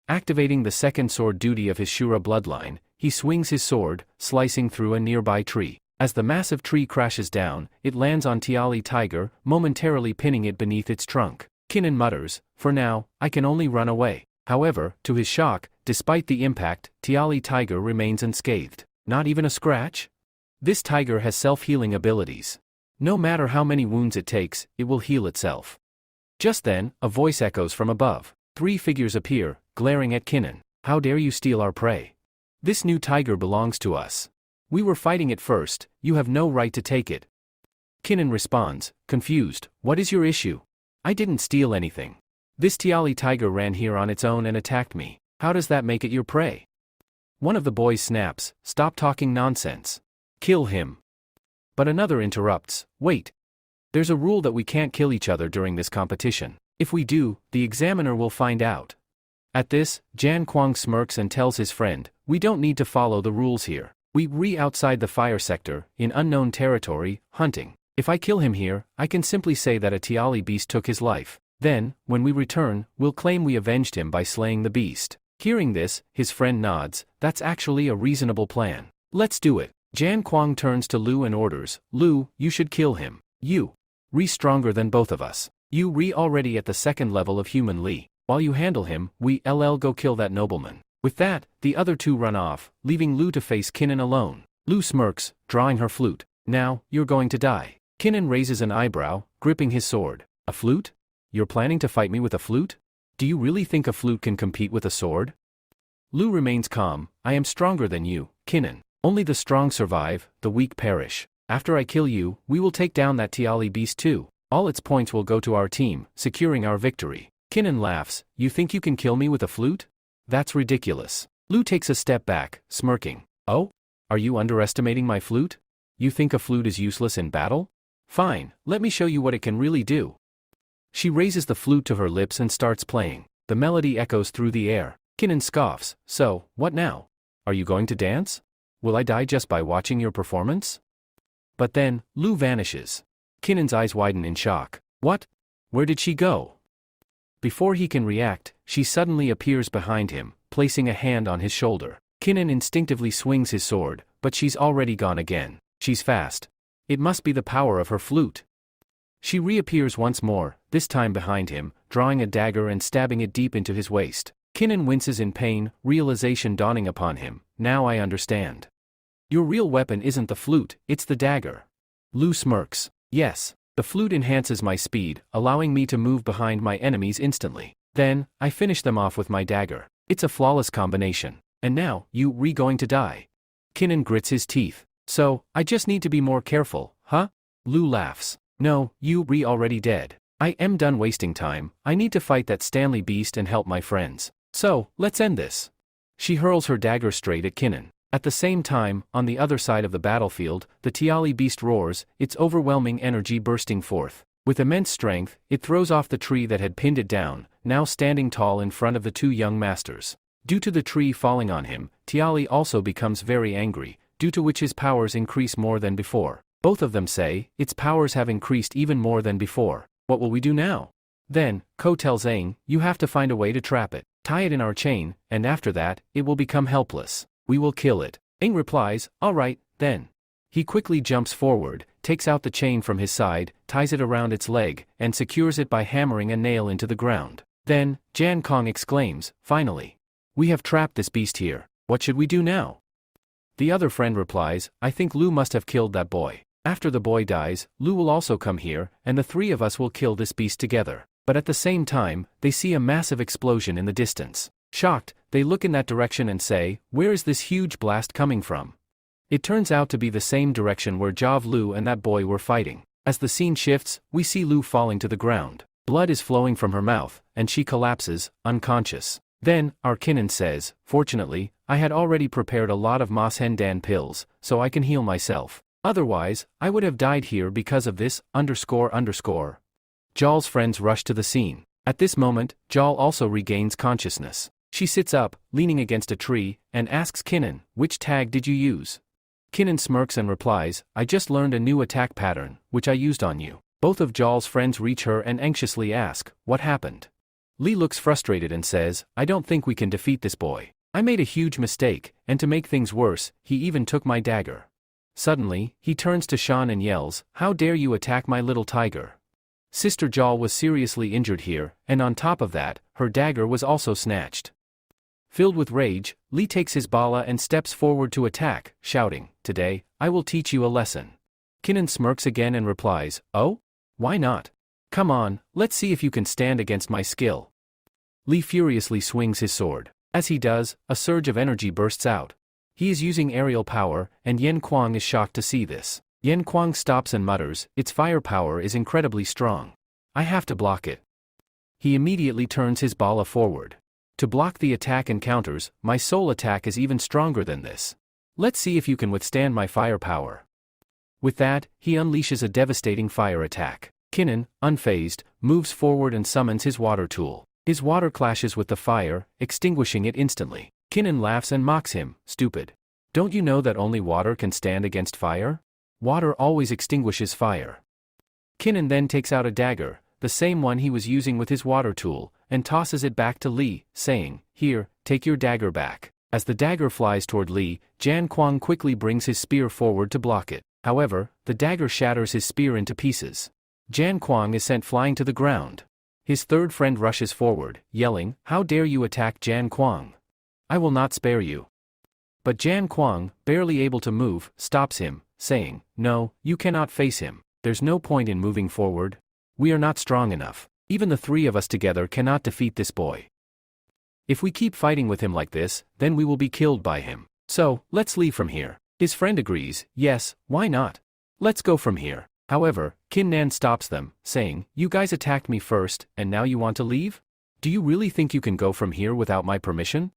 Activating the second sword duty of his Shura bloodline, he swings his sword, slicing through a nearby tree. As the massive tree crashes down, it lands on Tiali Tiger, momentarily pinning it beneath its trunk. Kinnan mutters, for now, I can only run away. However, to his shock, despite the impact, Tiali Tiger remains unscathed. Not even a scratch? This tiger has self-healing abilities. No matter how many wounds it takes, it will heal itself. Just then, a voice echoes from above. 3 figures appear, glaring at Kinnan. How dare you steal our prey? This new tiger belongs to us. We were fighting it first, you have no right to take it. Kinnan responds, confused, what is your issue? I didn't steal anything. This Tiali tiger ran here on its own and attacked me. How does that make it your prey? One of the boys snaps, stop talking nonsense. Kill him. But another interrupts, wait. There's a rule that we can't kill each other during this competition. If we do, the examiner will find out. At this, Jan Kwang smirks and tells his friend, we don't need to follow the rules here. We outside the fire sector, in unknown territory, hunting. If I kill him here, I can simply say that a Tiali beast took his life. Then, when we return, we'll claim we avenged him by slaying the beast. Hearing this, his friend nods, that's actually a reasonable plan. Let's do it. Jan Kwang turns to Lu and orders, Lu, you should kill him. You. Stronger than both of us. You already at the 2nd level of human Li. While you handle him, go kill that nobleman. With that, the other 2 run off, leaving Lu to face Kinnan alone. Lu smirks, drawing her flute. Now, you're going to die. Kinnan raises an eyebrow, gripping his sword. A flute? You're planning to fight me with a flute? Do you really think a flute can compete with a sword? Lu remains calm, I am stronger than you, Kinnan. Only the strong survive, the weak perish. After I kill you, we will take down that Tiali beast too. All its points will go to our team, securing our victory. Kinnan laughs, you think you can kill me with a flute? That's ridiculous. Lu takes a step back, smirking. Oh? Are you underestimating my flute? You think a flute is useless in battle? Fine, let me show you what it can really do. She raises the flute to her lips and starts playing. The melody echoes through the air. Kinnan scoffs, so, what now? Are you going to dance? Will I die just by watching your performance? But then, Lu vanishes. Kinnan's eyes widen in shock. What? Where did she go? Before he can react, she suddenly appears behind him, placing a hand on his shoulder. Kinnan instinctively swings his sword, but she's already gone again. She's fast. It must be the power of her flute. She reappears once more, this time behind him, drawing a dagger and stabbing it deep into his waist. Kinnan winces in pain, realization dawning upon him. Now I understand. Your real weapon isn't the flute, it's the dagger. Lu smirks. Yes, the flute enhances my speed, allowing me to move behind my enemies instantly. Then, I finish them off with my dagger. It's a flawless combination. And now, you going to die. Kinnan grits his teeth. So, I just need to be more careful, huh? Lu laughs. No, you already dead. I am done wasting time, I need to fight that Stanley beast and help my friends. So, let's end this. She hurls her dagger straight at Kinnan. At the same time, on the other side of the battlefield, the Tiali beast roars, its overwhelming energy bursting forth. With immense strength, it throws off the tree that had pinned it down, now standing tall in front of the 2 young masters. Due to the tree falling on him, Tiali also becomes very angry, due to which his powers increase more than before. Both of them say, its powers have increased even more than before. What will we do now? Then, Ko tells Aang, you have to find a way to trap it. Tie it in our chain, and after that, it will become helpless. We will kill it. Aang replies, alright, then. He quickly jumps forward, takes out the chain from his side, ties it around its leg, and secures it by hammering a nail into the ground. Then, Jan Kong exclaims, finally. We have trapped this beast here. What should we do now? The other friend replies, I think Lu must have killed that boy. After the boy dies, Lu will also come here, and the three of us will kill this beast together. But at the same time, they see a massive explosion in the distance. Shocked, they look in that direction and say, where is this huge blast coming from? It turns out to be the same direction where Jav Lu and that boy were fighting. As the scene shifts, we see Lu falling to the ground. Blood is flowing from her mouth, and she collapses, unconscious. Then, our Kinnan says, fortunately, I had already prepared a lot of Mas Hendan pills, so I can heal myself. Otherwise, I would have died here because of this, __. Jal's friends rush to the scene. At this moment, Jal also regains consciousness. She sits up, leaning against a tree, and asks Kinnan, which tag did you use? Kinnan smirks and replies, I just learned a new attack pattern, which I used on you. Both of Jal's friends reach her and anxiously ask, what happened? Lee looks frustrated and says, I don't think we can defeat this boy. I made a huge mistake, and to make things worse, he even took my dagger. Suddenly, he turns to Shan and yells, how dare you attack my little tiger? Sister Jal was seriously injured here, and on top of that, her dagger was also snatched. Filled with rage, Lee takes his bala and steps forward to attack, shouting, today, I will teach you a lesson. Kinnan smirks again and replies, oh? Why not? Come on, let's see if you can stand against my skill. Lee furiously swings his sword. As he does, a surge of energy bursts out. He is using aerial power, and Yen Kuang is shocked to see this. Yen Kuang stops and mutters, its firepower is incredibly strong. I have to block it. He immediately turns his bala forward. To block the attack and counters, my soul attack is even stronger than this. Let's see if you can withstand my firepower. With that, he unleashes a devastating fire attack. Kinnan, unfazed, moves forward and summons his water tool. His water clashes with the fire, extinguishing it instantly. Kinnan laughs and mocks him, stupid. Don't you know that only water can stand against fire? Water always extinguishes fire. Kinnan then takes out a dagger, the same one he was using with his water tool, and tosses it back to Lee, saying, here, take your dagger back. As the dagger flies toward Lee, Jan Kuang quickly brings his spear forward to block it. However, the dagger shatters his spear into pieces. Jan Kuang is sent flying to the ground. His third friend rushes forward, yelling, how dare you attack Jan Kuang? I will not spare you. But Jan Kuang, barely able to move, stops him, saying, no, you cannot face him. There's no point in moving forward. We are not strong enough. Even the three of us together cannot defeat this boy. If we keep fighting with him like this, then we will be killed by him. So, let's leave from here. His friend agrees, yes, why not? Let's go from here. However, Kinnan stops them, saying, you guys attacked me first, and now you want to leave? Do you really think you can go from here without my permission?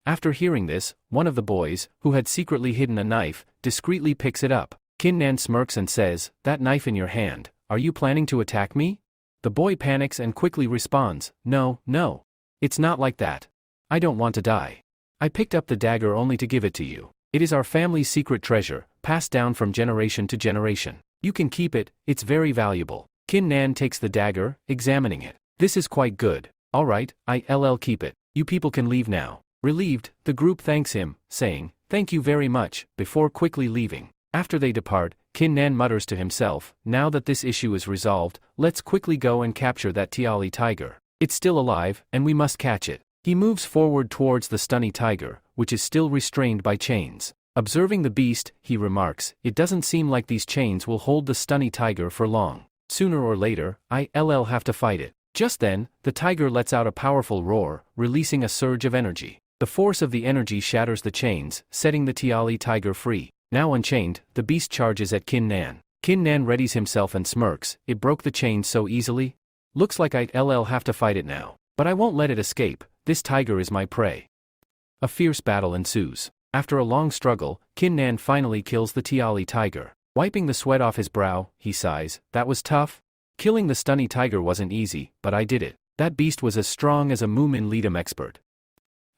After hearing this, one of the boys, who had secretly hidden a knife, discreetly picks it up. Kinnan smirks and says, that knife in your hand, are you planning to attack me? The boy panics and quickly responds, no, no. It's not like that. I don't want to die. I picked up the dagger only to give it to you. It is our family's secret treasure, passed down from generation to generation. You can keep it, it's very valuable. Kinnan takes the dagger, examining it. This is quite good. Alright, I'll keep it. You people can leave now. Relieved, the group thanks him, saying, thank you very much, before quickly leaving. After they depart, Kinnan mutters to himself, now that this issue is resolved, let's quickly go and capture that Tiali tiger. It's still alive, and we must catch it. He moves forward towards the stunny tiger, which is still restrained by chains. Observing the beast, he remarks, it doesn't seem like these chains will hold the stunny tiger for long. Sooner or later, I'll have to fight it. Just then, the tiger lets out a powerful roar, releasing a surge of energy. The force of the energy shatters the chains, setting the Tiali tiger free. Now unchained, the beast charges at Kinnan. Kinnan readies himself and smirks, it broke the chains so easily? Looks like I'll have to fight it now. But I won't let it escape, this tiger is my prey. A fierce battle ensues. After a long struggle, Kinnan finally kills the Tiali tiger. Wiping the sweat off his brow, he sighs, that was tough. Killing the stunny tiger wasn't easy, but I did it. That beast was as strong as a Moomin Leadum expert.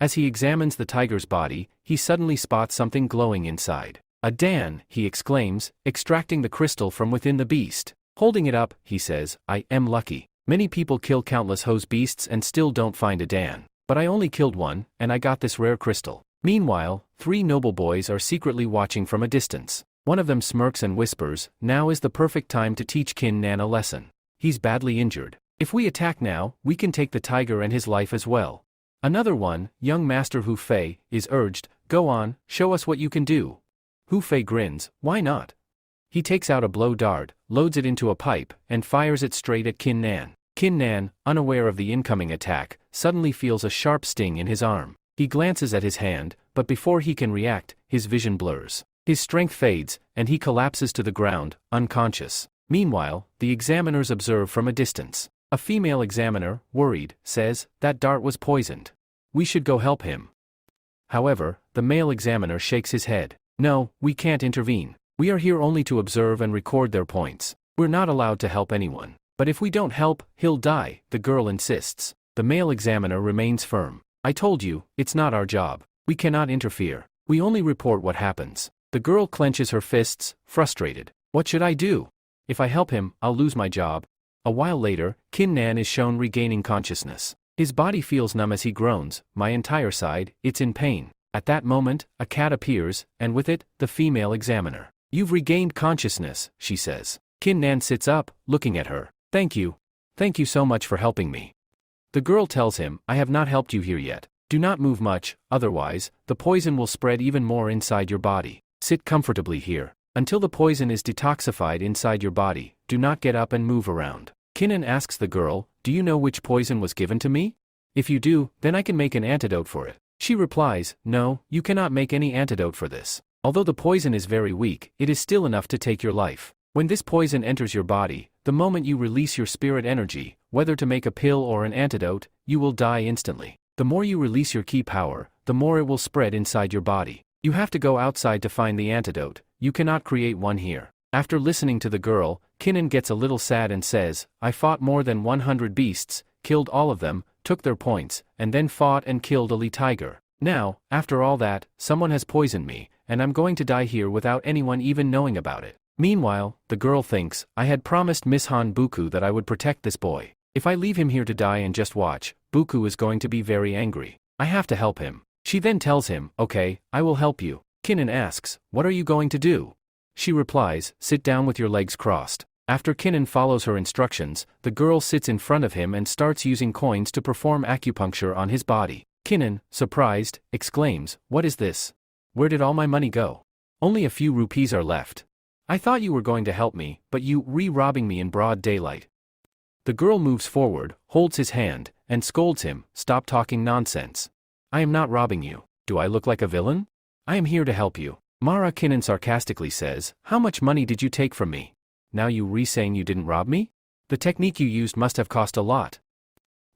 As he examines the tiger's body, he suddenly spots something glowing inside. A Dan, he exclaims, extracting the crystal from within the beast. Holding it up, he says, I am lucky. Many people kill countless hose beasts and still don't find a Dan. But I only killed one, and I got this rare crystal. Meanwhile, 3 noble boys are secretly watching from a distance. One of them smirks and whispers, now is the perfect time to teach Kin Nan a lesson. He's badly injured. If we attack now, we can take the tiger and his life as well. Another one, young Master Hu Fei, is urged, go on, show us what you can do. Hu Fei grins, why not? He takes out a blow dart, loads it into a pipe, and fires it straight at Kin Nan. Kin Nan, unaware of the incoming attack, suddenly feels a sharp sting in his arm. He glances at his hand, but before he can react, his vision blurs. His strength fades, and he collapses to the ground, unconscious. Meanwhile, the examiners observe from a distance. A female examiner, worried, says, that dart was poisoned. We should go help him. However, the male examiner shakes his head. No, we can't intervene. We are here only to observe and record their points. We're not allowed to help anyone. But if we don't help, he'll die, the girl insists. The male examiner remains firm. I told you, it's not our job. We cannot interfere. We only report what happens. The girl clenches her fists, frustrated. What should I do? If I help him, I'll lose my job. A while later, Kin Nan is shown regaining consciousness. His body feels numb as he groans, my entire side, it's in pain. At that moment, a cat appears, and with it, the female examiner. You've regained consciousness, she says. Kin Nan sits up, looking at her. Thank you. Thank you so much for helping me. The girl tells him, I have not helped you here yet. Do not move much, otherwise, the poison will spread even more inside your body. Sit comfortably here. Until the poison is detoxified inside your body, do not get up and move around. Kin Nan asks the girl, do you know which poison was given to me? If you do, then I can make an antidote for it. She replies, no, you cannot make any antidote for this. Although the poison is very weak, it is still enough to take your life. When this poison enters your body, the moment you release your spirit energy, whether to make a pill or an antidote, you will die instantly. The more you release your ki power, the more it will spread inside your body. You have to go outside to find the antidote, you cannot create one here. After listening to the girl, Kin Nan gets a little sad and says, I fought more than 100 beasts, killed all of them, took their points, and then fought and killed a Li tiger. Now, after all that, someone has poisoned me, and I'm going to die here without anyone even knowing about it. Meanwhile, the girl thinks, I had promised Miss Han Buku that I would protect this boy. If I leave him here to die and just watch, Buku is going to be very angry. I have to help him. She then tells him, okay, I will help you. Kin Nan asks, what are you going to do? She replies, sit down with your legs crossed. After Kin Nan follows her instructions, the girl sits in front of him and starts using coins to perform acupuncture on his body. Kin Nan, surprised, exclaims, what is this? Where did all my money go? Only a few rupees are left. I thought you were going to help me, but you robbing me in broad daylight. The girl moves forward, holds his hand, and scolds him, stop talking nonsense. I am not robbing you. Do I look like a villain? I am here to help you. Mara. Kin Nan sarcastically says, how much money did you take from me? Now you saying you didn't rob me? The technique you used must have cost a lot.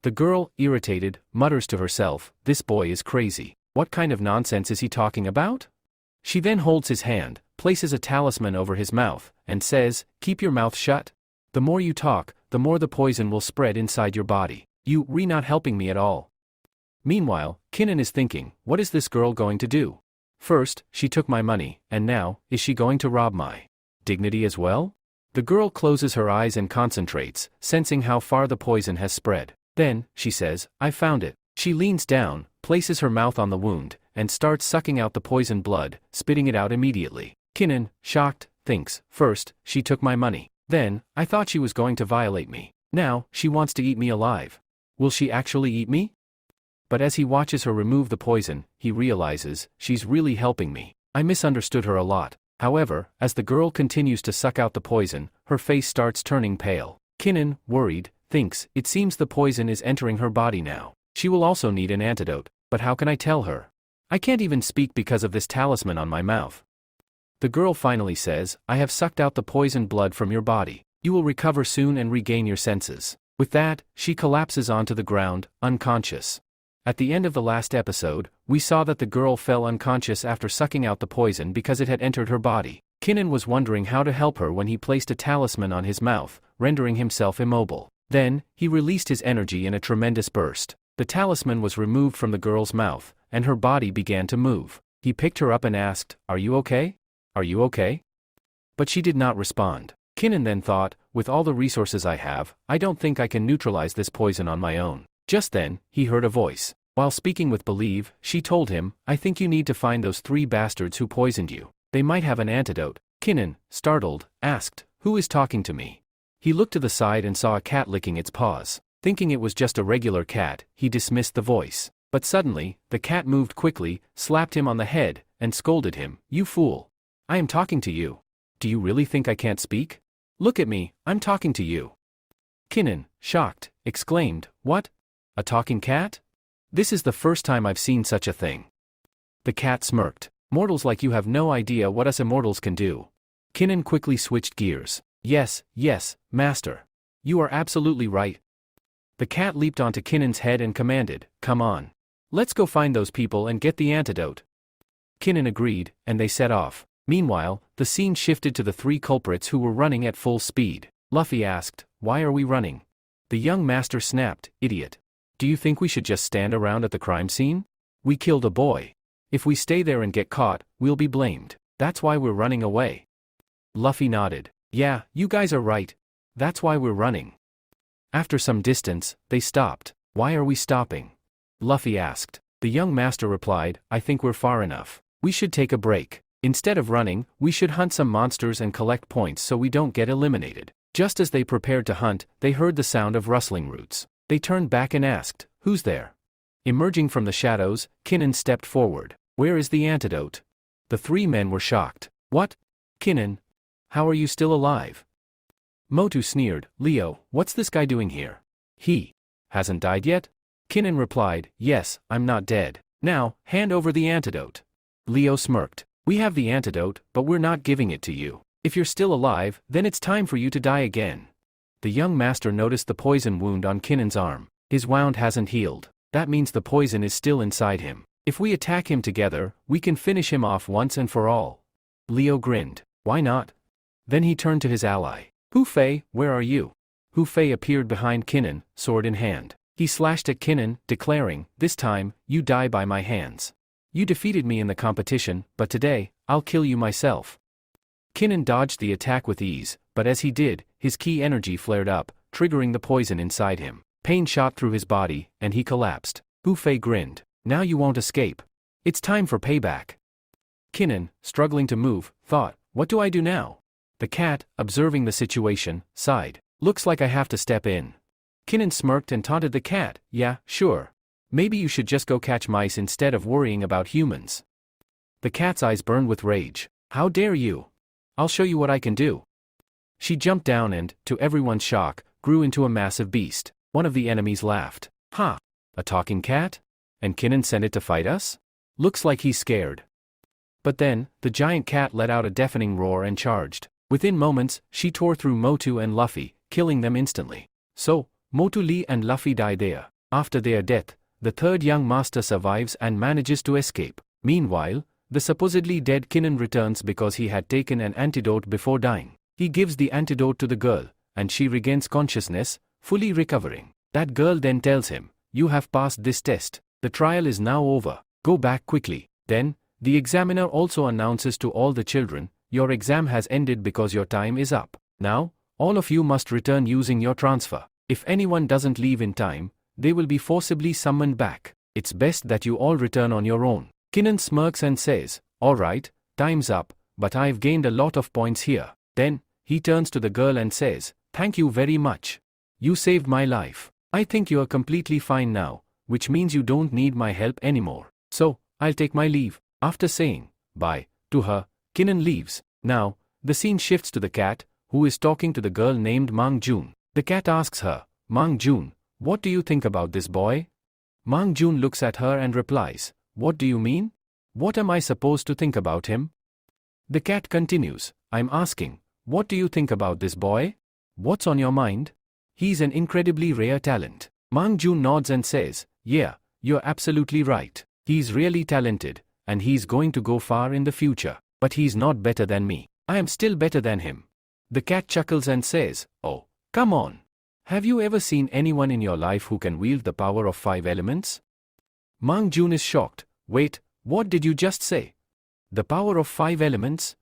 The girl, irritated, mutters to herself, this boy is crazy. What kind of nonsense is he talking about? She then holds his hand, places a talisman over his mouth, and says, keep your mouth shut. The more you talk, the more the poison will spread inside your body. You not helping me at all. Meanwhile, Kin Nan is thinking, what is this girl going to do? First, she took my money, and now, is she going to rob my dignity as well? The girl closes her eyes and concentrates, sensing how far the poison has spread. Then, she says, I found it. She leans down, places her mouth on the wound, and starts sucking out the poisoned blood, spitting it out immediately. Kin Nan, shocked, thinks, first, she took my money. Then, I thought she was going to violate me. Now, she wants to eat me alive. Will she actually eat me? But as he watches her remove the poison, he realizes, she's really helping me. I misunderstood her a lot. However, as the girl continues to suck out the poison, her face starts turning pale. Kin Nan, worried, thinks, it seems the poison is entering her body now. She will also need an antidote, but how can I tell her? I can't even speak because of this talisman on my mouth. The girl finally says, I have sucked out the poisoned blood from your body. You will recover soon and regain your senses. With that, she collapses onto the ground, unconscious. At the end of the last episode, we saw that the girl fell unconscious after sucking out the poison because it had entered her body. Kin Nan was wondering how to help her when he placed a talisman on his mouth, rendering himself immobile. Then, he released his energy in a tremendous burst. The talisman was removed from the girl's mouth, and her body began to move. He picked her up and asked, are you okay? Are you okay? But she did not respond. Kinnan then thought, with all the resources I have, I don't think I can neutralize this poison on my own. Just then, he heard a voice. While speaking with Believe, she told him, I think you need to find those 3 bastards who poisoned you. They might have an antidote. Kinnan, startled, asked, who is talking to me? He looked to the side and saw a cat licking its paws. Thinking it was just a regular cat, he dismissed the voice. But suddenly, the cat moved quickly, slapped him on the head, and scolded him, you fool. I am talking to you. Do you really think I can't speak? Look at me, I'm talking to you. Kinnan, shocked, exclaimed, what? A talking cat? This is the first time I've seen such a thing. The cat smirked. Mortals like you have no idea what us immortals can do. Kinnan quickly switched gears. Yes, master. You are absolutely right. The cat leaped onto Kinnan's head and commanded, come on. Let's go find those people and get the antidote. Kinnan agreed, and they set off. Meanwhile, the scene shifted to the 3 culprits who were running at full speed. Luffy asked, why are we running? The young master snapped, idiot. Do you think we should just stand around at the crime scene? We killed a boy. If we stay there and get caught, we'll be blamed. That's why we're running away. Luffy nodded. Yeah, you guys are right. That's why we're running. After some distance, they stopped. Why are we stopping? Luffy asked. The young master replied, I think we're far enough. We should take a break. Instead of running, we should hunt some monsters and collect points so we don't get eliminated. Just as they prepared to hunt, they heard the sound of rustling roots. They turned back and asked, who's there? Emerging from the shadows, Kinnan stepped forward. Where is the antidote? The 3 men were shocked. What? Kinnan? How are you still alive? Motu sneered, Leo, what's this guy doing here? He hasn't died yet? Kinnan replied, yes, I'm not dead. Now, hand over the antidote. Leo smirked. We have the antidote, but we're not giving it to you. If you're still alive, then it's time for you to die again. The young master noticed the poison wound on Kinnan's arm. His wound hasn't healed. That means the poison is still inside him. If we attack him together, we can finish him off once and for all. Leo grinned. Why not? Then he turned to his ally. Hu Fei, where are you? Hu Fei appeared behind Kinnan, sword in hand. He slashed at Kinnan, declaring, this time, you die by my hands. You defeated me in the competition, but today, I'll kill you myself. Kinnan dodged the attack with ease, but as he did, his ki energy flared up, triggering the poison inside him. Pain shot through his body, and he collapsed. Hu Fei grinned. Now you won't escape. It's time for payback. Kinnan, struggling to move, thought, what do I do now? The cat, observing the situation, sighed. Looks like I have to step in. Kinnan smirked and taunted the cat, yeah, sure. Maybe you should just go catch mice instead of worrying about humans. The cat's eyes burned with rage. How dare you? I'll show you what I can do. She jumped down and, to everyone's shock, grew into a massive beast. One of the enemies laughed. Ha! A talking cat? And Kinnan sent it to fight us? Looks like he's scared. But then, the giant cat let out a deafening roar and charged. Within moments, she tore through Motu and Luffy, killing them instantly. So, Motu Lee and Luffy die there. After their death, the 3rd young master survives and manages to escape. Meanwhile, the supposedly dead Kinnan returns because he had taken an antidote before dying. He gives the antidote to the girl, and she regains consciousness, fully recovering. That girl then tells him, you have passed this test. The trial is now over. Go back quickly. Then, the examiner also announces to all the children, your exam has ended because your time is up. Now, all of you must return using your transfer. If anyone doesn't leave in time, they will be forcibly summoned back. It's best that you all return on your own. Kinnan smirks and says, alright, time's up, but I've gained a lot of points here. Then, he turns to the girl and says, thank you very much. You saved my life. I think you're completely fine now, which means you don't need my help anymore. So, I'll take my leave. After saying bye to her, Kinnan leaves. Now, the scene shifts to the cat, who is talking to the girl named Mang Jun. The cat asks her, Mang Jun, what do you think about this boy? Mang Jun looks at her and replies, what do you mean? What am I supposed to think about him? The cat continues, I'm asking, what do you think about this boy? What's on your mind? He's an incredibly rare talent. Mang Jun nods and says, yeah, you're absolutely right. He's really talented, and he's going to go far in the future. But he's not better than me. I am still better than him. The cat chuckles and says, oh, come on. Have you ever seen anyone in your life who can wield the power of 5 elements? Mang Jun is shocked. Wait, what did you just say? The power of 5 elements?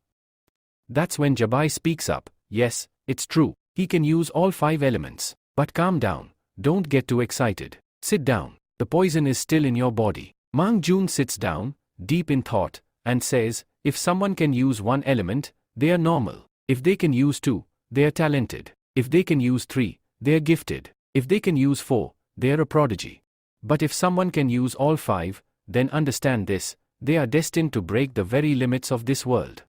That's when Jabai speaks up. yes, it's true, he can use all 5 elements. But calm down, don't get too excited. Sit down, the poison is still in your body. Mang Jun sits down, deep in thought, and says, if someone can use 1 element, they are normal. If they can use 2, they are talented. If they can use 3, they are gifted. If they can use 4, they are a prodigy. But if someone can use all 5, then understand this, they are destined to break the very limits of this world.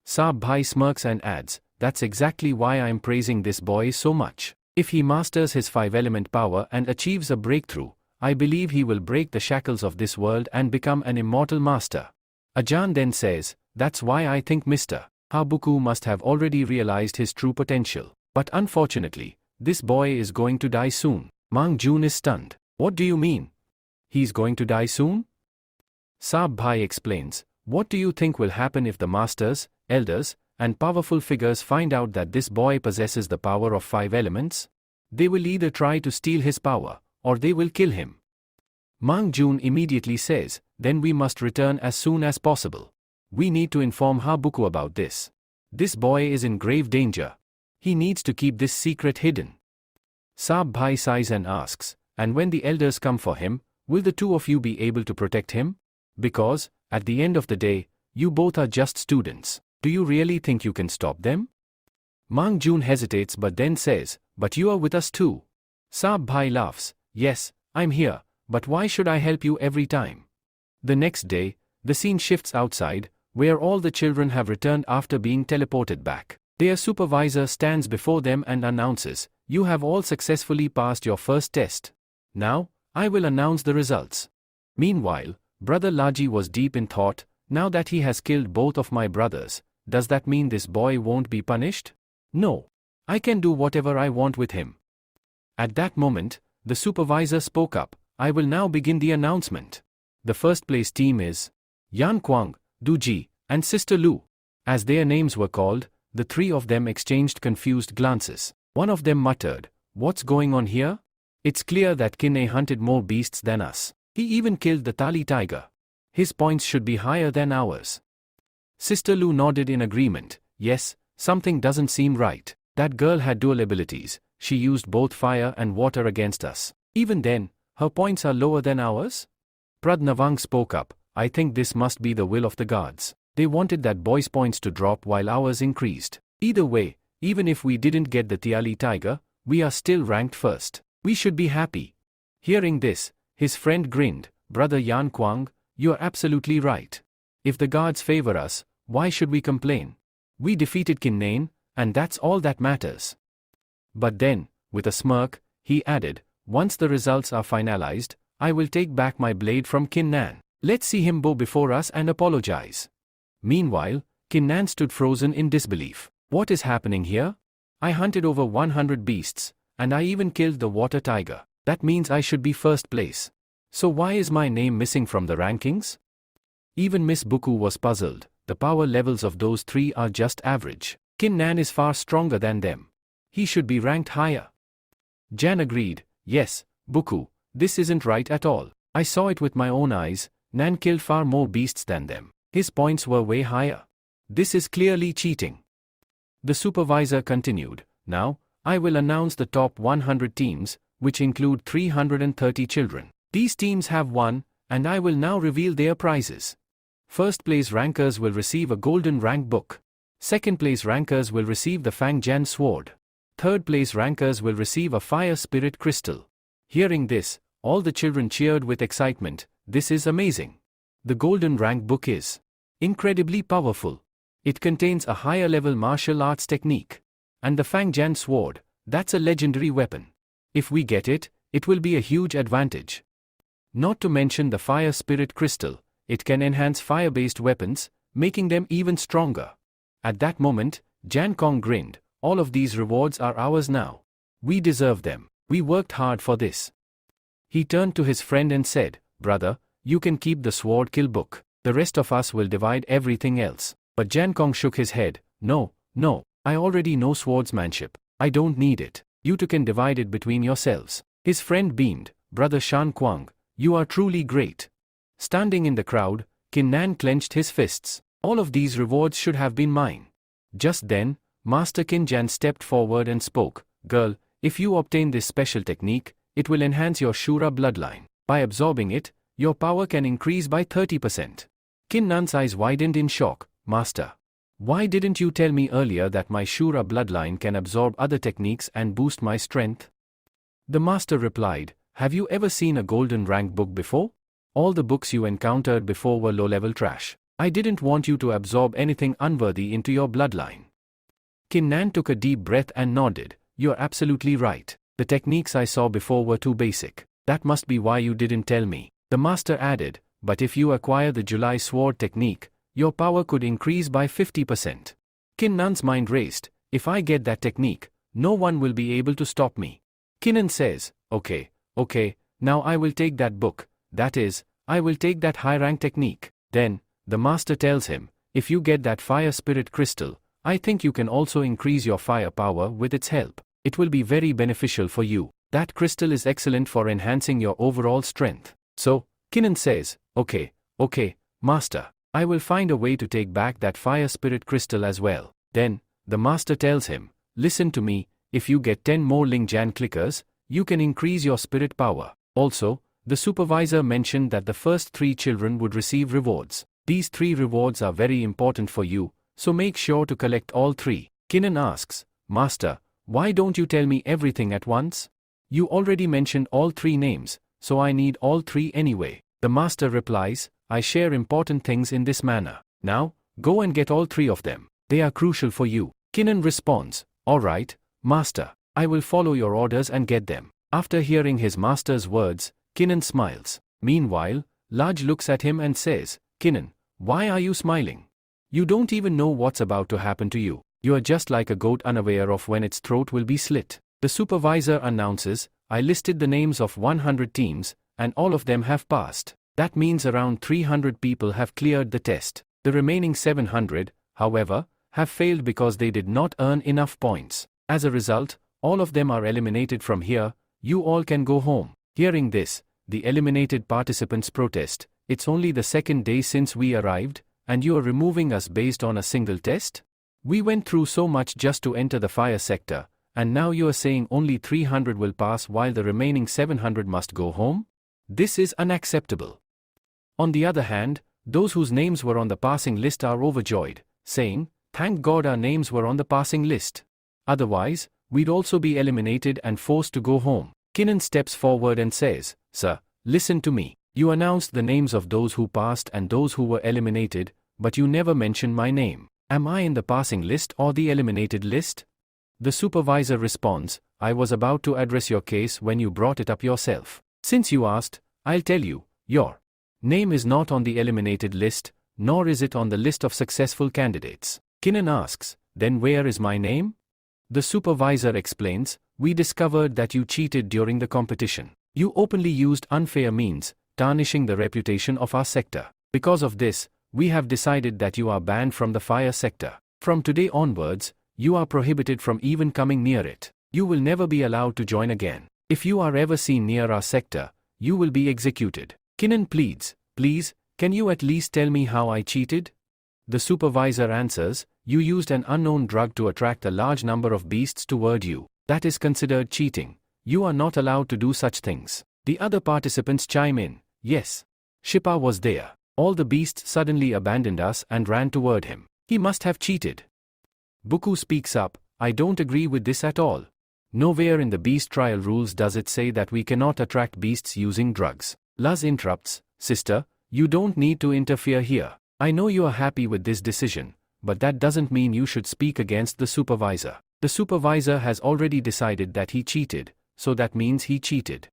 Saab Bhai smirks and adds, that's exactly why I am praising this boy so much. If he masters his 5-element power and achieves a breakthrough, I believe he will break the shackles of this world and become an immortal master. Ajahn then says, that's why I think Mr. Habuku must have already realized his true potential. But unfortunately, this boy is going to die soon. Mang Jun is stunned. What do you mean? He's going to die soon? Saab Bhai explains, what do you think will happen if the masters, elders, and powerful figures find out that this boy possesses the power of 5 elements? They will either try to steal his power, or they will kill him. Mang Jun immediately says, then we must return as soon as possible. We need to inform Habuku about this. This boy is in grave danger. He needs to keep this secret hidden. Saab Bhai sighs and asks, and when the elders come for him, will the 2 of you be able to protect him? Because, at the end of the day, you both are just students. Do you really think you can stop them? Mang Jun hesitates but then says, but you are with us too. Saab Bhai laughs, yes, I'm here, but why should I help you every time? The next day, the scene shifts outside, where all the children have returned after being teleported back. Their supervisor stands before them and announces, you have all successfully passed your first test. Now, I will announce the results. Meanwhile, Brother Laji was deep in thought, now that he has killed both of my brothers, does that mean this boy won't be punished? No. I can do whatever I want with him. At that moment, the supervisor spoke up, I will now begin the announcement. The first place team is Yan Kuang, Du Ji, and Sister Lu. As their names were called, the 3 of them exchanged confused glances. One of them muttered, what's going on here? It's clear that Kinne hunted more beasts than us. He even killed the Tali tiger. His points should be higher than ours. Sister Lu nodded in agreement, yes, something doesn't seem right. That girl had dual abilities, she used both fire and water against us. Even then, her points are lower than ours? Pradnavang spoke up, I think this must be the will of the gods. They wanted that boy's points to drop while ours increased. Either way, even if we didn't get the Tiali tiger, we are still ranked first. We should be happy. Hearing this, his friend grinned, Brother Yan Kuang, you're absolutely right. If the gods favor us, why should we complain? We defeated Kinnain, and that's all that matters. But then, with a smirk, he added, once the results are finalized, I will take back my blade from Kinnan. Let's see him bow before us and apologize. Meanwhile, Kinnan stood frozen in disbelief. What is happening here? I hunted over 100 beasts, and I even killed the water tiger. That means I should be first place. So why is my name missing from the rankings? Even Miss Buku was puzzled, the power levels of those 3 are just average. Kinnan is far stronger than them. He should be ranked higher. Jan agreed, yes, Buku, this isn't right at all. I saw it with my own eyes, Nan killed far more beasts than them. His points were way higher. This is clearly cheating. The supervisor continued, now, I will announce the top 100 teams, which include 330 children. These teams have won, and I will now reveal their prizes. First place rankers will receive a golden rank book. Second place rankers will receive the Fang Jan sword. Third place rankers will receive a fire spirit crystal. Hearing this, all the children cheered with excitement, this is amazing. The golden rank book is incredibly powerful. It contains a higher level martial arts technique. And the Fang Jan sword, that's a legendary weapon. If we get it, it will be a huge advantage. Not to mention the fire spirit crystal, it can enhance fire-based weapons, making them even stronger. At that moment, Jan Kong grinned, all of these rewards are ours now. We deserve them. We worked hard for this. He turned to his friend and said, brother, you can keep the sword kill book. The rest of us will divide everything else. But Jan Kong shook his head, no, I already know swordsmanship. I don't need it. You two can divide it between yourselves. His friend beamed, brother Shan Kuang, you are truly great. Standing in the crowd, Kinnan clenched his fists. All of these rewards should have been mine. Just then, Master Kinjan stepped forward and spoke. Girl, if you obtain this special technique, it will enhance your Shura bloodline. By absorbing it, your power can increase by 30%. Kinnan's eyes widened in shock. Master, why didn't you tell me earlier that my Shura bloodline can absorb other techniques and boost my strength? The master replied, have you ever seen a golden rank book before? All the books you encountered before were low-level trash. I didn't want you to absorb anything unworthy into your bloodline. Kinnan took a deep breath and nodded. You're absolutely right. The techniques I saw before were too basic. That must be why you didn't tell me. The master added, but if you acquire the July Sword technique, your power could increase by 50%. Kinnan's mind raced. If I get that technique, no one will be able to stop me. Kinnan says, okay, now I will take that book, that is, I will take that high-rank technique. Then, the master tells him, if you get that fire spirit crystal, I think you can also increase your fire power with its help. It will be very beneficial for you. That crystal is excellent for enhancing your overall strength. So, Kinnan says, okay, master, I will find a way to take back that fire spirit crystal as well. Then, the master tells him, listen to me, if you get 10 more Lingjan clickers, you can increase your spirit power. Also, the supervisor mentioned that the first 3 children would receive rewards. These 3 rewards are very important for you, so make sure to collect all 3. Kinnan asks, Master, why don't you tell me everything at once? You already mentioned all 3 names, so I need all 3 anyway. The master replies, I share important things in this manner. Now, go and get all 3 of them. They are crucial for you. Kinnan responds, alright, master, I will follow your orders and get them. After hearing his master's words, Kinnan smiles. Meanwhile, Laj looks at him and says, Kinnan, why are you smiling? You don't even know what's about to happen to you. You are just like a goat unaware of when its throat will be slit. The supervisor announces, I listed the names of 100 teams, and all of them have passed. That means around 300 people have cleared the test. The remaining 700, however, have failed because they did not earn enough points. As a result, all of them are eliminated from here. You all can go home. Hearing this, the eliminated participants protest. It's only the 2nd day since we arrived, and you are removing us based on a single test? We went through so much just to enter the fire sector, and now you are saying only 300 will pass while the remaining 700 must go home? This is unacceptable. On the other hand, those whose names were on the passing list are overjoyed, saying, thank God our names were on the passing list. Otherwise, we'd also be eliminated and forced to go home. Kinnan steps forward and says, Sir, listen to me. You announced the names of those who passed and those who were eliminated, but you never mentioned my name. Am I in the passing list or the eliminated list? The supervisor responds, I was about to address your case when you brought it up yourself. Since you asked, I'll tell you, your name is not on the eliminated list, nor is it on the list of successful candidates. Kinnan asks, then where is my name? The supervisor explains, we discovered that you cheated during the competition. You openly used unfair means, tarnishing the reputation of our sector. Because of this, we have decided that you are banned from the fire sector. From today onwards, you are prohibited from even coming near it. You will never be allowed to join again. If you are ever seen near our sector, you will be executed. Kinnan pleads, please, can you at least tell me how I cheated? The supervisor answers, you used an unknown drug to attract a large number of beasts toward you. That is considered cheating. You are not allowed to do such things. The other participants chime in, yes. Shippa was there. All the beasts suddenly abandoned us and ran toward him. He must have cheated. Buku speaks up, I don't agree with this at all. Nowhere in the beast trial rules does it say that we cannot attract beasts using drugs. Luz interrupts, sister, you don't need to interfere here. I know you are happy with this decision, but that doesn't mean you should speak against the supervisor. The supervisor has already decided that he cheated, so that means he cheated.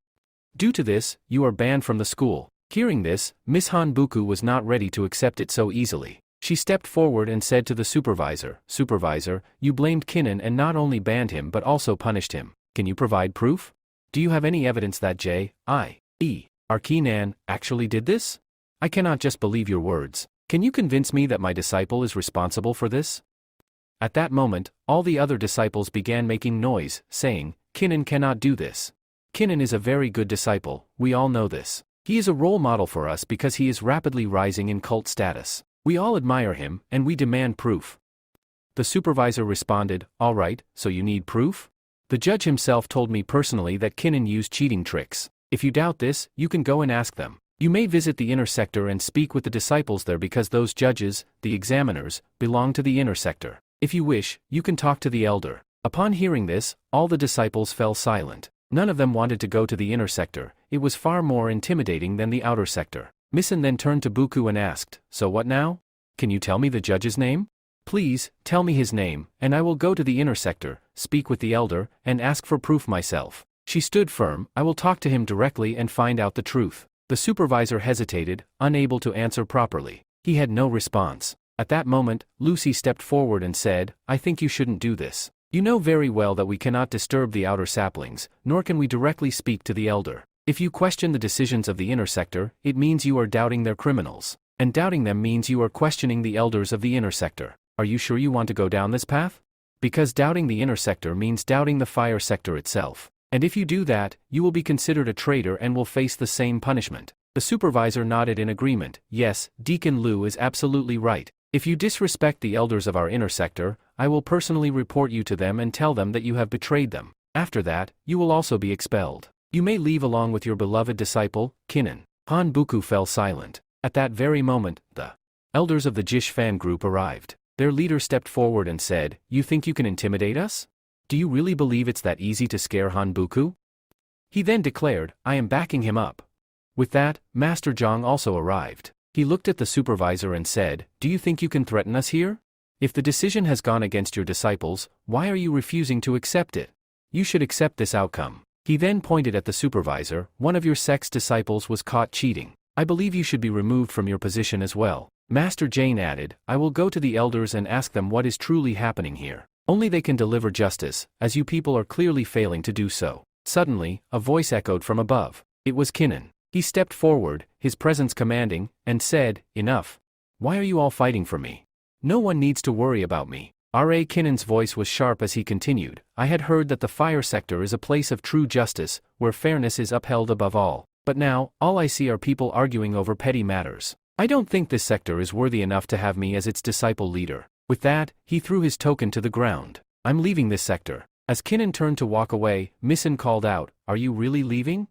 Due to this, you are banned from the school. Hearing this, Miss Han Buku was not ready to accept it so easily. She stepped forward and said to the supervisor, Supervisor, you blamed Kinnan and not only banned him but also punished him. Can you provide proof? Do you have any evidence that J.I.E. Arkinan actually did this? I cannot just believe your words. Can you convince me that my disciple is responsible for this? At that moment, all the other disciples began making noise, saying, Kinnan cannot do this. Kinnan is a very good disciple, we all know this. He is a role model for us because he is rapidly rising in cult status. We all admire him, and we demand proof. The supervisor responded, all right, so you need proof? The judge himself told me personally that Kinnan used cheating tricks. If you doubt this, you can go and ask them. You may visit the inner sector and speak with the disciples there because those judges, the examiners, belong to the inner sector. If you wish, you can talk to the elder. Upon hearing this, all the disciples fell silent. None of them wanted to go to the inner sector, it was far more intimidating than the outer sector. Misan then turned to Buku and asked, so what now? Can you tell me the judge's name? Please, tell me his name, and I will go to the inner sector, speak with the elder, and ask for proof myself. She stood firm, I will talk to him directly and find out the truth. The supervisor hesitated, unable to answer properly. He had no response. At that moment, Lucy stepped forward and said, I think you shouldn't do this. You know very well that we cannot disturb the outer saplings, nor can we directly speak to the elder. If you question the decisions of the inner sector, it means you are doubting their criminals. And doubting them means you are questioning the elders of the inner sector. Are you sure you want to go down this path? Because doubting the inner sector means doubting the fire sector itself. And if you do that, you will be considered a traitor and will face the same punishment. The supervisor nodded in agreement. Yes, Deacon Liu is absolutely right. If you disrespect the elders of our inner sector, I will personally report you to them and tell them that you have betrayed them. After that, you will also be expelled. You may leave along with your beloved disciple, Kinnan. Han Buku fell silent. At that very moment, the elders of the Jish fan group arrived. Their leader stepped forward and said, you think you can intimidate us? Do you really believe it's that easy to scare Han Buku? He then declared, I am backing him up. With that, Master Zhang also arrived. He looked at the supervisor and said, do you think you can threaten us here? If the decision has gone against your disciples, why are you refusing to accept it? You should accept this outcome. He then pointed at the supervisor, one of your sect's disciples was caught cheating. I believe you should be removed from your position as well. Master Jane added, I will go to the elders and ask them what is truly happening here. Only they can deliver justice, as you people are clearly failing to do so. Suddenly, a voice echoed from above. It was Kinnan. He stepped forward, his presence commanding, and said, enough. Why are you all fighting for me? No one needs to worry about me. R.A. Kinnan's voice was sharp as he continued, I had heard that the fire sector is a place of true justice, where fairness is upheld above all. But now, all I see are people arguing over petty matters. I don't think this sector is worthy enough to have me as its disciple leader. With that, he threw his token to the ground. I'm leaving this sector. As Kinnan turned to walk away, Misan called out, are you really leaving?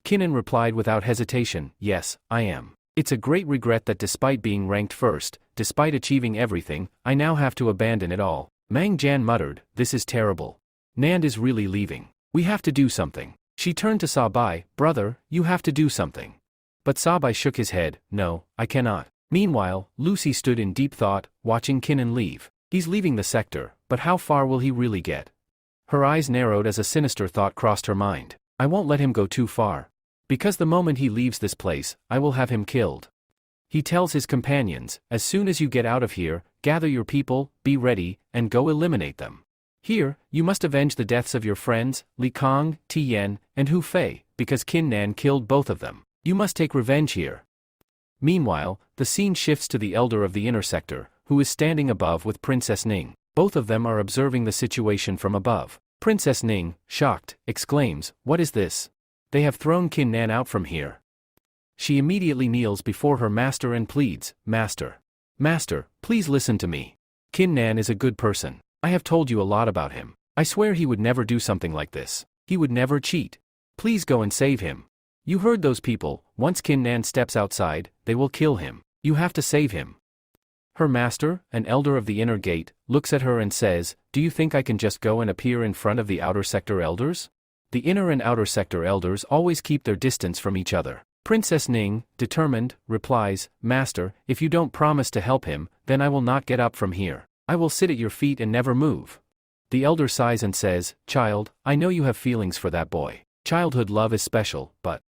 Kinnan replied without hesitation, yes, I am. It's a great regret that despite being ranked first, despite achieving everything, I now have to abandon it all. Mang Jan muttered, this is terrible. Nand is really leaving. We have to do something. She turned to Sabai, brother, you have to do something. But Sabai shook his head, no, I cannot. Meanwhile, Lucy stood in deep thought, watching Kinnan leave. He's leaving the sector, but how far will he really get? Her eyes narrowed as a sinister thought crossed her mind. I won't let him go too far. Because the moment he leaves this place, I will have him killed. He tells his companions, as soon as you get out of here, gather your people, be ready, and go eliminate them. Here, you must avenge the deaths of your friends, Li Kong, Tian, and Hu Fei, because Qin Nan killed both of them. You must take revenge here. Meanwhile, the scene shifts to the elder of the inner sector, who is standing above with Princess Ning. Both of them are observing the situation from above. Princess Ning, shocked, exclaims, what is this? They have thrown Qin Nan out from here. She immediately kneels before her master and pleads, Master. Master, please listen to me. Qin Nan is a good person. I have told you a lot about him. I swear he would never do something like this. He would never cheat. Please go and save him. You heard those people, once Qin Nan steps outside, they will kill him. You have to save him. Her master, an elder of the inner gate, looks at her and says, do you think I can just go and appear in front of the outer sector elders? The inner and outer sector elders always keep their distance from each other. Princess Ning, determined, replies, Master, if you don't promise to help him, then I will not get up from here. I will sit at your feet and never move. The elder sighs and says, Child, I know you have feelings for that boy. Childhood love is special, but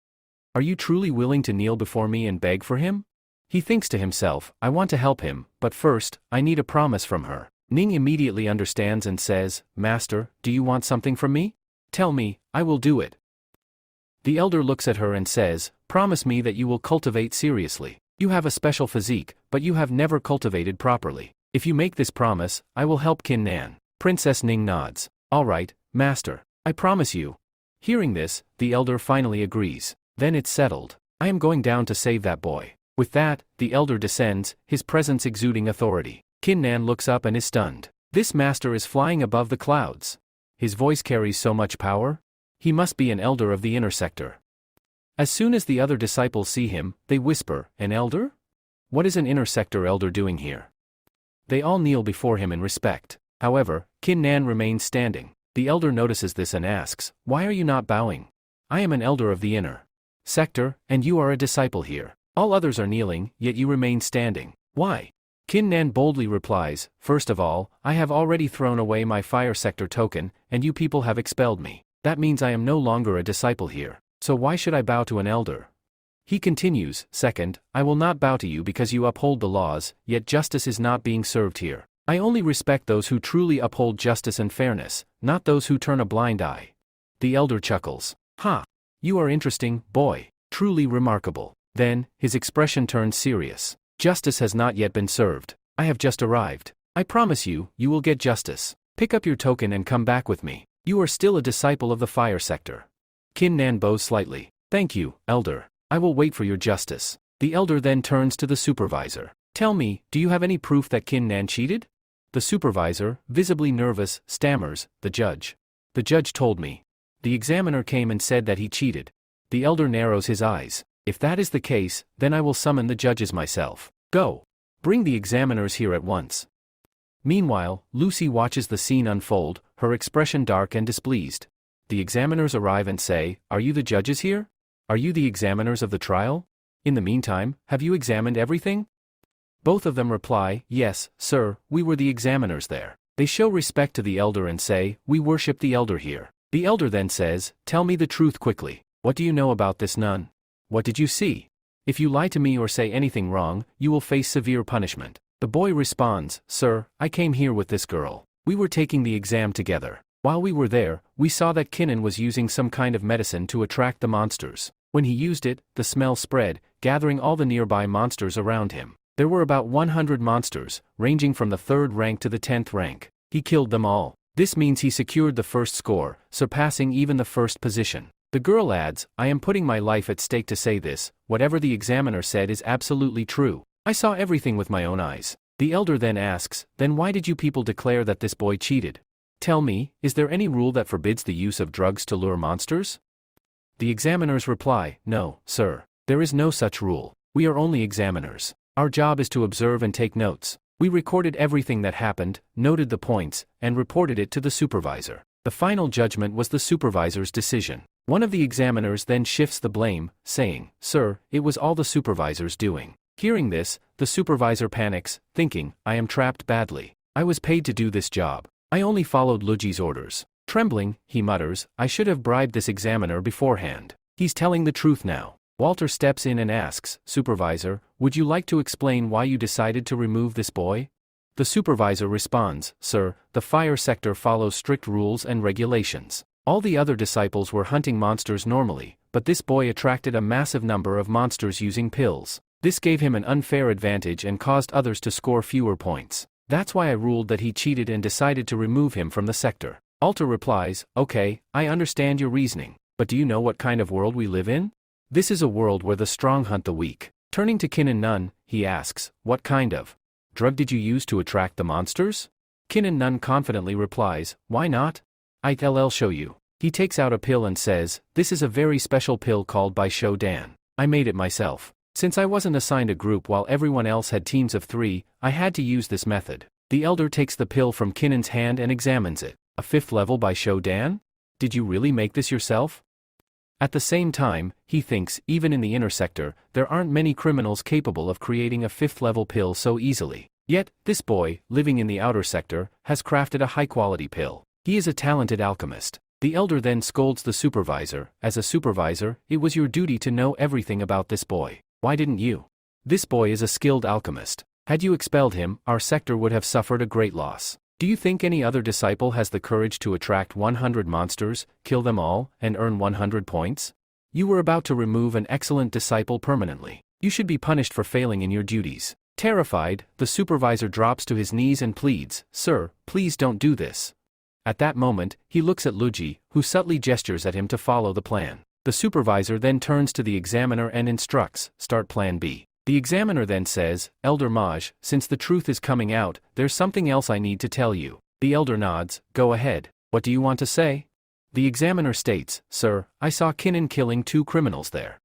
are you truly willing to kneel before me and beg for him? He thinks to himself, I want to help him, but first, I need a promise from her. Ning immediately understands and says, Master, do you want something from me? Tell me, I will do it. The elder looks at her and says, Promise me that you will cultivate seriously. You have a special physique, but you have never cultivated properly. If you make this promise, I will help Qin Nan. Princess Ning nods. All right, Master. I promise you. Hearing this, the elder finally agrees. Then it's settled. I am going down to save that boy. With that, the elder descends, his presence exuding authority. Qin Nan looks up and is stunned. This master is flying above the clouds. His voice carries so much power? He must be an elder of the inner sector. As soon as the other disciples see him, they whisper, "An elder? What is an inner sector elder doing here?" They all kneel before him in respect. However, Kin Nan remains standing. The elder notices this and asks, "Why are you not bowing? I am an elder of the inner sector, and you are a disciple here. All others are kneeling, yet you remain standing. Why?" Kin Nan boldly replies, "First of all, I have already thrown away my fire sector token, and you people have expelled me. That means I am no longer a disciple here. So why should I bow to an elder?" He continues, "Second, I will not bow to you because you uphold the laws, yet justice is not being served here. I only respect those who truly uphold justice and fairness, not those who turn a blind eye." The elder chuckles. "Ha! You are interesting, boy. Truly remarkable." Then, his expression turns serious. "Justice has not yet been served. I have just arrived. I promise you, you will get justice. Pick up your token and come back with me. You are still a disciple of the fire sector." Kin Nan bows slightly. "Thank you, elder. I will wait for your justice." The elder then turns to the supervisor. "Tell me, do you have any proof that Kin Nan cheated?" The supervisor, visibly nervous, stammers, "The judge. The judge told me. The examiner came and said that he cheated." The elder narrows his eyes. "If that is the case, then I will summon the judges myself. Go. Bring the examiners here at once." Meanwhile, Lucy watches the scene unfold, her expression dark and displeased. The examiners arrive and say, "Are you the judges here? Are you the examiners of the trial? In the meantime, have you examined everything?" Both of them reply, "Yes, sir, we were the examiners there." They show respect to the elder and say, "We worship the elder here." The elder then says, "Tell me the truth quickly. What do you know about this nun? What did you see? If you lie to me or say anything wrong, you will face severe punishment." The boy responds, "Sir, I came here with this girl. We were taking the exam together. While we were there, we saw that Kinnan was using some kind of medicine to attract the monsters. When he used it, the smell spread, gathering all the nearby monsters around him. There were about 100 monsters, ranging from the 3rd rank to the 10th rank. He killed them all. This means he secured the first score, surpassing even the first position." The girl adds, "I am putting my life at stake to say this. Whatever the examiner said is absolutely true. I saw everything with my own eyes." The elder then asks, "Then why did you people declare that this boy cheated? Tell me, is there any rule that forbids the use of drugs to lure monsters?" The examiners reply, "No, sir. There is no such rule. We are only examiners. Our job is to observe and take notes. We recorded everything that happened, noted the points, and reported it to the supervisor." The final judgment was the supervisor's decision. One of the examiners then shifts the blame, saying, "Sir, it was all the supervisor's doing." Hearing this, the supervisor panics, thinking, "I am trapped badly. I was paid to do this job. I only followed Luji's orders." Trembling, he mutters, "I should have bribed this examiner beforehand. He's telling the truth now." Walter steps in and asks, "Supervisor, would you like to explain why you decided to remove this boy?" The supervisor responds, "Sir, the fire sector follows strict rules and regulations. All the other disciples were hunting monsters normally, but this boy attracted a massive number of monsters using pills. This gave him an unfair advantage and caused others to score fewer points. That's why I ruled that he cheated and decided to remove him from the sector." Alter replies, "Okay, I understand your reasoning, but do you know what kind of world we live in? This is a world where the strong hunt the weak." Turning to Kin and Nun, he asks, "What kind of drug did you use to attract the monsters?" Kin and Nun confidently replies, "Why not? I'll show you." He takes out a pill and says, "This is a very special pill called by Shou Dan. I made it myself. Since I wasn't assigned a group while everyone else had teams of 3, I had to use this method." The elder takes the pill from Kinnan's hand and examines it. "A 5th level by Shou Dan? Did you really make this yourself?" At the same time, he thinks, even in the inner sector, there aren't many criminals capable of creating a 5th level pill so easily. Yet, this boy, living in the outer sector, has crafted a high-quality pill. He is a talented alchemist. The elder then scolds the supervisor, "As a supervisor, it was your duty to know everything about this boy. Why didn't you? This boy is a skilled alchemist. Had you expelled him, our sector would have suffered a great loss. Do you think any other disciple has the courage to attract 100 monsters, kill them all, and earn 100 points? You were about to remove an excellent disciple permanently. You should be punished for failing in your duties." Terrified, the supervisor drops to his knees and pleads, "Sir, please don't do this." At that moment, he looks at Luji, who subtly gestures at him to follow the plan. The supervisor then turns to the examiner and instructs, "Start Plan B." The examiner then says, "Elder Maj, since the truth is coming out, there's something else I need to tell you. The elder nods. Go ahead. What do you want to say? The examiner states, Sir, I saw Kinnan killing 2 criminals there.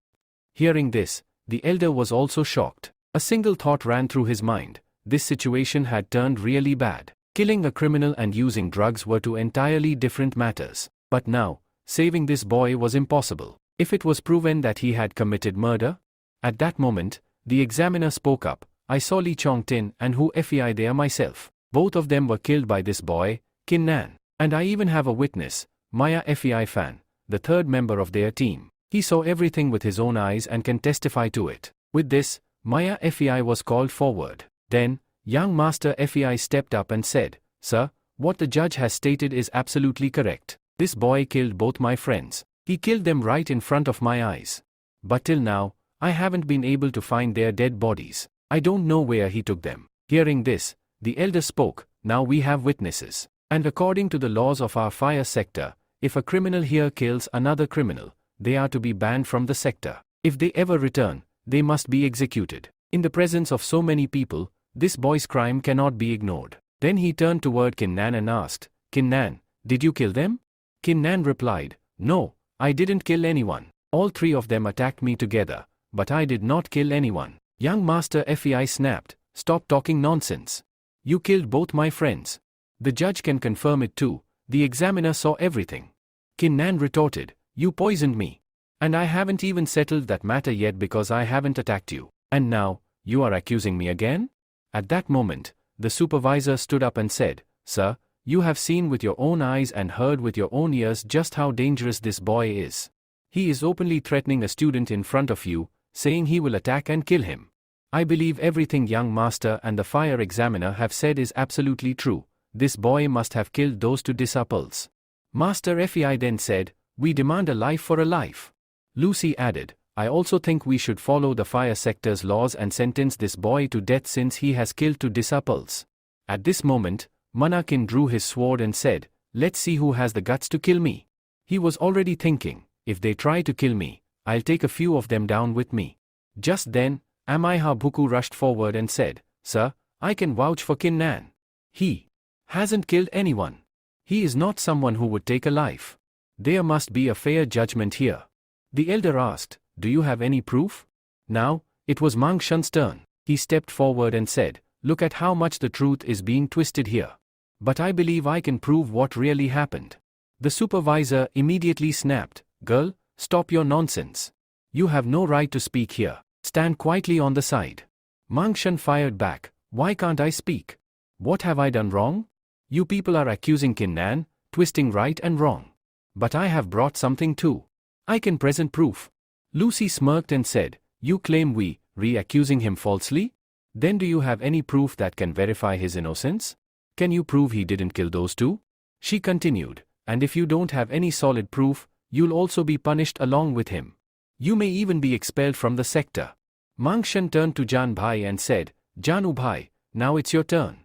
Hearing this, the elder was also shocked. A single thought ran through his mind. This situation had turned really bad. Killing a criminal and using drugs were 2 entirely different matters. But now, saving this boy was impossible. If it was proven that he had committed murder? At that moment, the examiner spoke up. I saw Lee Chong-tin and Hu Fei there myself. Both of them were killed by this boy, Kinnan. And I even have a witness, Maya Fei Fan, the 3rd member of their team. He saw everything with his own eyes and can testify to it. With this, Maya Fei was called forward. Then, young Master Fei stepped up and said, Sir, what the judge has stated is absolutely correct. This boy killed both my friends. He killed them right in front of my eyes. But till now, I haven't been able to find their dead bodies. I don't know where he took them. Hearing this, the elder spoke. Now we have witnesses. And according to the laws of our fire sector, if a criminal here kills another criminal, they are to be banned from the sector. If they ever return, they must be executed. In the presence of so many people, this boy's crime cannot be ignored. Then he turned toward Kinnan and asked, Kinnan, did you kill them? Kinnan replied, No, I didn't kill anyone. All 3 of them attacked me together, but I did not kill anyone. Young Master Fei snapped, Stop talking nonsense. You killed both my friends. The judge can confirm it too. The examiner saw everything. Kinnan retorted, You poisoned me. And I haven't even settled that matter yet because I haven't attacked you. And now, you are accusing me again? At that moment, the supervisor stood up and said, Sir, you have seen with your own eyes and heard with your own ears just how dangerous this boy is. He is openly threatening a student in front of you, saying he will attack and kill him. I believe everything young master and the fire examiner have said is absolutely true. This boy must have killed those 2 disciples. Master Fei then said, We demand a life for a life. Lucy added, I also think we should follow the fire sector's laws and sentence this boy to death since he has killed 2 disciples. At this moment, Manakin drew his sword and said, Let's see who has the guts to kill me. He was already thinking, if they try to kill me, I'll take a few of them down with me. Just then, Amaiha Buku rushed forward and said, Sir, I can vouch for Kinnan. He hasn't killed anyone. He is not someone who would take a life. There must be a fair judgment here. The elder asked, Do you have any proof? Now, it was Mang Shan's turn. He stepped forward and said, Look at how much the truth is being twisted here. But I believe I can prove what really happened. The supervisor immediately snapped, Girl, stop your nonsense. You have no right to speak here. Stand quietly on the side. Mang Shan fired back, Why can't I speak? What have I done wrong? You people are accusing Kinnan, twisting right and wrong. But I have brought something too. I can present proof. Lucy smirked and said, You claim we, re-accusing him falsely? Then do you have any proof that can verify his innocence? Can you prove he didn't kill those 2? She continued, And if you don't have any solid proof, you'll also be punished along with him. You may even be expelled from the sector. Mang Shan turned to Jan Bhai and said, Janu Bhai, now it's your turn.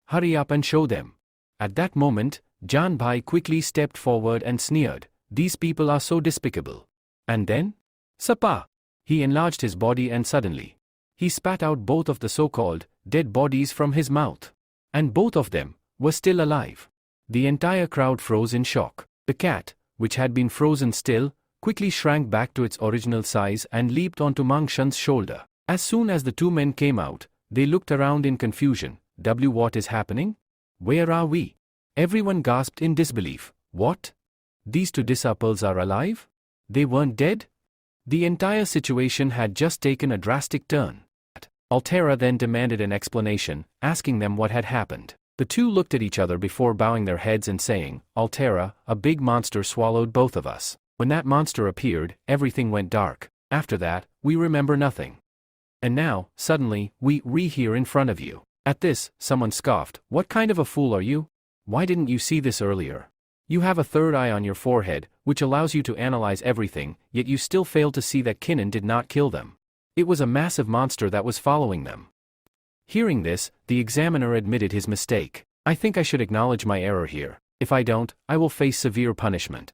Hurry up and show them. At that moment, Jan Bhai quickly stepped forward and sneered, These people are so despicable. And then? Sapa! He enlarged his body and suddenly, he spat out both of the so-called dead bodies from his mouth. And both of them were still alive. The entire crowd froze in shock. The cat, which had been frozen still, quickly shrank back to its original size and leaped onto Mang Shan's shoulder. As soon as the 2 men came out, they looked around in confusion. What is happening? Where are we? Everyone gasped in disbelief. What? These 2 disciples are alive? They weren't dead? The entire situation had just taken a drastic turn. Altera then demanded an explanation, asking them what had happened. The 2 looked at each other before bowing their heads and saying, Altera, a big monster swallowed both of us. When that monster appeared, everything went dark. After that, we remember nothing. And now, suddenly, we here in front of you. At this, someone scoffed, What kind of a fool are you? Why didn't you see this earlier? You have a 3rd eye on your forehead, which allows you to analyze everything, yet you still failed to see that Kinnan did not kill them. It was a massive monster that was following them. Hearing this, the examiner admitted his mistake. I think I should acknowledge my error here. If I don't, I will face severe punishment.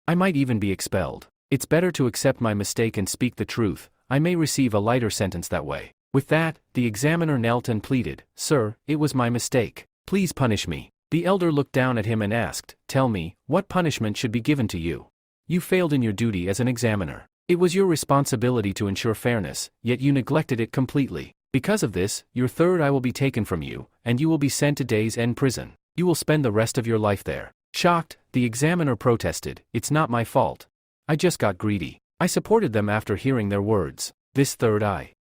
I might even be expelled. It's better to accept my mistake and speak the truth. I may receive a lighter sentence that way. With that, the examiner knelt and pleaded, Sir, it was my mistake. Please punish me. The elder looked down at him and asked, "Tell me, what punishment should be given to you? You failed in your duty as an examiner. It was your responsibility to ensure fairness, yet you neglected it completely. Because of this, your third eye will be taken from you, and you will be sent to Days End prison. You will spend the rest of your life there." Shocked, the examiner protested, "It's not my fault. I just got greedy. I supported them after hearing their words. This third eye.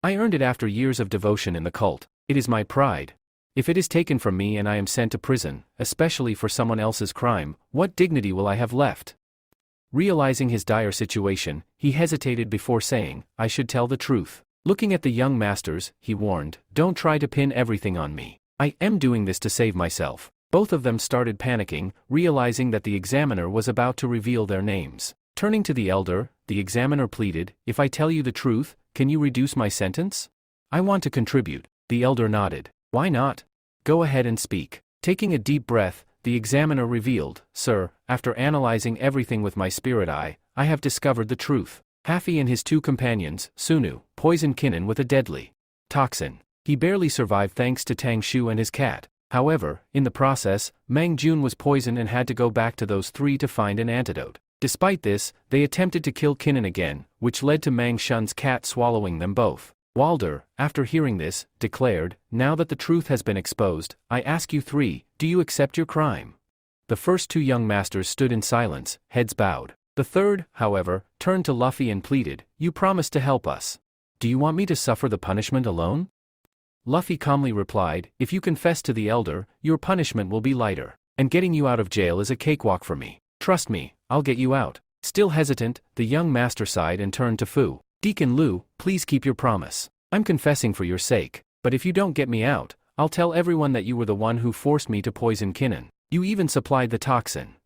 I earned it after years of devotion in the cult. It is my pride. If it is taken from me and I am sent to prison, especially for someone else's crime, what dignity will I have left?" Realizing his dire situation, he hesitated before saying, "I should tell the truth." Looking at the young masters, he warned, "Don't try to pin everything on me. I am doing this to save myself." Both of them started panicking, realizing that the examiner was about to reveal their names. Turning to the elder, the examiner pleaded, "If I tell you the truth, can you reduce my sentence?" "I want to contribute." The elder nodded. "Why not? Go ahead and speak." Taking a deep breath, the examiner revealed, "Sir, after analyzing everything with my spirit eye, I have discovered the truth. Hafi and his two companions, Sunu, poisoned Kinnan with a deadly toxin. He barely survived thanks to Tang Shu and his cat. However, in the process, Mang Jun was poisoned and had to go back to those three to find an antidote. Despite this, they attempted to kill Kinnan again, which led to Mang Shun's cat swallowing them both. Walder, after hearing this, declared, "Now that the truth has been exposed, I ask you three, do you accept your crime?" The first two young masters stood in silence, heads bowed. The third, however, turned to Luffy and pleaded, "You promised to help us. Do you want me to suffer the punishment alone?" Luffy calmly replied, "If you confess to the elder, your punishment will be lighter. And getting you out of jail is a cakewalk for me. Trust me, I'll get you out." Still hesitant, the young master sighed and turned to Fu. "Deacon Lu, please keep your promise. I'm confessing for your sake. But if you don't get me out, I'll tell everyone that you were the one who forced me to poison Kinnan. You even supplied the toxin."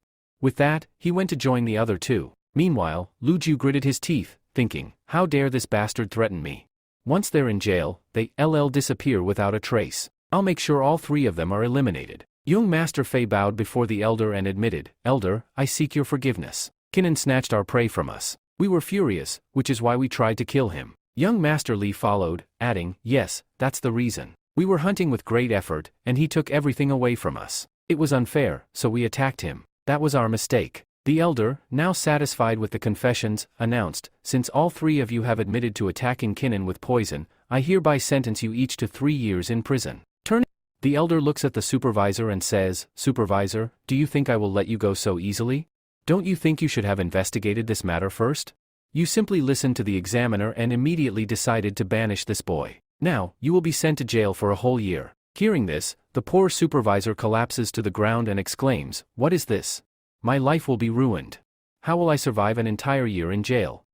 With that, he went to join the other two. Meanwhile, Lu Ju gritted his teeth, thinking, "How dare this bastard threaten me?" Once they're in jail, they disappear without a trace. I'll make sure all three of them are eliminated. Young Master Fei bowed before the elder and admitted, "Elder, I seek your forgiveness. Kinnan snatched our prey from us. We were furious, which is why we tried to kill him." Young Master Li followed, adding, "Yes, that's the reason. We were hunting with great effort, and he took everything away from us. It was unfair, so we attacked him. That was our mistake." The elder, now satisfied with the confessions, announced, "Since all three of you have admitted to attacking Kinnan with poison, I hereby sentence you each to 3 years in prison." The elder looks at the supervisor and says, "Supervisor, do you think I will let you go so easily? Don't you think you should have investigated this matter first? You simply listened to the examiner and immediately decided to banish this boy. Now, you will be sent to jail for a whole year." Hearing this, the poor supervisor collapses to the ground and exclaims, "What is this? My life will be ruined. How will I survive an entire year in jail?"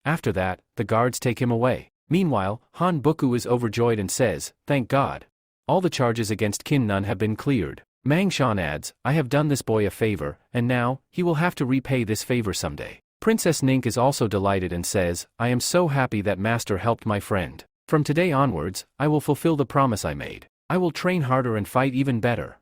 After that, the guards take him away. Meanwhile, Han Buku is overjoyed and says, "Thank God. All the charges against Kinnan have been cleared." Mang Shan adds, "I have done this boy a favor, and now, he will have to repay this favor someday." Princess Nink is also delighted and says, "I am so happy that Master helped my friend. From today onwards, I will fulfill the promise I made. I will train harder and fight even better."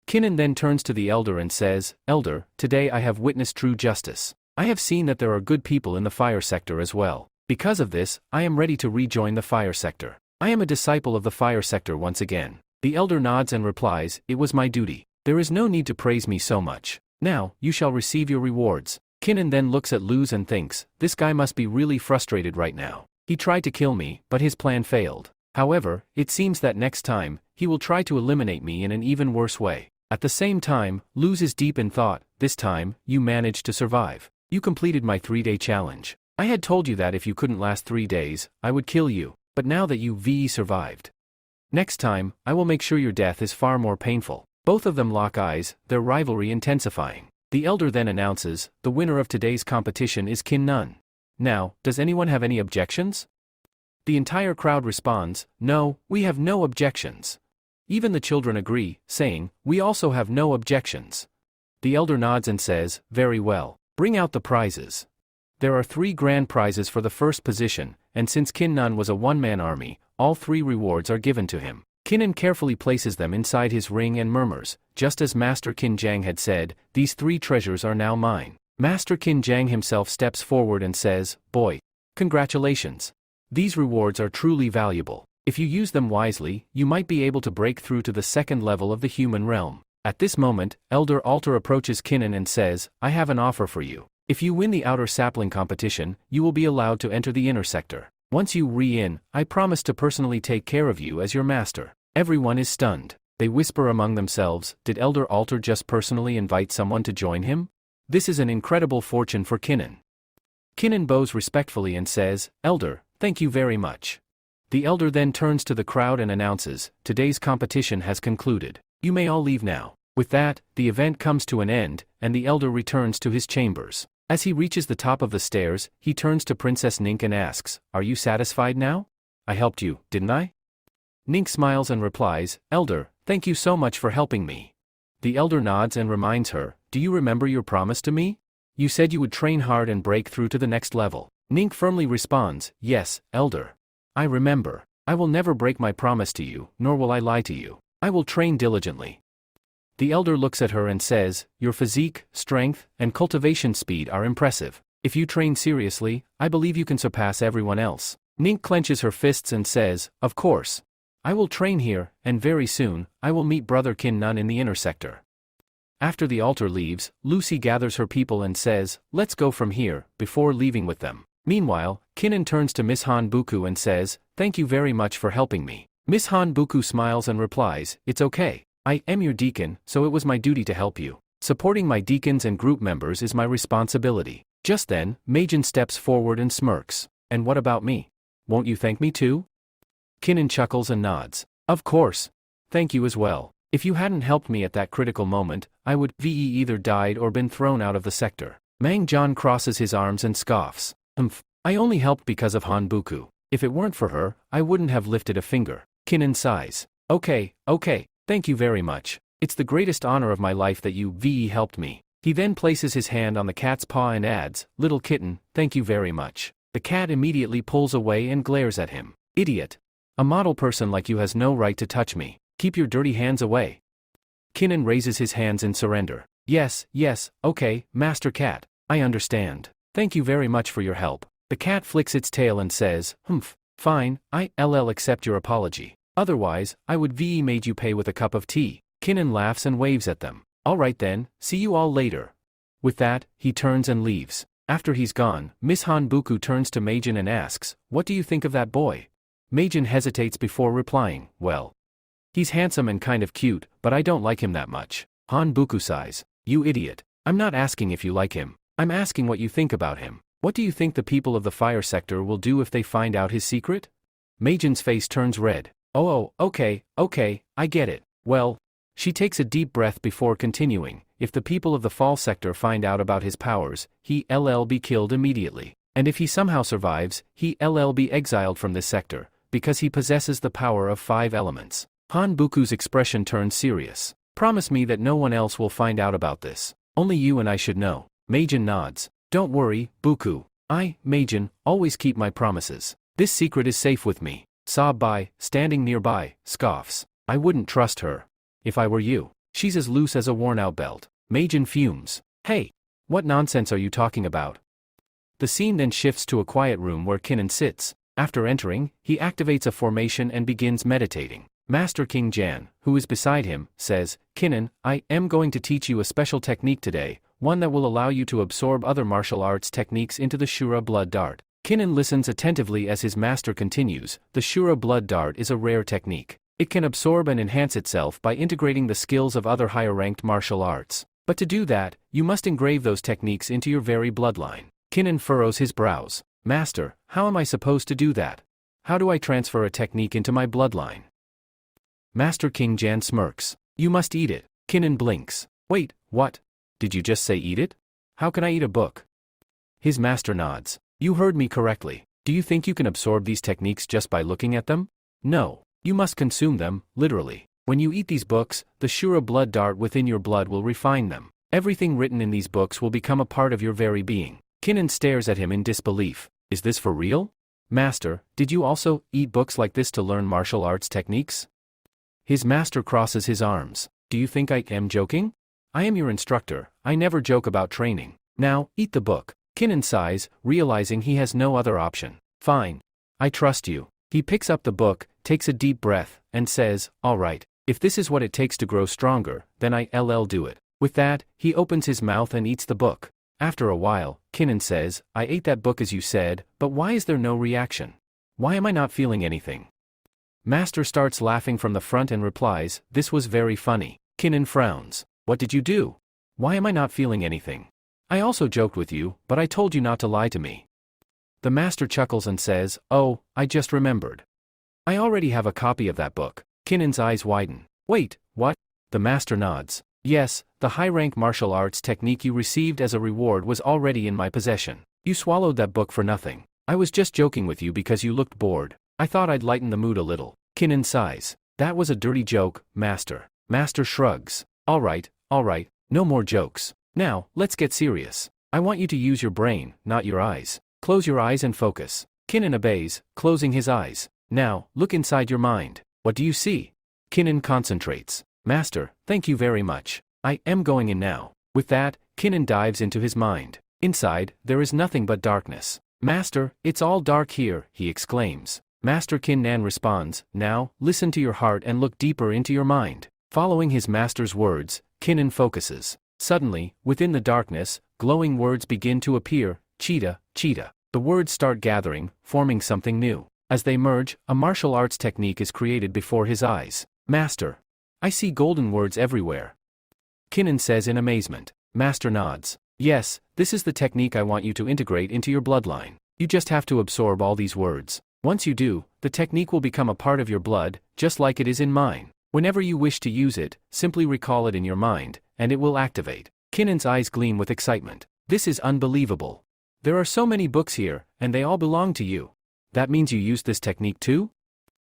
Kinnan then turns to the elder and says, "Elder, today I have witnessed true justice. I have seen that there are good people in the fire sector as well. Because of this, I am ready to rejoin the fire sector. I am a disciple of the fire sector once again." The elder nods and replies, "It was my duty. There is no need to praise me so much. Now, you shall receive your rewards." Kinnan then looks at Luz and thinks, "This guy must be really frustrated right now. He tried to kill me, but his plan failed. However, it seems that next time, he will try to eliminate me in an even worse way." At the same time, Luz is deep in thought. "This time, you managed to survive. You completed my 3-day challenge. I had told you that if you couldn't last 3 days, I would kill you, but now that you survived. Next time, I will make sure your death is far more painful." Both of them lock eyes, their rivalry intensifying. The elder then announces, "The winner of today's competition is Kinnan. Now, does anyone have any objections?" The entire crowd responds, "No, we have no objections." Even the children agree, saying, "We also have no objections." The elder nods and says, "Very well. Bring out the prizes." There are 3 grand prizes for the first position, and since Kinnan was a one-man army, all 3 rewards are given to him. Kinnan carefully places them inside his ring and murmurs, "Just as Master Qin Jiang had said, these 3 treasures are now mine." Master Qin Jiang himself steps forward and says, "Boy, congratulations. These rewards are truly valuable. If you use them wisely, you might be able to break through to the 2nd level of the human realm. At this moment, Elder Alter approaches Kinnan and says, I have an offer for you. If you win the outer sapling competition, you will be allowed to enter the inner sector. Once you re-in, I promise to personally take care of you as your master. Everyone is stunned. They whisper among themselves, did Elder Alter just personally invite someone to join him? This is an incredible fortune for Kinnan. Kinnan bows respectfully and says, Elder, thank you very much. The elder then turns to the crowd and announces, today's competition has concluded. You may all leave now. With that, the event comes to an end, and the elder returns to his chambers. As he reaches the top of the stairs, he turns to Princess Nink and asks, are you satisfied now? I helped you, didn't I? Nink smiles and replies, Elder, thank you so much for helping me. The elder nods and reminds her, do you remember your promise to me? You said you would train hard and break through to the next level. Nink firmly responds, yes, Elder. I remember. I will never break my promise to you, nor will I lie to you. I will train diligently. The elder looks at her and says, your physique, strength, and cultivation speed are impressive. If you train seriously, I believe you can surpass everyone else. Nink clenches her fists and says, of course. I will train here, and very soon, I will meet Brother Kin Nun in the inner sector. After the altar leaves, Lucy gathers her people and says, let's go from here, before leaving with them. Meanwhile, Kinnan turns to Miss Han Buku and says, thank you very much for helping me. Miss Han Buku smiles and replies, it's okay. I am your deacon, so it was my duty to help you. Supporting my deacons and group members is my responsibility. Just then, Majin steps forward and smirks. And what about me? Won't you thank me too? Kinnan chuckles and nods. Of course. Thank you as well. If you hadn't helped me at that critical moment, I would either died or been thrown out of the sector. Mang John crosses his arms and scoffs. I only helped because of Han Buku. If it weren't for her, I wouldn't have lifted a finger. Kinnan sighs. Okay. Thank you very much. It's the greatest honor of my life that you helped me. He then places his hand on the cat's paw and adds, little kitten, thank you very much. The cat immediately pulls away and glares at him. Idiot. A model person like you has no right to touch me. Keep your dirty hands away. Kinnan raises his hands in surrender. Yes, okay, Master Cat. I understand. Thank you very much for your help. The cat flicks its tail and says, fine, I'll accept your apology. Otherwise, I would made you pay with a cup of tea. Kinnan laughs and waves at them. Alright then, see you all later. With that, he turns and leaves. After he's gone, Miss Han Buku turns to Majin and asks, what do you think of that boy? Majin hesitates before replying, well. He's handsome and kind of cute, but I don't like him that much. Han Buku sighs. You idiot. I'm not asking if you like him. I'm asking what you think about him. What do you think the people of the fire sector will do if they find out his secret? Majin's face turns red. Oh, okay, I get it. Well, she takes a deep breath before continuing. If the people of the fall sector find out about his powers, he'll be killed immediately. And if he somehow survives, he'll be exiled from this sector, because he possesses the power of 5 elements. Han Buku's expression turns serious. Promise me that no one else will find out about this. Only you and I should know. Majin nods. Don't worry, Buku. I, Majin, always keep my promises. This secret is safe with me. Sabai, standing nearby, scoffs. I wouldn't trust her. If I were you. She's as loose as a worn-out belt. Majin fumes. Hey! What nonsense are you talking about? The scene then shifts to a quiet room where Kinnan sits. After entering, he activates a formation and begins meditating. Master King Jan, who is beside him, says, Kinnan, I am going to teach you a special technique today, one that will allow you to absorb other martial arts techniques into the Shura blood dart. Kinnan listens attentively as his master continues. The Shura blood dart is a rare technique. It can absorb and enhance itself by integrating the skills of other higher-ranked martial arts. But to do that, you must engrave those techniques into your very bloodline. Kinnan furrows his brows. Master, how am I supposed to do that? How do I transfer a technique into my bloodline? Master King Jan smirks. You must eat it. Kinnan blinks. Wait, what? Did you just say eat it? How can I eat a book? His master nods. You heard me correctly. Do you think you can absorb these techniques just by looking at them? No. You must consume them, literally. When you eat these books, the Shura blood dart within your blood will refine them. Everything written in these books will become a part of your very being. Kinnan stares at him in disbelief. Is this for real? Master, did you also eat books like this to learn martial arts techniques? His master crosses his arms. Do you think I am joking? I am your instructor. I never joke about training. Now, eat the book. Kinnan sighs, realizing he has no other option. Fine. I trust you. He picks up the book, takes a deep breath, and says, all right. If this is what it takes to grow stronger, then I'll do it. With that, he opens his mouth and eats the book. After a while, Kinnan says, I ate that book as you said, but why is there no reaction? Why am I not feeling anything? Master starts laughing from the front and replies, this was very funny. Kinnan frowns. What did you do? Why am I not feeling anything? I also joked with you, but I told you not to lie to me. The master chuckles and says, oh, I just remembered. I already have a copy of that book. Kinnan's eyes widen. Wait, what? The master nods. Yes, the high-rank martial arts technique you received as a reward was already in my possession. You swallowed that book for nothing. I was just joking with you because you looked bored. I thought I'd lighten the mood a little. Kinnan sighs. That was a dirty joke, master. Master shrugs. All right, no more jokes. Now, let's get serious. I want you to use your brain, not your eyes. Close your eyes and focus. Kinnan obeys, closing his eyes. Now, look inside your mind. What do you see? Kinnan concentrates. Master, thank you very much. I am going in now. With that, Kinnan dives into his mind. Inside, there is nothing but darkness. Master, it's all dark here, he exclaims. Master Kinnan responds, now, listen to your heart and look deeper into your mind. Following his master's words, Kinnan focuses. Suddenly, within the darkness, glowing words begin to appear, cheetah, cheetah. The words start gathering, forming something new. As they merge, a martial arts technique is created before his eyes. Master. I see golden words everywhere. Kinnan says in amazement. Master nods. Yes, this is the technique I want you to integrate into your bloodline. You just have to absorb all these words. Once you do, the technique will become a part of your blood, just like it is in mine. Whenever you wish to use it, simply recall it in your mind, and it will activate. Kinnan's eyes gleam with excitement. This is unbelievable. There are so many books here, and they all belong to you. That means you used this technique too?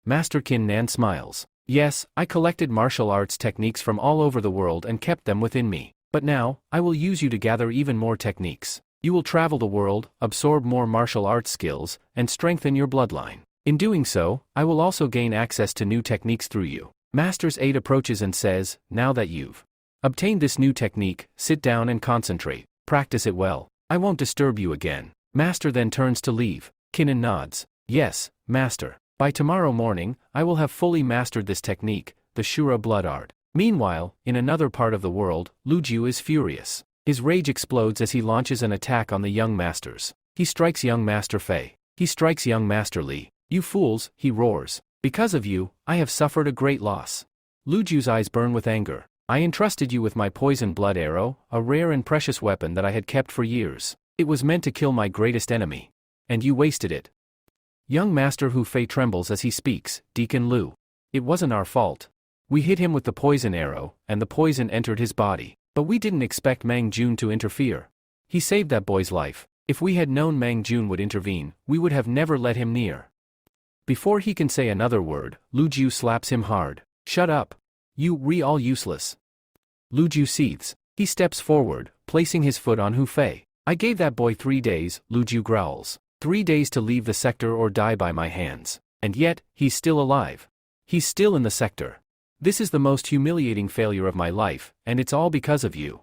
Master Kinnan smiles. Yes, I collected martial arts techniques from all over the world and kept them within me. But now, I will use you to gather even more techniques. You will travel the world, absorb more martial arts skills, and strengthen your bloodline. In doing so, I will also gain access to new techniques through you. Master's aide approaches and says, now that you've obtained this new technique, sit down and concentrate. Practice it well. I won't disturb you again. Master then turns to leave. Kinnan nods. Yes, Master. By tomorrow morning, I will have fully mastered this technique, the Shura blood art. Meanwhile, in another part of the world, Lu Jiu is furious. His rage explodes as he launches an attack on the young masters. He strikes young Master Fei. He strikes young Master Li. You fools, he roars. Because of you, I have suffered a great loss. Lu Jiu's eyes burn with anger. I entrusted you with my poison blood arrow, a rare and precious weapon that I had kept for years. It was meant to kill my greatest enemy. And you wasted it. Young Master Hu Fei trembles as he speaks, Deacon Lu. It wasn't our fault. We hit him with the poison arrow, and the poison entered his body. But we didn't expect Mang Jun to interfere. He saved that boy's life. If we had known Mang Jun would intervene, we would have never let him near. Before he can say another word, Lu Jiu slaps him hard. Shut up. You all useless. Lu Jiu seethes. He steps forward, placing his foot on Hu Fei. I gave that boy 3 days, Lu Jiu growls. 3 days to leave the sector or die by my hands. And yet, he's still alive. He's still in the sector. This is the most humiliating failure of my life, and it's all because of you.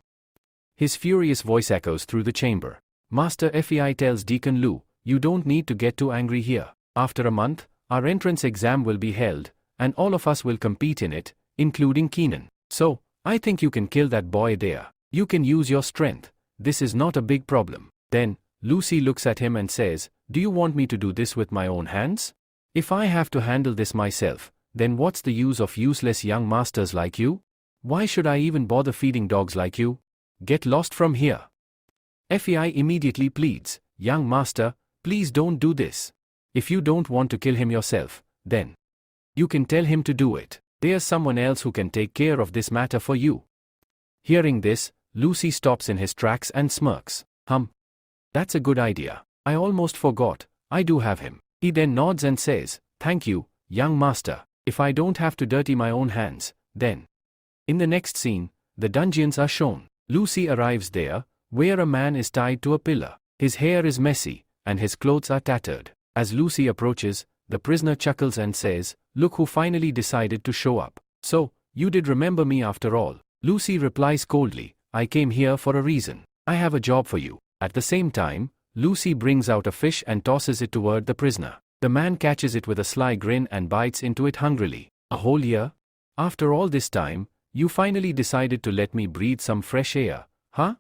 His furious voice echoes through the chamber. Master Fei tells Deacon Lu, you don't need to get too angry here. After a month, our entrance exam will be held, and all of us will compete in it, including Kinnan. So, I think you can kill that boy there. You can use your strength. This is not a big problem. Then, Lucy looks at him and says, do you want me to do this with my own hands? If I have to handle this myself, then what's the use of useless young masters like you? Why should I even bother feeding dogs like you? Get lost from here. Fei immediately pleads, young master, please don't do this. If you don't want to kill him yourself, then you can tell him to do it. There's someone else who can take care of this matter for you. Hearing this, Lucy stops in his tracks and smirks. That's a good idea. I almost forgot. I do have him. He then nods and says, thank you, young master. If I don't have to dirty my own hands, then. In the next scene, the dungeons are shown. Lucy arrives there, where a man is tied to a pillar. His hair is messy, and his clothes are tattered. As Lucy approaches, the prisoner chuckles and says, look who finally decided to show up. So, you did remember me after all. Lucy replies coldly, I came here for a reason. I have a job for you. At the same time, Lucy brings out a fish and tosses it toward the prisoner. The man catches it with a sly grin and bites into it hungrily. A whole year? After all this time, you finally decided to let me breathe some fresh air, huh?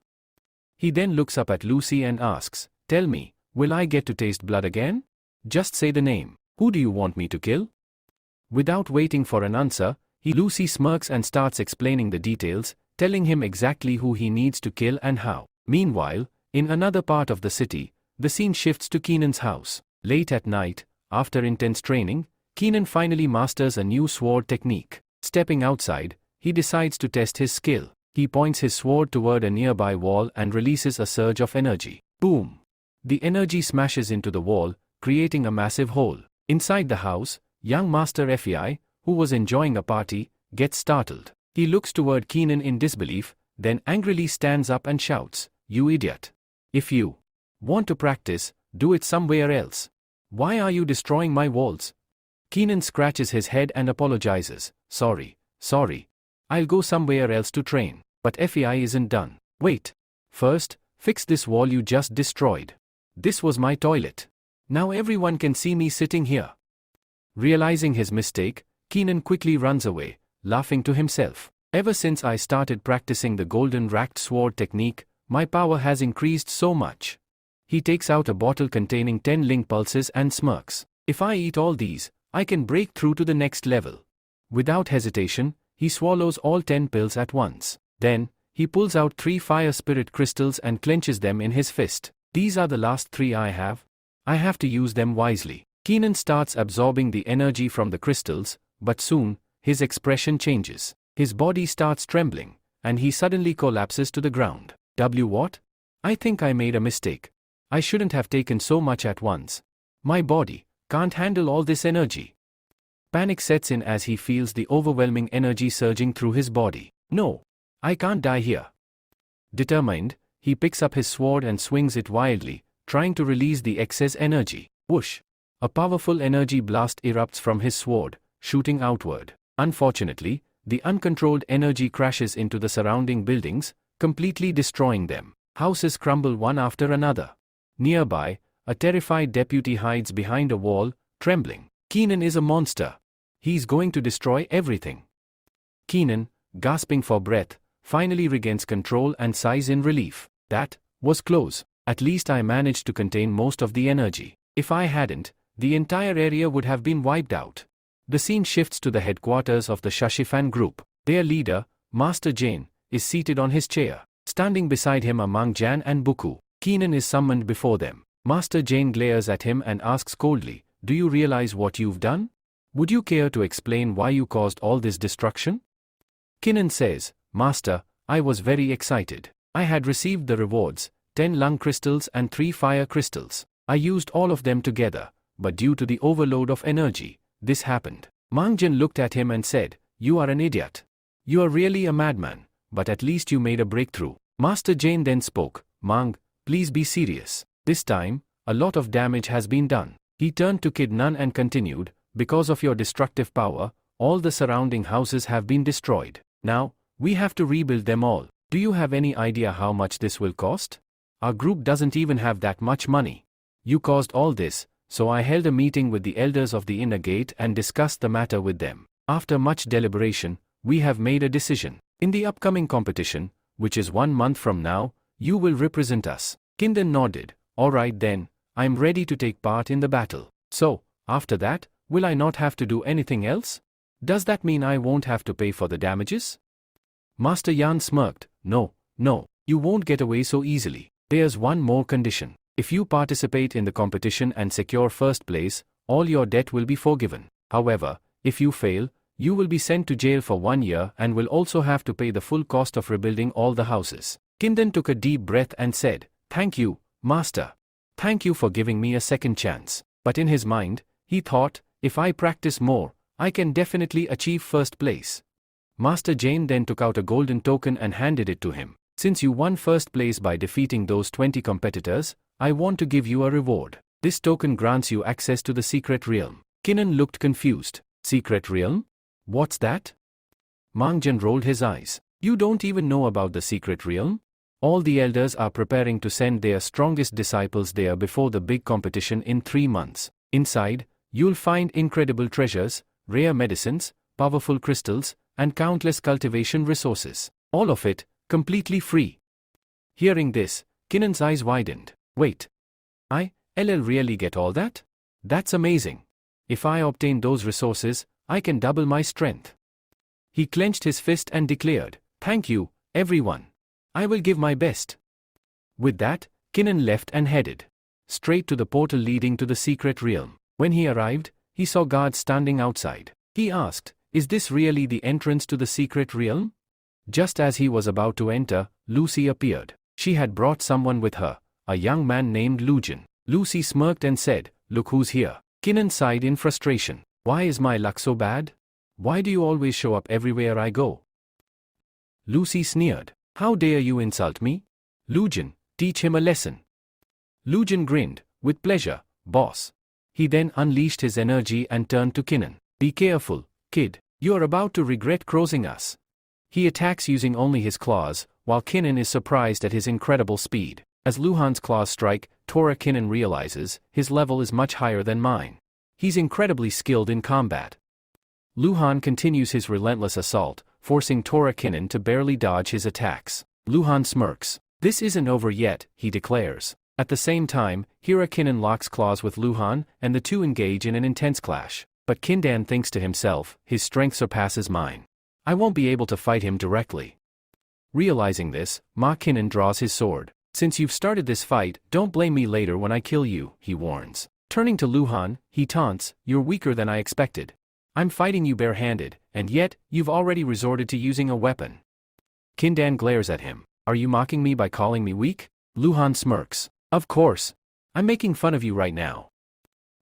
He then looks up at Lucy and asks, tell me, will I get to taste blood again? Just say the name. Who do you want me to kill? Without waiting for an answer, Lucy smirks and starts explaining the details, telling him exactly who he needs to kill and how. Meanwhile, in another part of the city, the scene shifts to Keenan's house. Late at night, after intense training, Keenan finally masters a new sword technique. Stepping outside, he decides to test his skill. He points his sword toward a nearby wall and releases a surge of energy. Boom! The energy smashes into the wall, creating a massive hole. Inside the house, young Master Defying, who was enjoying a party, gets startled. He looks toward Keenan in disbelief, then angrily stands up and shouts, "You idiot! If you want to practice, do it somewhere else. Why are you destroying my walls?" Keenan scratches his head and apologizes. Sorry. I'll go somewhere else to train." But Defying isn't done. "Wait. First, fix this wall you just destroyed. This was my toilet. Now everyone can see me sitting here." Realizing his mistake, Keenan quickly runs away, laughing to himself. "Ever since I started practicing the golden racked sword technique, my power has increased so much." He takes out a bottle containing 10 link pulses and smirks. "If I eat all these, I can break through to the next level." Without hesitation, he swallows all 10 pills at once. Then, he pulls out 3 fire spirit crystals and clenches them in his fist. "These are the last 3 I have. I have to use them wisely." Keenan starts absorbing the energy from the crystals, but soon, his expression changes. His body starts trembling, and he suddenly collapses to the ground. What? I think I made a mistake. I shouldn't have taken so much at once. My body can't handle all this energy. Panic sets in as he feels the overwhelming energy surging through his body. "No, I can't die here." Determined, he picks up his sword and swings it wildly, trying to release the excess energy. Whoosh! A powerful energy blast erupts from his sword, shooting outward. Unfortunately, the uncontrolled energy crashes into the surrounding buildings, completely destroying them. Houses crumble one after another. Nearby, a terrified deputy hides behind a wall, trembling. Keenan is a monster. He's going to destroy everything. Keenan, gasping for breath, finally regains control and sighs in relief. "That was close. At least I managed to contain most of the energy. If I hadn't, the entire area would have been wiped out." The scene shifts to the headquarters of the Shashifan group. Their leader, Master Jane, is seated on his chair. Standing beside him are Mang Jan and Buku. Keenan is summoned before them. Master Jane glares at him and asks coldly, "Do you realize what you've done? Would you care to explain why you caused all this destruction?" Keenan says, "Master, I was very excited. I had received the rewards, 10 lung crystals and 3 fire crystals. I used all of them together, but due to the overload of energy, this happened." Mangjan looked at him and said, "You are an idiot. You are really a madman, but at least you made a breakthrough." Master Jane then spoke, "Mang, please be serious. This time, a lot of damage has been done." He turned to Kid Nun and continued, "Because of your destructive power, all the surrounding houses have been destroyed. Now, we have to rebuild them all. Do you have any idea how much this will cost? Our group doesn't even have that much money. You caused all this, so I held a meeting with the elders of the inner gate and discussed the matter with them. After much deliberation, we have made a decision. In the upcoming competition, which is 1 month from now, you will represent us." Kindan nodded. "All right then, I'm ready to take part in the battle. So, after that, will I not have to do anything else? Does that mean I won't have to pay for the damages?" Master Yan smirked. No, you won't get away so easily. There's one more condition. If you participate in the competition and secure first place, all your debt will be forgiven. However, if you fail, you will be sent to jail for 1 year and will also have to pay the full cost of rebuilding all the houses." Kindan took a deep breath and said, "Thank you, Master. Thank you for giving me a second chance." But in his mind, he thought, "If I practice more, I can definitely achieve first place." Master Jane then took out a golden token and handed it to him. "Since you won first place by defeating those 20 competitors, I want to give you a reward. This token grants you access to the secret realm." Kinnan looked confused. "Secret realm? What's that?" Mangjan rolled his eyes. "You don't even know about the secret realm? All the elders are preparing to send their strongest disciples there before the big competition in 3 months. Inside, you'll find incredible treasures, rare medicines, powerful crystals, and countless cultivation resources. All of it, completely free. Hearing this, Kinnan's eyes widened. Wait. I'll really get all that? That's amazing. If I obtain those resources, I can double my strength. He clenched his fist and declared, "Thank you, everyone. I will give my best." With that, Kinnan left and headed straight to the portal leading to the secret realm. When he arrived, he saw guards standing outside. He asked, "Is this really the entrance to the secret realm?" Just as he was about to enter, Lucy appeared. She had brought someone with her, a young man named Lujin. Lucy smirked and said, "Look who's here." Kinnan sighed in frustration. "Why is my luck so bad? Why do you always show up everywhere I go?" Lucy sneered. "How dare you insult me? Lujin, teach him a lesson." Lujin grinned, "With pleasure, boss." He then unleashed his energy and turned to Kinnan. "Be careful, kid. You're about to regret crossing us." He attacks using only his claws, while Kinnan is surprised at his incredible speed. As Luhan's claws strike, Tora Kinnan realizes his level is much higher than mine. He's incredibly skilled in combat. Luhan continues his relentless assault, forcing Tora Kinnan to barely dodge his attacks. Luhan smirks. "This isn't over yet," he declares. At the same time, Hira Kinnan locks claws with Luhan, and the two engage in an intense clash. But Kindan thinks to himself, his strength surpasses mine. I won't be able to fight him directly. Realizing this, Ma Kinnan draws his sword. "Since you've started this fight, don't blame me later when I kill you," he warns. Turning to Luhan, he taunts, "You're weaker than I expected. I'm fighting you barehanded, and yet, you've already resorted to using a weapon." Kindan glares at him. "Are you mocking me by calling me weak?" Luhan smirks. "Of course. I'm making fun of you right now."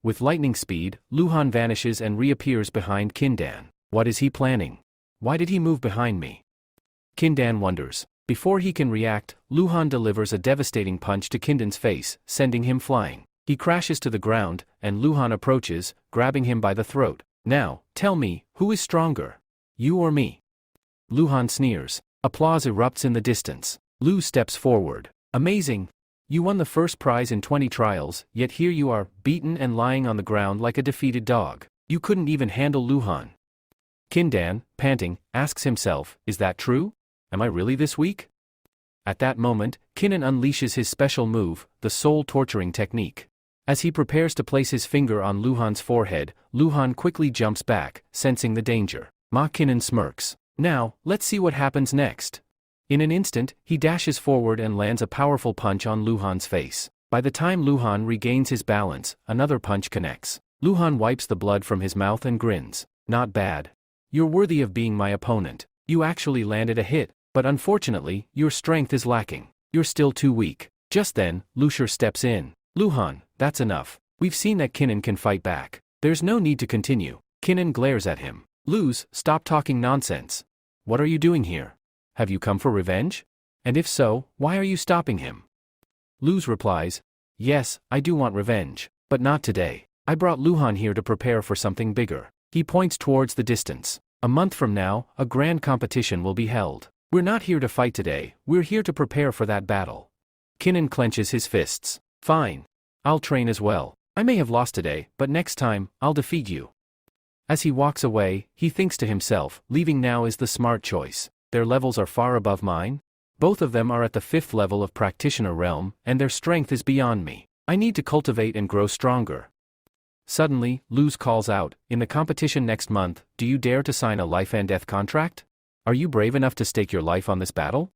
With lightning speed, Luhan vanishes and reappears behind Kindan. What is he planning? Why did he move behind me? Kindan wonders. Before he can react, Luhan delivers a devastating punch to Kindan's face, sending him flying. He crashes to the ground, and Luhan approaches, grabbing him by the throat. "Now, tell me, who is stronger? You or me?" Luhan sneers. Applause erupts in the distance. Lu steps forward. "Amazing! You won the first prize in 20 trials, yet here you are, beaten and lying on the ground like a defeated dog. You couldn't even handle Luhan." Kindan, panting, asks himself, "Is that true? Am I really this weak?" At that moment, Kinnan unleashes his special move, the soul-torturing technique. As he prepares to place his finger on Luhan's forehead, Luhan quickly jumps back, sensing the danger. Ma Kinnan smirks. "Now, let's see what happens next." In an instant, he dashes forward and lands a powerful punch on Luhan's face. By the time Luhan regains his balance, another punch connects. Luhan wipes the blood from his mouth and grins. "Not bad. You're worthy of being my opponent. You actually landed a hit, but unfortunately, your strength is lacking. You're still too weak." Just then, Lushur steps in. "Luhan, that's enough. We've seen that Kinnan can fight back. There's no need to continue." Kinnan glares at him. "Luz, stop talking nonsense. What are you doing here? Have you come for revenge? And if so, why are you stopping him?" Luz replies, "Yes, I do want revenge, but not today. I brought Luhan here to prepare for something bigger." He points towards the distance. "A month from now, a grand competition will be held. We're not here to fight today, we're here to prepare for that battle." Kinnan clenches his fists. "Fine. I'll train as well. I may have lost today, but next time, I'll defeat you." As he walks away, he thinks to himself, leaving now is the smart choice. Their levels are far above mine. Both of them are at the 5th level of practitioner realm, and their strength is beyond me. I need to cultivate and grow stronger. Suddenly, Luz calls out, "In the competition next month, do you dare to sign a life and death contract? Are you brave enough to stake your life on this battle?"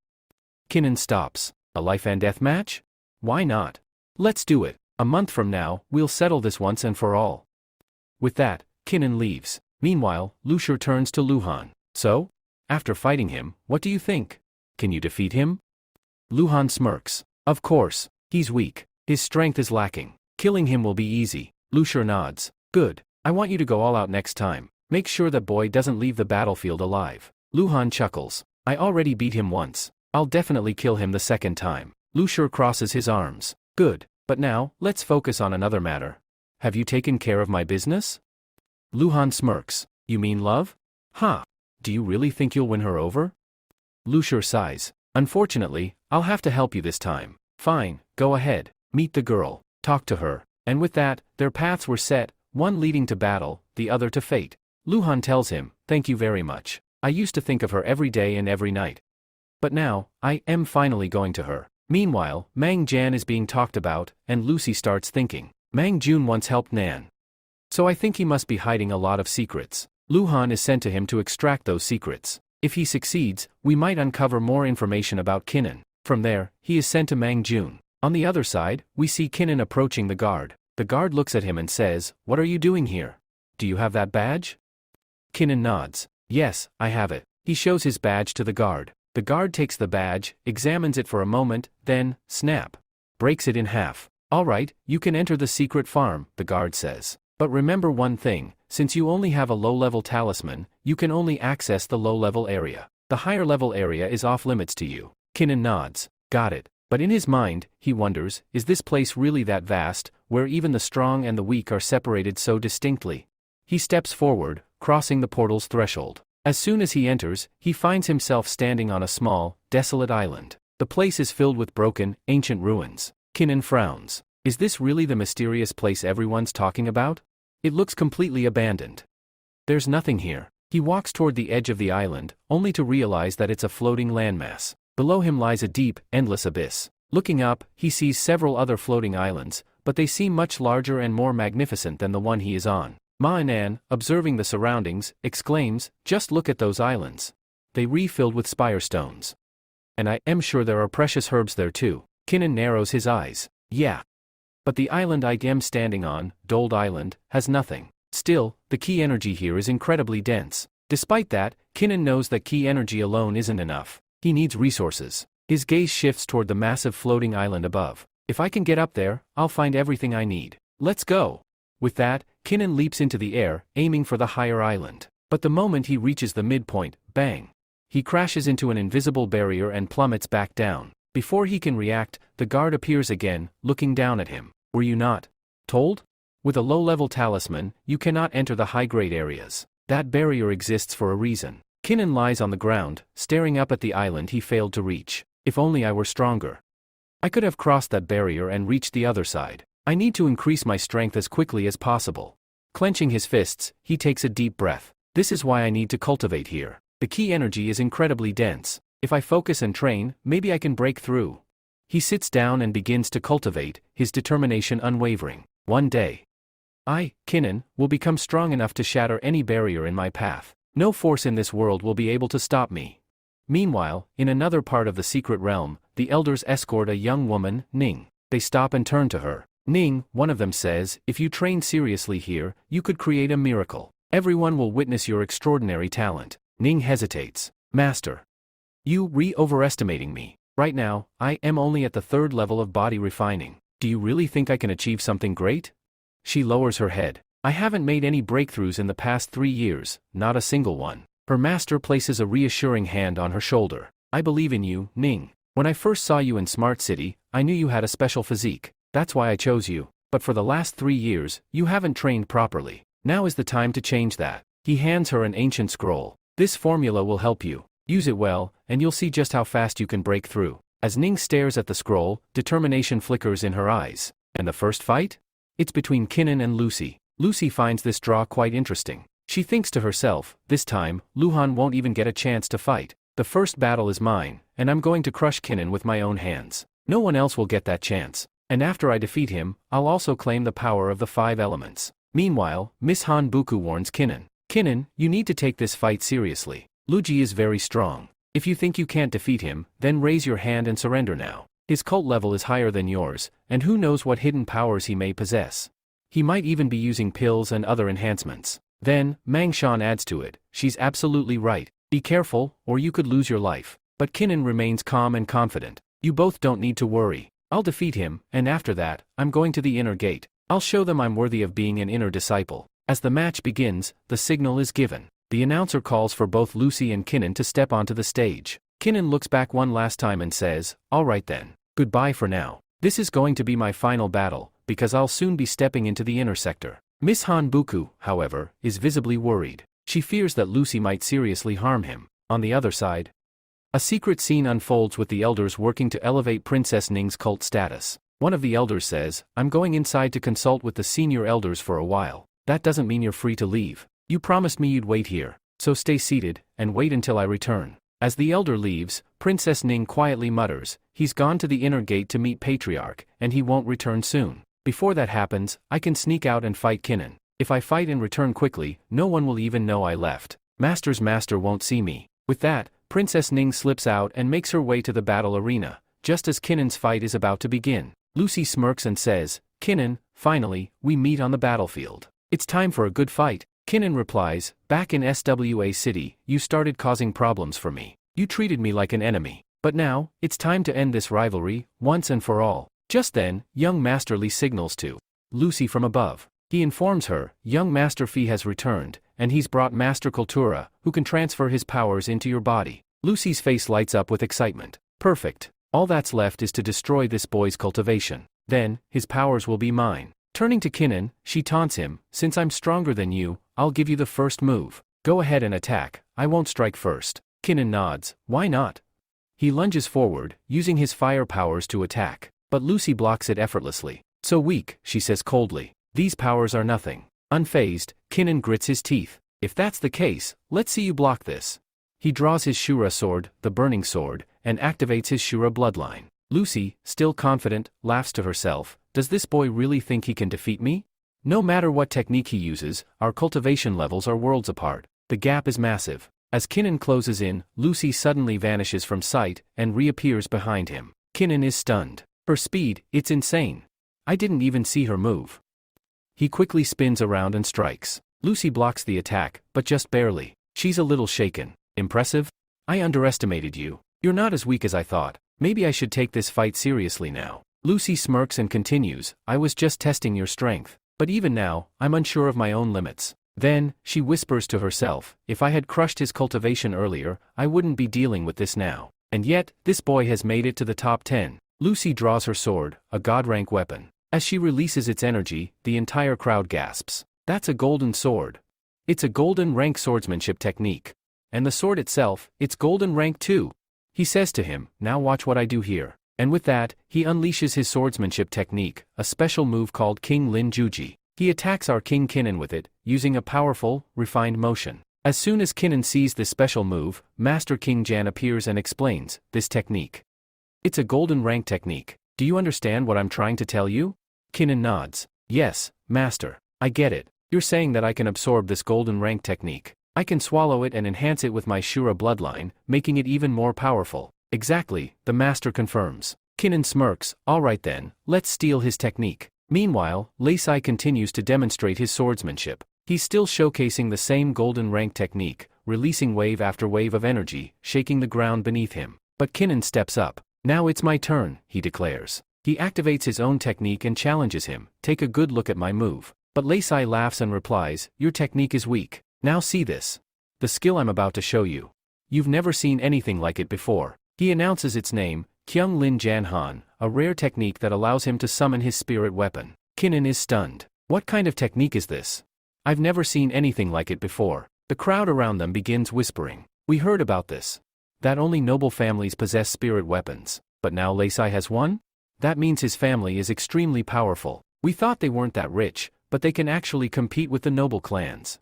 Kinnan stops. "A life and death match? Why not? Let's do it. A month from now, we'll settle this once and for all." With that, Kinnan leaves. Meanwhile, Lushur turns to Luhan. "So? After fighting him, what do you think? Can you defeat him?" Luhan smirks. "Of course. He's weak. His strength is lacking. Killing him will be easy." Lushur nods. "Good. I want you to go all out next time. Make sure that boy doesn't leave the battlefield alive." Luhan chuckles. "I already beat him once. I'll definitely kill him the second time." Lushur crosses his arms. "Good. But now, let's focus on another matter. Have you taken care of my business?" Luhan smirks. "You mean love? Huh. Do you really think you'll win her over?" Lushur sighs. "Unfortunately, I'll have to help you this time." "Fine, go ahead. Meet the girl. Talk to her." And with that, their paths were set, one leading to battle, the other to fate. Luhan tells him, "Thank you very much. I used to think of her every day and every night. But now, I am finally going to her. Meanwhile, Mang Jan is being talked about, and Lucy starts thinking. Mang Jun once helped Nan. So I think he must be hiding a lot of secrets. Luhan is sent to him to extract those secrets. If he succeeds, we might uncover more information about Kinnan. From there, he is sent to Mang Jun. On the other side, we see Kinnan approaching the guard. The guard looks at him and says, "What are you doing here? Do you have that badge?" Kinnan nods. "Yes, I have it." He shows his badge to the guard. The guard takes the badge, examines it for a moment, then, snap, breaks it in half. "All right, you can enter the secret farm," the guard says. "But remember one thing, since you only have a low-level talisman, you can only access the low-level area. The higher-level area is off-limits to you." Kinnan nods. "Got it." But in his mind, he wonders, is this place really that vast, where even the strong and the weak are separated so distinctly? He steps forward, crossing the portal's threshold. As soon as he enters, he finds himself standing on a small, desolate island. The place is filled with broken, ancient ruins. Kinnan frowns. Is this really the mysterious place everyone's talking about? It looks completely abandoned. There's nothing here. He walks toward the edge of the island, only to realize that it's a floating landmass. Below him lies a deep, endless abyss. Looking up, he sees several other floating islands, but they seem much larger and more magnificent than the one he is on. Ma-Nan, observing the surroundings, exclaims, "Just look at those islands. They refilled with spire stones. And I am sure there are precious herbs there too." Kinnan narrows his eyes. "Yeah. But the island I am standing on, Dold Island, has nothing. Still, the key energy here is incredibly dense." Despite that, Kinnan knows that key energy alone isn't enough. He needs resources. His gaze shifts toward the massive floating island above. "If I can get up there, I'll find everything I need. Let's go." With that, Kinnan leaps into the air, aiming for the higher island. But the moment he reaches the midpoint, bang! He crashes into an invisible barrier and plummets back down. Before he can react, the guard appears again, looking down at him. "Were you not told? With a low-level talisman, you cannot enter the high-grade areas. That barrier exists for a reason." Kinnan lies on the ground, staring up at the island he failed to reach. "If only I were stronger. I could have crossed that barrier and reached the other side. I need to increase my strength as quickly as possible." Clenching his fists, he takes a deep breath. "This is why I need to cultivate here. The key energy is incredibly dense. If I focus and train, maybe I can break through." He sits down and begins to cultivate, his determination unwavering. "One day, I, Kinnan, will become strong enough to shatter any barrier in my path. No force in this world will be able to stop me." Meanwhile, in another part of the secret realm, the elders escort a young woman, Ning. They stop and turn to her. "Ning," one of them says, "if you train seriously here, you could create a miracle. Everyone will witness your extraordinary talent." Ning hesitates. "Master, you overestimating me. Right now, I am only at the 3rd level of body refining. Do you really think I can achieve something great?" She lowers her head. "I haven't made any breakthroughs in the past 3 years, not a single one." Her master places a reassuring hand on her shoulder. "I believe in you, Ning. When I first saw you in Smart City, I knew you had a special physique. That's why I chose you. But for the last 3 years, you haven't trained properly. Now is the time to change that." He hands her an ancient scroll. "This formula will help you. Use it well, and you'll see just how fast you can break through." As Ning stares at the scroll, determination flickers in her eyes. And the first fight? It's between Kinnan and Lucy. Lucy finds this draw quite interesting. She thinks to herself, "This time, Luhan won't even get a chance to fight. The first battle is mine, and I'm going to crush Kinnan with my own hands. No one else will get that chance. And after I defeat him, I'll also claim the power of the 5 elements." Meanwhile, Miss Han Buku warns Kinnan. "Kinnan, you need to take this fight seriously. Luji is very strong. If you think you can't defeat him, then raise your hand and surrender now. His cult level is higher than yours, and who knows what hidden powers he may possess. He might even be using pills and other enhancements." Then, Mang Shan adds to it, "She's absolutely right. Be careful, or you could lose your life." But Kinnan remains calm and confident. "You both don't need to worry. I'll defeat him, and after that, I'm going to the inner gate. I'll show them I'm worthy of being an inner disciple." As the match begins, the signal is given. The announcer calls for both Lucy and Kinnan to step onto the stage. Kinnan looks back one last time and says, "All right then. Goodbye for now. This is going to be my final battle, because I'll soon be stepping into the inner sector." Miss Han Buku, however, is visibly worried. She fears that Lucy might seriously harm him. On the other side, a secret scene unfolds with the elders working to elevate Princess Ning's cult status. One of the elders says, "I'm going inside to consult with the senior elders for a while." "That doesn't mean you're free to leave. You promised me you'd wait here." so stay seated, and wait until I return. As the elder leaves, Princess Ning quietly mutters, he's gone to the inner gate to meet Patriarch, and he won't return soon. Before that happens, I can sneak out and fight Kinnan. If I fight and return quickly, no one will even know I left. Master's master won't see me. With that, Princess Ning slips out and makes her way to the battle arena, just as Kinnan's fight is about to begin. Lucy smirks and says, Kinnan, finally, we meet on the battlefield. It's time for a good fight. Kinnan replies, back in SWA City, you started causing problems for me. You treated me like an enemy. But now, it's time to end this rivalry, once and for all. Just then, young Master Li signals to Lucy from above. He informs her, young Master Fi has returned, and he's brought Master Kultura, who can transfer his powers into your body. Lucy's face lights up with excitement. Perfect. All that's left is to destroy this boy's cultivation. Then, his powers will be mine. Turning to Kinnan, she taunts him, since I'm stronger than you, I'll give you the first move. Go ahead and attack, I won't strike first. Kinnan nods, why not? He lunges forward, using his fire powers to attack. But Lucy blocks it effortlessly. So weak, she says coldly. These powers are nothing. Unfazed, Kinnan grits his teeth. If that's the case, let's see you block this. He draws his Shura sword, the burning sword, and activates his Shura bloodline. Lucy, still confident, laughs to herself, does this boy really think he can defeat me? No matter what technique he uses, our cultivation levels are worlds apart. The gap is massive. As Kinnan closes in, Lucy suddenly vanishes from sight and reappears behind him. Kinnan is stunned. Her speed, it's insane. I didn't even see her move. He quickly spins around and strikes. Lucy blocks the attack, but just barely. She's a little shaken. Impressive? I underestimated you. You're not as weak as I thought. Maybe I should take this fight seriously now. Lucy smirks and continues, I was just testing your strength. But even now, I'm unsure of my own limits. Then, she whispers to herself, if I had crushed his cultivation earlier, I wouldn't be dealing with this now. And yet, this boy has made it to the top 10. Lucy draws her sword, a god-rank weapon. As she releases its energy, the entire crowd gasps. That's a golden sword. It's a golden rank swordsmanship technique. And the sword itself, it's golden rank too. He says to him, now watch what I do here. And with that, he unleashes his swordsmanship technique, a special move called King Lin Juji. He attacks our King Kinnan with it, using a powerful, refined motion. As soon as Kinnan sees this special move, Master King Jan appears and explains, this technique. It's a golden rank technique. Do you understand what I'm trying to tell you? Kinnan nods. Yes, Master. I get it. You're saying that I can absorb this golden rank technique. I can swallow it and enhance it with my Shura bloodline, making it even more powerful. Exactly, the Master confirms. Kinnan smirks, alright then, let's steal his technique. Meanwhile, Lei Sai continues to demonstrate his swordsmanship. He's still showcasing the same golden rank technique, releasing wave after wave of energy, shaking the ground beneath him. But Kinnan steps up. Now it's my turn, he declares. He activates his own technique and challenges him, take a good look at my move. But Lei Sai laughs and replies, your technique is weak. Now see this. The skill I'm about to show you. You've never seen anything like it before. He announces its name, Kyung Lin Jan Han, a rare technique that allows him to summon his spirit weapon. Kinnan is stunned. What kind of technique is this? I've never seen anything like it before. The crowd around them begins whispering. We heard about this. That only noble families possess spirit weapons. But now Lei Sai has one? That means his family is extremely powerful. We thought they weren't that rich, but they can actually compete with the noble clans.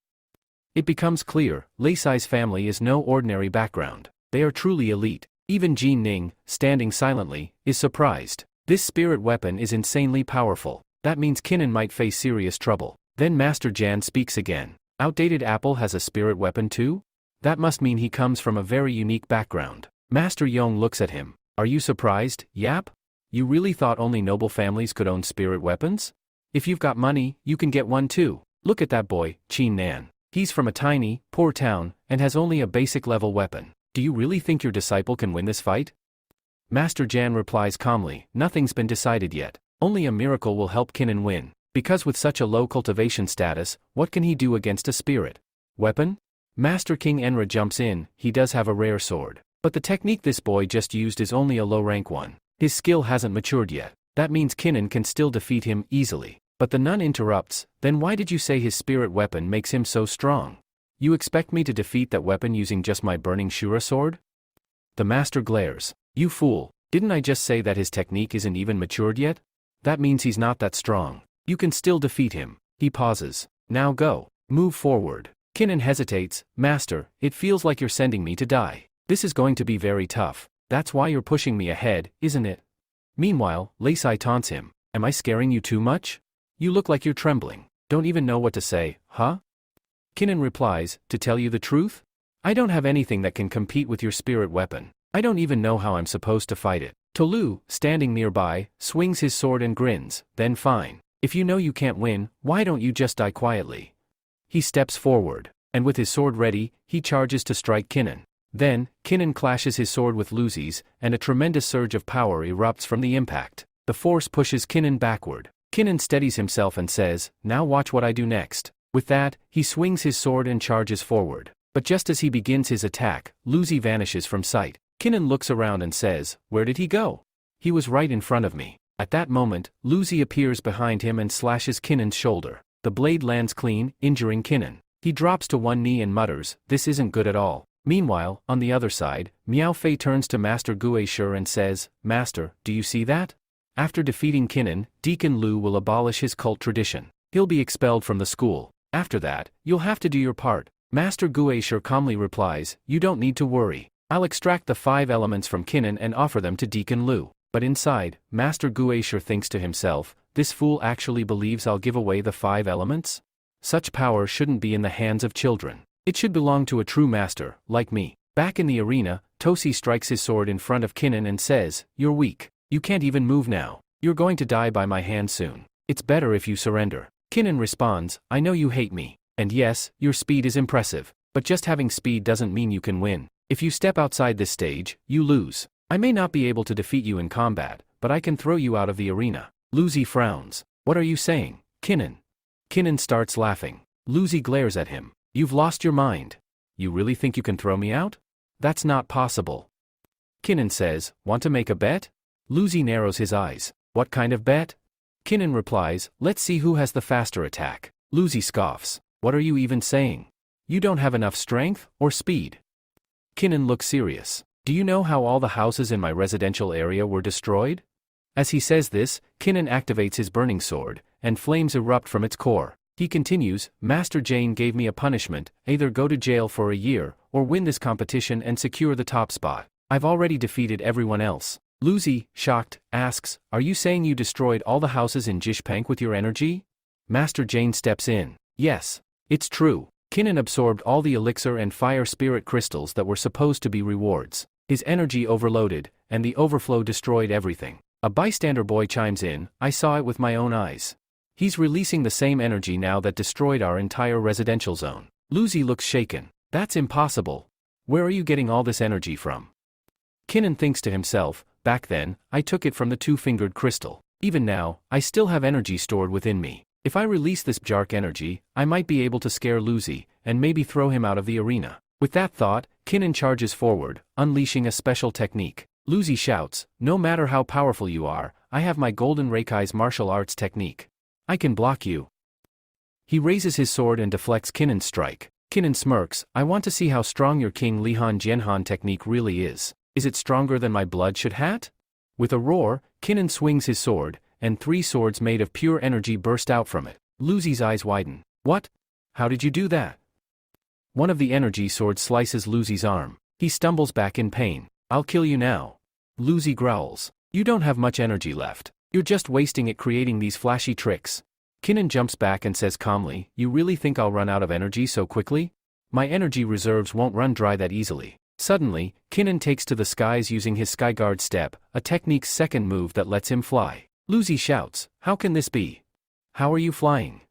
It becomes clear, Lei Sai's family is no ordinary background. They are truly elite. Even Jin Ning, standing silently, is surprised. This spirit weapon is insanely powerful. That means Kinnan might face serious trouble. Then Master Jan speaks again. Outdated Apple has a spirit weapon too? That must mean he comes from a very unique background. Master Yong looks at him. Are you surprised, Yap? You really thought only noble families could own spirit weapons? If you've got money, you can get one too. Look at that boy, Qin Nan. He's from a tiny, poor town, and has only a basic level weapon. Do you really think your disciple can win this fight? Master Jan replies calmly, nothing's been decided yet. Only a miracle will help Kinnan win. Because with such a low cultivation status, what can he do against a spirit weapon? Master King Enra jumps in, he does have a rare sword. But the technique this boy just used is only a low-rank one. His skill hasn't matured yet. That means Kinnan can still defeat him easily. But the nun interrupts, then why did you say his spirit weapon makes him so strong? You expect me to defeat that weapon using just my burning Shura sword? The master glares. You fool, didn't I just say that his technique isn't even matured yet? That means he's not that strong. You can still defeat him. He pauses. Now go. Move forward. Kinnan hesitates. Master, it feels like you're sending me to die. This is going to be very tough. That's why you're pushing me ahead, isn't it? Meanwhile, Lacey taunts him. Am I scaring you too much? You look like you're trembling. Don't even know what to say, huh? Kinnan replies, to tell you the truth? I don't have anything that can compete with your spirit weapon. I don't even know how I'm supposed to fight it. Tolu, standing nearby, swings his sword and grins. Then fine. If you know you can't win, why don't you just die quietly? He steps forward, and with his sword ready, he charges to strike Kinnan. Then, Kinnan clashes his sword with Lucy's, and a tremendous surge of power erupts from the impact. The force pushes Kinnan backward. Kinnan steadies himself and says, now watch what I do next. With that, he swings his sword and charges forward. But just as he begins his attack, Lucy vanishes from sight. Kinnan looks around and says, where did he go? He was right in front of me. At that moment, Lucy appears behind him and slashes Kinnan's shoulder. The blade lands clean, injuring Kinnan. He drops to one knee and mutters, this isn't good at all. Meanwhile, on the other side, Miao Fei turns to Master Guishe and says, Master, do you see that? After defeating Kinnan, Deacon Lu will abolish his cult tradition. He'll be expelled from the school. After that, you'll have to do your part. Master Guishe calmly replies, you don't need to worry. I'll extract the 5 elements from Kinnan and offer them to Deacon Lu. But inside, Master Guishe thinks to himself, this fool actually believes I'll give away the 5 elements? Such power shouldn't be in the hands of children. It should belong to a true master, like me. Back in the arena, Tosi strikes his sword in front of Kinnan and says, you're weak. You can't even move now. You're going to die by my hand soon. It's better if you surrender. Kinnan responds, I know you hate me. And yes, your speed is impressive. But just having speed doesn't mean you can win. If you step outside this stage, you lose. I may not be able to defeat you in combat, but I can throw you out of the arena. Lucy frowns. What are you saying, Kinnan? Kinnan starts laughing. Lucy glares at him. You've lost your mind. You really think you can throw me out? That's not possible. Kinnan says, want to make a bet? Lucy narrows his eyes. What kind of bet? Kinnan replies, let's see who has the faster attack. Lucy scoffs. What are you even saying? You don't have enough strength or speed. Kinnan looks serious. Do you know how all the houses in my residential area were destroyed? As he says this, Kinnan activates his burning sword, and flames erupt from its core. He continues, Master Jane gave me a punishment, either go to jail for a year, or win this competition and secure the top spot. I've already defeated everyone else. Lucy, shocked, asks, are you saying you destroyed all the houses in Jishpank with your energy? Master Jane steps in. Yes. It's true. Kinnan absorbed all the elixir and fire spirit crystals that were supposed to be rewards. His energy overloaded, and the overflow destroyed everything. A bystander boy chimes in, I saw it with my own eyes. He's releasing the same energy now that destroyed our entire residential zone. Lucy looks shaken. That's impossible. Where are you getting all this energy from? Kinnan thinks to himself, back then, I took it from the 2-fingered crystal. Even now, I still have energy stored within me. If I release this Jark energy, I might be able to scare Lucy, and maybe throw him out of the arena. With that thought, Kinnan charges forward, unleashing a special technique. Lucy shouts, no matter how powerful you are, I have my Golden Reikai's martial arts technique. I can block you. He raises his sword and deflects Kinnan's strike. Kinnan smirks, I want to see how strong your King Lihan Jianhan technique really is. Is it stronger than my blood should hat? With a roar, Kinnan swings his sword, and 3 swords made of pure energy burst out from it. Lucy's eyes widen. What? How did you do that? One of the energy swords slices Lucy's arm. He stumbles back in pain. I'll kill you now. Lucy growls. You don't have much energy left. You're just wasting it creating these flashy tricks. Kinnan jumps back and says calmly, you really think I'll run out of energy so quickly? My energy reserves won't run dry that easily. Suddenly, Kinnan takes to the skies using his Skyguard step, a technique's second move that lets him fly. Lucy shouts, how can this be? How are you flying?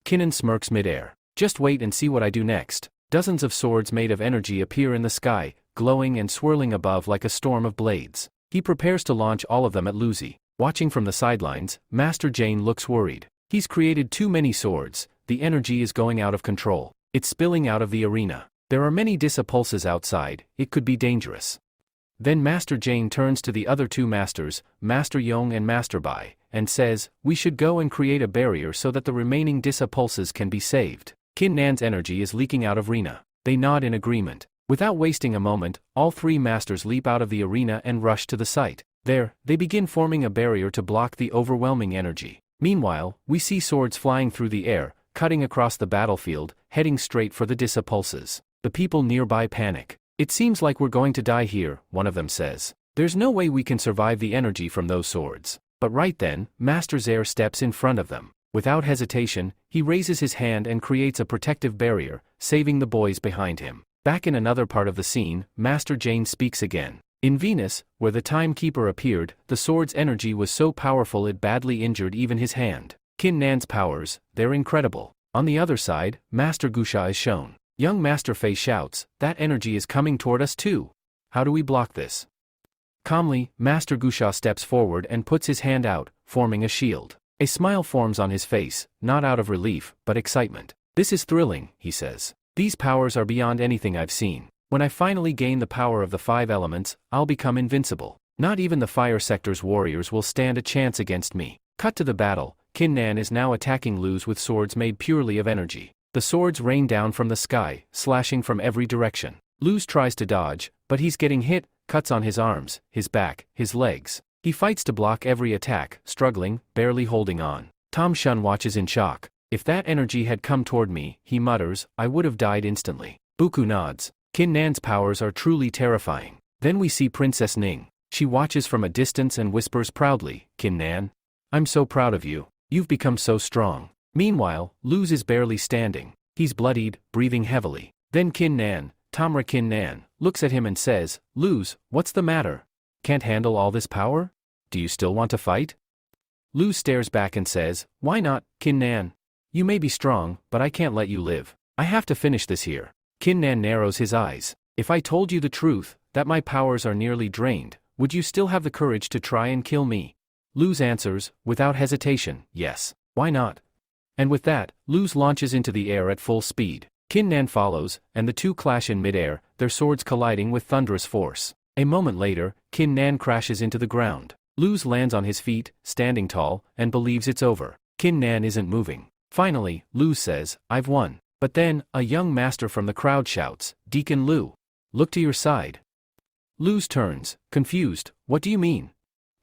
Kinnan smirks midair. Just wait and see what I do next. Dozens of swords made of energy appear in the sky, glowing and swirling above like a storm of blades. He prepares to launch all of them at Lucy. Watching from the sidelines, Master Jane looks worried. He's created too many swords, the energy is going out of control. It's spilling out of the arena. There are many disapulses outside, it could be dangerous. Then Master Jane turns to the other 2 masters, Master Yong and Master Bai, and says, we should go and create a barrier so that the remaining disapulses can be saved. Kinnan's energy is leaking out of arena. They nod in agreement. Without wasting a moment, all 3 masters leap out of the arena and rush to the site. There, they begin forming a barrier to block the overwhelming energy. Meanwhile, we see swords flying through the air, cutting across the battlefield, heading straight for the Disa pulses. The people nearby panic. It seems like we're going to die here, one of them says. There's no way we can survive the energy from those swords. But right then, Master Zaire steps in front of them. Without hesitation, he raises his hand and creates a protective barrier, saving the boys behind him. Back in another part of the scene, Master Jane speaks again. In Venus, where the timekeeper appeared, the sword's energy was so powerful it badly injured even his hand. Kin Nan's powers, they're incredible. On the other side, Master Gusha is shown. Young Master Fei shouts, that energy is coming toward us too. How do we block this? Calmly, Master Gusha steps forward and puts his hand out, forming a shield. A smile forms on his face, not out of relief, but excitement. This is thrilling, he says. These powers are beyond anything I've seen. When I finally gain the power of the 5 elements, I'll become invincible. Not even the fire sector's warriors will stand a chance against me. Cut to the battle. Kin Nan is now attacking Luz with swords made purely of energy. The swords rain down from the sky, slashing from every direction. Luz tries to dodge, but he's getting hit, cuts on his arms, his back, his legs. He fights to block every attack, struggling, barely holding on. Tom Shun watches in shock. If that energy had come toward me, he mutters, I would have died instantly. Buku nods. Kin Nan's powers are truly terrifying. Then we see Princess Ning. She watches from a distance and whispers proudly, Kin Nan, I'm so proud of you. You've become so strong. Meanwhile, Luz is barely standing. He's bloodied, breathing heavily. Then Kin Nan, Tamra Kin Nan, looks at him and says, Luz, what's the matter? Can't handle all this power? Do you still want to fight? Luz stares back and says, why not, Kin Nan? You may be strong, but I can't let you live. I have to finish this here. Kin Nan narrows his eyes. If I told you the truth, that my powers are nearly drained, would you still have the courage to try and kill me? Luz answers, without hesitation, yes. Why not? And with that, Luz launches into the air at full speed. Kin Nan follows, and the two clash in midair, their swords colliding with thunderous force. A moment later, Kin Nan crashes into the ground. Luz lands on his feet, standing tall, and believes it's over. Kin Nan isn't moving. Finally, Luz says, I've won. But then, a young master from the crowd shouts, Deacon Lu. Look to your side. Luz turns, confused, what do you mean?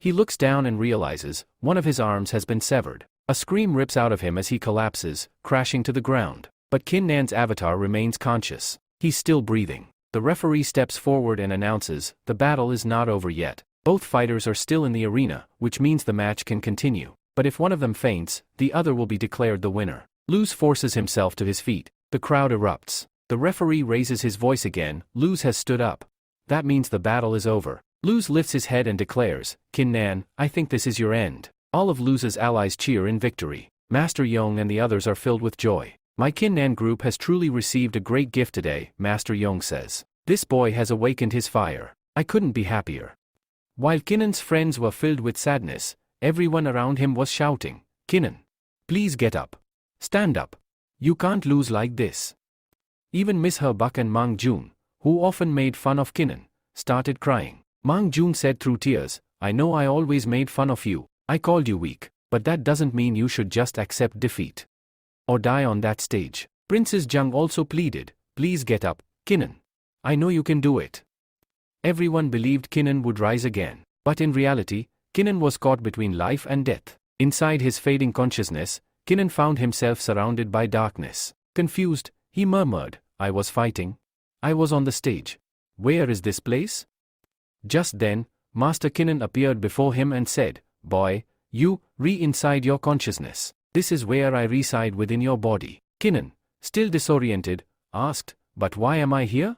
He looks down and realizes, one of his arms has been severed. A scream rips out of him as he collapses, crashing to the ground. But Kin Nan's avatar remains conscious. He's still breathing. The referee steps forward and announces, the battle is not over yet. Both fighters are still in the arena, which means the match can continue. But if one of them faints, the other will be declared the winner. Luz forces himself to his feet. The crowd erupts. The referee raises his voice again, Luz has stood up. That means the battle is over. Luz lifts his head and declares, Kin Nan, I think this is your end. All of Luz's allies cheer in victory. Master Yong and the others are filled with joy. My Kin Nan group has truly received a great gift today, Master Yong says. This boy has awakened his fire. I couldn't be happier. While Kinnan's friends were filled with sadness, everyone around him was shouting, Kinnan, please get up. Stand up. You can't lose like this. Even Miss Herbuk and Mang Jun, who often made fun of Kinnan, started crying. Mang Jun said through tears, I know I always made fun of you. I called you weak, but that doesn't mean you should just accept defeat. Or die on that stage. Princess Jung also pleaded, please get up, Kinnan. I know you can do it. Everyone believed Kinnan would rise again. But in reality, Kinnan was caught between life and death. Inside his fading consciousness, Kinnan found himself surrounded by darkness. Confused, he murmured, I was fighting. I was on the stage. Where is this place? Just then, Master Kinnan appeared before him and said, Boy, you, inside your consciousness. This is where I reside within your body. Kinnan, still disoriented, asked, But why am I here?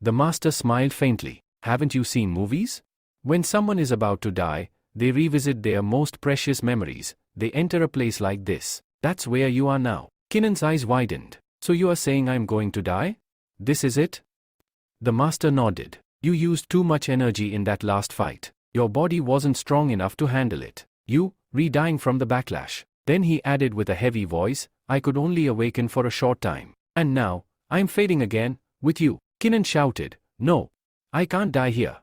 The master smiled faintly. Haven't you seen movies? When someone is about to die, they revisit their most precious memories. They enter a place like this. That's where you are now. Kinnan's eyes widened. So you are saying I'm going to die? This is it? The master nodded. You used too much energy in that last fight. Your body wasn't strong enough to handle it. You, dying from the backlash. Then he added with a heavy voice, I could only awaken for a short time. And now, I'm fading again, with you. Kinnan shouted, No, I can't die here.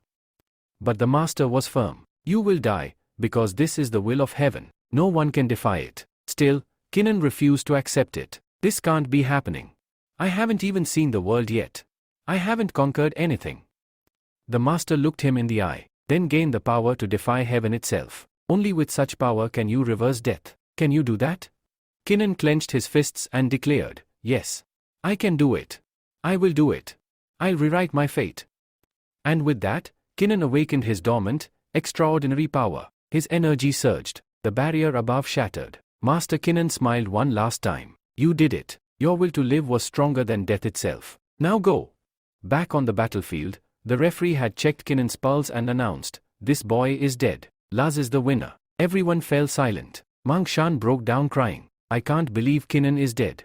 But the master was firm. You will die, because this is the will of heaven. No one can defy it. Still, Kinnan refused to accept it. This can't be happening. I haven't even seen the world yet. I haven't conquered anything. The master looked him in the eye, then gained the power to defy heaven itself. Only with such power can you reverse death. Can you do that? Kinnan clenched his fists and declared, Yes. I can do it. I will do it. I'll rewrite my fate. And with that, Kinnan awakened his dormant, extraordinary power. His energy surged. The barrier above shattered. Master Kinnan smiled one last time. You did it. Your will to live was stronger than death itself. Now go. Back on the battlefield, the referee had checked Kinnan's pulse and announced, this boy is dead. Laz is the winner. Everyone fell silent. Mang Shan broke down crying. I can't believe Kinnan is dead.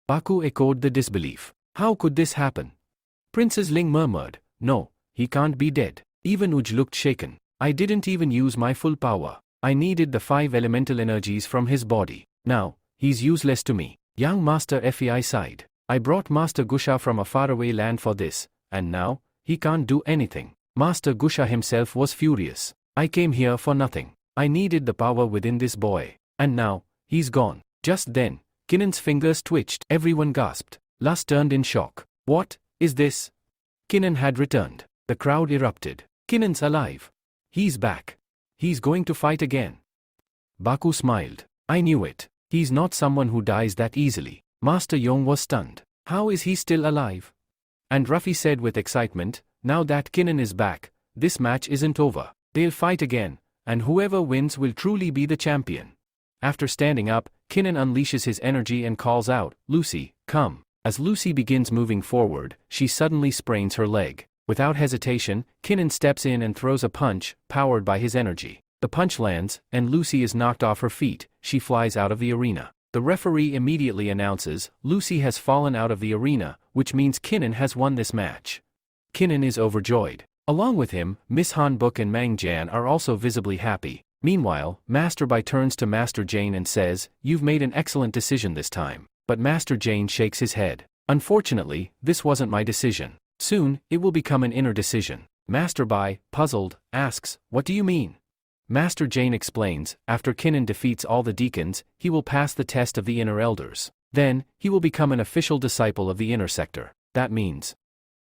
Baku echoed the disbelief. How could this happen? Princess Ling murmured, no, he can't be dead. Even Uj looked shaken. I didn't even use my full power. I needed the 5 elemental energies from his body. Now, he's useless to me. Young Master Fei sighed. I brought Master Gusha from a faraway land for this, and now, he can't do anything. Master Gusha himself was furious. I came here for nothing. I needed the power within this boy. And now, he's gone. Just then, Kinnan's fingers twitched. Everyone gasped. Laz turned in shock. What is this? Kinnan had returned. The crowd erupted. Kinnan's alive. He's back. He's going to fight again. Baku smiled. I knew it. He's not someone who dies that easily. Master Yong was stunned. How is he still alive? And Ruffy said with excitement, now that Kinnan is back, this match isn't over. They'll fight again, and whoever wins will truly be the champion. After standing up, Kinnan unleashes his energy and calls out, Lucy, come. As Lucy begins moving forward, she suddenly sprains her leg. Without hesitation, Kinnan steps in and throws a punch, powered by his energy. The punch lands, and Lucy is knocked off her feet. She flies out of the arena. The referee immediately announces, Lucy has fallen out of the arena, which means Kinnan has won this match. Kinnan is overjoyed. Along with him, Miss Hanbok and Mang Jan are also visibly happy. Meanwhile, Master Bai turns to Master Jane and says, you've made an excellent decision this time. But Master Jane shakes his head. Unfortunately, this wasn't my decision. Soon, it will become an inner decision. Master Bai, puzzled, asks, what do you mean? Master Jane explains, after Kinnan defeats all the deacons, he will pass the test of the inner elders. Then, he will become an official disciple of the inner sector. That means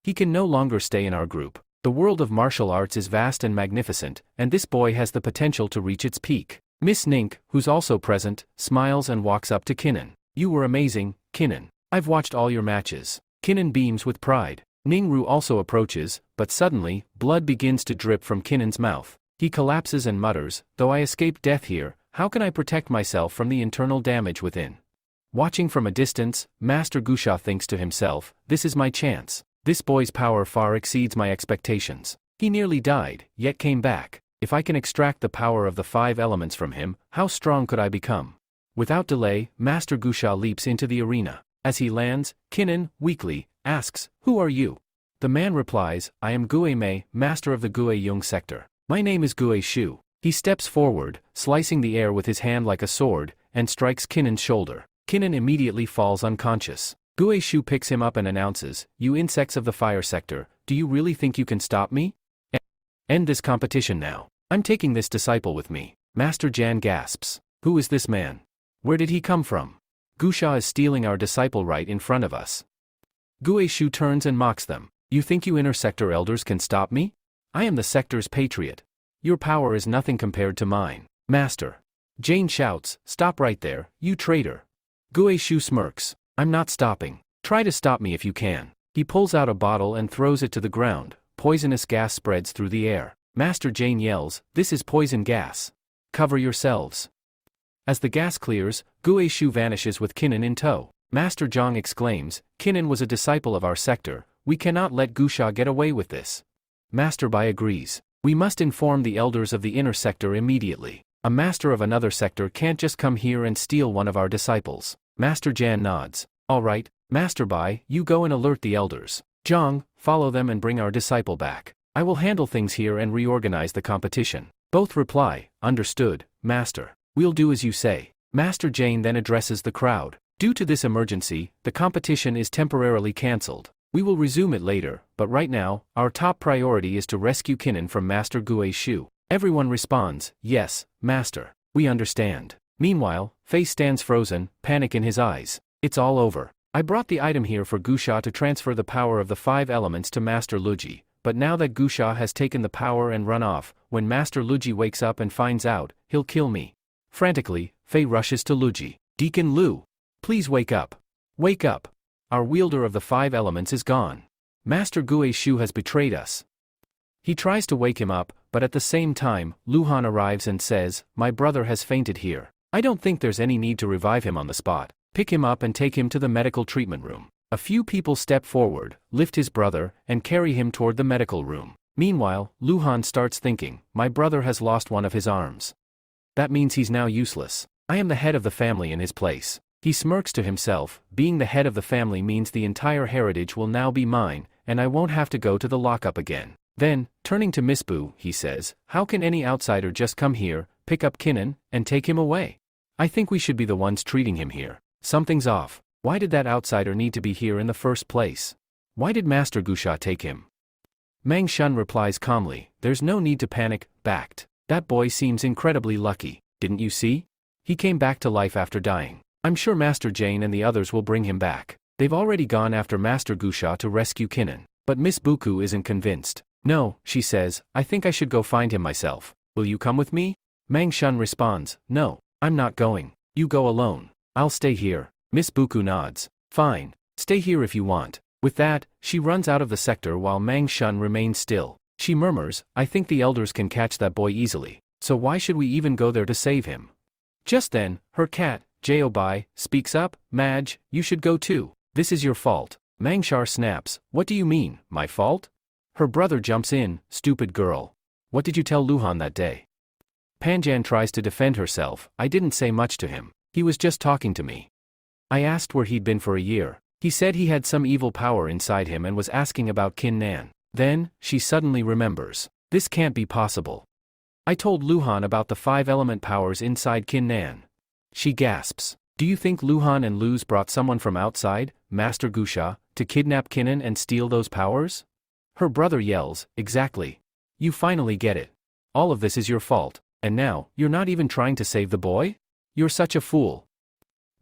he can no longer stay in our group. The world of martial arts is vast and magnificent, and this boy has the potential to reach its peak. Miss Nink, who's also present, smiles and walks up to Kinnan. You were amazing, Kinnan. I've watched all your matches. Kinnan beams with pride. Ningru also approaches, but suddenly, blood begins to drip from Kinnan's mouth. He collapses and mutters, though I escaped death here, how can I protect myself from the internal damage within? Watching from a distance, Master Gusha thinks to himself, this is my chance. This boy's power far exceeds my expectations. He nearly died, yet came back. If I can extract the power of the 5 elements from him, how strong could I become? Without delay, Master Gusha leaps into the arena. As he lands, Kinnan, weakly, asks, who are you? The man replies, I am Gue Mei, master of the Gue Yung sector. My name is Gue Shu. He steps forward, slicing the air with his hand like a sword, and strikes Kinnan's shoulder. Kinnan immediately falls unconscious. Gue Shu picks him up and announces, you insects of the fire sector, do you really think you can stop me? End this competition now. I'm taking this disciple with me. Master Jan gasps. Who is this man? Where did he come from? Gusha is stealing our disciple right in front of us. Gue Shu turns and mocks them. You think you inner sector elders can stop me? I am the sector's patriot. Your power is nothing compared to mine. Master. Jane shouts, stop right there, you traitor. Gue Shu smirks. I'm not stopping. Try to stop me if you can. He pulls out a bottle and throws it to the ground. Poisonous gas spreads through the air. Master Jane yells, this is poison gas. Cover yourselves. As the gas clears, Gue Shu vanishes with Kinnan in tow. Master Zhang exclaims, Kinnan was a disciple of our sector, we cannot let Gusha get away with this. Master Bai agrees. We must inform the elders of the inner sector immediately. A master of another sector can't just come here and steal one of our disciples. Master Jan nods. All right, Master Bai, you go and alert the elders. Zhang, follow them and bring our disciple back. I will handle things here and reorganize the competition. Both reply, understood, Master. We'll do as you say. Master Jane then addresses the crowd. Due to this emergency, the competition is temporarily cancelled. We will resume it later, but right now, our top priority is to rescue Kinnan from Master Gue Shu. Everyone responds, yes, Master. We understand. Meanwhile, Fei stands frozen, panic in his eyes. It's all over. I brought the item here for Gusha to transfer the power of the 5 elements to Master Luji, but now that Gusha has taken the power and run off, when Master Luji wakes up and finds out, he'll kill me. Frantically, Fei rushes to Luji. Deacon Lu. Please wake up. Wake up. Our wielder of the 5 elements is gone. Master Gui's Shu has betrayed us. He tries to wake him up, but at the same time, Luhan arrives and says, my brother has fainted here. I don't think there's any need to revive him on the spot. Pick him up and take him to the medical treatment room. A few people step forward, lift his brother, and carry him toward the medical room. Meanwhile, Luhan starts thinking, my brother has lost one of his arms. That means he's now useless. I am the head of the family in his place. He smirks to himself, being the head of the family means the entire heritage will now be mine, and I won't have to go to the lockup again. Then, turning to Miss Boo, he says, how can any outsider just come here, pick up Kinnan, and take him away? I think we should be the ones treating him here. Something's off. Why did that outsider need to be here in the first place? Why did Master Gusha take him? Mang Shun replies calmly, there's no need to panic, backed. That boy seems incredibly lucky, didn't you see? He came back to life after dying. I'm sure Master Jane and the others will bring him back. They've already gone after Master Gusha to rescue Kinnan. But Miss Buku isn't convinced. No, she says, I think I should go find him myself. Will you come with me? Mang Shun responds, no, I'm not going. You go alone. I'll stay here. Miss Buku nods. Fine. Stay here if you want. With that, she runs out of the sector while Mang Shun remains still. She murmurs, I think the elders can catch that boy easily. So why should we even go there to save him? Just then, her cat, Jaobai, speaks up, Madge, you should go too. This is your fault. Mangshar snaps, what do you mean, my fault? Her brother jumps in, stupid girl. What did you tell Luhan that day? Panjan tries to defend herself, I didn't say much to him. He was just talking to me. I asked where he'd been for a year. He said he had some evil power inside him and was asking about Kin Nan. Then, she suddenly remembers. This can't be possible. I told Luhan about the 5 element powers inside Kin Nan. She gasps. Do you think Luhan and Luz brought someone from outside, Master Gusha, to kidnap Kinnan and steal those powers? Her brother yells, exactly. You finally get it. All of this is your fault, and now, you're not even trying to save the boy? You're such a fool.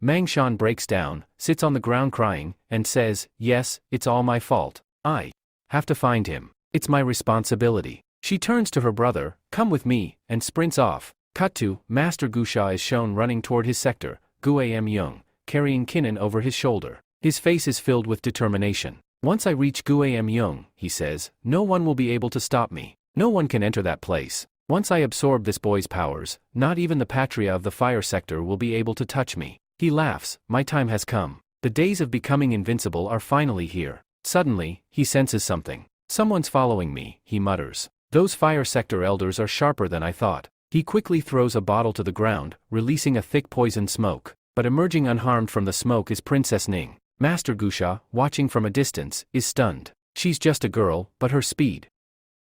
Mang Shan breaks down, sits on the ground crying, and says, yes, it's all my fault. I have to find him. It's my responsibility. She turns to her brother, come with me, and sprints off. Cut to, Master Gusha is shown running toward his sector, Guam Young, carrying Kinnan over his shoulder. His face is filled with determination. Once I reach Guam Young, he says, no one will be able to stop me. No one can enter that place. Once I absorb this boy's powers, not even the Patria of the fire sector will be able to touch me. He laughs, my time has come. The days of becoming invincible are finally here. Suddenly, he senses something. Someone's following me, he mutters. Those fire sector elders are sharper than I thought. He quickly throws a bottle to the ground, releasing a thick poison smoke. But emerging unharmed from the smoke is Princess Ning. Master Gusha, watching from a distance, is stunned. She's just a girl, but her speed.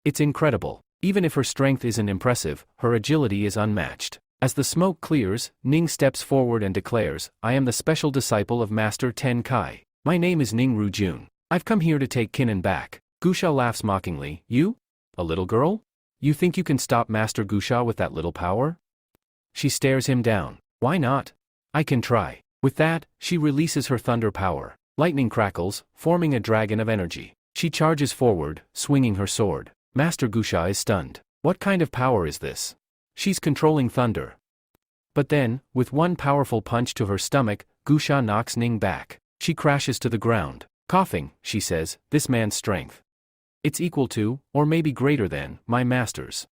It's incredible. Even if her strength isn't impressive, her agility is unmatched. As the smoke clears, Ning steps forward and declares, I am the special disciple of Master Ten Kai. My name is Ning Rujun. I've come here to take Kinnan back. Gusha laughs mockingly, you? A little girl? You think you can stop Master Gusha with that little power? She stares him down. Why not? I can try. With that, she releases her thunder power. Lightning crackles, forming a dragon of energy. She charges forward, swinging her sword. Master Gusha is stunned. What kind of power is this? She's controlling thunder. But then, with one powerful punch to her stomach, Gusha knocks Ning back. She crashes to the ground. Coughing, she says, this man's strength. It's equal to, or maybe greater than, my master's.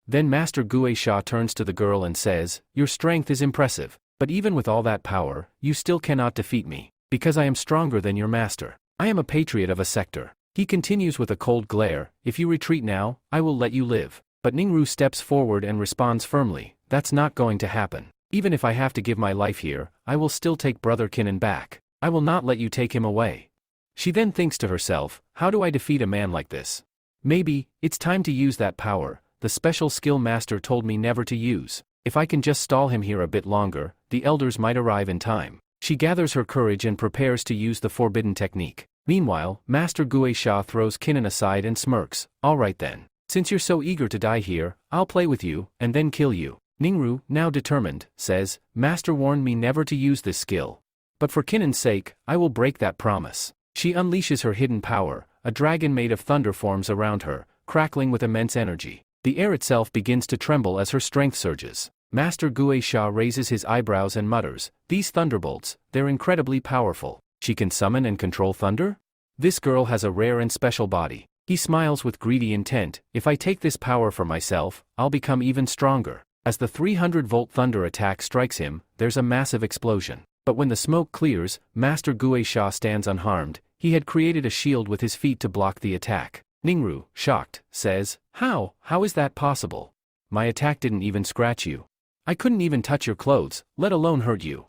Then Master Gue Sha turns to the girl and says, your strength is impressive, but even with all that power, you still cannot defeat me, because I am stronger than your master. I am a patriot of a sector. He continues with a cold glare, if you retreat now, I will let you live. But Ningru steps forward and responds firmly, that's not going to happen. Even if I have to give my life here, I will still take Brother Kinnan back. I will not let you take him away. She then thinks to herself, how do I defeat a man like this? Maybe, it's time to use that power, the special skill master told me never to use. If I can just stall him here a bit longer, the elders might arrive in time. She gathers her courage and prepares to use the forbidden technique. Meanwhile, Master Gue Sha throws Kinnan aside and smirks, alright then. Since you're so eager to die here, I'll play with you, and then kill you. Ningru, now determined, says, Master warned me never to use this skill. But for Kinnan's sake, I will break that promise. She unleashes her hidden power, a dragon made of thunder forms around her, crackling with immense energy. The air itself begins to tremble as her strength surges. Master Gue Sha raises his eyebrows and mutters, these thunderbolts, they're incredibly powerful. She can summon and control thunder? This girl has a rare and special body. He smiles with greedy intent. If I take this power for myself, I'll become even stronger. As the 300-volt thunder attack strikes him, there's a massive explosion. But when the smoke clears, Master Gue Sha stands unharmed. He had created a shield with his feet to block the attack. Ningru, shocked, says, How is that possible? My attack didn't even scratch you. I couldn't even touch your clothes, let alone hurt you.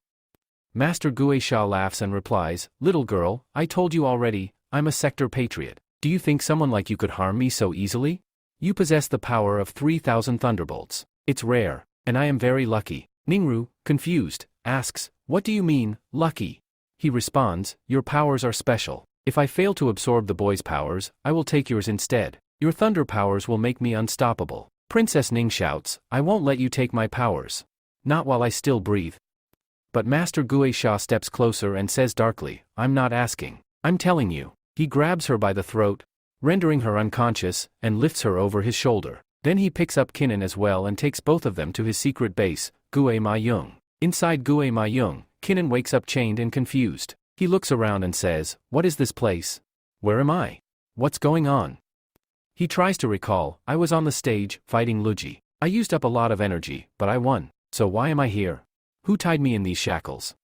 Master Gue Sha laughs and replies, Little girl, I told you already, I'm a sector patriot. Do you think someone like you could harm me so easily? You possess the power of 3,000 thunderbolts. It's rare, and I am very lucky. Ningru, confused, asks, What do you mean, lucky? He responds, Your powers are special. If I fail to absorb the boy's powers, I will take yours instead. Your thunder powers will make me unstoppable. Princess Ning shouts, I won't let you take my powers. Not while I still breathe. But Master Gue Sha steps closer and says darkly, I'm not asking. I'm telling you. He grabs her by the throat, rendering her unconscious, and lifts her over his shoulder. Then he picks up Kinnan as well and takes both of them to his secret base, Gue Ma Yung. Inside Gue Ma Yung, Kinnan wakes up chained and confused. He looks around and says, What is this place? Where am I? What's going on? He tries to recall, I was on the stage, fighting Luji. I used up a lot of energy, but I won. So why am I here? Who tied me in these shackles?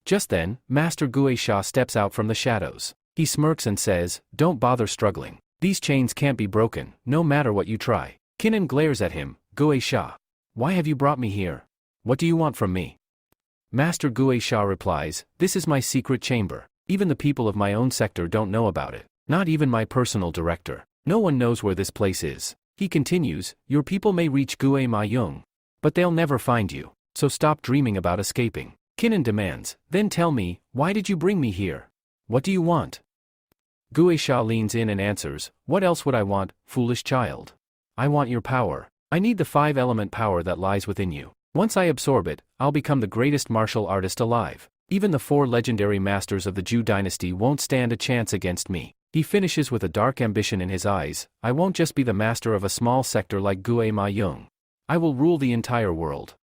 Just then, Master Gue Sha steps out from the shadows. He smirks and says, Don't bother struggling. These chains can't be broken, no matter what you try. Kinnan glares at him, Gue Sha. Why have you brought me here? What do you want from me? Master Gue Sha replies, This is my secret chamber. Even the people of my own sector don't know about it. Not even my personal director. No one knows where this place is. He continues, Your people may reach Gue Ma Yung, but they'll never find you. So stop dreaming about escaping. Kinnan demands, Then tell me, why did you bring me here? What do you want? Gue Sha leans in and answers, What else would I want, foolish child? I want your power. I need the 5-element power that lies within you. Once I absorb it, I'll become the greatest martial artist alive. Even the 4 legendary masters of the Zhou dynasty won't stand a chance against me. He finishes with a dark ambition in his eyes. I won't just be the master of a small sector like Gue Ma Yung. I will rule the entire world.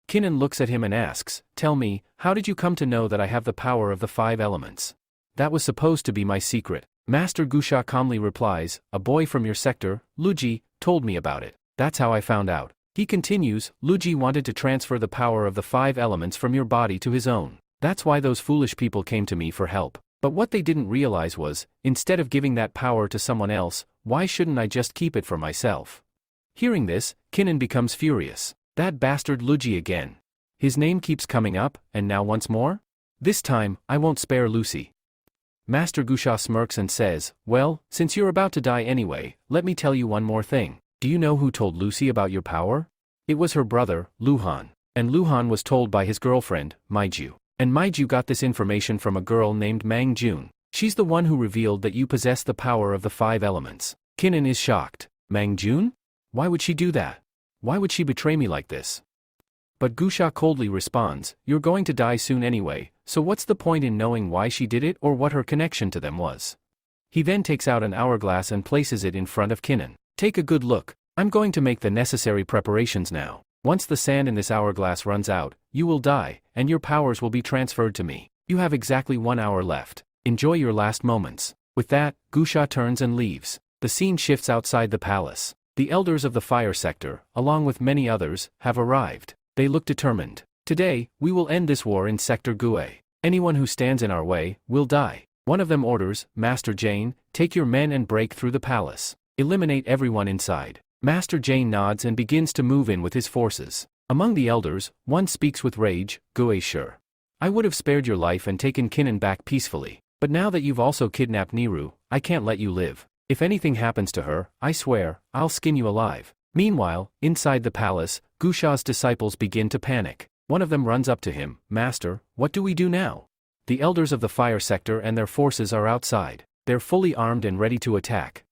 Kinnan looks at him and asks, Tell me, how did you come to know that I have the power of the 5 elements? That was supposed to be my secret. Master Gue Sha calmly replies, A boy from your sector, Luji, told me about it. That's how I found out. He continues, Luji wanted to transfer the power of the 5 elements from your body to his own. That's why those foolish people came to me for help. But what they didn't realize was, instead of giving that power to someone else, why shouldn't I just keep it for myself? Hearing this, Kinnan becomes furious. That bastard Luji again. His name keeps coming up, and now once more? This time, I won't spare Lucy. Master Gue Sha smirks and says, Well, since you're about to die anyway, let me tell you one more thing. Do you know who told Lucy about your power? It was her brother, Luhan. And Luhan was told by his girlfriend, Maiju. And Maiju got this information from a girl named Mang Jun. She's the one who revealed that you possess the power of the 5 elements. Kinnan is shocked. Mang Jun? Why would she do that? Why would she betray me like this? But Gue Sha coldly responds, You're going to die soon anyway, so what's the point in knowing why she did it or what her connection to them was? He then takes out an hourglass and places it in front of Kinnan. Take a good look. I'm going to make the necessary preparations now. Once the sand in this hourglass runs out, you will die, and your powers will be transferred to me. You have exactly 1 hour left. Enjoy your last moments. With that, Gue Sha turns and leaves. The scene shifts outside the palace. The elders of the fire sector, along with many others, have arrived. They look determined. Today, we will end this war in Sector Gue. Anyone who stands in our way, will die. One of them orders, Master Jane, take your men and break through the palace. Eliminate everyone inside. Master Jane nods and begins to move in with his forces. Among the elders, one speaks with rage, Gue Sure. I would have spared your life and taken Kinnan back peacefully. But now that you've also kidnapped Niru, I can't let you live. If anything happens to her, I swear, I'll skin you alive. Meanwhile, inside the palace, Gue Sha's disciples begin to panic. One of them runs up to him, Master, what do we do now? The elders of the fire sector and their forces are outside. They're fully armed and ready to attack.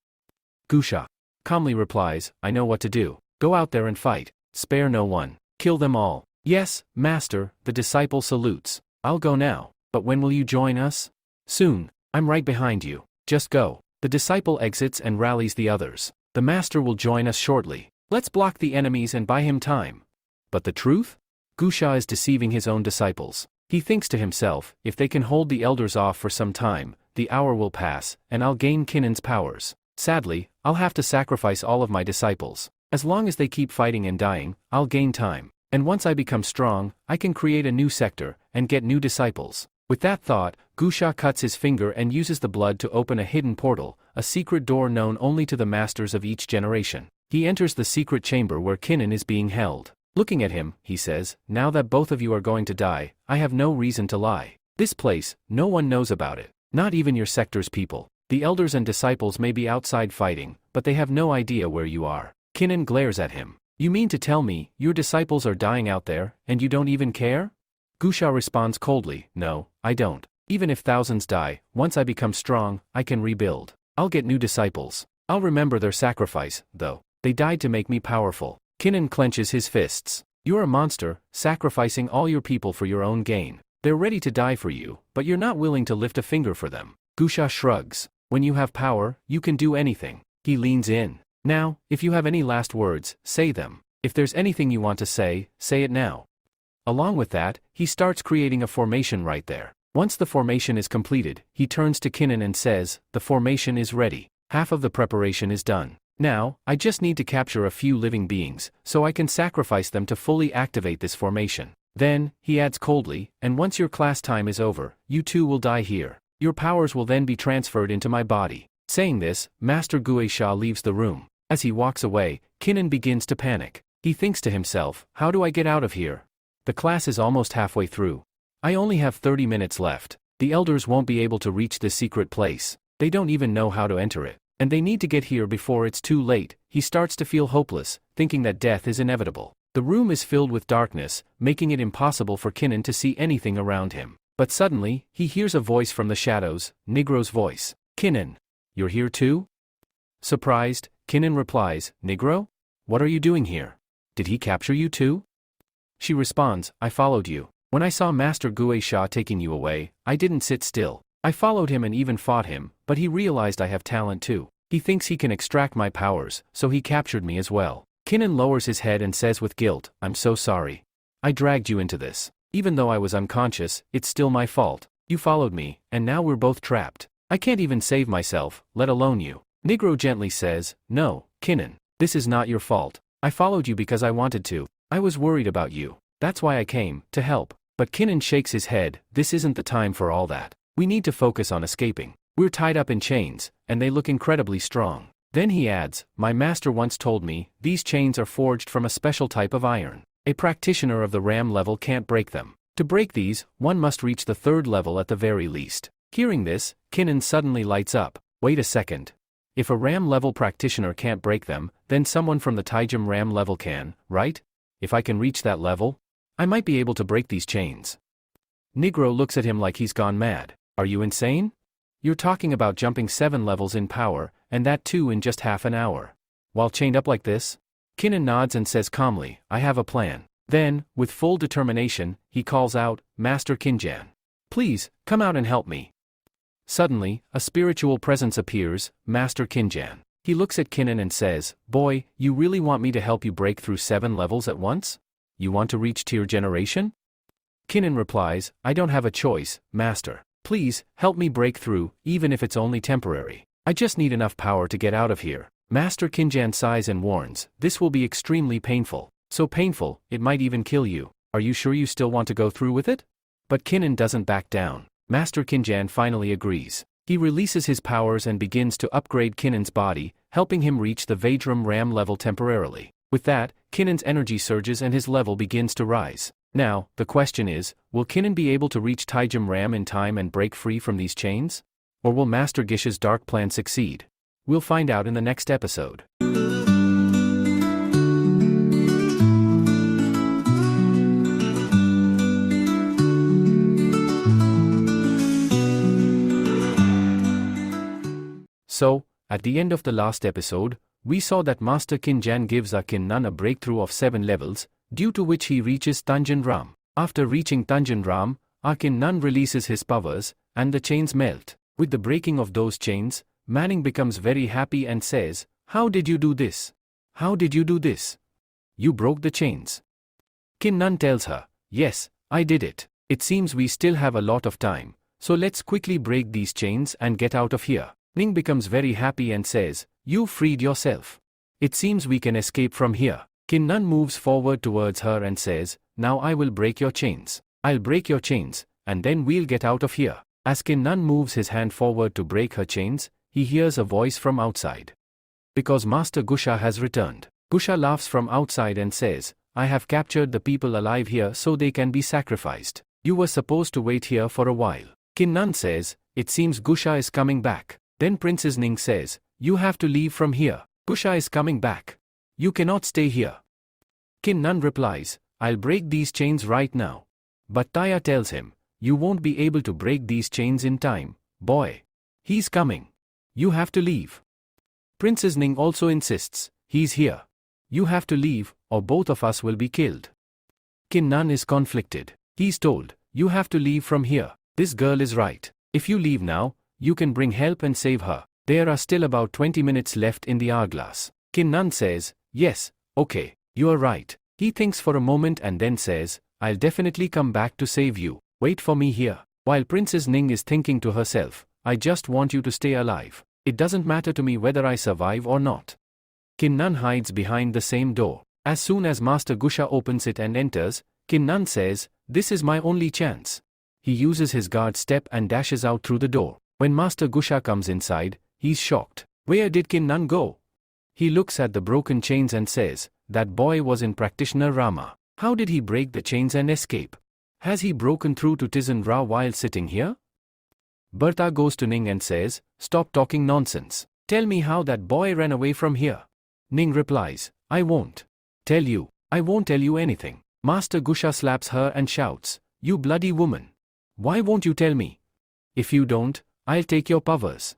Gue Sha calmly replies, I know what to do. Go out there and fight. Spare no one. Kill them all. Yes, Master, the disciple salutes. I'll go now. But when will you join us? Soon. I'm right behind you. Just go. The disciple exits and rallies the others. The Master will join us shortly. Let's block the enemies and buy him time. But the truth? Gue Sha is deceiving his own disciples. He thinks to himself, if they can hold the elders off for some time, the hour will pass, and I'll gain Kinnen's powers. Sadly, I'll have to sacrifice all of my disciples. As long as they keep fighting and dying, I'll gain time. And once I become strong, I can create a new sector, and get new disciples. With that thought, Gusha cuts his finger and uses the blood to open a hidden portal, a secret door known only to the masters of each generation. He enters the secret chamber where Kinnen is being held. Looking at him, he says, now that both of you are going to die, I have no reason to lie. This place, no one knows about it. Not even your sector's people. The elders and disciples may be outside fighting, but they have no idea where you are. Kinnen glares at him. You mean to tell me, your disciples are dying out there, and you don't even care? Gusha responds coldly, no, I don't. Even if thousands die, once I become strong, I can rebuild. I'll get new disciples. I'll remember their sacrifice, though. They died to make me powerful. Kinnen clenches his fists. You're a monster, sacrificing all your people for your own gain. They're ready to die for you, but you're not willing to lift a finger for them. Gusha shrugs. When you have power, you can do anything. He leans in. Now, if you have any last words, say them. If there's anything you want to say it now. Along with that, he starts creating a formation right there. Once the formation is completed, he turns to Kinnen and says, the formation is ready. Half of the preparation is done. Now, I just need to capture a few living beings, so I can sacrifice them to fully activate this formation. Then, he adds coldly, and once your class time is over, you too will die here. Your powers will then be transferred into my body. Saying this, Master Guisha leaves the room. As he walks away, Kinnen begins to panic. He thinks to himself, how do I get out of here? The class is almost halfway through. I only have 30 minutes left. The elders won't be able to reach this secret place. They don't even know how to enter it. And they need to get here before it's too late. He starts to feel hopeless, thinking that death is inevitable. The room is filled with darkness, making it impossible for Kinnen to see anything around him. But suddenly, he hears a voice from the shadows, Nigro's voice. Kinnen, you're here too? Surprised, Kinnen replies, Nigro? What are you doing here? Did he capture you too? She responds, I followed you. When I saw Master Guisha taking you away, I didn't sit still. I followed him and even fought him, but he realized I have talent too. He thinks he can extract my powers, so he captured me as well. Kinnen lowers his head and says with guilt, I'm so sorry. I dragged you into this. Even though I was unconscious, it's still my fault. You followed me, and now we're both trapped. I can't even save myself, let alone you. Nigro gently says, no, Kinnen, this is not your fault. I followed you because I wanted to. I was worried about you. That's why I came, to help. But Kinnen shakes his head, this isn't the time for all that. We need to focus on escaping. We're tied up in chains, and they look incredibly strong. Then he adds, my master once told me, these chains are forged from a special type of iron. A practitioner of the Ram level can't break them. To break these, one must reach the 3rd level at the very least. Hearing this, Kinnen suddenly lights up. Wait a second. If a Ram level practitioner can't break them, then someone from the Taijim Ram level can, right? If I can reach that level, I might be able to break these chains. Nigro looks at him like he's gone mad. Are you insane? You're talking about jumping 7 levels in power, and that too in just half an hour. While chained up like this? Kinnen nods and says calmly, I have a plan. Then, with full determination, he calls out, Master Kinjan. Please, come out and help me. Suddenly, a spiritual presence appears, Master Kinjan. He looks at Kinnen and says, boy, you really want me to help you break through 7 levels at once? You want to reach tier generation? Kinnen replies, I don't have a choice, Master. Please, help me break through, even if it's only temporary. I just need enough power to get out of here. Master Kinjan sighs and warns, this will be extremely painful. So painful, it might even kill you. Are you sure you still want to go through with it? But Kinnen doesn't back down. Master Kinjan finally agrees. He releases his powers and begins to upgrade Kinnen's body, helping him reach the Vajram Ram level temporarily. With that, Kinnen's energy surges and his level begins to rise. Now, the question is, will Kinnen be able to reach Taijim Ram in time and break free from these chains? Or will Master Gisha's dark plan succeed? We'll find out in the next episode. So, at the end of the last episode, we saw that Master Kinjan gives Kinnan a breakthrough of 7 levels, due to which he reaches Tanjin Ram. After reaching Tanjin Ram, Kinnan releases his powers, and the chains melt. With the breaking of those chains, Manning becomes very happy and says, how did you do this? How did you do this? You broke the chains. Kinnan tells her, yes, I did it. It seems we still have a lot of time, so let's quickly break these chains and get out of here. Ning becomes very happy and says, "You freed yourself. It seems we can escape from here." Kin Nun moves forward towards her and says, "Now I will break your chains. I'll break your chains, and then we'll get out of here." As Kin Nun moves his hand forward to break her chains, he hears a voice from outside. Because Master Gusha has returned. Gusha laughs from outside and says, "I have captured the people alive here so they can be sacrificed. You were supposed to wait here for a while." Kin Nun says, "It seems Gusha is coming back." Then Princess Ning says, "You have to leave from here. Gusha is coming back. You cannot stay here." Kin Nun replies, "I'll break these chains right now." But Taya tells him, "You won't be able to break these chains in time, boy. He's coming. You have to leave." Princess Ning also insists, "He's here. You have to leave, or both of us will be killed." Kin Nun is conflicted. He's told, "You have to leave from here. This girl is right. If you leave now, you can bring help and save her. There are still about 20 minutes left in the hourglass." Kin Nun says, "Yes, okay, you are right." He thinks for a moment and then says, "I'll definitely come back to save you. Wait for me here." While Princess Ning is thinking to herself, "I just want you to stay alive. It doesn't matter to me whether I survive or not." Kin Nun hides behind the same door. As soon as Master Gusha opens it and enters, Kin Nun says, "This is my only chance." He uses his guard step and dashes out through the door. When Master Gusha comes inside, he's shocked. Where did Kin Nun go? He looks at the broken chains and says, "That boy was in Practitioner Rama. How did he break the chains and escape? Has he broken through to Tizen Ra while sitting here?" Bertha goes to Ning and says, "Stop talking nonsense. Tell me how that boy ran away from here." Ning replies, "I won't tell you. I won't tell you anything." Master Gusha slaps her and shouts, "You bloody woman. Why won't you tell me? If you don't, I'll take your powers."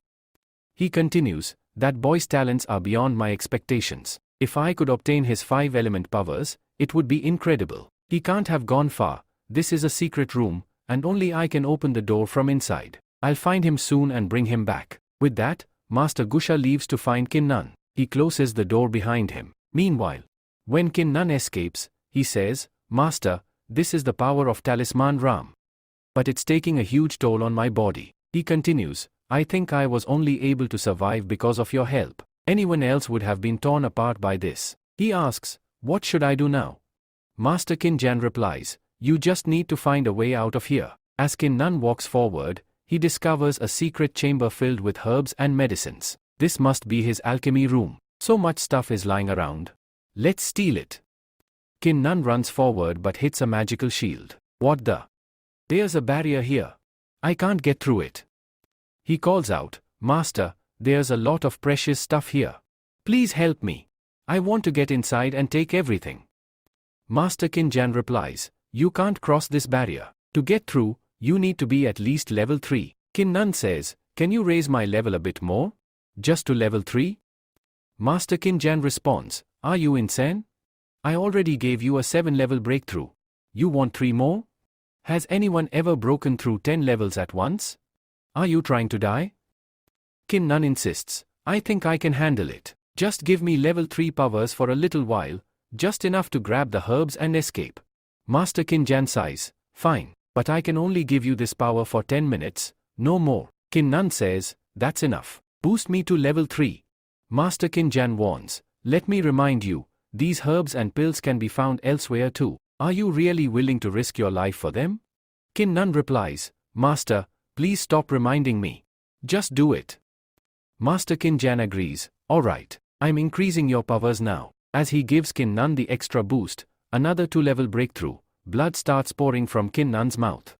He continues, "That boy's talents are beyond my expectations. If I could obtain his 5-element powers, it would be incredible. He can't have gone far. This is a secret room, and only I can open the door from inside. I'll find him soon and bring him back." With that, Master Gusha leaves to find Kin Nun. He closes the door behind him. Meanwhile, when Kin Nun escapes, he says, "Master, this is the power of Talisman Ram. But it's taking a huge toll on my body." He continues, "I think I was only able to survive because of your help. Anyone else would have been torn apart by this." He asks, "What should I do now?" Master Kin Jan replies, "You just need to find a way out of here." As Kin Nun walks forward, he discovers a secret chamber filled with herbs and medicines. This must be his alchemy room. So much stuff is lying around. Let's steal it. Kin Nun runs forward but hits a magical shield. What the? There's a barrier here. I can't get through it. He calls out, "Master, there's a lot of precious stuff here. Please help me. I want to get inside and take everything." Master Kin Jan replies, "You can't cross this barrier. To get through, you need to be at least level 3. Kin Nun says, "Can you raise my level a bit more? Just to level 3? Master Kin Jan responds, "Are you insane? I already gave you a 7-level breakthrough. You want 3 more? Has anyone ever broken through 10 levels at once? Are you trying to die?" Kin Nun insists, "I think I can handle it. Just give me level 3 powers for a little while, just enough to grab the herbs and escape." Master Kin Jan sighs, "Fine, but I can only give you this power for 10 minutes, no more." Kin Nun says, "That's enough. Boost me to level 3. Master Kin Jan warns, "Let me remind you, these herbs and pills can be found elsewhere too. Are you really willing to risk your life for them?" Kin Nun replies, "Master, please stop reminding me. Just do it." Master Kin Jan agrees, "Alright, I'm increasing your powers now." As he gives Kin Nun the extra boost, another 2-level breakthrough, blood starts pouring from Kin Nun's mouth.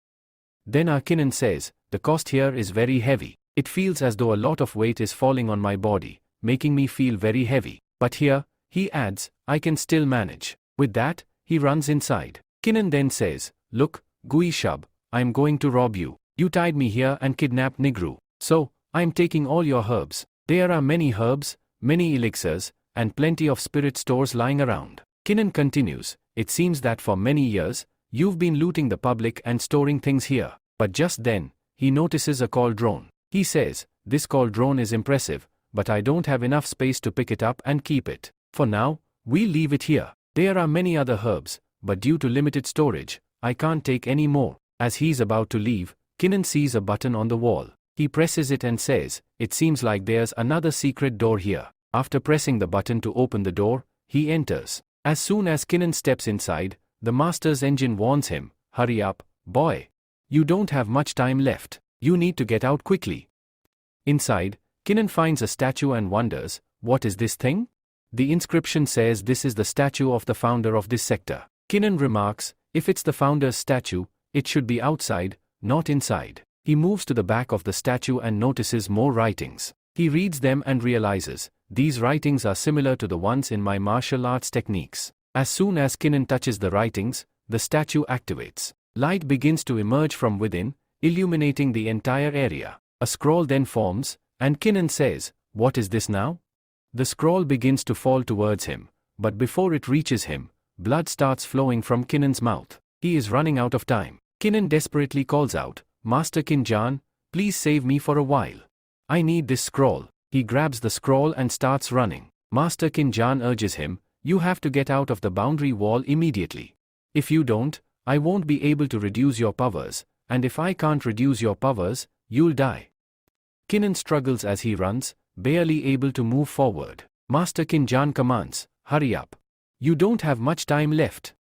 Then our Kinnan says, "The cost here is very heavy. It feels as though a lot of weight is falling on my body, making me feel very heavy. But here," he adds, "I can still manage." With that, he runs inside. Kinnan then says, "Look, Gui Shub, I'm going to rob you. You tied me here and kidnapped Nigru. So, I'm taking all your herbs. There are many herbs, many elixirs, and plenty of spirit stores lying around." Kinnan continues, "It seems that for many years, you've been looting the public and storing things here." But just then, he notices a cauldron. He says, "This cauldron is impressive, but I don't have enough space to pick it up and keep it. For now, we'll leave it here. There are many other herbs, but due to limited storage, I can't take any more." As he's about to leave, Kinnan sees a button on the wall. He presses it and says, "It seems like there's another secret door here." After pressing the button to open the door, he enters. As soon as Kinnan steps inside, the master's engine warns him, "Hurry up, boy. You don't have much time left. You need to get out quickly." Inside, Kinnan finds a statue and wonders, "What is this thing?" The inscription says this is the statue of the founder of this sector. Kinnan remarks, "If it's the founder's statue, it should be outside, not inside." He moves to the back of the statue and notices more writings. He reads them and realizes, these writings are similar to the ones in my martial arts techniques. As soon as Kinnan touches the writings, the statue activates. Light begins to emerge from within, illuminating the entire area. A scroll then forms, and Kinnan says, "What is this now?" The scroll begins to fall towards him, but before it reaches him, blood starts flowing from Kinnan's mouth. He is running out of time. Kinnan desperately calls out, "Master Kinjan, please save me for a while. I need this scroll." He grabs the scroll and starts running. Master Kinjan urges him, "You have to get out of the boundary wall immediately. If you don't, I won't be able to reduce your powers, and if I can't reduce your powers, you'll die." Kinnan struggles as he runs, barely able to move forward. Master Kinjan commands, "Hurry up. You don't have much time left."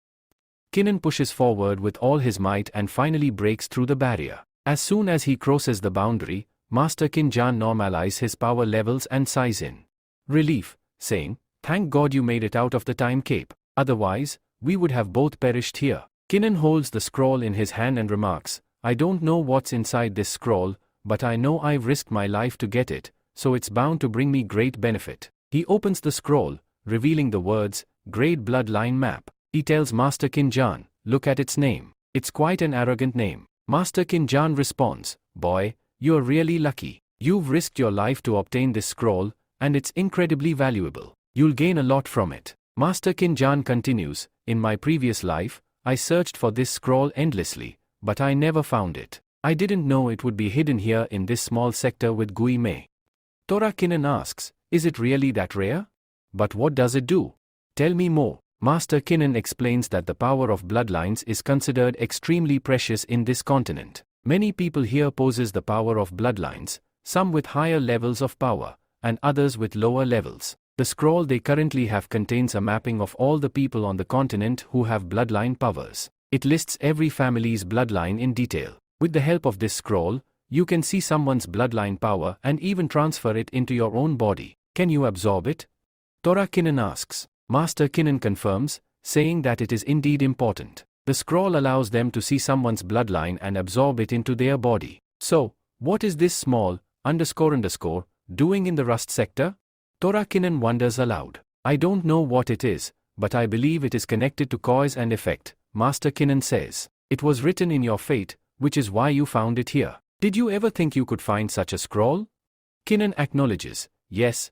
Kinnan pushes forward with all his might and finally breaks through the barrier. As soon as he crosses the boundary, Master Kinjan normalizes his power levels and sighs in relief, saying, "Thank God you made it out of the time cape. Otherwise, we would have both perished here." Kinnan holds the scroll in his hand and remarks, "I don't know what's inside this scroll, but I know I've risked my life to get it, so it's bound to bring me great benefit." He opens the scroll, revealing the words, "Great Bloodline Map." He tells Master Kinjan, "Look at its name. It's quite an arrogant name." Master Kinjan responds, "Boy, you're really lucky. You've risked your life to obtain this scroll, and it's incredibly valuable. You'll gain a lot from it." Master Kinjan continues, "In my previous life, I searched for this scroll endlessly, but I never found it. I didn't know it would be hidden here in this small sector with Gui Mei." Tora Kinnan asks, "Is it really that rare? But what does it do? Tell me more." Master Kinnan explains that the power of bloodlines is considered extremely precious in this continent. Many people here possess the power of bloodlines, some with higher levels of power, and others with lower levels. The scroll they currently have contains a mapping of all the people on the continent who have bloodline powers. It lists every family's bloodline in detail. With the help of this scroll, you can see someone's bloodline power and even transfer it into your own body. Can you absorb it? Tora Kinnan asks. Master Kinnan confirms, saying that it is indeed important. The scroll allows them to see someone's bloodline and absorb it into their body. So, what is this small, __ doing in the Rust sector? Tora Kinnan wonders aloud. "I don't know what it is, but I believe it is connected to cause and effect," Master Kinnan says. "It was written in your fate, which is why you found it here. Did you ever think you could find such a scroll?" Kinnan acknowledges, "Yes,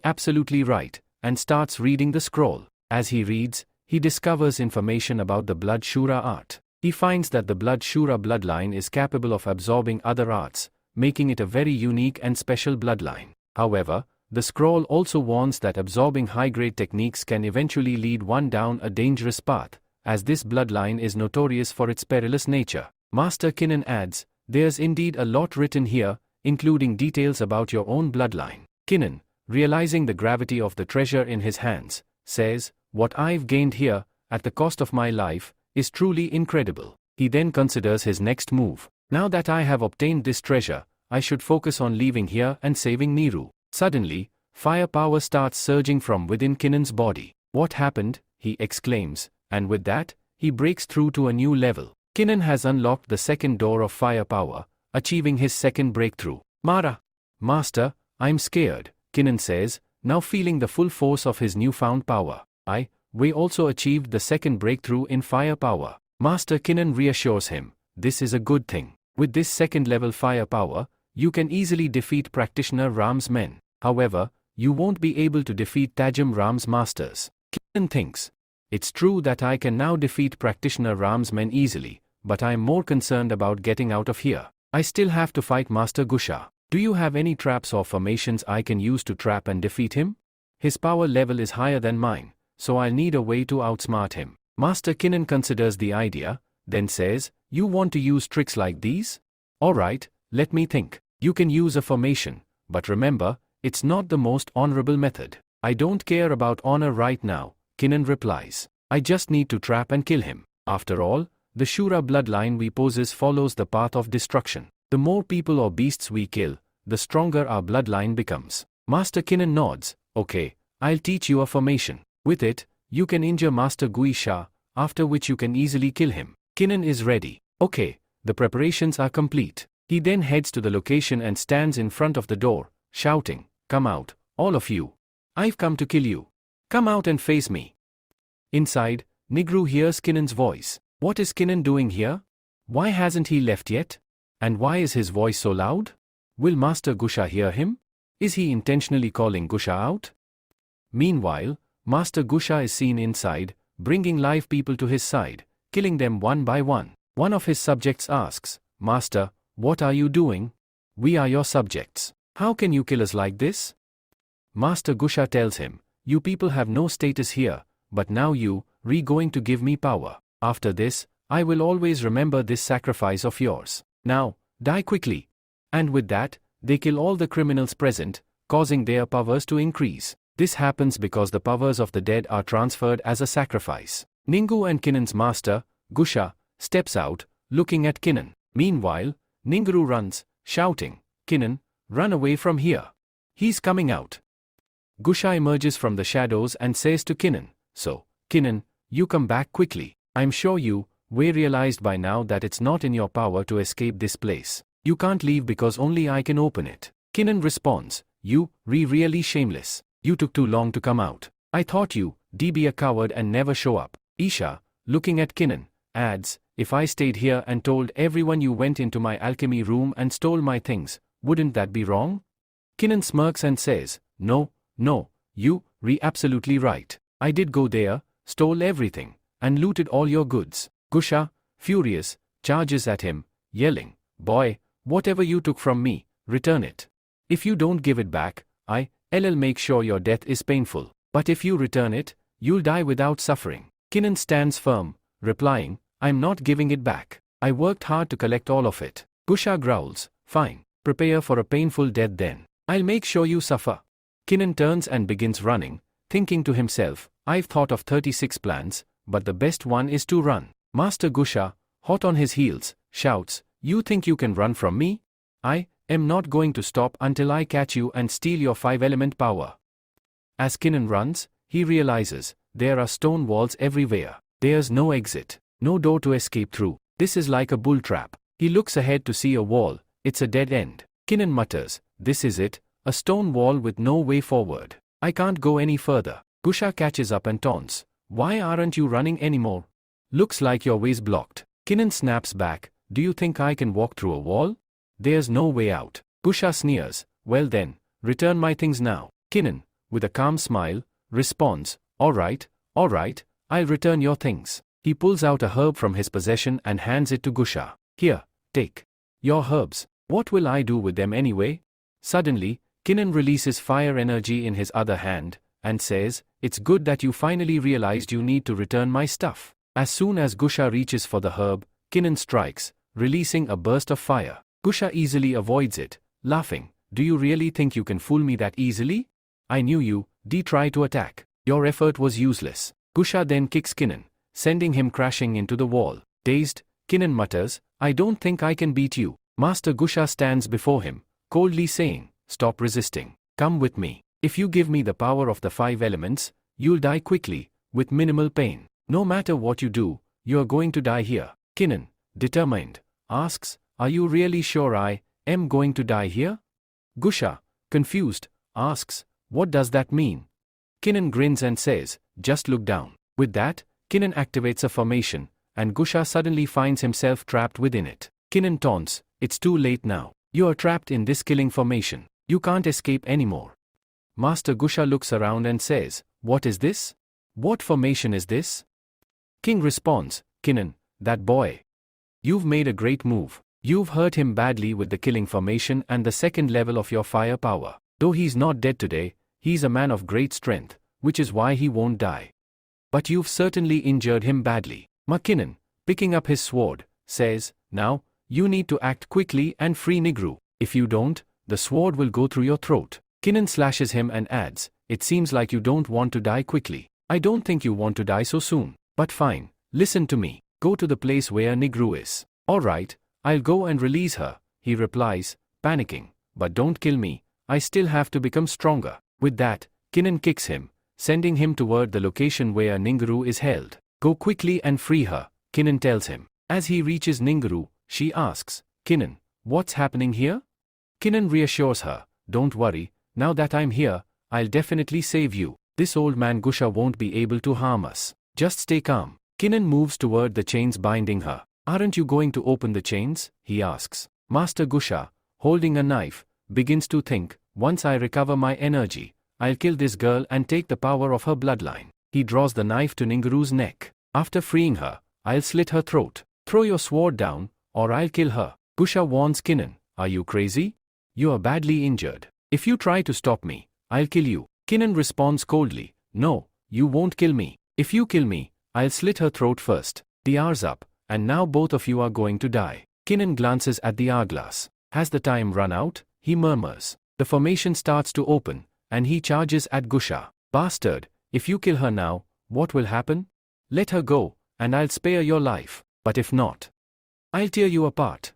absolutely right," and starts reading the scroll. As he reads, he discovers information about the Blood Shura art. He finds that the Blood Shura bloodline is capable of absorbing other arts, making it a very unique and special bloodline. However, the scroll also warns that absorbing high-grade techniques can eventually lead one down a dangerous path, as this bloodline is notorious for its perilous nature. Master Kinnan adds, "There's indeed a lot written here, including details about your own bloodline." Kinnan, realizing the gravity of the treasure in his hands, says, "What I've gained here, at the cost of my life, is truly incredible." He then considers his next move. "Now that I have obtained this treasure, I should focus on leaving here and saving Niru." Suddenly, fire power starts surging from within Kinnan's body. "What happened?" he exclaims, and with that, he breaks through to a new level. Kinnan has unlocked the second door of fire power, achieving his second breakthrough. "Mara! Master, I'm scared," Kinnan says, now feeling the full force of his newfound power. We also achieved the second breakthrough in fire power." Master Kinnan reassures him, "This is a good thing. With this second level fire power, you can easily defeat Practitioner Ram's men. However, you won't be able to defeat Tajam Ram's masters." Kinnan thinks, "It's true that I can now defeat Practitioner Ram's men easily, but I'm more concerned about getting out of here. I still have to fight Master Gusha. Do you have any traps or formations I can use to trap and defeat him? His power level is higher than mine, so I'll need a way to outsmart him." Master Kinnan considers the idea, then says, You want to use tricks like these? Alright, let me think. You can use a formation, but remember, it's not the most honorable method. I don't care about honor right now, Kinnan replies. I just need to trap and kill him. After all, the Shura bloodline we possess follows the path of destruction. The more people or beasts we kill, the stronger our bloodline becomes. Master Kinnan nods. Okay, I'll teach you a formation. With it, you can injure Master Guisha, after which you can easily kill him. Kinnan is ready. Okay, the preparations are complete. He then heads to the location and stands in front of the door, shouting, "Come out, all of you. I've come to kill you. Come out and face me." Inside, Nigru hears Kinnan's voice. What is Kinnan doing here? Why hasn't he left yet? And why is his voice so loud? Will Master Gusha hear him? Is he intentionally calling Gusha out? Meanwhile, Master Gusha is seen inside, bringing live people to his side, killing them one by one. One of his subjects asks, "Master, what are you doing? We are your subjects. How can you kill us like this?" Master Gusha tells him, "You people have no status here, but now you, going to give me power. After this, I will always remember this sacrifice of yours. Now, die quickly." And with that, they kill all the criminals present, causing their powers to increase. This happens because the powers of the dead are transferred as a sacrifice. Ningu and Kinnan's master, Gusha, steps out, looking at Kinnan. Meanwhile, Ningru runs, shouting, "Kinnan, run away from here. He's coming out." Gusha emerges from the shadows and says to Kinnan, "So, Kinnan, you come back quickly. I'm sure you, realized by now that it's not in your power to escape this place. You can't leave because only I can open it." Kinnan responds, "You, really shameless. You took too long to come out. I thought you, be a coward and never show up." Isha, looking at Kinnan, adds, "If I stayed here and told everyone you went into my alchemy room and stole my things, wouldn't that be wrong?" Kinnan smirks and says, No, you, absolutely right. I did go there, stole everything, and looted all your goods." Gusha, furious, charges at him, yelling, "Boy, whatever you took from me, return it. If you don't give it back, I'll make sure your death is painful. But if you return it, you'll die without suffering." Kinnan stands firm, replying, "I'm not giving it back. I worked hard to collect all of it." Gusha growls, "Fine, prepare for a painful death then. I'll make sure you suffer." Kinnan turns and begins running, thinking to himself, "I've thought of 36 plans, but the best one is to run." Master Gusha, hot on his heels, shouts, "You think you can run from me? I am not going to stop until I catch you and steal your 5-element power." As Kinnan runs, he realizes, there are stone walls everywhere. There's no exit, no door to escape through. This is like a bull trap. He looks ahead to see a wall. It's a dead end. Kinnan mutters, "This is it, a stone wall with no way forward. I can't go any further." Gusha catches up and taunts, "Why aren't you running anymore? Looks like your way's blocked." Kinnan snaps back, "Do you think I can walk through a wall? There's no way out." Gusha sneers, "Well then, return my things now." Kinnan, with a calm smile, responds, All right, I'll return your things." He pulls out a herb from his possession and hands it to Gusha. "Here, take your herbs. What will I do with them anyway?" Suddenly, Kinnan releases fire energy in his other hand, and says, "It's good that you finally realized you need to return my stuff." As soon as Gusha reaches for the herb, Kinnan strikes, releasing a burst of fire. Gusha easily avoids it, laughing, "Do you really think you can fool me that easily? I knew you, try to attack. Your effort was useless." Gusha then kicks Kinnan, sending him crashing into the wall. Dazed, Kinnan mutters, "I don't think I can beat you." Master Gusha stands before him, coldly saying, "Stop resisting. Come with me. If you give me the power of the 5 elements, you'll die quickly, with minimal pain. No matter what you do, you're going to die here." Kinnan, determined, asks, "Are you really sure I am going to die here?" Gusha, confused, asks, "What does that mean?" Kinnan grins and says, "Just look down." With that, Kinnan activates a formation, and Gusha suddenly finds himself trapped within it. Kinnan taunts, "It's too late now. You are trapped in this killing formation. You can't escape anymore." Master Gusha looks around and says, "What is this? What formation is this?" King responds, "Kinnan, that boy. You've made a great move. You've hurt him badly with the killing formation and the second level of your fire power. Though he's not dead today, he's a man of great strength, which is why he won't die. But you've certainly injured him badly." Kinnan, picking up his sword, says, now, you need to act quickly and free Nigru. If you don't, the sword will go through your throat. Kinnan slashes him and adds, it seems like you don't want to die quickly. I don't think you want to die so soon. But fine, listen to me. Go to the place where Nigru is. Alright, I'll go and release her, he replies, panicking. But don't kill me, I still have to become stronger. With that, Kinnan kicks him, sending him toward the location where Ningru is held. Go quickly and free her, Kinnan tells him. As he reaches Ningru, she asks, Kinnan, what's happening here? Kinnan reassures her, don't worry, now that I'm here, I'll definitely save you. This old man Gusha won't be able to harm us. Just stay calm. Kinnan moves toward the chains binding her. Aren't you going to open the chains? He asks. Master Gusha, holding a knife, begins to think, once I recover my energy, I'll kill this girl and take the power of her bloodline. He draws the knife to Ningru's neck. After freeing her, I'll slit her throat. Throw your sword down, or I'll kill her. Gusha warns Kinnan, are you crazy? You are badly injured. If you try to stop me, I'll kill you. Kinnan responds coldly, no, you won't kill me. If you kill me, I'll slit her throat first. The hour's up, and now both of you are going to die. Kinnan glances at the hourglass. Has the time run out? He murmurs. The formation starts to open, and he charges at Gusha. Bastard, if you kill her now, what will happen? Let her go, and I'll spare your life. But if not, I'll tear you apart.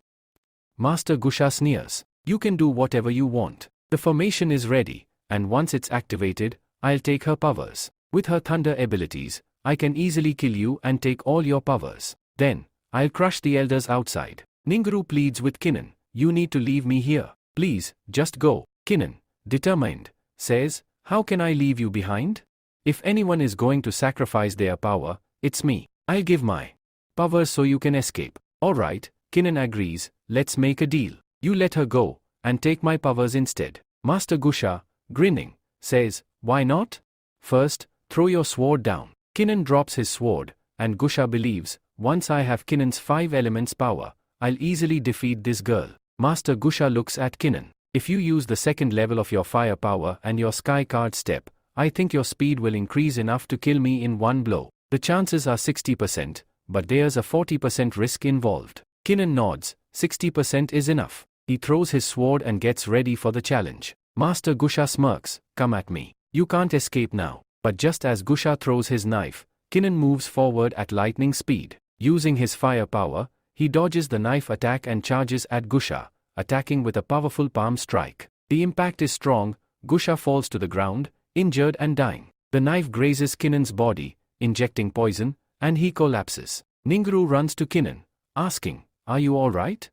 Master Gusha sneers. You can do whatever you want. The formation is ready, and once it's activated, I'll take her powers. With her thunder abilities, I can easily kill you and take all your powers. Then, I'll crush the elders outside. Ningru pleads with Kinnan, you need to leave me here. Please, just go. Kinnan, determined, says, how can I leave you behind? If anyone is going to sacrifice their power, it's me. I'll give my powers so you can escape. Alright, Kinnan agrees, let's make a deal. You let her go, and take my powers instead. Master Gusha, grinning, says, why not? First, throw your sword down. Kinnan drops his sword, and Gusha believes, once I have Kinnan's 5 elements power, I'll easily defeat this girl. Master Gusha looks at Kinnan. If you use the second level of your fire power and your sky card step, I think your speed will increase enough to kill me in one blow. The chances are 60%, but there's a 40% risk involved. Kinnan nods, 60% is enough. He throws his sword and gets ready for the challenge. Master Gusha smirks, come at me. You can't escape now. But just as Gusha throws his knife, Kinnan moves forward at lightning speed. Using his fire power, he dodges the knife attack and charges at Gusha, attacking with a powerful palm strike. The impact is strong, Gusha falls to the ground, injured and dying. The knife grazes Kinnan's body, injecting poison, and he collapses. Ningru runs to Kinnan, asking, are you alright?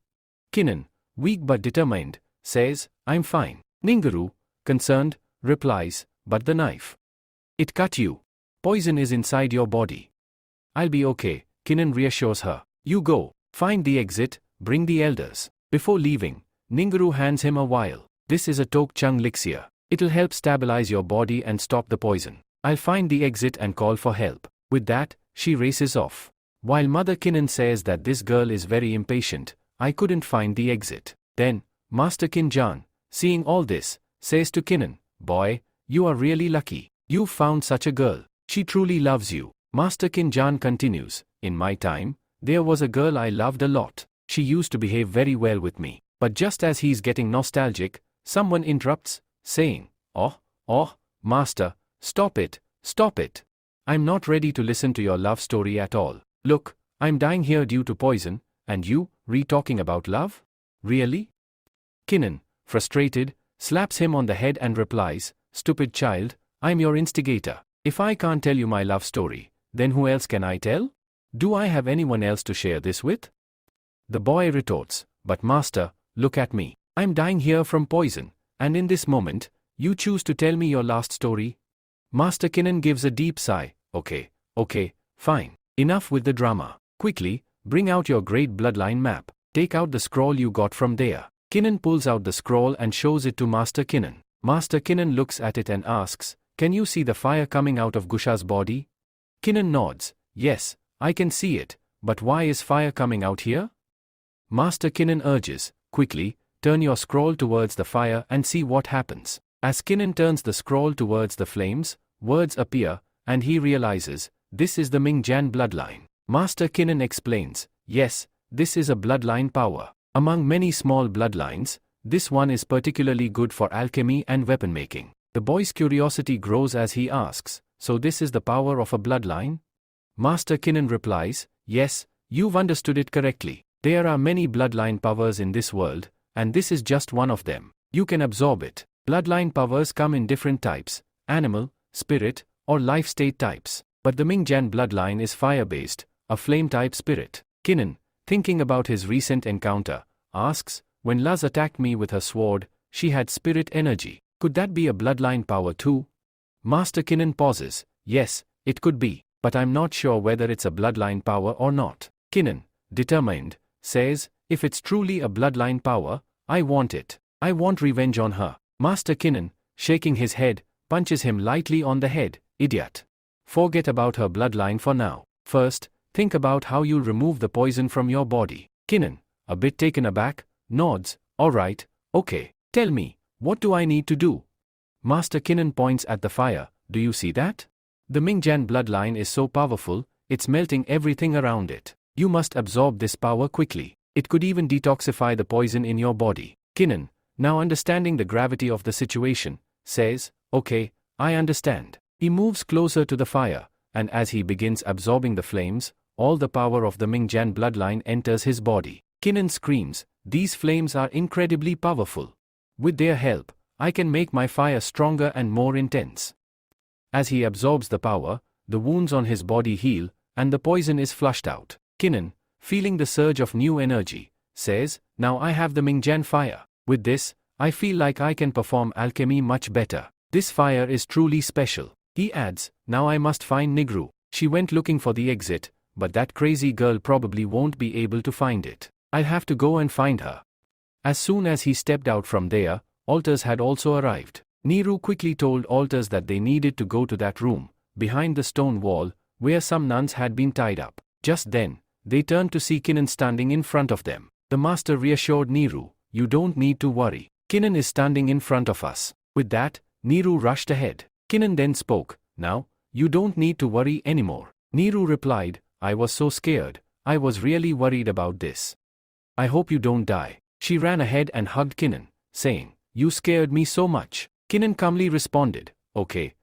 Kinnan, weak but determined, says, I'm fine. Ningru, concerned, replies, but the knife. It cut you. Poison is inside your body. I'll be okay, Kinnan reassures her. You go, find the exit, bring the elders. Before leaving, Ningru hands him a vial. This is a Tok Chung elixir. It'll help stabilize your body and stop the poison. I'll find the exit and call for help. With that, she races off. While Mother Kinnan says that this girl is very impatient, I couldn't find the exit. Then, Master Kinjan, seeing all this, says to Kinnan, boy, you are really lucky. You've found such a girl. She truly loves you. Master Kinjan continues, in my time, there was a girl I loved a lot. She used to behave very well with me. But just as he's getting nostalgic, someone interrupts, saying, oh, Master, stop it, stop it. I'm not ready to listen to your love story at all. Look, I'm dying here due to poison, and you, re-talking about love? Really? Kinnan, frustrated, slaps him on the head and replies, stupid child, I'm your instigator. If I can't tell you my love story, then who else can I tell? Do I have anyone else to share this with? The boy retorts, but master, look at me. I'm dying here from poison, and in this moment, you choose to tell me your last story? Master Kinnan gives a deep sigh, okay, fine. Enough with the drama. Quickly, bring out your great bloodline map. Take out the scroll you got from there. Kinnan pulls out the scroll and shows it to Master Kinnan. Master Kinnan looks at it and asks, can you see the fire coming out of Gusha's body? Kinnan nods, yes, I can see it, but why is fire coming out here? Master Kinnan urges, quickly, turn your scroll towards the fire and see what happens. As Kinnan turns the scroll towards the flames, words appear, and he realizes, this is the Mingjan bloodline. Master Kinnan explains, yes, this is a bloodline power. Among many small bloodlines, this one is particularly good for alchemy and weapon making. The boy's curiosity grows as he asks, so this is the power of a bloodline? Master Kinnan replies, yes, you've understood it correctly. There are many bloodline powers in this world, and this is just one of them. You can absorb it. Bloodline powers come in different types, animal, spirit, or life state types. But the Mingjan bloodline is fire-based, a flame-type spirit. Kinnan, thinking about his recent encounter, asks, when Luz attacked me with her sword, she had spirit energy. Could that be a bloodline power too? Master Kinnan pauses. Yes, it could be, but I'm not sure whether it's a bloodline power or not. Kinnan, determined, says, if it's truly a bloodline power, I want it. I want revenge on her. Master Kinnan, shaking his head, punches him lightly on the head. Idiot. Forget about her bloodline for now. First, think about how you'll remove the poison from your body. Kinnan, a bit taken aback, nods. Alright, okay. Tell me, what do I need to do? Master Kinnan points at the fire. Do you see that? The Mingjan bloodline is so powerful, it's melting everything around it. You must absorb this power quickly. It could even detoxify the poison in your body. Kinnan, now understanding the gravity of the situation, says, okay, I understand. He moves closer to the fire, and as he begins absorbing the flames, all the power of the Mingjan bloodline enters his body. Kinnan screams, these flames are incredibly powerful. With their help, I can make my fire stronger and more intense. As he absorbs the power, the wounds on his body heal, and the poison is flushed out. Kinnan, feeling the surge of new energy, says, now I have the Mingjan fire. With this, I feel like I can perform alchemy much better. This fire is truly special. He adds, now I must find Nigru. She went looking for the exit, but that crazy girl probably won't be able to find it. I'll have to go and find her. As soon as he stepped out from there, Alters had also arrived. Niru quickly told Alters that they needed to go to that room, behind the stone wall, where some nuns had been tied up. Just then, they turned to see Kinnan standing in front of them. The master reassured Niru, you don't need to worry. Kinnan is standing in front of us. With that, Niru rushed ahead. Kinnan then spoke, now, you don't need to worry anymore. Niru replied, I was so scared, I was really worried about this. I hope you don't die. She ran ahead and hugged Kinnan, saying, you scared me so much. Kinnan calmly responded, okay,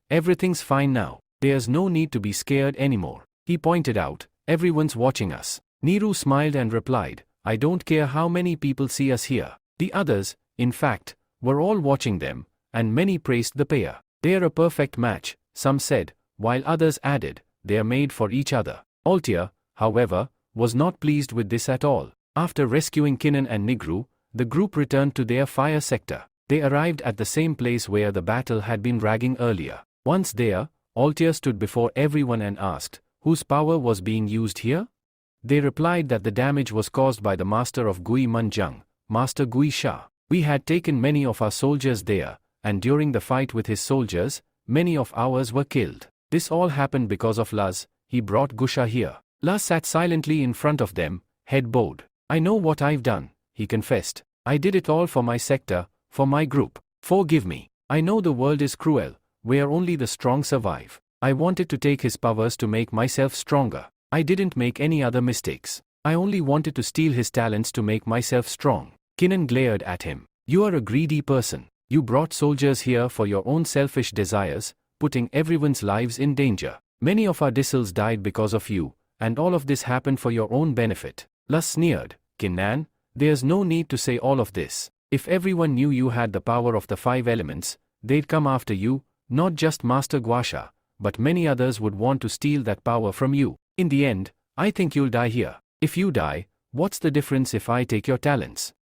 everything's fine now. There's no need to be scared anymore. He pointed out, everyone's watching us. Niru smiled and replied, I don't care how many people see us here. The others, in fact, were all watching them, and many praised the pair. They're a perfect match, some said, while others added, they're made for each other. Altia, however, was not pleased with this at all. After rescuing Kinnan and Nigru, the group returned to their fire sector. They arrived at the same place where the battle had been raging earlier. Once there, Altia stood before everyone and asked, whose power was being used here? They replied that the damage was caused by the master of Gui Manjung, Master Gui Sha. We had taken many of our soldiers there, and during the fight with his soldiers, many of ours were killed. This all happened because of Luz. He brought Gusha here. Luz sat silently in front of them, head bowed. I know what I've done, he confessed. I did it all for my sector, for my group. Forgive me. I know the world is cruel, where only the strong survive. I wanted to take his powers to make myself stronger. I didn't make any other mistakes. I only wanted to steal his talents to make myself strong. Kinnan glared at him. You are a greedy person. You brought soldiers here for your own selfish desires, putting everyone's lives in danger. Many of our disciples died because of you, and all of this happened for your own benefit. Luz sneered, Kinnan, there's no need to say all of this. If everyone knew you had the power of the 5 elements, they'd come after you, not just Master Guasha, but many others would want to steal that power from you. In the end, I think you'll die here. If you die, what's the difference if I take your talents?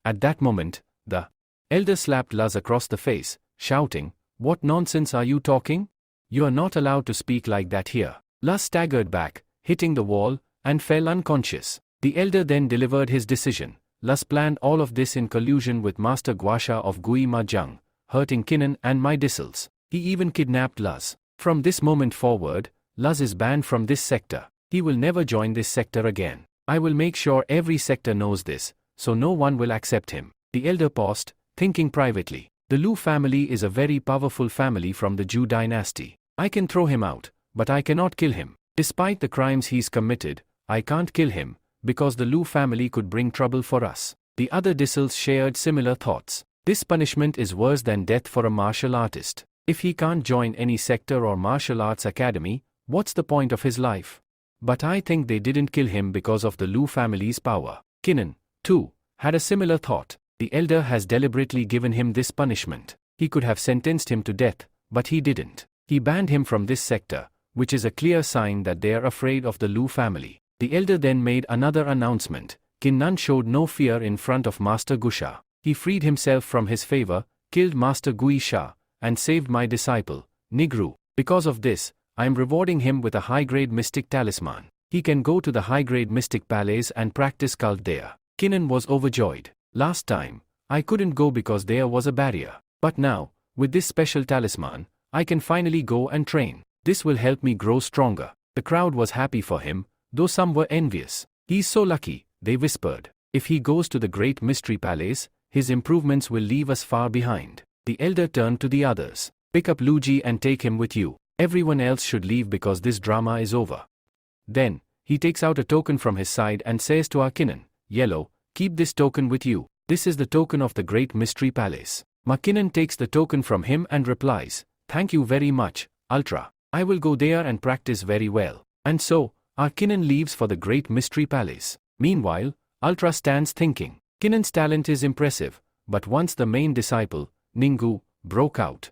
At that moment, the elder slapped Luz across the face, shouting, what nonsense are you talking? You are not allowed to speak like that here. Luz staggered back, hitting the wall, and fell unconscious. The elder then delivered his decision. Luz planned all of this in collusion with Master Guasha of Gui Majang, hurting Kinnan and my disciples. He even kidnapped Luz. From this moment forward, Luz is banned from this sector. He will never join this sector again. I will make sure every sector knows this, so no one will accept him. The elder paused, thinking privately. The Lu family is a very powerful family from the Zhou dynasty. I can throw him out, but I cannot kill him. Despite the crimes he's committed, I can't kill him, because the Lu family could bring trouble for us. The other disciples shared similar thoughts. This punishment is worse than death for a martial artist. If he can't join any sector or martial arts academy, what's the point of his life? But I think they didn't kill him because of the Lu family's power. Kinnan, too, had a similar thought. The elder has deliberately given him this punishment. He could have sentenced him to death, but he didn't. He banned him from this sector, which is a clear sign that they are afraid of the Lu family. The elder then made another announcement. Kinnan showed no fear in front of Master Gusha. He freed himself from his favor, killed Master Gui Sha, and saved my disciple, Nigru. Because of this, I am rewarding him with a high-grade mystic talisman. He can go to the high-grade mystic palace and practice cult there. Kinnan was overjoyed. Last time, I couldn't go because there was a barrier. But now, with this special talisman, I can finally go and train. This will help me grow stronger. The crowd was happy for him, though some were envious. He's so lucky, they whispered. If he goes to the great mystery palace, his improvements will leave us far behind. The elder turned to the others. Pick up Luigi and take him with you. Everyone else should leave because this drama is over. Then, he takes out a token from his side and says to our Kinnan, Yellow, keep this token with you. This is the token of the great mystery palace. Kinnan takes the token from him and replies, Thank you very much, Ultra. I will go there and practice very well. And so, our Kinnan leaves for the great mystery palace. Meanwhile, Ultra stands thinking. Kinnan's talent is impressive, but once the main disciple, Ningu, broke out.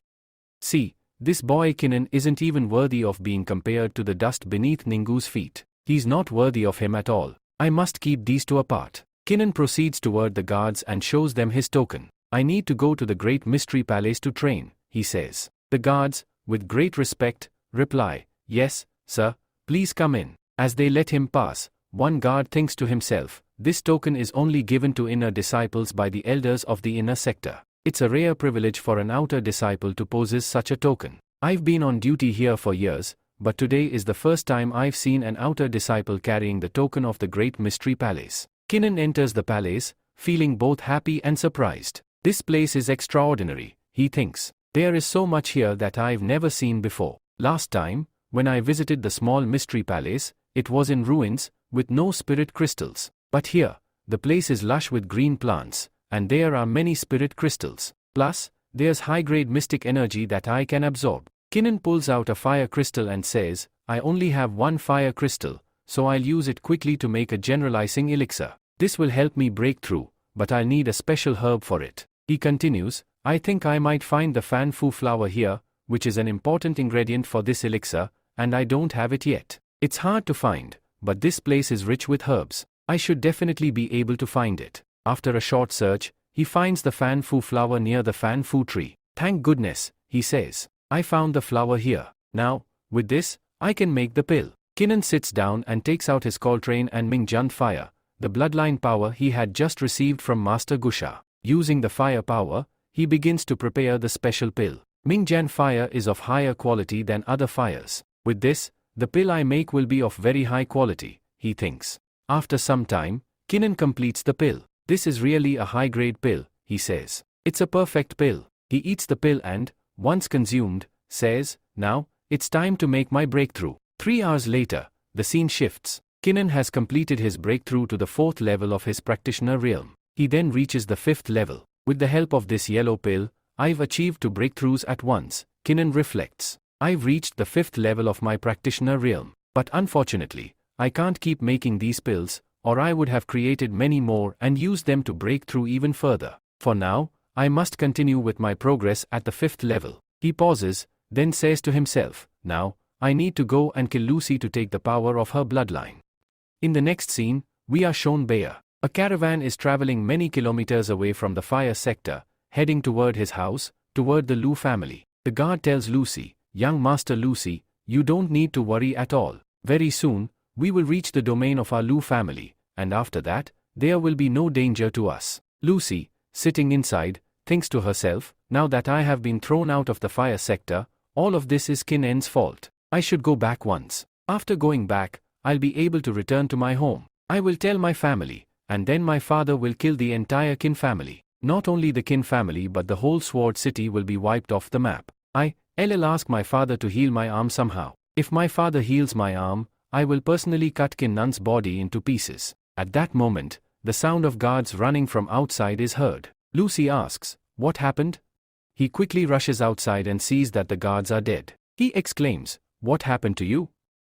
See, this boy Kinnan isn't even worthy of being compared to the dust beneath Ningu's feet. He's not worthy of him at all. I must keep these two apart. Kinnan proceeds toward the guards and shows them his token. I need to go to the great mystery palace to train, he says. The guards, with great respect, reply, Yes, sir, please come in. As they let him pass, one guard thinks to himself, this token is only given to inner disciples by the elders of the inner sector. It's a rare privilege for an outer disciple to possess such a token. I've been on duty here for years, but today is the first time I've seen an outer disciple carrying the token of the great mystery palace. Kinnan enters the palace, feeling both happy and surprised. This place is extraordinary, he thinks. There is so much here that I've never seen before. Last time, when I visited the small mystery palace, it was in ruins, with no spirit crystals. But here, the place is lush with green plants, and there are many spirit crystals. Plus, there's high-grade mystic energy that I can absorb. Kinnan pulls out a fire crystal and says, I only have one fire crystal, so I'll use it quickly to make a generalizing elixir. This will help me break through, but I'll need a special herb for it. He continues, I think I might find the fan fu flower here, which is an important ingredient for this elixir, and I don't have it yet. It's hard to find, but this place is rich with herbs. I should definitely be able to find it. After a short search, he finds the fan fu flower near the fan fu tree. Thank goodness, he says. I found the flower here. Now, with this, I can make the pill. Kinnan sits down and takes out his Coltrane and Mingjant fire, the bloodline power he had just received from Master Gusha. Using the fire power, he begins to prepare the special pill. Mingjan fire is of higher quality than other fires. With this, the pill I make will be of very high quality, he thinks. After some time, Kinnan completes the pill. This is really a high-grade pill, he says. It's a perfect pill. He eats the pill and, once consumed, says, Now, it's time to make my breakthrough. 3 hours later, the scene shifts. Kinnan has completed his breakthrough to the 4th level of his practitioner realm. He then reaches the 5th level. With the help of this yellow pill, I've achieved 2 breakthroughs at once. Kinnan reflects. I've reached the 5th level of my practitioner realm. But unfortunately, I can't keep making these pills, or I would have created many more and used them to break through even further. For now, I must continue with my progress at the 5th level. He pauses, then says to himself, Now, I need to go and kill Lucy to take the power of her bloodline. In the next scene, we are shown Bayer. A caravan is traveling many kilometers away from the fire sector, heading toward his house, toward the Lu family. The guard tells Lucy, Young Master Lucy, you don't need to worry at all. Very soon, we will reach the domain of our Lu family, and after that, there will be no danger to us. Lucy, sitting inside, thinks to herself, now that I have been thrown out of the fire sector, all of this is Kinnan's fault. I should go back once. After going back, I'll be able to return to my home. I will tell my family, and then my father will kill the entire Kin family. Not only the Kin family but the whole Sword City will be wiped off the map. I'll ask my father to heal my arm somehow. If my father heals my arm, I will personally cut Kinnan's body into pieces. At that moment, the sound of guards running from outside is heard. Lucy asks, "What happened?" He quickly rushes outside and sees that the guards are dead. He exclaims, "What happened to you?"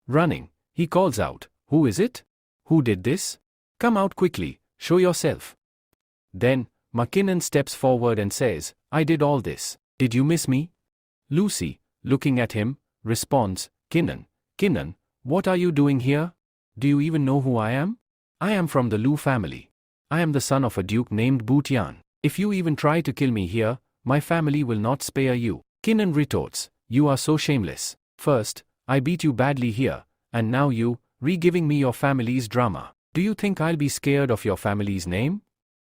Running, he calls out, "Who is it? Who did this? Come out quickly, show yourself." Then, McKinnon steps forward and says, "I did all this. Did you miss me?" Lucy, looking at him, responds, Kinnan, what are you doing here? Do you even know who I am? I am from the Lu family. I am the son of a duke named Butian. If you even try to kill me here, my family will not spare you." Kinnan retorts, "You are so shameless. First, I beat you badly here, and now you, re-giving me your family's drama. Do you think I'll be scared of your family's name?"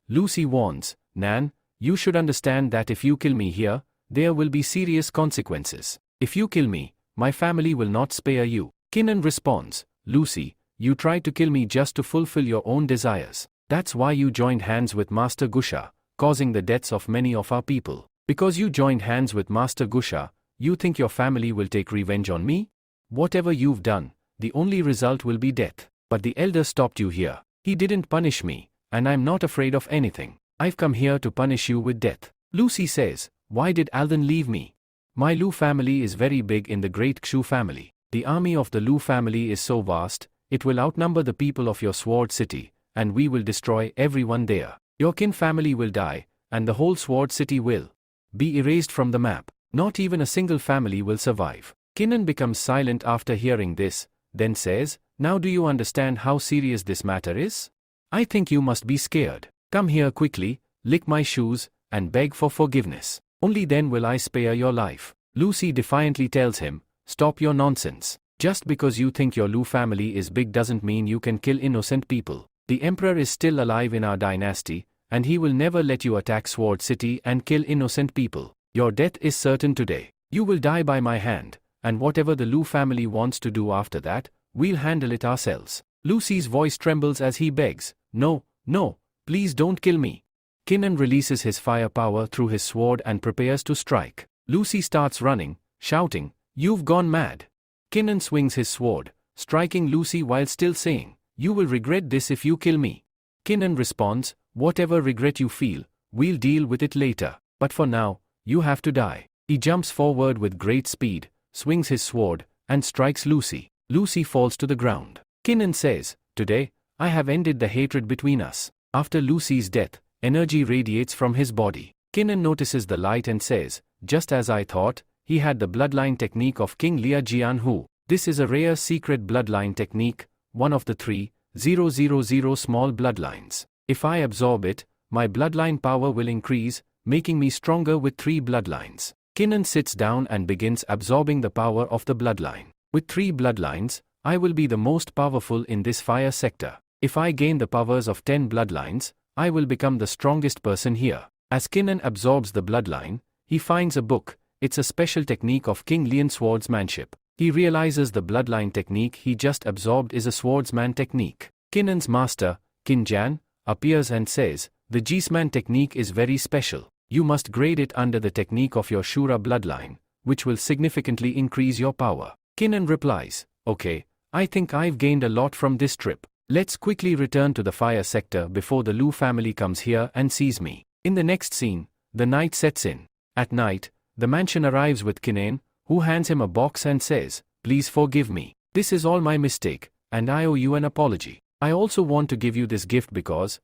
Lucy warns, "Nan, you should understand that if you kill me here, there will be serious consequences. If you kill me, my family will not spare you." Kinnan responds, "Lucy, you tried to kill me just to fulfill your own desires. That's why you joined hands with Master Gusha, causing the deaths of many of our people. Because you joined hands with Master Gusha, you think your family will take revenge on me? Whatever you've done, the only result will be death. But the elder stopped you here. He didn't punish me, and I'm not afraid of anything. I've come here to punish you with death." Lucy says, "Why did Alden leave me? My Lu family is very big in the great Kshu family. The army of the Lu family is so vast, it will outnumber the people of your Sword City, and we will destroy everyone there. Your kin family will die, and the whole Sword City will be erased from the map. Not even a single family will survive." Kinnan becomes silent after hearing this, then says, "Now do you understand how serious this matter is? I think you must be scared. Come here quickly, lick my shoes, and beg for forgiveness. Only then will I spare your life." Lucy defiantly tells him, "Stop your nonsense. Just because you think your Lu family is big doesn't mean you can kill innocent people. The emperor is still alive in our dynasty, and he will never let you attack Sword City and kill innocent people. Your death is certain today. You will die by my hand, and whatever the Lu family wants to do after that, we'll handle it ourselves." Lucy's voice trembles as he begs, "No, no, please don't kill me." Kinnan releases his fire power through his sword and prepares to strike. Lucy starts running, shouting, "You've gone mad." Kinnan swings his sword, striking Lucy while still saying, "You will regret this if you kill me." Kinnan responds, "Whatever regret you feel, we'll deal with it later, but for now, you have to die." He jumps forward with great speed, swings his sword, and strikes Lucy. Lucy falls to the ground. Kinnan says, "Today, I have ended the hatred between us." After Lucy's death, energy radiates from his body. Kinnan notices the light and says, "Just as I thought, he had the bloodline technique of King Lia Jianhu. This is a rare secret bloodline technique, one of the 3,000 small bloodlines. If I absorb it, my bloodline power will increase, making me stronger with 3 bloodlines." Kinnan sits down and begins absorbing the power of the bloodline. "With 3 bloodlines, I will be the most powerful in this fire sector. If I gain the powers of 10 bloodlines, I will become the strongest person here." As Kinnan absorbs the bloodline, he finds a book. It's a special technique of King Lian swordsmanship. He realizes the bloodline technique he just absorbed is a swordsman technique. Kinnan's master, Kinjan, appears and says, "The Jisman technique is very special. You must grade it under the technique of your Shura bloodline, which will significantly increase your power." Kinnan replies, "Okay, I think I've gained a lot from this trip. Let's quickly return to the fire sector before the Lu family comes here and sees me." In the next scene, the night sets in. At night, the mansion arrives with Kinnan, who hands him a box and says, "Please forgive me. This is all my mistake, and I owe you an apology. I also want to give you this gift because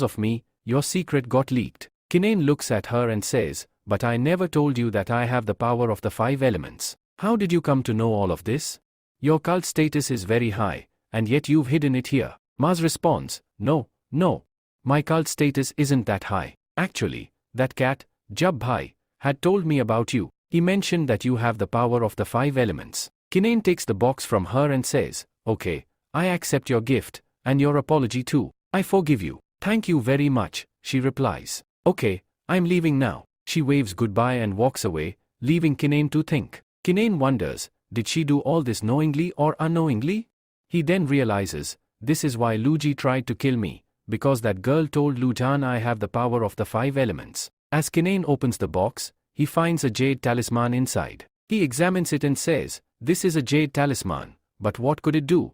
of me, your secret got leaked." Kinnan looks at her and says, "But I never told you that I have the power of the 5 elements. How did you come to know all of this? Your cult status is very high, and yet you've hidden it here." Maz responds, No, my cult status isn't that high. Actually, that cat, Jabhai, had told me about you. He mentioned that you have the power of the 5 elements." Kinnan takes the box from her and says, "Okay, I accept your gift, and your apology too. I forgive you." "Thank you very much," she replies. "Okay, I'm leaving now." She waves goodbye and walks away, leaving Kinnan to think. Kinnan wonders, did she do all this knowingly or unknowingly? He then realizes, this is why Luji tried to kill me, because that girl told Lujan I have the power of the 5 elements. As Kinnan opens the box, he finds a jade talisman inside. He examines it and says, "This is a jade talisman, but what could it do?"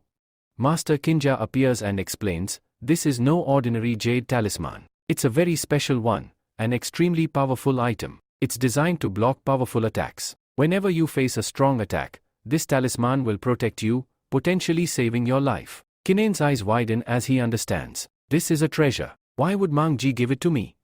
Master Kinja appears and explains, this is no ordinary jade talisman. It's a very special one, an extremely powerful item. It's designed to block powerful attacks. Whenever you face a strong attack, this talisman will protect you, potentially saving your life. Kinane's eyes widen as he understands. This is a treasure. Why would Mangji give it to me?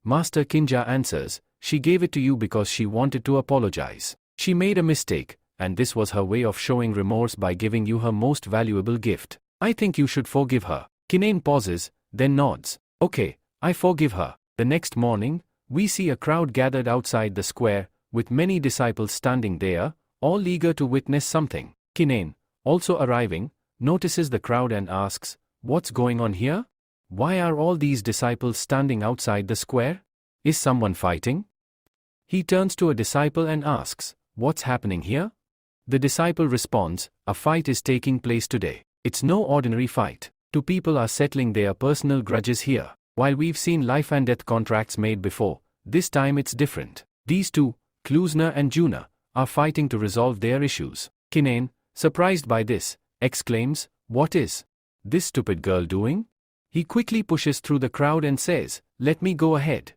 Master Kinja answers, she gave it to you because she wanted to apologize. She made a mistake, and this was her way of showing remorse by giving you her most valuable gift. I think you should forgive her. Kinane pauses, then nods. Okay, I forgive her. The next morning, we see a crowd gathered outside the square, with many disciples standing there, all eager to witness something. Kinane, also arriving, notices the crowd and asks, "What's going on here? Why are all these disciples standing outside the square? Is someone fighting?" He turns to a disciple and asks, "What's happening here?" The disciple responds, "A fight is taking place today. It's no ordinary fight. Two people are settling their personal grudges here. While we've seen life and death contracts made before, this time it's different. These two, Klusner and Juna, are fighting to resolve their issues." Kinane, surprised by this, exclaims, "What is this stupid girl doing?" He quickly pushes through the crowd and says, "Let me go ahead."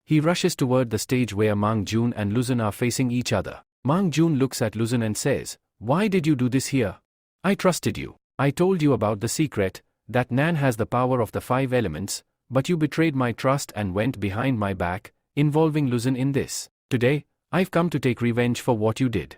He rushes toward the stage where Mang Jun and Luzon are facing each other. Mang Jun looks at Luzon and says, "Why did you do this here? I trusted you. I told you about the secret, that Nan has the power of the 5 elements, but you betrayed my trust and went behind my back, involving Luzon in this. Today, I've come to take revenge for what you did."